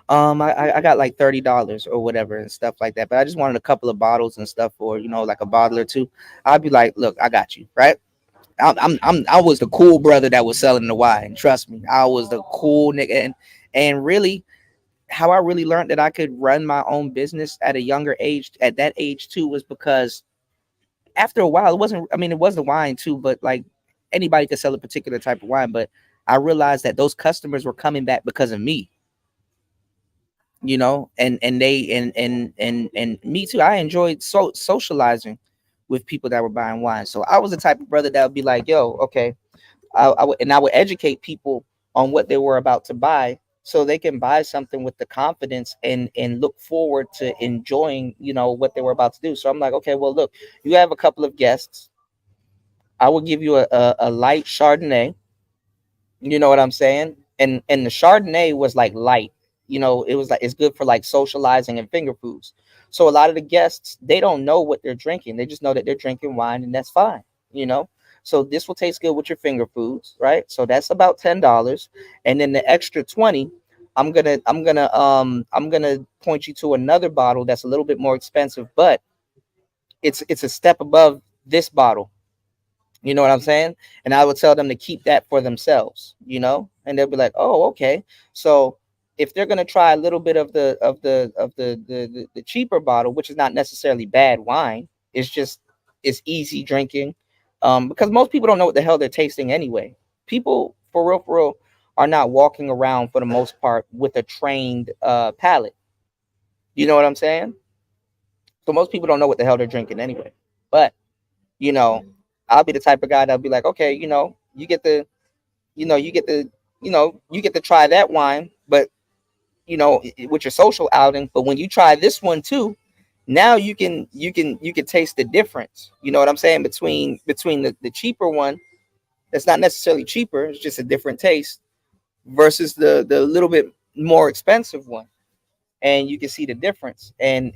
I got like $30 or whatever and stuff like that. But I just wanted a couple of bottles and stuff, or like a bottle or two. I'd be like, look, I got you, right? I was the cool brother that was selling the wine. Trust me, I was the cool nigga, and really, how I really learned that I could run my own business at a younger age, at that age too, was because after a while, it wasn't. I mean, it was the wine too, but like anybody could sell a particular type of wine, but I realized that those customers were coming back because of me, and they and me too. I enjoyed socializing with people that were buying wine. So I was the type of brother that would be like, yo, okay, I would educate people on what they were about to buy, so they can buy something with the confidence and look forward to enjoying, what they were about to do. So I'm like, okay, well, look, you have a couple of guests. I will give you a light Chardonnay. You know what I'm saying? And the Chardonnay was like light. It was like it's good for like socializing and finger foods. So a lot of the guests, they don't know what they're drinking. They just know that they're drinking wine, and that's fine, you know. So this will taste good with your finger foods, right? So that's about $10. And then the extra 20, I'm gonna point you to another bottle that's a little bit more expensive, but it's a step above this bottle. You know what I'm saying? And I would tell them to keep that for themselves, and they'll be like, "Oh, okay." So if they're gonna try a little bit of the cheaper bottle, which is not necessarily bad wine, it's easy drinking, because most people don't know what the hell they're tasting anyway. People, for real, are not walking around for the most part with a trained palate. You know what I'm saying? So most people don't know what the hell they're drinking anyway. But you know, I'll be the type of guy that'll be like, okay, you get to try that wine, but with your social outing. But when you try this one too, now you can taste the difference. You know what I'm saying? Between the cheaper one, that's not necessarily cheaper, it's just a different taste, versus the little bit more expensive one. And you can see the difference. And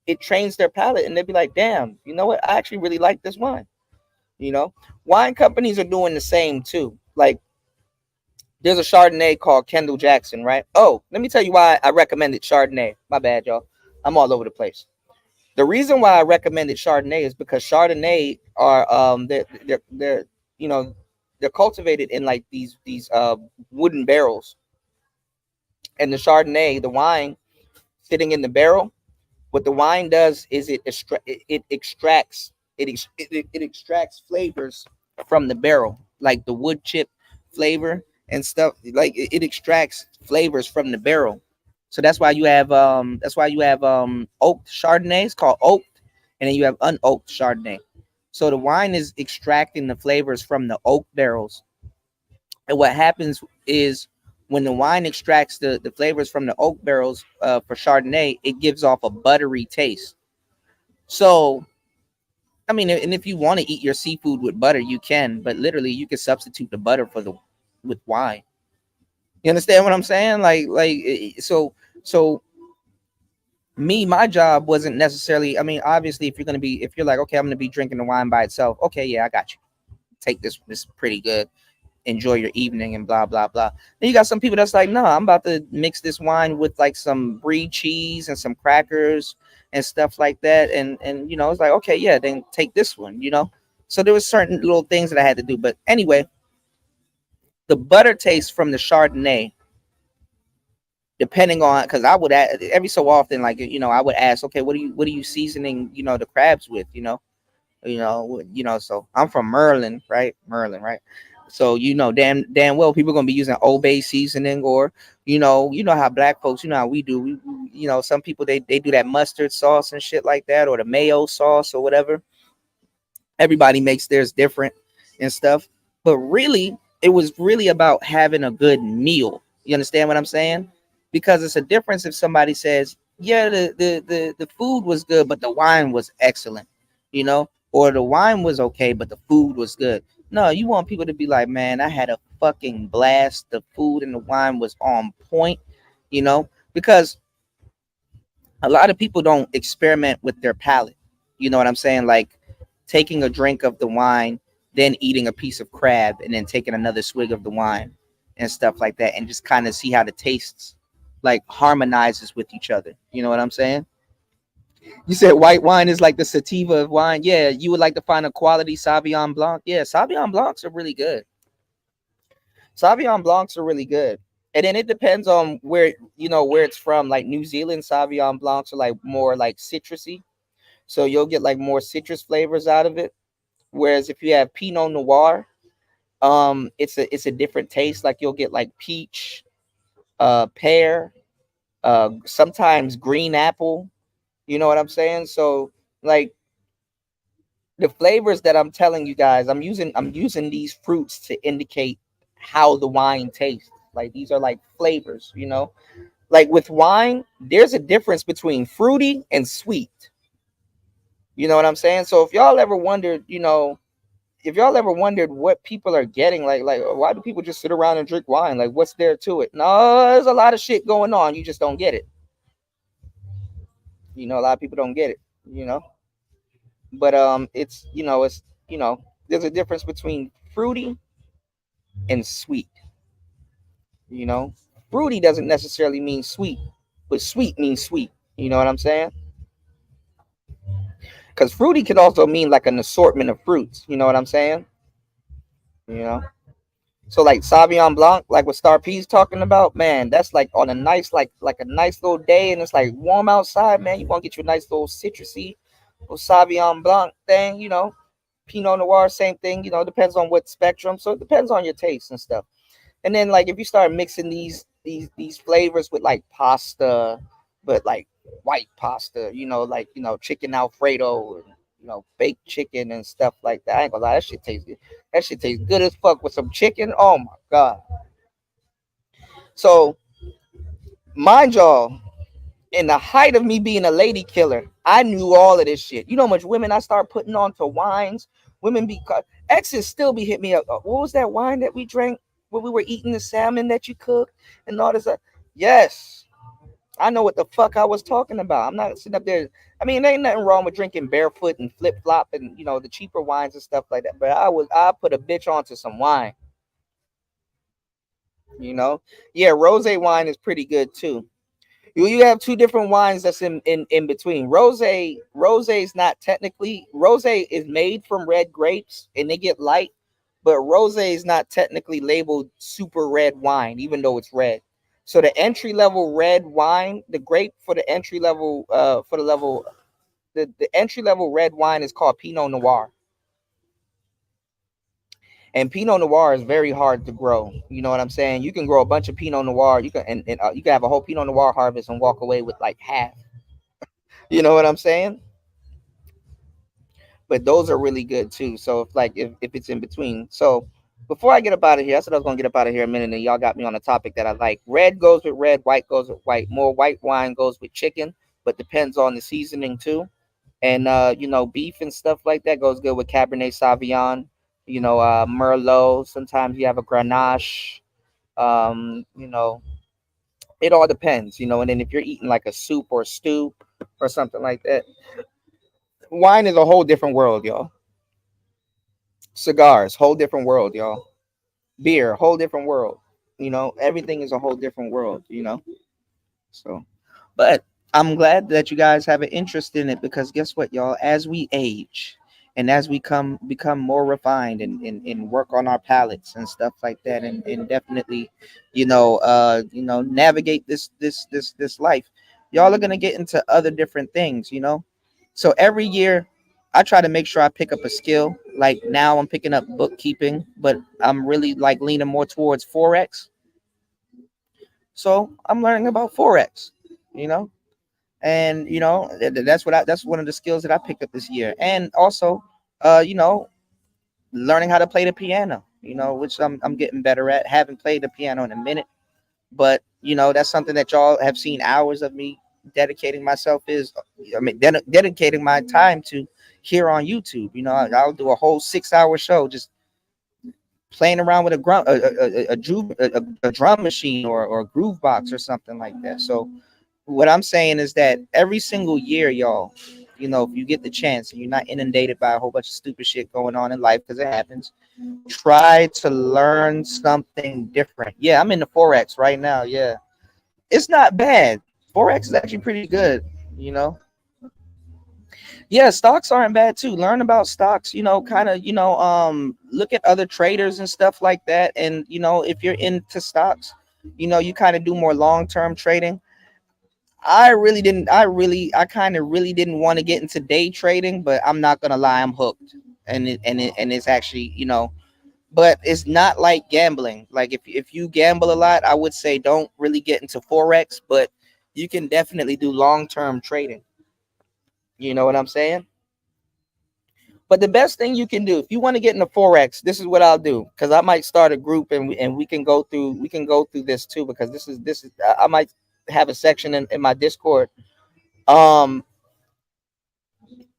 it trains their palate, and they'll be like, damn, you know what? I actually really like this wine. You know, wine companies are doing the same too. Like, there's a Chardonnay called Kendall Jackson, right? Oh, let me tell you why I recommended Chardonnay. My bad, y'all. I'm all over the place. The reason why I recommended Chardonnay is because Chardonnay are they're you know they're cultivated in like these wooden barrels, and the Chardonnay, the wine sitting in the barrel, what the wine does is it extracts flavors from the barrel, like the wood chip flavor and stuff. Like it extracts flavors from the barrel. So that's why you have oaked Chardonnay. It's called oaked, and then you have unoaked Chardonnay. So the wine is extracting the flavors from the oak barrels. And what happens is, when the wine extracts the flavors from the oak barrels for Chardonnay, it gives off a buttery taste. So, I mean, and if you want to eat your seafood with butter, you can, but literally you can substitute the butter with wine. You understand what I'm saying? So my job wasn't necessarily. I mean, obviously, if you're like, okay, I'm gonna be drinking the wine by itself. Okay, yeah, I got you. Take this. This is pretty good. Enjoy your evening and blah blah blah. Then you got some people that's like, no, I'm about to mix this wine with like some brie cheese and some crackers and stuff like that. And it's like, okay, yeah, then take this one. So there was certain little things that I had to do. But anyway, the butter taste from the Chardonnay, depending on, because I would add every so often, like I would ask, okay, what are you seasoning, the crabs with, so I'm from Maryland, right? Maryland, right? So damn well people gonna be using Old Bay seasoning, or how black folks, how we do. Some people they do that mustard sauce and shit like that, or the mayo sauce or whatever. Everybody makes theirs different and stuff. But really, it was really about having a good meal. You understand what I'm saying? Because it's a difference if somebody says, yeah, the food was good, but the wine was excellent, or the wine was okay, but the food was good. No, you want people to be like, man, I had a fucking blast. The food and the wine was on point, because a lot of people don't experiment with their palate. You know what I'm saying? Like taking a drink of the wine, then eating a piece of crab, and then taking another swig of the wine and stuff like that, and just kind of see how the tastes like harmonizes with each other. You know what I'm saying? You said white wine is like the sativa of wine. Yeah, you would like to find a quality Sauvignon Blanc. Yeah, Sauvignon Blancs are really good. Sauvignon Blancs are really good. And then it depends on where it's from. Like New Zealand Sauvignon Blancs are like more like citrusy. So you'll get like more citrus flavors out of it. Whereas if you have Pinot Noir, it's a different taste. Like you'll get like peach, pear, sometimes green apple. You know what I'm saying? So like the flavors that I'm telling you guys, I'm using these fruits to indicate how the wine tastes. Like these are like flavors. Like with wine, there's a difference between fruity and sweet. You know what I'm saying? So if y'all ever wondered what people are getting, like why do people just sit around and drink wine? Like what's there to it? No, there's a lot of shit going on. You just don't get it. A lot of people don't get it. You know, but there's a difference between fruity and sweet. You know, fruity doesn't necessarily mean sweet, but sweet means sweet. You know what I'm saying? Because fruity can also mean like an assortment of fruits. You know what I'm saying? You know. So like Sauvignon Blanc, like what Star P's talking about, man, that's like on a nice like a nice little day, and it's like warm outside, man. You want to get you a nice little citrusy little Sauvignon Blanc thing. Pinot Noir, same thing. Depends on what spectrum. So it depends on your taste and stuff. And then like if you start mixing these flavors with like pasta, but like white pasta, like chicken Alfredo, and baked chicken and stuff like that. I ain't gonna lie, that shit tastes good. That shit tastes good as fuck with some chicken. Oh my god. So mind y'all, in the height of me being a lady killer, I knew all of this shit. You know how much women I start putting on to wines? Women be exes still be hitting me up. What was that wine that we drank when we were eating the salmon that you cooked and all this? Yes, I know what the fuck I was talking about. I'm not sitting up there. I mean, there ain't nothing wrong with drinking barefoot and flip flop and the cheaper wines and stuff like that. But I put a bitch onto some wine. You know, yeah, rosé wine is pretty good too. You have two different wines that's in between. Rose is not technically, rose is made from red grapes and they get light, but rose is not technically labeled super red wine, even though it's red. So the entry level red wine, the grape for the entry level the entry level red wine is called Pinot Noir. And Pinot Noir is very hard to grow. You know what I'm saying? You can grow a bunch of Pinot Noir. You can have a whole Pinot Noir harvest and walk away with like half. You know what I'm saying? But those are really good too. So if it's in between. So before I get up out of here, I said I was gonna get up out of here a minute, and y'all got me on a topic that I like. Red goes with red, white goes with white. More white wine goes with chicken, but depends on the seasoning too. And beef and stuff like that goes good with Cabernet Sauvignon. Merlot. Sometimes you have a Grenache. Um, you know, it all depends. And then if you're eating like a soup or stew or something like that, wine is a whole different world, y'all. Cigars, whole different world, y'all. Beer, whole different world. Everything is a whole different world. So, but I'm glad that you guys have an interest in it, because guess what, y'all? As we age and as we become more refined and work on our palates and stuff like that, and definitely, navigate this life, y'all are gonna get into other different things. So every year, I try to make sure I pick up a skill. Like now, I'm picking up bookkeeping, but I'm really like leaning more towards forex. So I'm learning about forex. You know, and that's one of the skills that I picked up this year. And also, uh you know learning how to play the piano, which I'm getting better at. Haven't played the piano in a minute, but that's something that y'all have seen hours of me dedicating myself is I mean dedicating my time to here on YouTube. I'll do a whole 6-hour show just playing around with a drum machine or a groove box or something like that. So what I'm saying is that every single year, y'all, if you get the chance and you're not inundated by a whole bunch of stupid shit going on in life, because it happens, try to learn something different. Yeah, I'm in the forex right now. Yeah, it's not bad. Forex is actually pretty good. You know, yeah, stocks aren't bad too. Learn about stocks. Kind of look at other traders and stuff like that. And if you're into stocks, you kind of do more long term trading. I kind of really didn't want to get into day trading, but I'm not gonna lie, I'm hooked. And it's actually, but it's not like gambling. Like if you gamble a lot, I would say don't really get into forex, but you can definitely do long-term trading. You know what I'm saying? But the best thing you can do if you want to get into forex, this is what I'll do, because I might start a group, and we can go through this too, because this is I might have a section in my Discord. um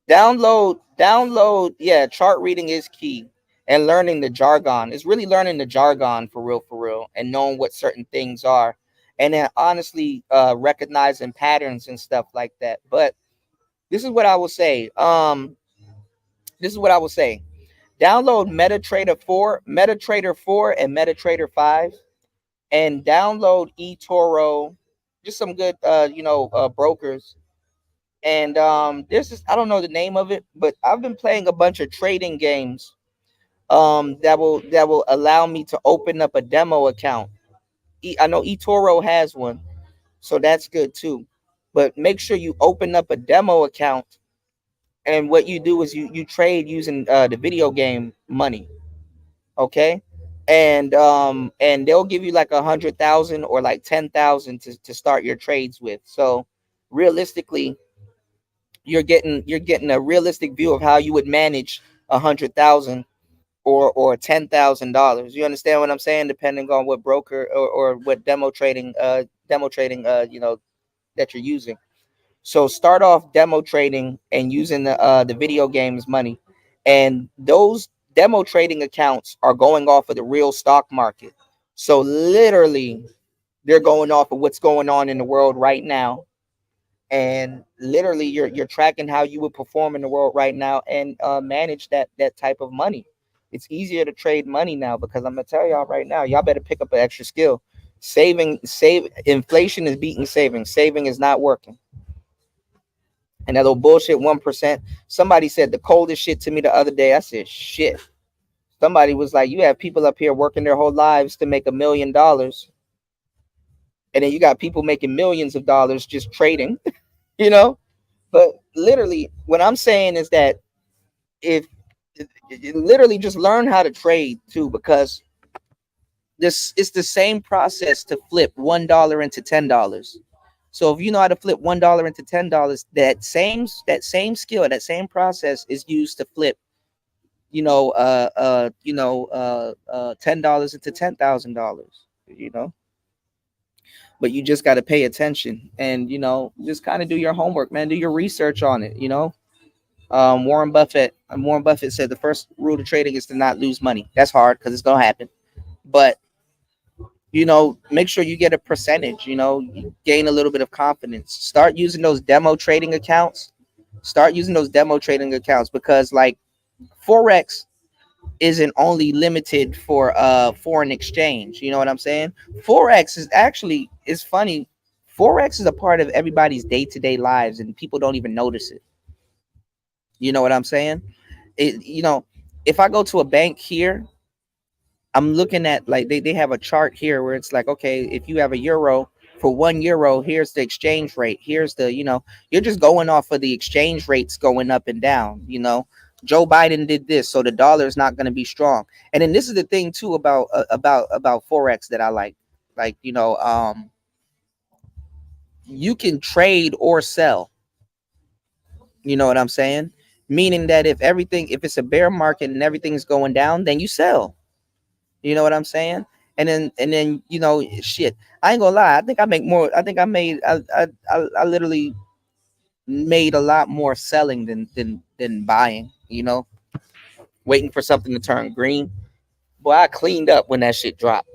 download, yeah, chart reading is key. And learning the jargon is really learning the jargon for real, and knowing what certain things are. And then honestly, recognizing patterns and stuff like that. But this is what I will say. This is what I will say. Download MetaTrader 4 and MetaTrader 5, and download eToro, just some good brokers. And there's this, I don't know the name of it, but I've been playing a bunch of trading games that will allow me to open up a demo account. I know eToro has one, so that's good too. But make sure you open up a demo account, and what you do is you trade using the video game money. Okay. And they'll give you like 100,000 or like 10,000 to start your trades with. So realistically, you're getting a realistic view of how you would manage 100,000 or $10,000. You understand what I'm saying? Depending on what broker or what demo trading that you're using. So start off demo trading and using the video games money, and those demo trading accounts are going off of the real stock market. So literally, they're going off of what's going on in the world right now, and literally you're tracking how you would perform in the world right now, and manage that type of money. It's easier to trade money now, because I'm gonna tell y'all right now, y'all better pick up an extra skill. Save Inflation is beating saving. Saving is not working. And that little bullshit 1%. Somebody said the coldest shit to me the other day. I said, shit. Somebody was like, you have people up here working their whole lives to make $1 million, and then you got people making millions of dollars just trading. you know But literally, what I'm saying is that if literally just learn how to trade too, because this it's the same process to flip $1 into $10. So if you know how to flip $1 into $10, that same skill, that same process is used to flip, $10 into $10,000. But you just got to pay attention, and just kind of do your homework, man. Do your research on it. Warren Buffett said the first rule of trading is to not lose money. That's hard because it's gonna happen, but make sure you get a percentage. You gain a little bit of confidence. Start using those demo trading accounts. Because like forex isn't only limited for foreign exchange. You know what I'm saying? Forex is funny. Forex is a part of everybody's day-to-day lives, and people don't even notice it. You know what I'm saying? If I go to a bank here, I'm looking at, like, they have a chart here where it's like, okay, if you have a euro, for 1 euro, here's the exchange rate. Here's the, you're just going off of the exchange rates going up and down. Joe Biden did this, so the dollar is not going to be strong. And then this is the thing too about forex that I like. Like, you can trade or sell. You know what I'm saying? Meaning that if it's a bear market and everything's going down, then you sell. You know what I'm saying? And then shit. I ain't gonna lie. I think I make more. I think I made. I literally made a lot more selling than buying. Waiting for something to turn green. Boy, I cleaned up when that shit dropped.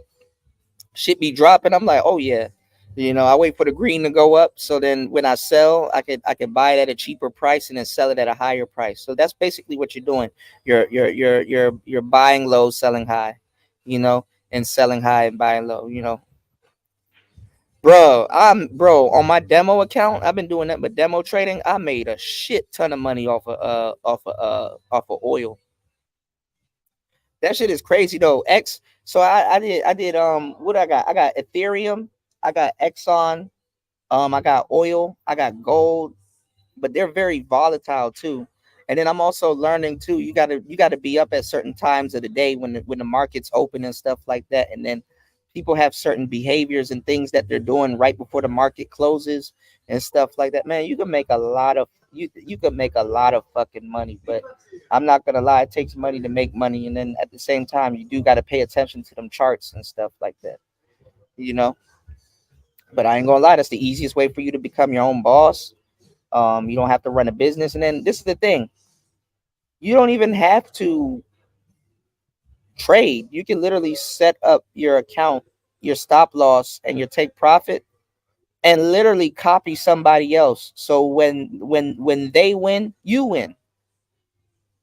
Shit be dropping. I'm like, oh yeah. I wait for the green to go up, so then when I sell, I could buy it at a cheaper price and then sell it at a higher price. So that's basically what you're doing. You're buying low, selling high, and selling high and buying low. Bro, on my demo account, I've been doing that, but demo trading, I made a shit ton of money off of oil. That shit is crazy though. So I did what I got Ethereum, I got Exxon, I got oil, I got gold, but they're very volatile too. And then I'm also learning too. You gotta be up at certain times of the day when the market's open and stuff like that. And then people have certain behaviors and things that they're doing right before the market closes and stuff like that. Man, you could make a lot of fucking money, but I'm not gonna lie, it takes money to make money, and then at the same time, you do gotta pay attention to them charts and stuff like that. You know, but I ain't gonna lie, that's the easiest way for you to become your own boss. You don't have to run a business, and then this is the thing: you don't even have to trade. You can literally set up your account, your stop loss, and your take profit, and literally copy somebody else. So when they win, you win.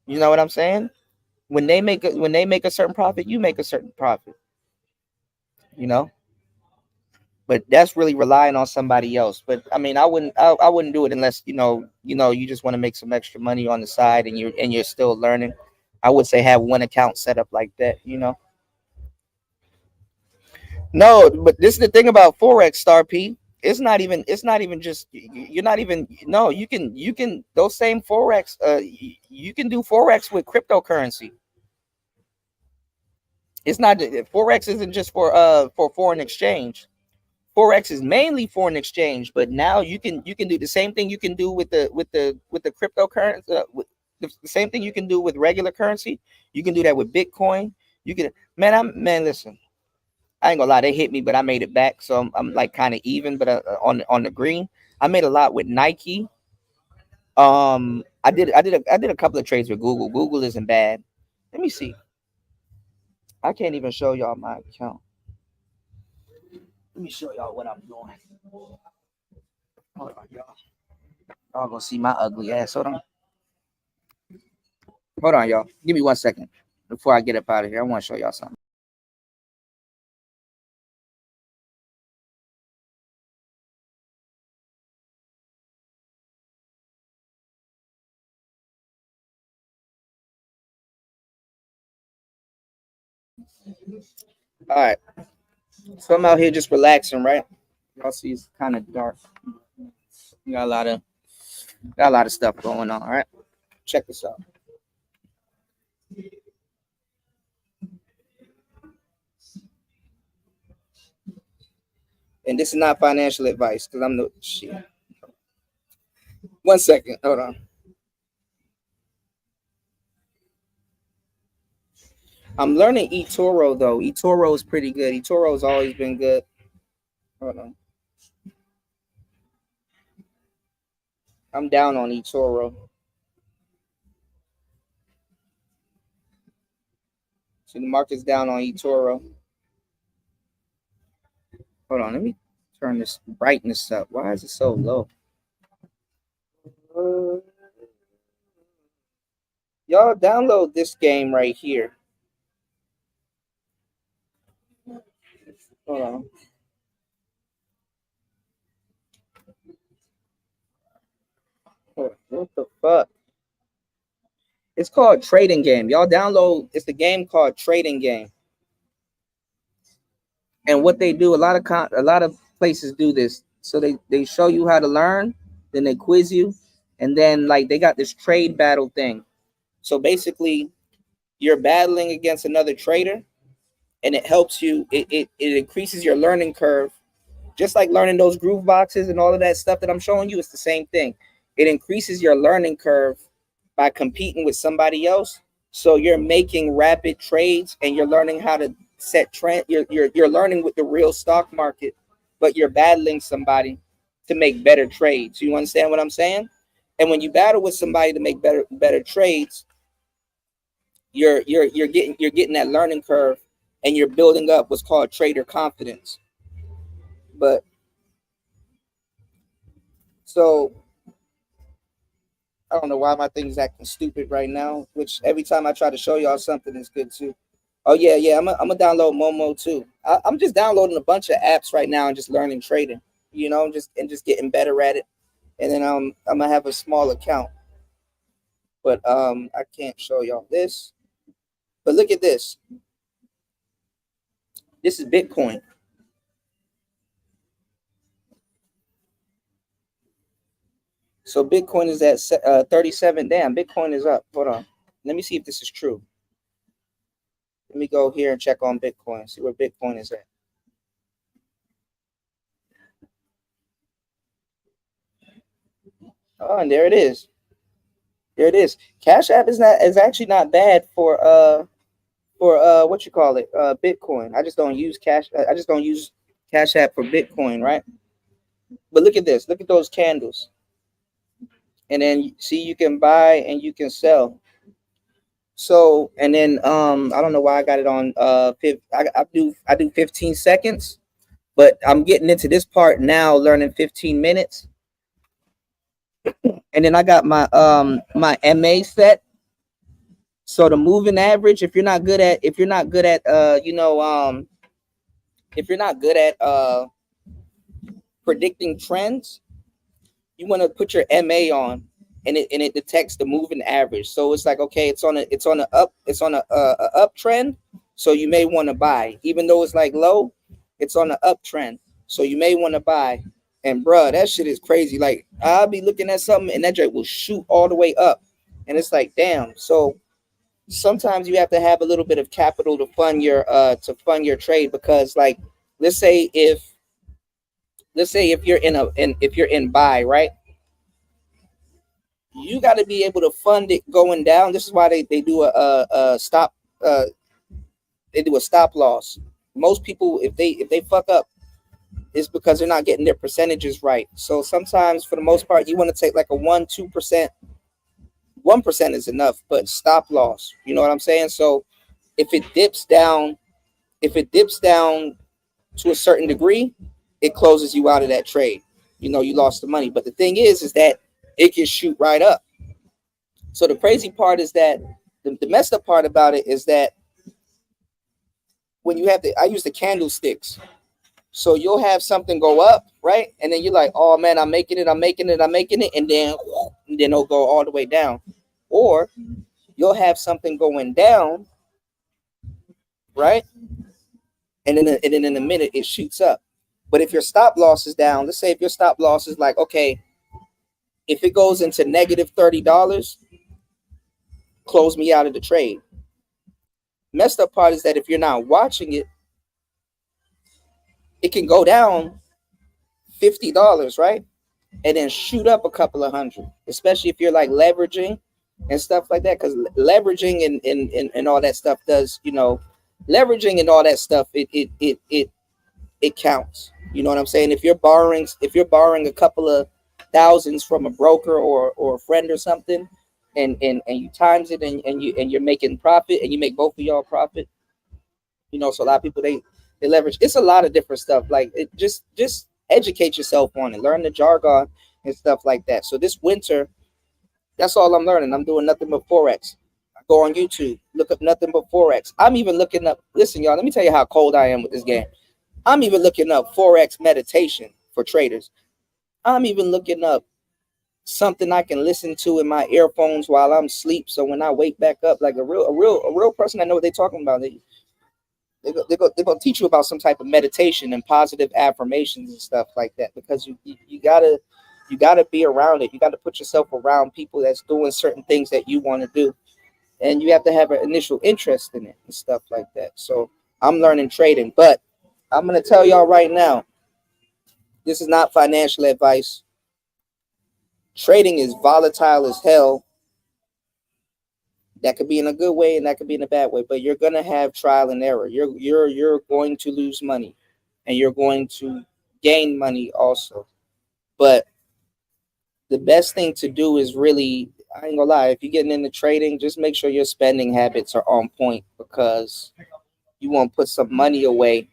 You know what I'm saying? When they make a certain profit, you make a certain profit. You know, but that's really relying on somebody else. But I mean, I wouldn't do it unless you just want to make some extra money on the side and you're still learning. I would say have one account set up like that. No, but this is the thing about forex, Star P. It's not even just you're not even no. You can those same forex. You can do forex with cryptocurrency. It's not forex isn't just for foreign exchange. Forex is mainly foreign exchange, but now you can do the same thing you can do with the cryptocurrency. The same thing you can do with regular currency. You can do that with Bitcoin. You can man. Listen, I ain't gonna lie, they hit me, but I made it back, so I'm like kind of even. But on the green, I made a lot with Nike. I did a couple of trades with Google. Google isn't bad. Let me see. I can't even show y'all my account. Let me show y'all what I'm doing. Hold on, y'all. Y'all gonna see my ugly ass. Hold on, y'all. Give me 1 second before I get up out of here. I want to show y'all something. All right. So I'm out here just relaxing, right? Y'all see it's kind of dark. We got a lot of stuff going on. All right. Check this out. And this is not financial advice because I'm no shit. 1 second. Hold on. I'm learning eToro though. eToro is pretty good. eToro's always been good. Hold on. I'm down on eToro. So the market's down on eToro. Hold on. Let me turn this brightness up. Why is it so low? Uh, y'all download this game right here. Hold on. What the fuck? It's called Trading Game. Y'all download. It's the game called Trading Game. And what they do, a lot of places do this. So they show you how to learn, then they quiz you, and then like they got this trade battle thing. So basically, you're battling against another trader, and it helps you. It increases your learning curve, just like learning those groove boxes and all of that stuff that I'm showing you. It's the same thing. It increases your learning curve by competing with somebody else. So you're making rapid trades and you're learning how to set trend. You're learning with the real stock market, but you're battling somebody to make better trades. You understand what I'm saying? And when you battle with somebody to make better trades, you're getting that learning curve and you're building up what's called trader confidence. But so I don't know why my thing's acting stupid right now, which every time I try to show y'all something is good too. Oh yeah, yeah, I'm gonna download Momo too. I'm just downloading a bunch of apps right now and just learning trading, just getting better at it. And then I'm gonna have a small account. But I can't show y'all this. But look at this. This is Bitcoin. So Bitcoin is at 37. Damn, Bitcoin is up. Hold on. Let me see if this is true. Let me go here and check on Bitcoin. See where Bitcoin is at. Oh, and there it is. There it is. Cash App is actually not bad for what you call it, Bitcoin. I just don't use I just don't use Cash App for Bitcoin, right? But look at this. Look at those candles. And then see, you can buy and you can sell. So and then I don't know why I got it on I do 15 seconds, but I'm getting into this part now, learning 15 minutes. And then I got my MA set. So the moving average, if you're not good at if you're not good at predicting trends, you want to put your MA on, and it detects the moving average. So it's like, okay, it's on a uptrend, so you may want to buy, even though it's like low, it's on the uptrend, so you may want to buy. And bruh, that shit is crazy. Like I'll be looking at something and that joint will shoot all the way up, and it's like, damn. So sometimes you have to have a little bit of capital to fund your trade, because like let's say if if you're in buy, right, you got to be able to fund it going down. This is why they do a stop they do a stop loss. Most people, if they fuck up, it's because they're not getting their percentages right. So sometimes, for the most part, you want to take like a 1-2%. 1% is enough, but stop loss. You know what I'm saying? So if it dips down, if it dips down to a certain degree, it closes you out of that trade. You know, you lost the money. But the thing is that it can shoot right up. So the crazy part is that the messed up part about it is that when you have I use the candlesticks. So you'll have something go up, right? And then you're like, oh man, I'm making it. And then it'll go all the way down. Or you'll have something going down, right? And then in a minute, it shoots up. But if your stop loss is down, let's say if your stop loss is like, okay, if it goes into negative $30, close me out of the trade. Messed up part is that if you're not watching it, it can go down $50, right? And then shoot up a couple of hundred, especially if you're like leveraging and stuff like that. Because leveraging and all that stuff does, leveraging and all that stuff, it counts. You know what I'm saying? If you're borrowing a couple of thousands from a broker or a friend or something, and you times it and you're making profit, and you make both of y'all profit. So a lot of people they leverage. It's a lot of different stuff. Like it just educate yourself on it, learn the jargon and stuff like that. So this winter, that's all I'm learning. I'm doing nothing but Forex. I go on YouTube, look up nothing but Forex. I'm even looking up, listen, y'all, let me tell you how cold I am with this game. I'm even looking up Forex meditation for traders. I'm even looking up something I can listen to in my earphones while I'm asleep. So when I wake back up, like a real person, I know what they're talking about. They're gonna teach you about some type of meditation and positive affirmations and stuff like that, because you gotta be around it. You gotta put yourself around people that's doing certain things that you want to do, and you have to have an initial interest in it and stuff like that. So I'm learning trading, but I'm gonna tell y'all right now, this is not financial advice. Trading is volatile as hell. That could be in a good way and that could be in a bad way, but you're gonna have trial and error. You're going to lose money, and you're going to gain money also. But the best thing to do is really, I ain't gonna lie, if you're getting into trading, just make sure your spending habits are on point, because you want to put some money away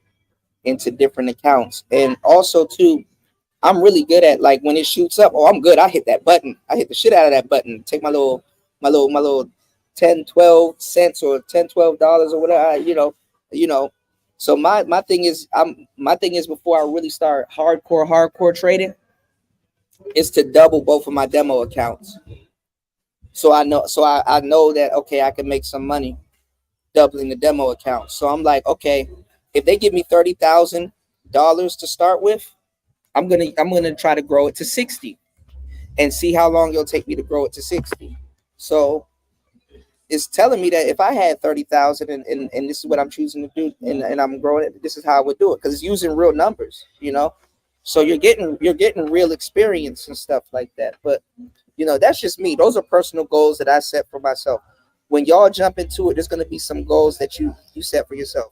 into different accounts. And also too, I'm really good at, like, when it shoots up, oh, I'm good. I hit that button. I hit the shit out of that button. Take my little 10, 12 cents or $10, $12 or whatever, you know. So my thing is, before I really start hardcore trading, is to double both of my demo accounts. So I know that, okay, I can make some money doubling the demo account. So I'm like, okay, if they give me $30,000 to start with, I'm gonna try to grow it to 60 and see how long it'll take me to grow it to 60. So it's telling me that if I had 30,000, and this is what I'm choosing to do, and I'm growing it, this is how I would do it, because it's using real numbers. So you're getting real experience and stuff like that. But that's just me. Those are personal goals that I set for myself. When y'all jump into it, there's gonna be some goals that you set for yourself.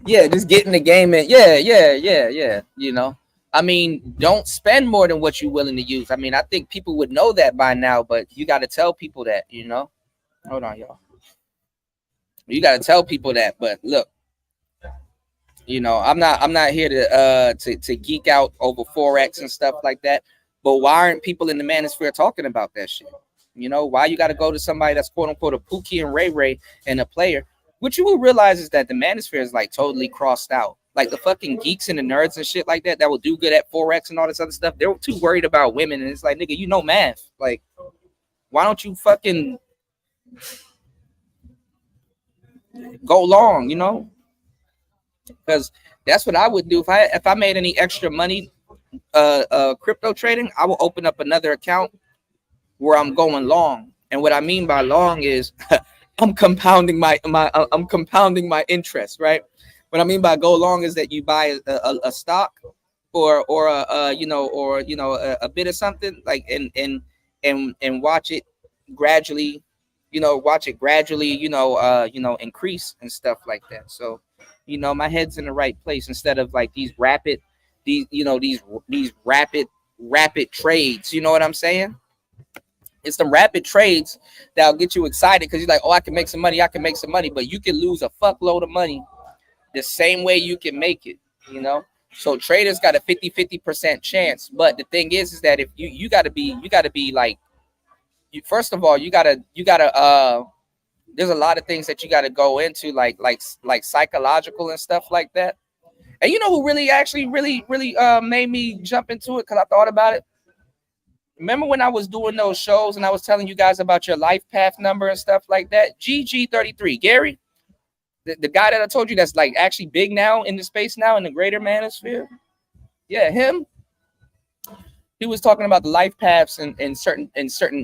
Yeah, just getting the game in. Yeah. I mean, don't spend more than what you're willing to use. I mean, I think people would know that by now, but you got to tell people that. Hold on, y'all. You got to tell people that. But look, I'm not here to geek out over forex and stuff like that. But why aren't people in the manosphere talking about that shit? Why you got to go to somebody that's quote unquote a Pookie and Ray Ray and a player? What you will realize is that the manosphere is like totally crossed out. Like the fucking geeks and the nerds and shit like that will do good at forex and all this other stuff. They're too worried about women, and it's like, nigga, you know math. Like, why don't you fucking go long? Because that's what I would do if I made any extra money crypto trading. I will open up another account where I'm going long. And what I mean by long is I'm compounding my interest, right? What I mean by go long is that you buy a stock or a bit of something, like, and watch it gradually, increase and stuff like that. So my head's in the right place, instead of like these rapid trades. You know what I'm saying? It's the rapid trades that'll get you excited, because you're like, oh, I can make some money, but you can lose a fuckload of money the same way you can make it. So traders got a 50% chance. But the thing is that if you gotta be like, first of all, you gotta there's a lot of things that you gotta go into, like psychological and stuff like that. And who really actually really made me jump into it, because I thought about it. Remember when I was doing those shows and I was telling you guys about your life path number and stuff like that? GG33, Gary, the guy that I told you that's like actually big now in the space now in the greater manosphere. Yeah, him. He was talking about the life paths and certain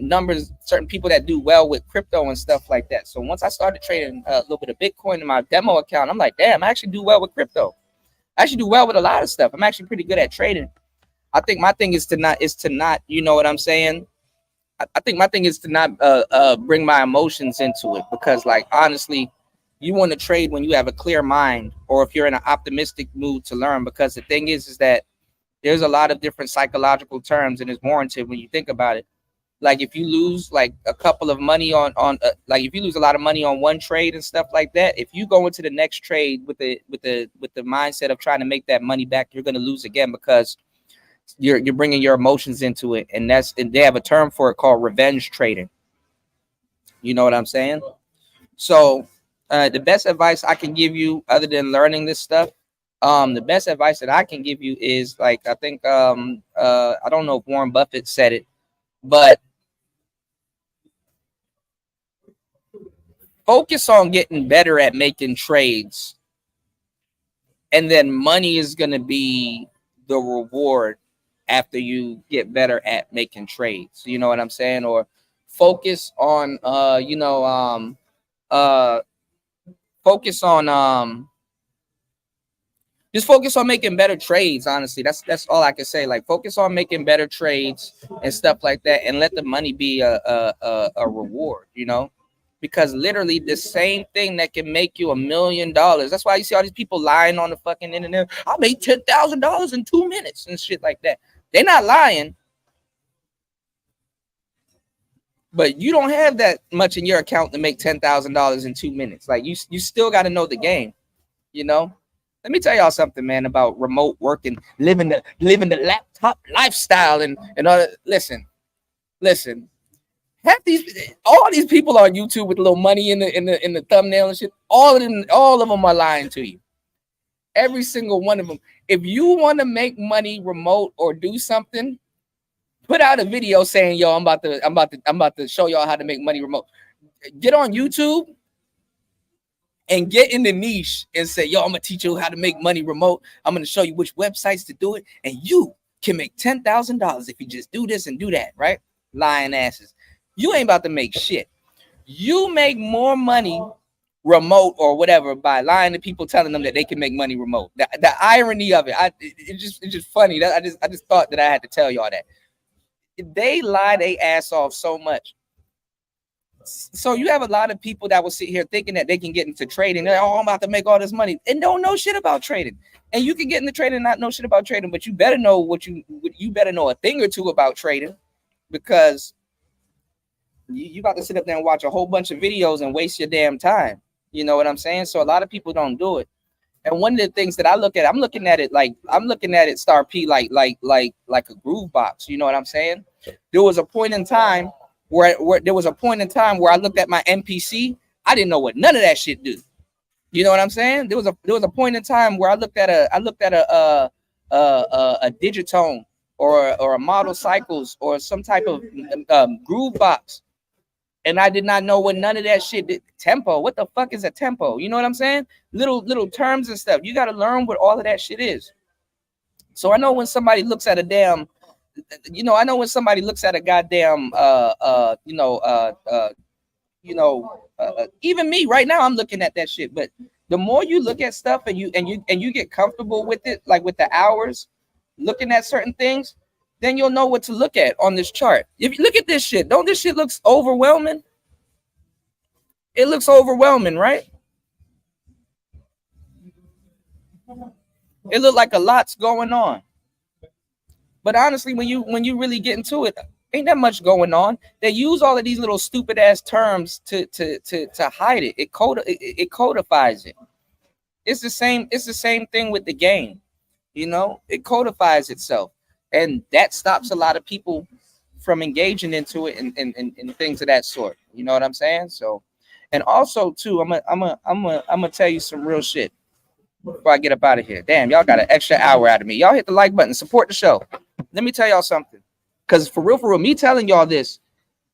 numbers, certain people that do well with crypto and stuff like that. So once I started trading a little bit of Bitcoin in my demo account, I'm like, damn, I actually do well with crypto. I actually do well with a lot of stuff. I'm actually pretty good at trading. I think my thing is to not, you know what I'm saying? I think my thing is to not bring my emotions into it, because, like, honestly, you want to trade when you have a clear mind, or if you're in an optimistic mood to learn, because the thing is that there's a lot of different psychological terms, and it's warranted when you think about it. Like, if you lose like a couple of money on like if you lose a lot of money on one trade and stuff like that, if you go into the next trade with the mindset of trying to make that money back, you're going to lose again, because you're bringing your emotions into it. And they have a term for it called revenge trading. You know what I'm saying? So the best advice I can give you, other than learning this stuff, The best advice that I can give you is like, I think I don't know if Warren Buffett said it, but focus on getting better at making trades, and then money is going to be the reward after you get better at making trades. You know what I'm saying? Or focus on uh focus on just focus on making better trades. Honestly, that's all I can say. Like, focus on making better trades and stuff like that, and let the money be a reward, you know, because literally the same thing that can make you $1 million. That's why you see all these people lying on the fucking internet. I made $10,000 in 2 minutes and shit like that. They're not lying, but you don't have that much in your account to make $10,000 in 2 minutes. Like, you still got to know the game, you know. Let me tell y'all something, man, about remote working, living the laptop lifestyle, and all that. Listen. Half all these people on YouTube with a little money in the thumbnail and shit, all of them are lying to you. Every single one of them. If you want to make money remote or do something, put out a video saying, "Yo, I'm about to show y'all how to make money remote." Get on YouTube and get in the niche and say, "Yo, I'm gonna teach you how to make money remote. I'm gonna show you which websites to do it, and you can make $10,000 if you just do this and do that." Right? Lying asses. You ain't about to make shit. You make more money remote or whatever by lying to people, telling them that they can make money remote. The irony of it, it's just funny. I just thought that I had to tell y'all that. They lie their ass off so much. So you have a lot of people that will sit here thinking that they can get into trading. They're, oh, I'm about to make all this money, and don't know shit about trading. And you can get into trading and not know shit about trading, but you better know you better know a thing or two about trading, because you about to sit up there and watch a whole bunch of videos and waste your damn time. You know what I'm saying? So a lot of people don't do it. And one of the things that I look at, I'm looking at it Star P like a groove box. You know what I'm saying? There was a point in time where I looked at my MPC. I didn't know what none of that shit do. You know what I'm saying? There was a point in time where I looked at a Digitone or a Model Cycles or some type of groove box, and I did not know what none of that shit did. Tempo, what the fuck is a tempo? You know what I'm saying? Little terms and stuff. You got to learn what all of that shit is. So I know when somebody looks at a damn, I know when somebody looks at a goddamn, even me right now, I'm looking at that shit. But the more you look at stuff and you get comfortable with it, like with the hours, looking at certain things, then you'll know what to look at on this chart. If you look at this shit, don't this shit looks overwhelming? It looks overwhelming, right? It looked like a lot's going on. But honestly, when you really get into it, ain't that much going on. They use all of these little stupid ass terms to hide it. It codifies it. It's the same thing with the game. You know, it codifies itself. And that stops a lot of people from engaging into it and things of that sort. You know what I'm saying? So, and also too, I'm gonna tell you some real shit before I get up out of here. Damn, y'all got an extra hour out of me. Y'all hit the like button, support the show. Let me tell y'all something, because for real, me telling y'all this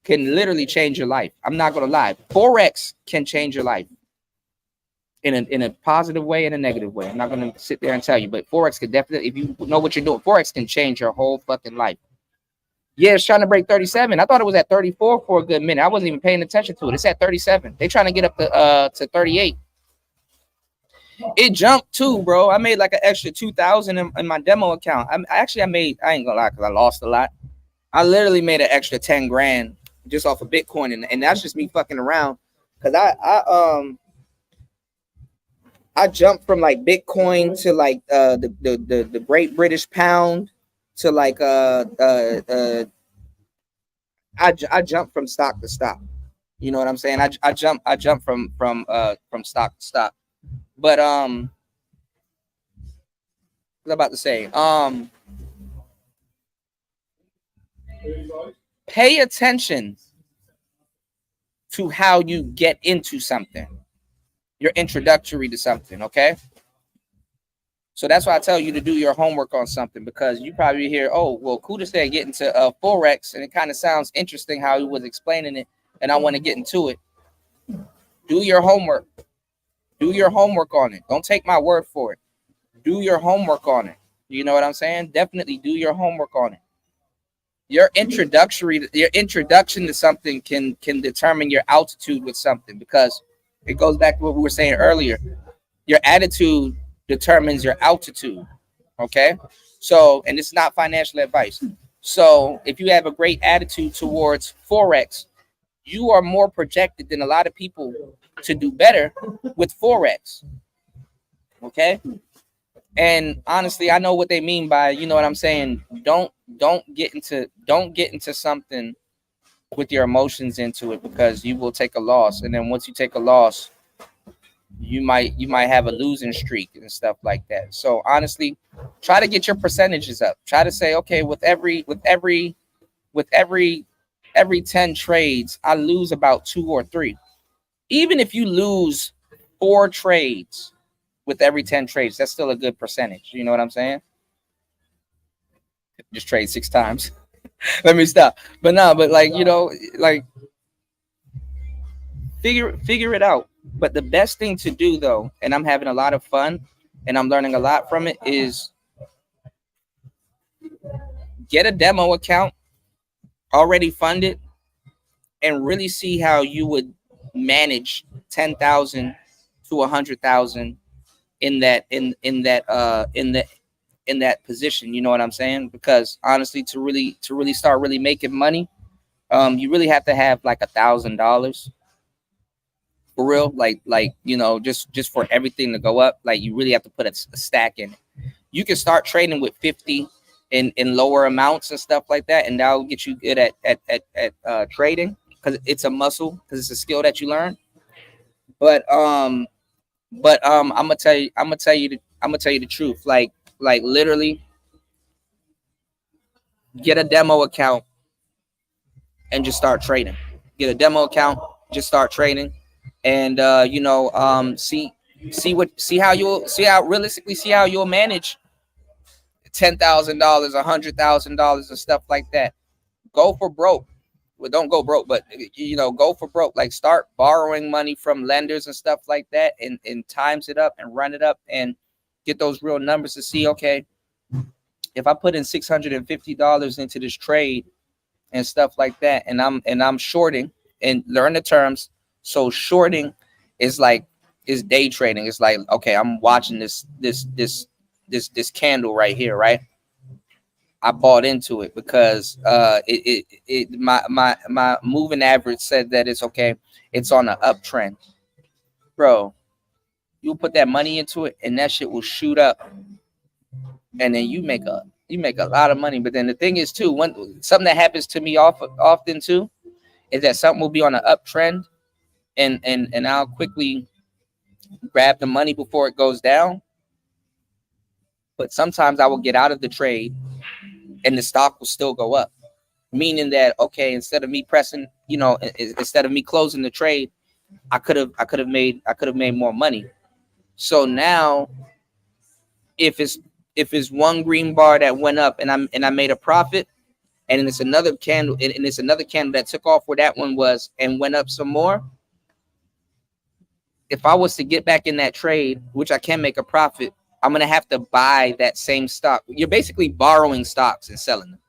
can literally change your life. I'm not gonna lie. Forex can change your life in a positive way and a negative way. I'm not gonna sit there and tell you, but Forex could definitely, if you know what you're doing, Forex can change your whole fucking life. Yeah, it's trying to break 37. I thought it was at 34 for a good minute. I wasn't even paying attention to it. It's at 37. They trying to get up to 38. It jumped too, bro. I made like an extra 2,000 in my demo account. I ain't gonna lie, because I lost a lot. I literally made an extra 10 grand just off of Bitcoin, and that's just me fucking around. Because I jumped from like Bitcoin to like the Great British Pound to like I jumped from stock to stock. You know what I'm saying? I jumped from stock to stock. But what was I about to say? Pay attention to how you get into something. You're introductory to something, okay? So that's why I tell you to do your homework on something, because you probably hear, oh, well, Kuda said get into Forex, and it kind of sounds interesting how he was explaining it, and I want to get into it. Do your homework. Do your homework on it. Don't take my word for it. Do your homework on it. You know what I'm saying? Definitely do your homework on it. Your introduction to something can determine your altitude with something, because it goes back to what we were saying earlier. Your attitude determines your altitude. Okay, so, and it's not financial advice. So if you have a great attitude towards Forex, you are more projected than a lot of people to do better with Forex. Okay, and honestly, I know what they mean by, you know what I'm saying, don't get into something with your emotions into it, because you will take a loss, and then once you take a loss, you might have a losing streak and stuff like that. So honestly, try to get your percentages up. Try to say, okay, with every 10 trades, I lose about 2 or 3. Even if you lose 4 trades with every 10 trades, that's still a good percentage. You know what I'm saying? Just trade 6 times. Let me stop. But no, but like, you know, like figure it out. But the best thing to do, though, and I'm having a lot of fun and I'm learning a lot from it, is get a demo account already funded and really see how you would manage 10,000 to 100,000 in that position. You know what I'm saying? Because honestly, to really start really making money, you really have to have like $1,000 for real. Like you know, just for everything to go up. Like you really have to put a stack in it. You can start trading with 50 in lower amounts and stuff like that, and that'll get you good at trading, because it's a muscle, because it's a skill that you learn. But I'm gonna tell you the truth. Like literally, get a demo account and just start trading. Get a demo account, just start trading, and you know, see how realistically see how you'll manage $10,000, $100,000, and stuff like that. Go for broke. Well, don't go broke, but you know, go for broke. Like start borrowing money from lenders and stuff like that, and times it up and run it up and get those real numbers to see, okay, if I put in $650 into this trade and stuff like that, and I'm shorting, and learn the terms. So shorting is day trading. It's like, okay, I'm watching this candle right here, right? I bought into it because my moving average said that it's okay. It's on an uptrend, bro. You'll put that money into it, and that shit will shoot up, and then you make a lot of money. But then the thing is too, something that happens to me often too, is that something will be on an uptrend, and I'll quickly grab the money before it goes down. But sometimes I will get out of the trade, and the stock will still go up. Meaning that, okay, instead of me pressing, you know, instead of me closing the trade, I could have made more money. So now, if it's one green bar that went up and I made a profit, and it's another candle and it's another candle that took off where that one was and went up some more. If I was to get back in that trade, which I can make a profit, I'm gonna have to buy that same stock. You're basically borrowing stocks and selling them.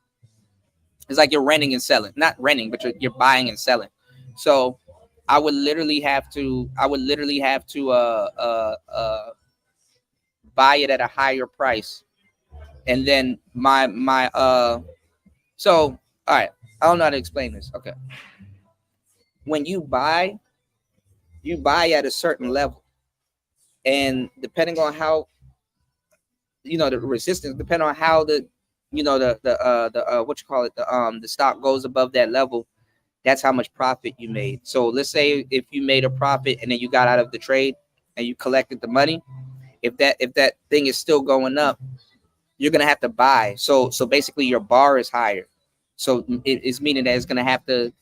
It's like you're renting and selling, not renting, but you're buying and selling. So I would literally have to buy it at a higher price, and then so all right, I don't know how to explain this. Okay, when you buy at a certain level, and depending on how, you know, the resistance, depending on how the, you know, the what you call it, the stock goes above that level, that's how much profit you made. So let's say if you made a profit and then you got out of the trade and you collected the money, if that thing is still going up, you're gonna have to buy. So basically your bar is higher. So it's meaning that it's gonna have to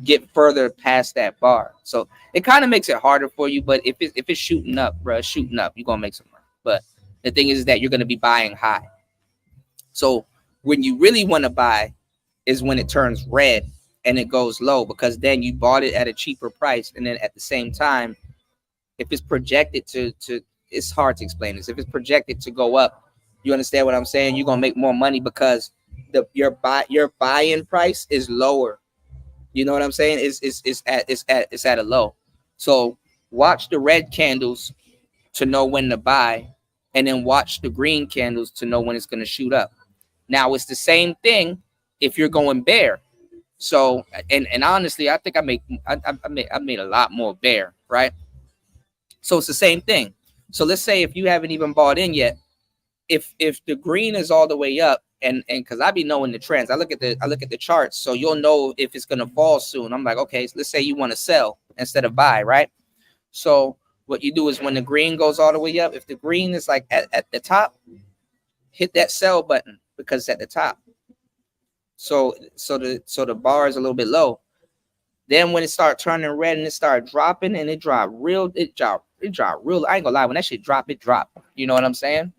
get further past that bar. So it kind of makes it harder for you. But if it's shooting up, bro, shooting up, you're gonna make some money. But the thing is that you're gonna be buying high. So when you really want to buy is when it turns red and it goes low, because then you bought it at a cheaper price, and then at the same time, if it's projected to it's hard to explain this. If it's projected to go up, you understand what I'm saying? You're gonna make more money because your buy-in price is lower. You know what I'm saying? It's at a low. So watch the red candles to know when to buy, and then watch the green candles to know when it's gonna shoot up. Now it's the same thing if you're going bear. So and honestly, I think I made a lot more bear, right? So it's the same thing. So let's say if you haven't even bought in yet, if the green is all the way up, and because I be knowing the trends, I look at the charts, so you'll know if it's gonna fall soon. I'm like, okay, so let's say you want to sell instead of buy, right? So what you do is when the green goes all the way up, if the green is like at the top, hit that sell button because it's at the top. So the bar is a little bit low. Then when it start turning red and it start dropping, and it drop real. I ain't gonna lie, when that shit drop, it drop. You know what I'm saying?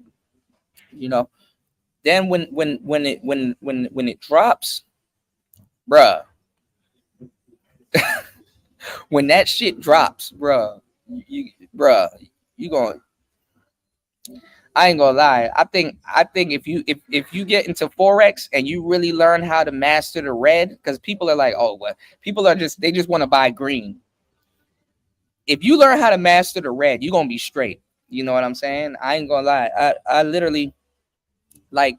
Then when it drops, bruh, when that shit drops, bruh, you going. I ain't gonna lie. I think if you get into forex and you really learn how to master the red, because people are like, oh, well, people are they just want to buy green. If you learn how to master the red, you're gonna be straight. You know what I'm saying? I ain't gonna lie. I literally, like,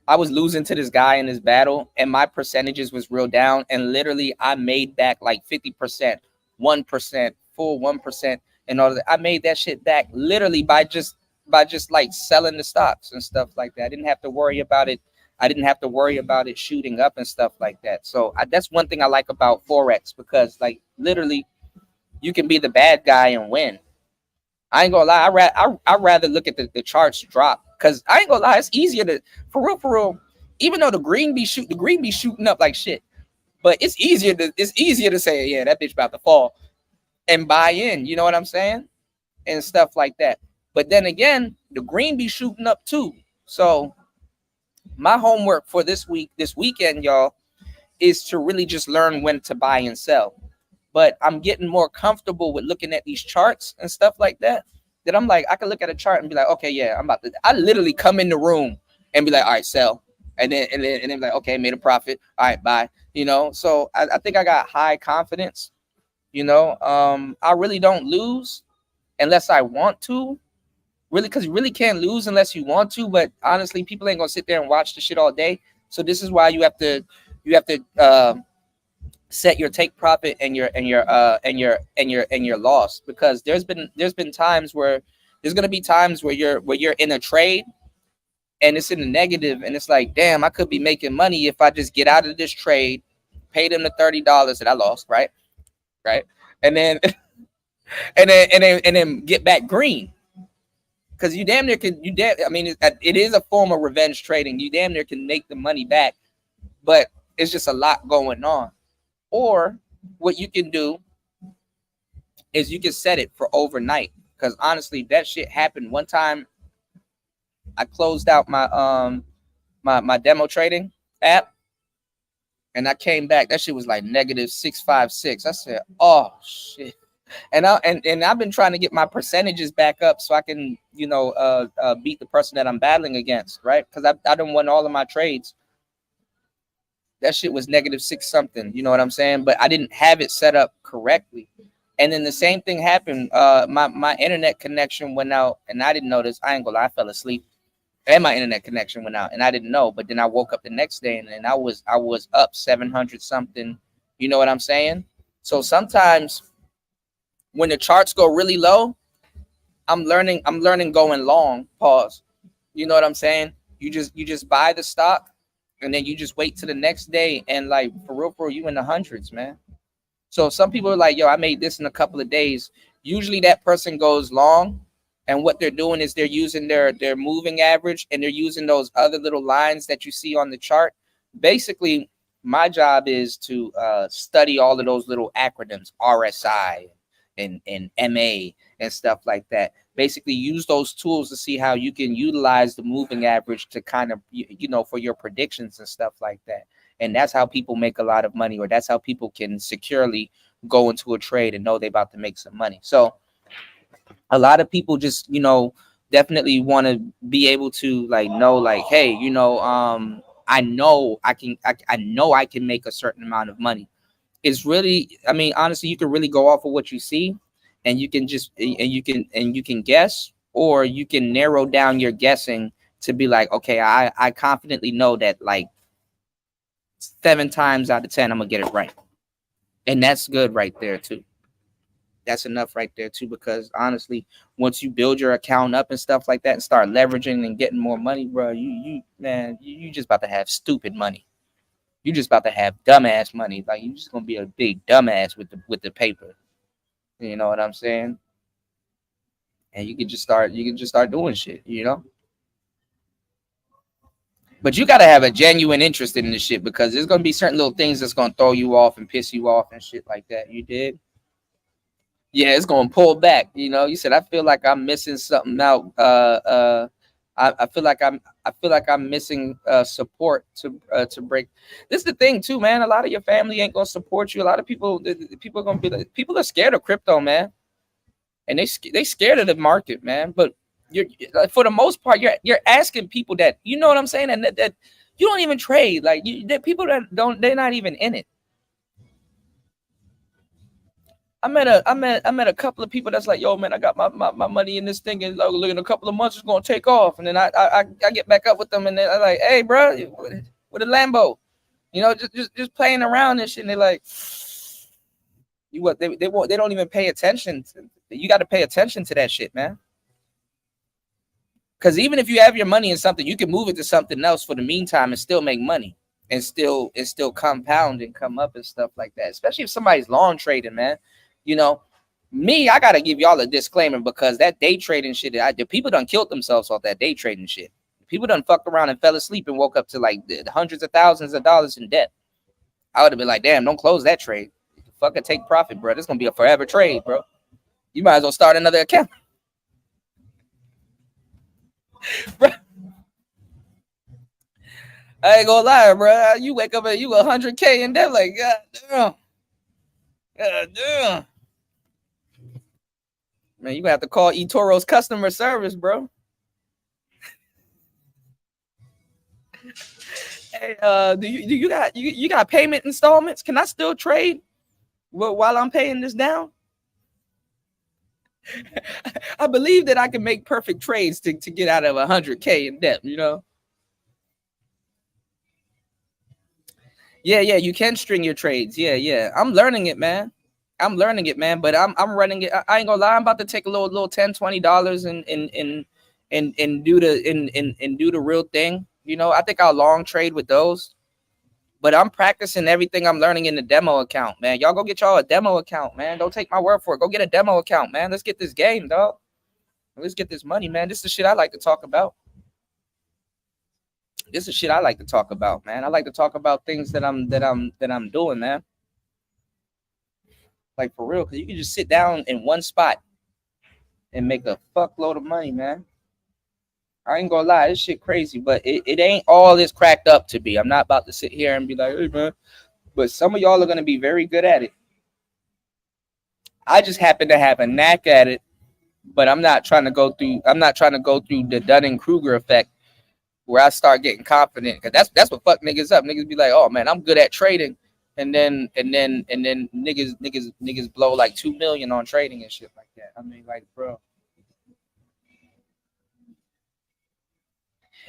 I was losing to this guy in this battle, and my percentages was real down. And literally, I made back like 50%, 1%, full 1%, and all that. I made that shit back literally by just like selling the stocks and stuff like that. I didn't have to worry about it. I didn't have to worry about it shooting up and stuff like that. So that's one thing I like about forex, because like literally, you can be the bad guy and win. I ain't gonna lie. I rather look at the charts drop, because I ain't gonna lie. It's easier to for real. Even though the green be shooting up like shit, but it's easier to say, yeah, that bitch about to fall, and buy in. You know what I'm saying? And stuff like that. But then again, the green be shooting up too. So my homework for this weekend, y'all, is to really just learn when to buy and sell. But I'm getting more comfortable with looking at these charts and stuff like that. That I'm like, I can look at a chart and be like, okay, yeah, I literally come in the room and be like, all right, sell. And then be like, okay, made a profit. All right, buy. So I think I got high confidence. I really don't lose unless I want to. Really, because you really can't lose unless you want to. But honestly, people ain't gonna sit there and watch the shit all day. So this is why you have to set your take profit and your loss, because there's been times where there's gonna be times where you're in a trade and it's in the negative, and it's like, damn, I could be making money if I just get out of this trade, pay them the $30 that I lost, right, and then and then get back green. Because you damn near can, I mean, it is a form of revenge trading. You damn near can make the money back, but it's just a lot going on. Or what you can do is you can set it for overnight. Because honestly, that shit happened one time. I closed out my my demo trading app, and I came back. That shit was like -656. I said, oh shit. And I've been trying to get my percentages back up so I can, beat the person that I'm battling against, right? Because I done won all of my trades. That shit was -6 something, you know what I'm saying? But I didn't have it set up correctly. And then the same thing happened. My internet connection went out, and I didn't notice. I ain't gonna lie, I fell asleep, and my internet connection went out, and I didn't know. But then I woke up the next day, and I was up 700 something. You know what I'm saying? So sometimes when the charts go really low, I'm learning going long. Pause. You know what I'm saying? You just buy the stock, and then you just wait till the next day, and like for real, you in the hundreds, man. So some people are like, yo, I made this in a couple of days. Usually that person goes long And what they're doing is they're using their moving average, and they're using those other little lines that you see on the chart. Basically, my job is to study all of those little acronyms, RSI and MA and stuff like that. Basically, use those tools to see how you can utilize the moving average to kind of, for your predictions and stuff like that. And that's how people make a lot of money, or that's how people can securely go into a trade and know they're about to make some money. So a lot of people just, definitely want to be able to like know, like, hey, I know I can make a certain amount of money. It's really, I mean, honestly, you can really go off of what you see, and you can guess, or you can narrow down your guessing to be like, okay, I confidently know that like 7 times out of 10 I'm gonna get it right. And that's good right there too. That's enough right there too, because honestly, once you build your account up and stuff like that and start leveraging and getting more money, bro, you just about to have stupid money. You just about to have dumbass money. Like, you just gonna be a big dumbass with the paper. You know what I'm saying? And you can just start doing shit. But you gotta have a genuine interest in this shit, because there's gonna be certain little things that's gonna throw you off and piss you off and shit like that. You did? Yeah, it's gonna pull back. You said, I feel like I'm missing something out. I feel like I'm missing support to break. This is the thing too, man. A lot of your family ain't gonna support you. A lot of people are gonna be like, people are scared of crypto, man, and they scared of the market, man. But you're, for the most part, you're asking people that, you know what I'm saying, and that you don't even trade. Like, people that don't, they're not even in it. I met a couple of people that's like, yo, man, I got my money in this thing, and look, in a couple of months it's gonna take off. And then I get back up with them, and they're like, hey, bro, with a Lambo, just playing around and shit. And they're like, they don't even pay attention. You got to pay attention to that shit, man. Because even if you have your money in something, you can move it to something else for the meantime and still make money, and still compound and come up and stuff like that. Especially if somebody's long trading, man. Me, I gotta give y'all a disclaimer, because that day trading shit, the people done killed themselves off that day trading shit. People done fucked around and fell asleep and woke up to like the hundreds of thousands of dollars in debt. I would have been like, damn, don't close that trade. Fucking take profit, bro. This is gonna be a forever trade, bro. You might as well start another account. Bro, I ain't gonna lie, bro. You wake up and you 100K in debt, like, god damn. Man, you gonna have to call eToro's customer service, bro. Hey, do you got payment installments? Can I still trade while I'm paying this down? I believe that I can make perfect trades to get out of 100K in debt, Yeah, you can string your trades. Yeah. I'm learning it, man. But I'm running it. I ain't gonna lie, I'm about to take a little $10-$20 and do the real thing. I think I'll long trade with those. But I'm practicing everything I'm learning in the demo account, man. Y'all go get y'all a demo account, man. Don't take my word for it. Go get a demo account, man. Let's get this game, dog. Let's get this money, man. This is the shit I like to talk about. Man. I like to talk about things that I'm doing, man. Like, for real, because you can just sit down in one spot and make a fuckload of money, man. I ain't gonna lie, this shit crazy, but it ain't all it's cracked up to be. I'm not about to sit here and be like, hey, man. But some of y'all are gonna be very good at it. I just happen to have a knack at it, but I'm not trying to go through the Dunning-Kruger effect, where I start getting confident, because that's what fuck niggas up. Niggas be like, oh man, I'm good at trading, and then niggas blow like 2 million on trading and shit like that. I mean, like, bro.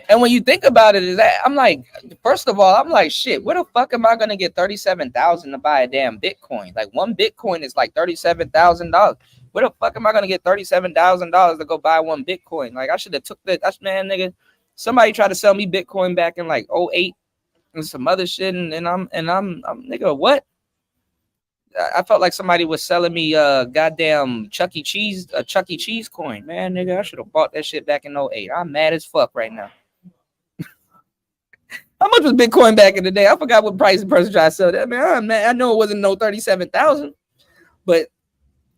And when you think about it, is that I'm like, first of all, I'm like, shit, where the fuck am I gonna get 37,000 to buy a damn Bitcoin? Like, one Bitcoin is like $37,000. Where the fuck am I gonna get $37,000 to go buy one Bitcoin? Like, I should have took that. That's, man, nigga. Somebody tried to sell me Bitcoin back in like 2008 and some other shit, and I'm nigga, what? I felt like somebody was selling me goddamn Chuck E. Cheese, a Chuck E. Cheese coin. Man, nigga, I should have bought that shit back in '08. I'm mad as fuck right now. How much was Bitcoin back in the day? I forgot what price the person tried to sell that. Man, I know it wasn't no 37,000, but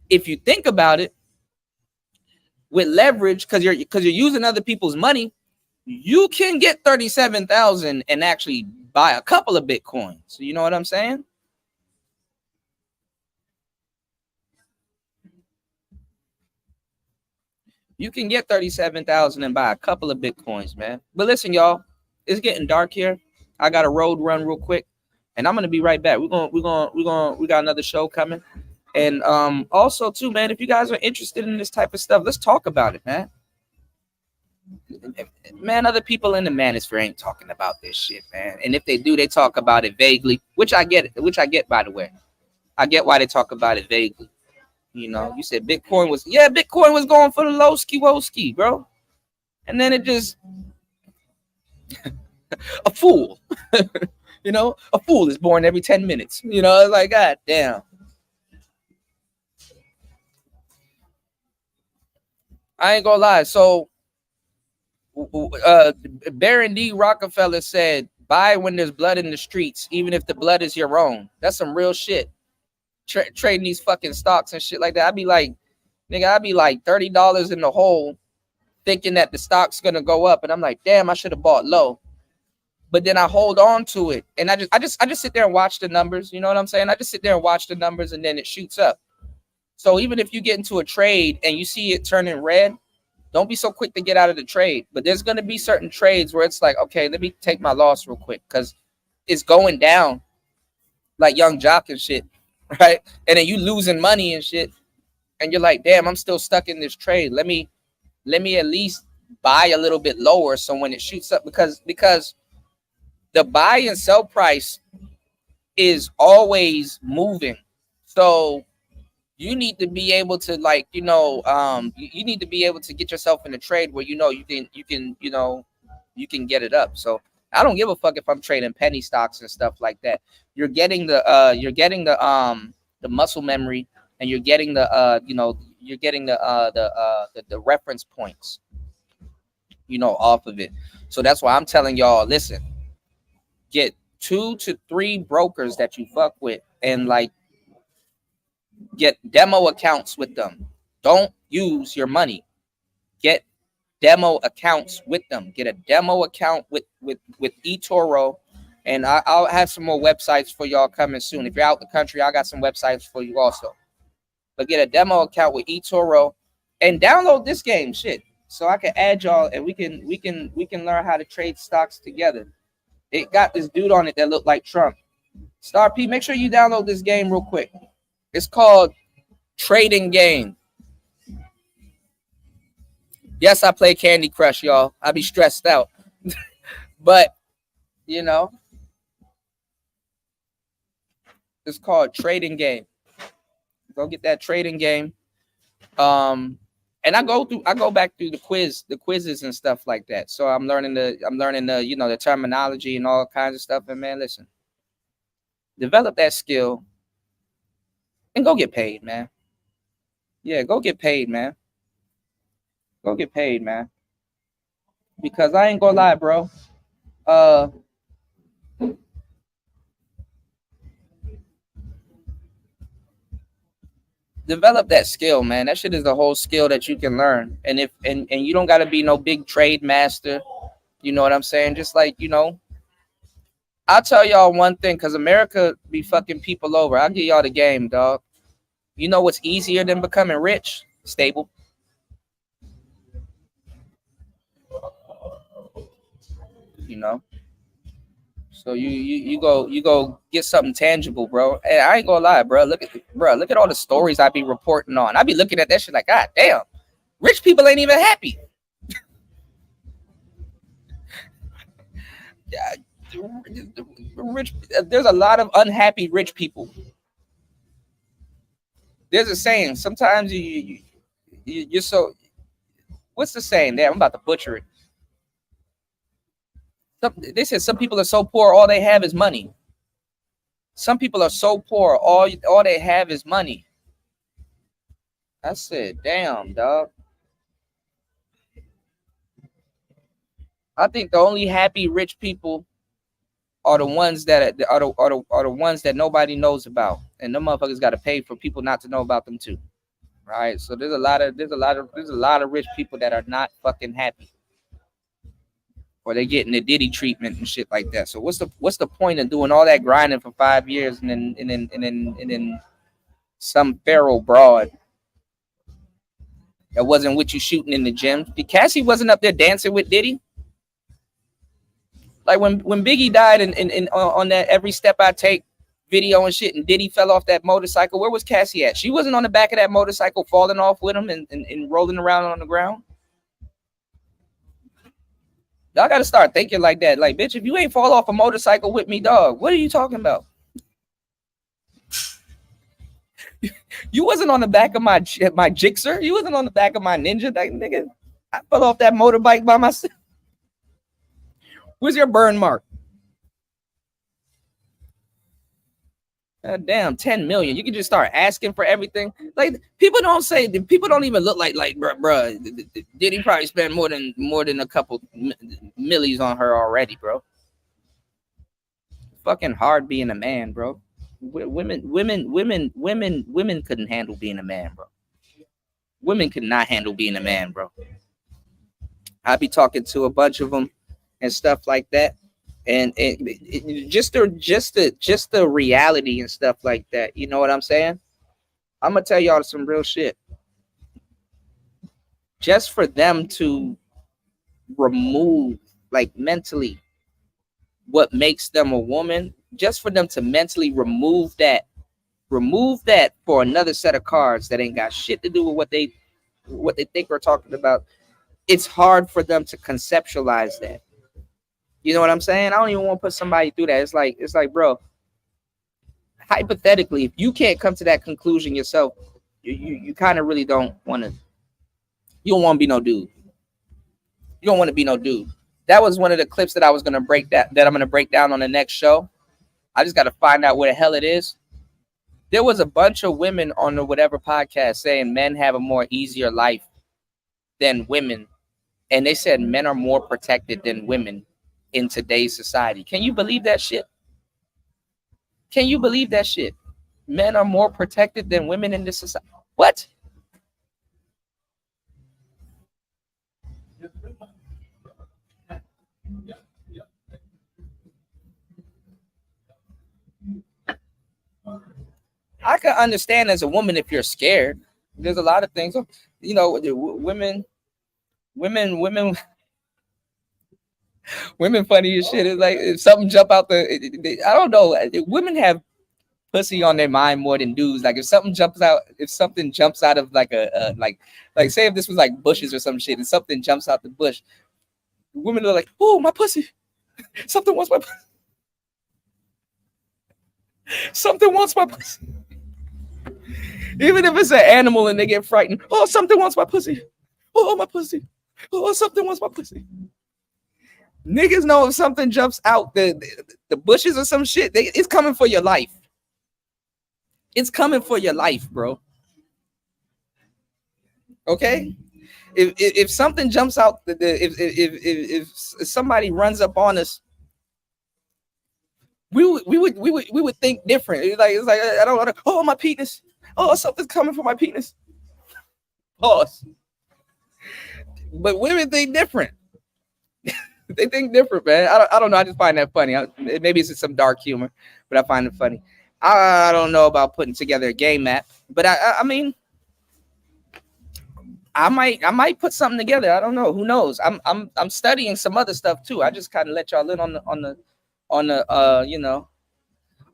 if you think about it, with leverage, because you're using other people's money, you can get 37,000 and actually buy a couple of Bitcoins. So you know what I'm saying? You can get 37,000 and buy a couple of Bitcoins, man. But listen, y'all, it's getting dark here. I got a road run real quick, and I'm gonna be right back. We got another show coming. And also too, man, if you guys are interested in this type of stuff, let's talk about it, man. Man, other people in the manosphere ain't talking about this shit, man. And if they do, they talk about it vaguely, which I get, by the way. I get why they talk about it vaguely. You know, you said Bitcoin was going for the low ski woski, bro. And then it just a fool. You know, a fool is born every 10 minutes. You know, it's like, God damn. I ain't gonna lie. So Baron D. Rockefeller said, buy when there's blood in the streets, even if the blood is your own. That's some real shit. Trading these fucking stocks and shit like that. I'd be like, nigga, I'd be like $30 in the hole thinking that the stock's gonna go up. And I'm like, damn, I should have bought low. But then I hold on to it. And I just sit there and watch the numbers. You know what I'm saying? I just sit there and watch the numbers and then it shoots up. So even if you get into a trade and you see it turning red, don't be so quick to get out of the trade. But there's going to be certain trades where it's like, okay, let me take my loss real quick because it's going down like Young Jock and shit, right? And then you losing money and shit. And you're like, damn, I'm still stuck in this trade. Let me at least buy a little bit lower so when it shoots up, because the buy and sell price is always moving. So you need to be able to, like, you know, you need to be able to get yourself in a trade where you can get it up. So I don't give a fuck if I'm trading penny stocks and stuff like that. You're getting the muscle memory, and you're getting the reference points, you know, off of it. So that's why I'm telling y'all, listen, get 2 to 3 brokers that you fuck with and like get demo accounts with them. Don't use your money. Get demo accounts with them. Get a demo account with eToro, and I'll have some more websites for y'all coming soon. If you're out the country, I got some websites for you also. But get a demo account with eToro and download this game, shit, so I can add y'all and we can learn how to trade stocks together. It got this dude on it that looked like Trump. Star P, make sure you download this game real quick. It's called Trading Game. Yes, I play Candy Crush, y'all. I be stressed out. But, you know, it's called Trading Game. Go get that Trading Game. And I go back through the quizzes and stuff like that. So I'm learning the, you know, the terminology and all kinds of stuff. And man, listen, develop that skill and go get paid, man. Yeah, go get paid, man. Go get paid, man. Because I ain't gonna lie, bro. Develop that skill, man. That shit is the whole skill that you can learn. And if and you don't gotta be no big trade master. You know what I'm saying? Just like, you know, I'll tell y'all one thing, because America be fucking people over. I'll give y'all the game, dog. You know what's easier than becoming rich? Stable. You know? So you go get something tangible, bro. Hey, I ain't gonna lie, bro. Look at all the stories I be reporting on. I be looking at that shit like, God damn, rich people ain't even happy. Rich, there's a lot of unhappy rich people. There's a saying. Sometimes you're so. What's the saying there? I'm about to butcher it. They said some people are so poor, all they have is money. Some people are so poor, all they have is money. I said, damn, dog. I think the only happy rich people are the ones that are the ones that nobody knows about, and them motherfuckers got to pay for people not to know about them too. Right? So there's a lot of rich people that are not fucking happy, or they're getting the Diddy treatment and shit like that. So what's the point of doing all that grinding for 5 years and then some feral broad that wasn't with you shooting in the gym? Cassie wasn't up there dancing with Diddy. Like when Biggie died and on that Every Step I Take video and shit, and Diddy fell off that motorcycle, where was Cassie at? She wasn't on the back of that motorcycle falling off with him and rolling around on the ground. Y'all got to start thinking like that. Like, bitch, if you ain't fall off a motorcycle with me, dog, what are you talking about? You wasn't on the back of my Gixxer. You wasn't on the back of my Ninja. That nigga, I fell off that motorbike by myself. Where's your burn mark? Damn, 10 million. You can just start asking for everything. Like, people don't even look like bruh. Did he probably spend more than a couple millies on her already, bro? Fucking hard being a man, bro. Women couldn't handle being a man, bro. Women could not handle being a man, bro. I be talking to a bunch of them and stuff like that, and just the reality and stuff like that. You know what I'm saying? I'm gonna tell y'all some real shit. Just for them to remove, like, mentally what makes them a woman, just for them to mentally remove that for another set of cards that ain't got shit to do with what they think we're talking about. It's hard for them to conceptualize that. You know what I'm saying? I don't even want to put somebody through that. It's like, bro, hypothetically, if you can't come to that conclusion yourself, you kind of really don't want to. You don't want to be no dude. You don't want to be no dude. That was one of the clips that I was gonna break that I'm gonna break down on the next show. I just got to find out where the hell it is. There was a bunch of women on the whatever podcast saying men have a more easier life than women, and they said men are more protected than women in today's society. Can you believe that shit? Can you believe that shit? Men are more protected than women in this society. What? I can understand as a woman if you're scared. There's a lot of things, you know, women funny as shit. It's like if something jump out I don't know. Women have pussy on their mind more than dudes. Like if something jumps out of like like say if this was like bushes or some shit and something jumps out the bush, women are like, oh, my pussy. Something wants my pussy. Something wants my pussy. Even if it's an animal and they get frightened, oh, something wants my pussy. Oh, my pussy. Oh, something wants my pussy. Niggas know if something jumps out the bushes or some shit, it's coming for your life. It's coming for your life, bro. Okay? If something jumps out, if somebody runs up on us, we would think different. It's like I don't know. Oh, my penis. Oh, something's coming for my penis. Pause. But women think different. They think different, man. I don't know. I just find that funny. Maybe it's just some dark humor, but I find it funny. I don't know about putting together a game map, but I mean, I might put something together. I don't know. Who knows? I'm studying some other stuff too. I just kind of let y'all in on the you know.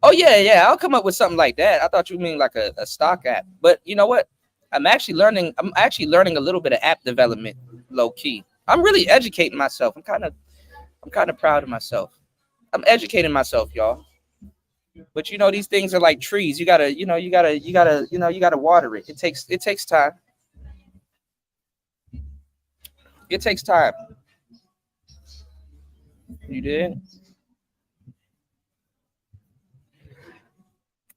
Oh yeah, I'll come up with something like that. I thought you mean like a stock app, but you know what? I'm actually learning a little bit of app development, low key. I'm really educating myself. I'm kind of proud of myself. I'm educating myself, y'all. But you know, these things are like trees. You gotta water it. It takes time. It takes time. You did?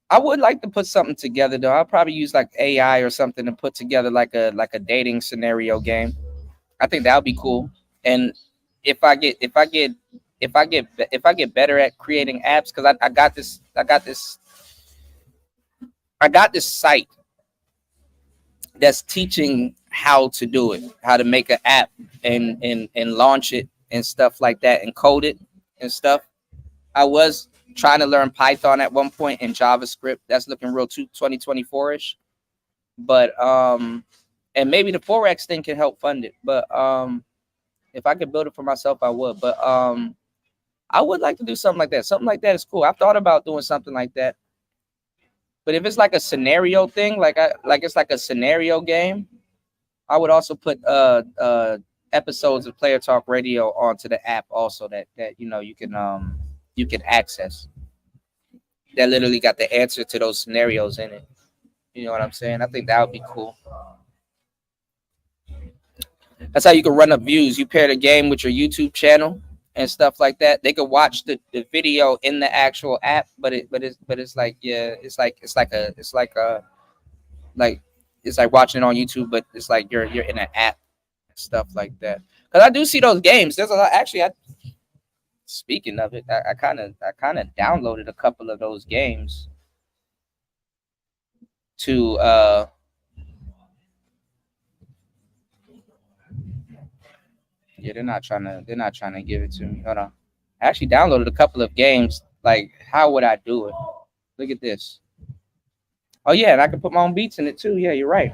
I would like to put something together though. I'll probably use like AI or something to put together like a dating scenario game. I think that would be cool. And if I get better at creating apps, because I got this site that's teaching how to do it, how to make an app and launch it and stuff like that and code it and stuff. I was trying to learn Python at one point and JavaScript. That's looking real 2024ish. But and maybe the Forex thing can help fund it. But if I could build it for myself, I would. But I would like to do something like that. Something like that is cool. I've thought about doing something like that. But if it's like a scenario thing, like it's like a scenario game, I would also put episodes of Player Talk Radio onto the app also that you can access. That literally got the answer to those scenarios in it. You know what I'm saying? I think that would be cool. That's how you can run up views. You pair the game with your YouTube channel and stuff like that. They could watch the video in the actual app, but it's like, yeah, like it's like watching it on YouTube, but it's like you're in an app and stuff like that. Because I do see those games. There's a lot actually. Speaking of it, I kind of downloaded a couple of those games to yeah, they're not trying to give it to me. Hold on. I actually downloaded a couple of games. Like, how would I do it? Look at this. Oh yeah, and I can put my own beats in it too. Yeah, you're right.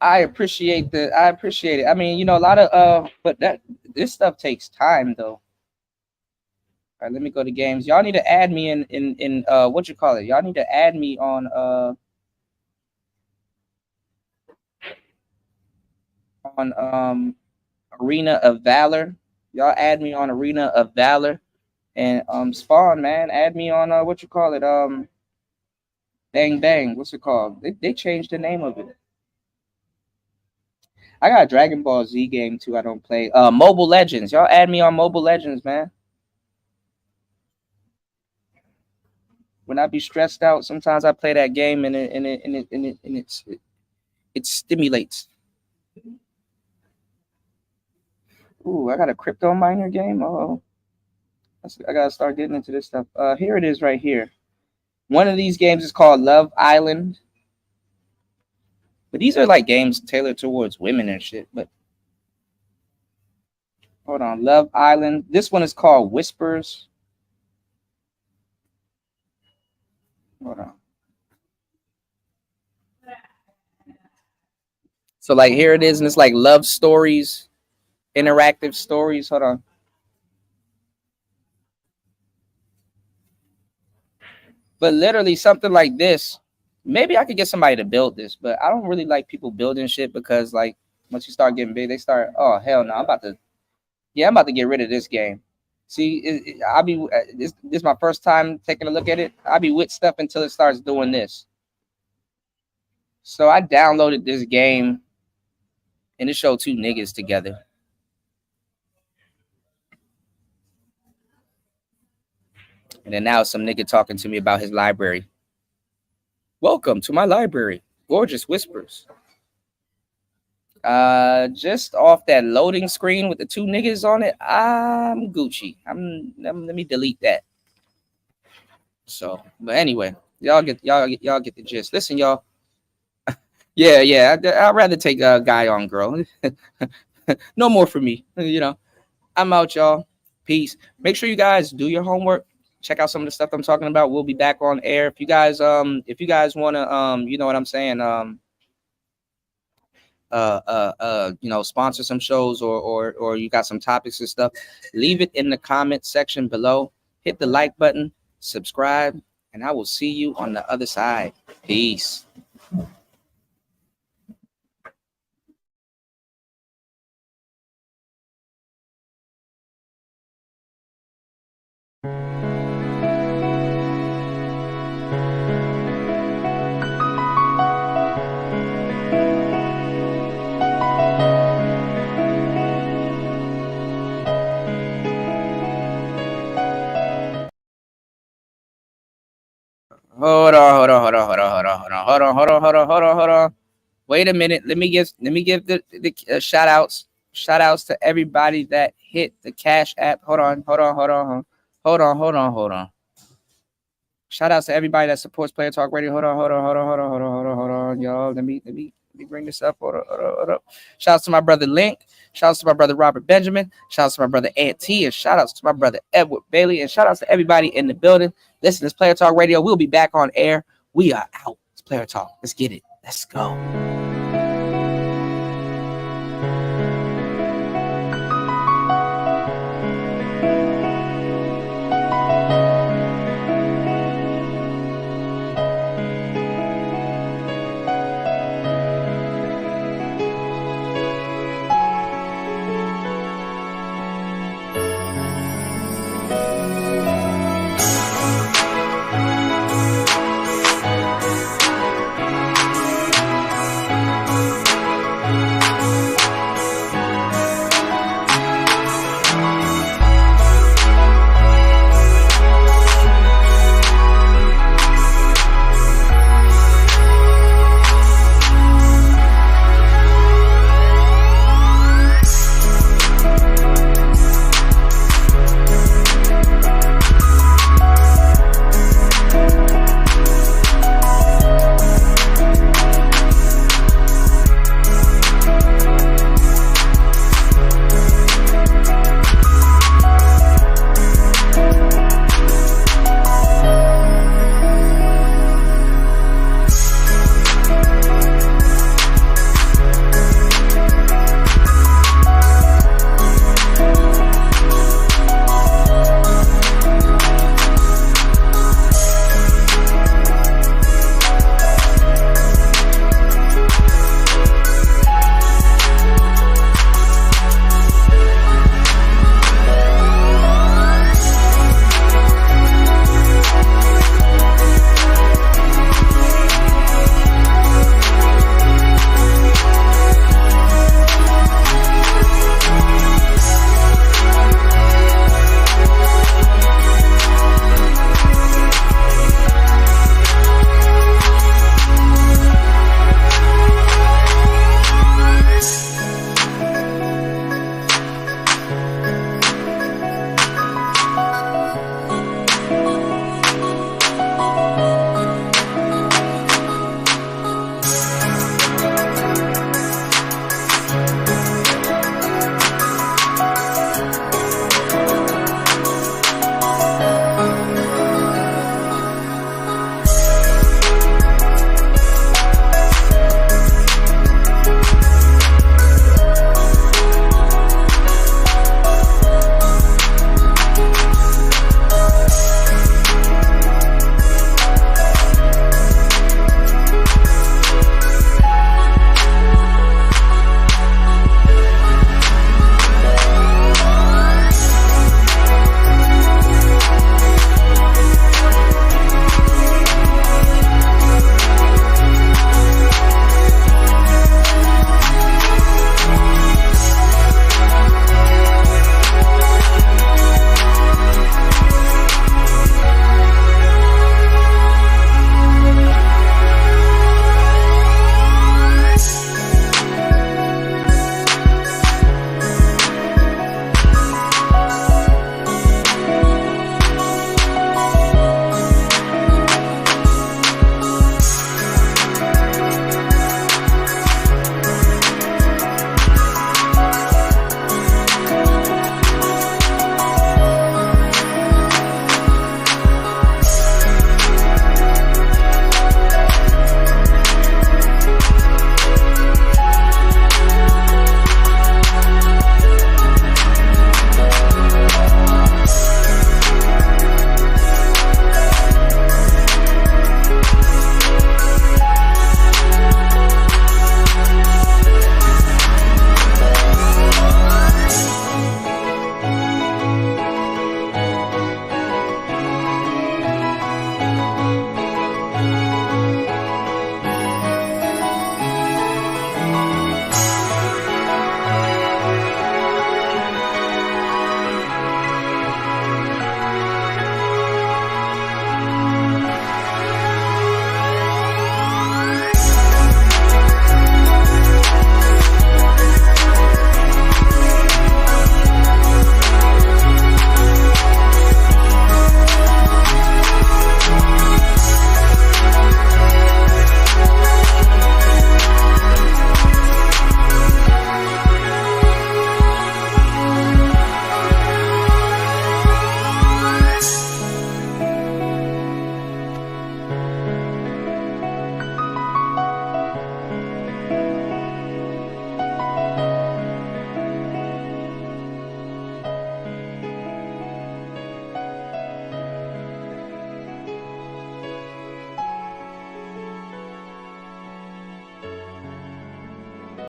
I appreciate it. I mean, a lot of but this stuff takes time though. All right, let me go to games. Y'all need to add me in what you call it? Y'all need to add me on Arena of Valor. Y'all add me on Arena of Valor. And Spawn, man, add me on what you call it? Bang Bang. What's it called? They changed the name of it. I got a Dragon Ball Z game too. I don't play. Mobile Legends. Y'all add me on Mobile Legends, man. When I be stressed out, sometimes I play that game and it stimulates. Ooh, I got a crypto miner game. Oh, I gotta start getting into this stuff. Here it is right here. One of these games is called Love Island. But these are like games tailored towards women and shit. But hold on, Love Island. This one is called Whispers. Hold on. So like here it is, and it's like love stories, interactive stories. Hold on. But literally something like this. Maybe I could get somebody to build this, but I don't really like people building shit because like once you start getting big, they start, oh hell no, I'm about to get rid of this game. See, I'll be this is my first time taking a look at it. I'll be with stuff until it starts doing this. So I downloaded this game and it showed two niggas together. And then now some nigga talking to me about his library. Welcome to my library. Gorgeous whispers. Just off that loading screen with the two niggas on it, I'm Gucci. Let me delete that. So, but anyway, y'all get the gist. Listen, y'all. Yeah. I'd rather take a guy on girl. No more for me. I'm out, y'all. Peace. Make sure you guys do your homework. Check out some of the stuff I'm talking about. We'll be back on air. If you guys want to you know what I'm saying, sponsor some shows or you got some topics and stuff, leave it in the comment section below. Hit the like button, subscribe, and I will see you on the other side. Peace. Hold on. Wait a minute. Let me give the shout outs. Shout outs to everybody that hit the Cash App. Hold on. Shout outs to everybody that supports Player Talk Radio. Hold on, y'all. Let me bring this up. Hold on. Shout outs to my brother Link. Shout outs to my brother Robert Benjamin. Shout outs to my brother Ant T. And shout outs to my brother Edward Bailey. And shout outs to everybody in the building. Listen, it's Player Talk Radio. We'll be back on air. We are out. It's Player Talk. Let's get it. Let's go.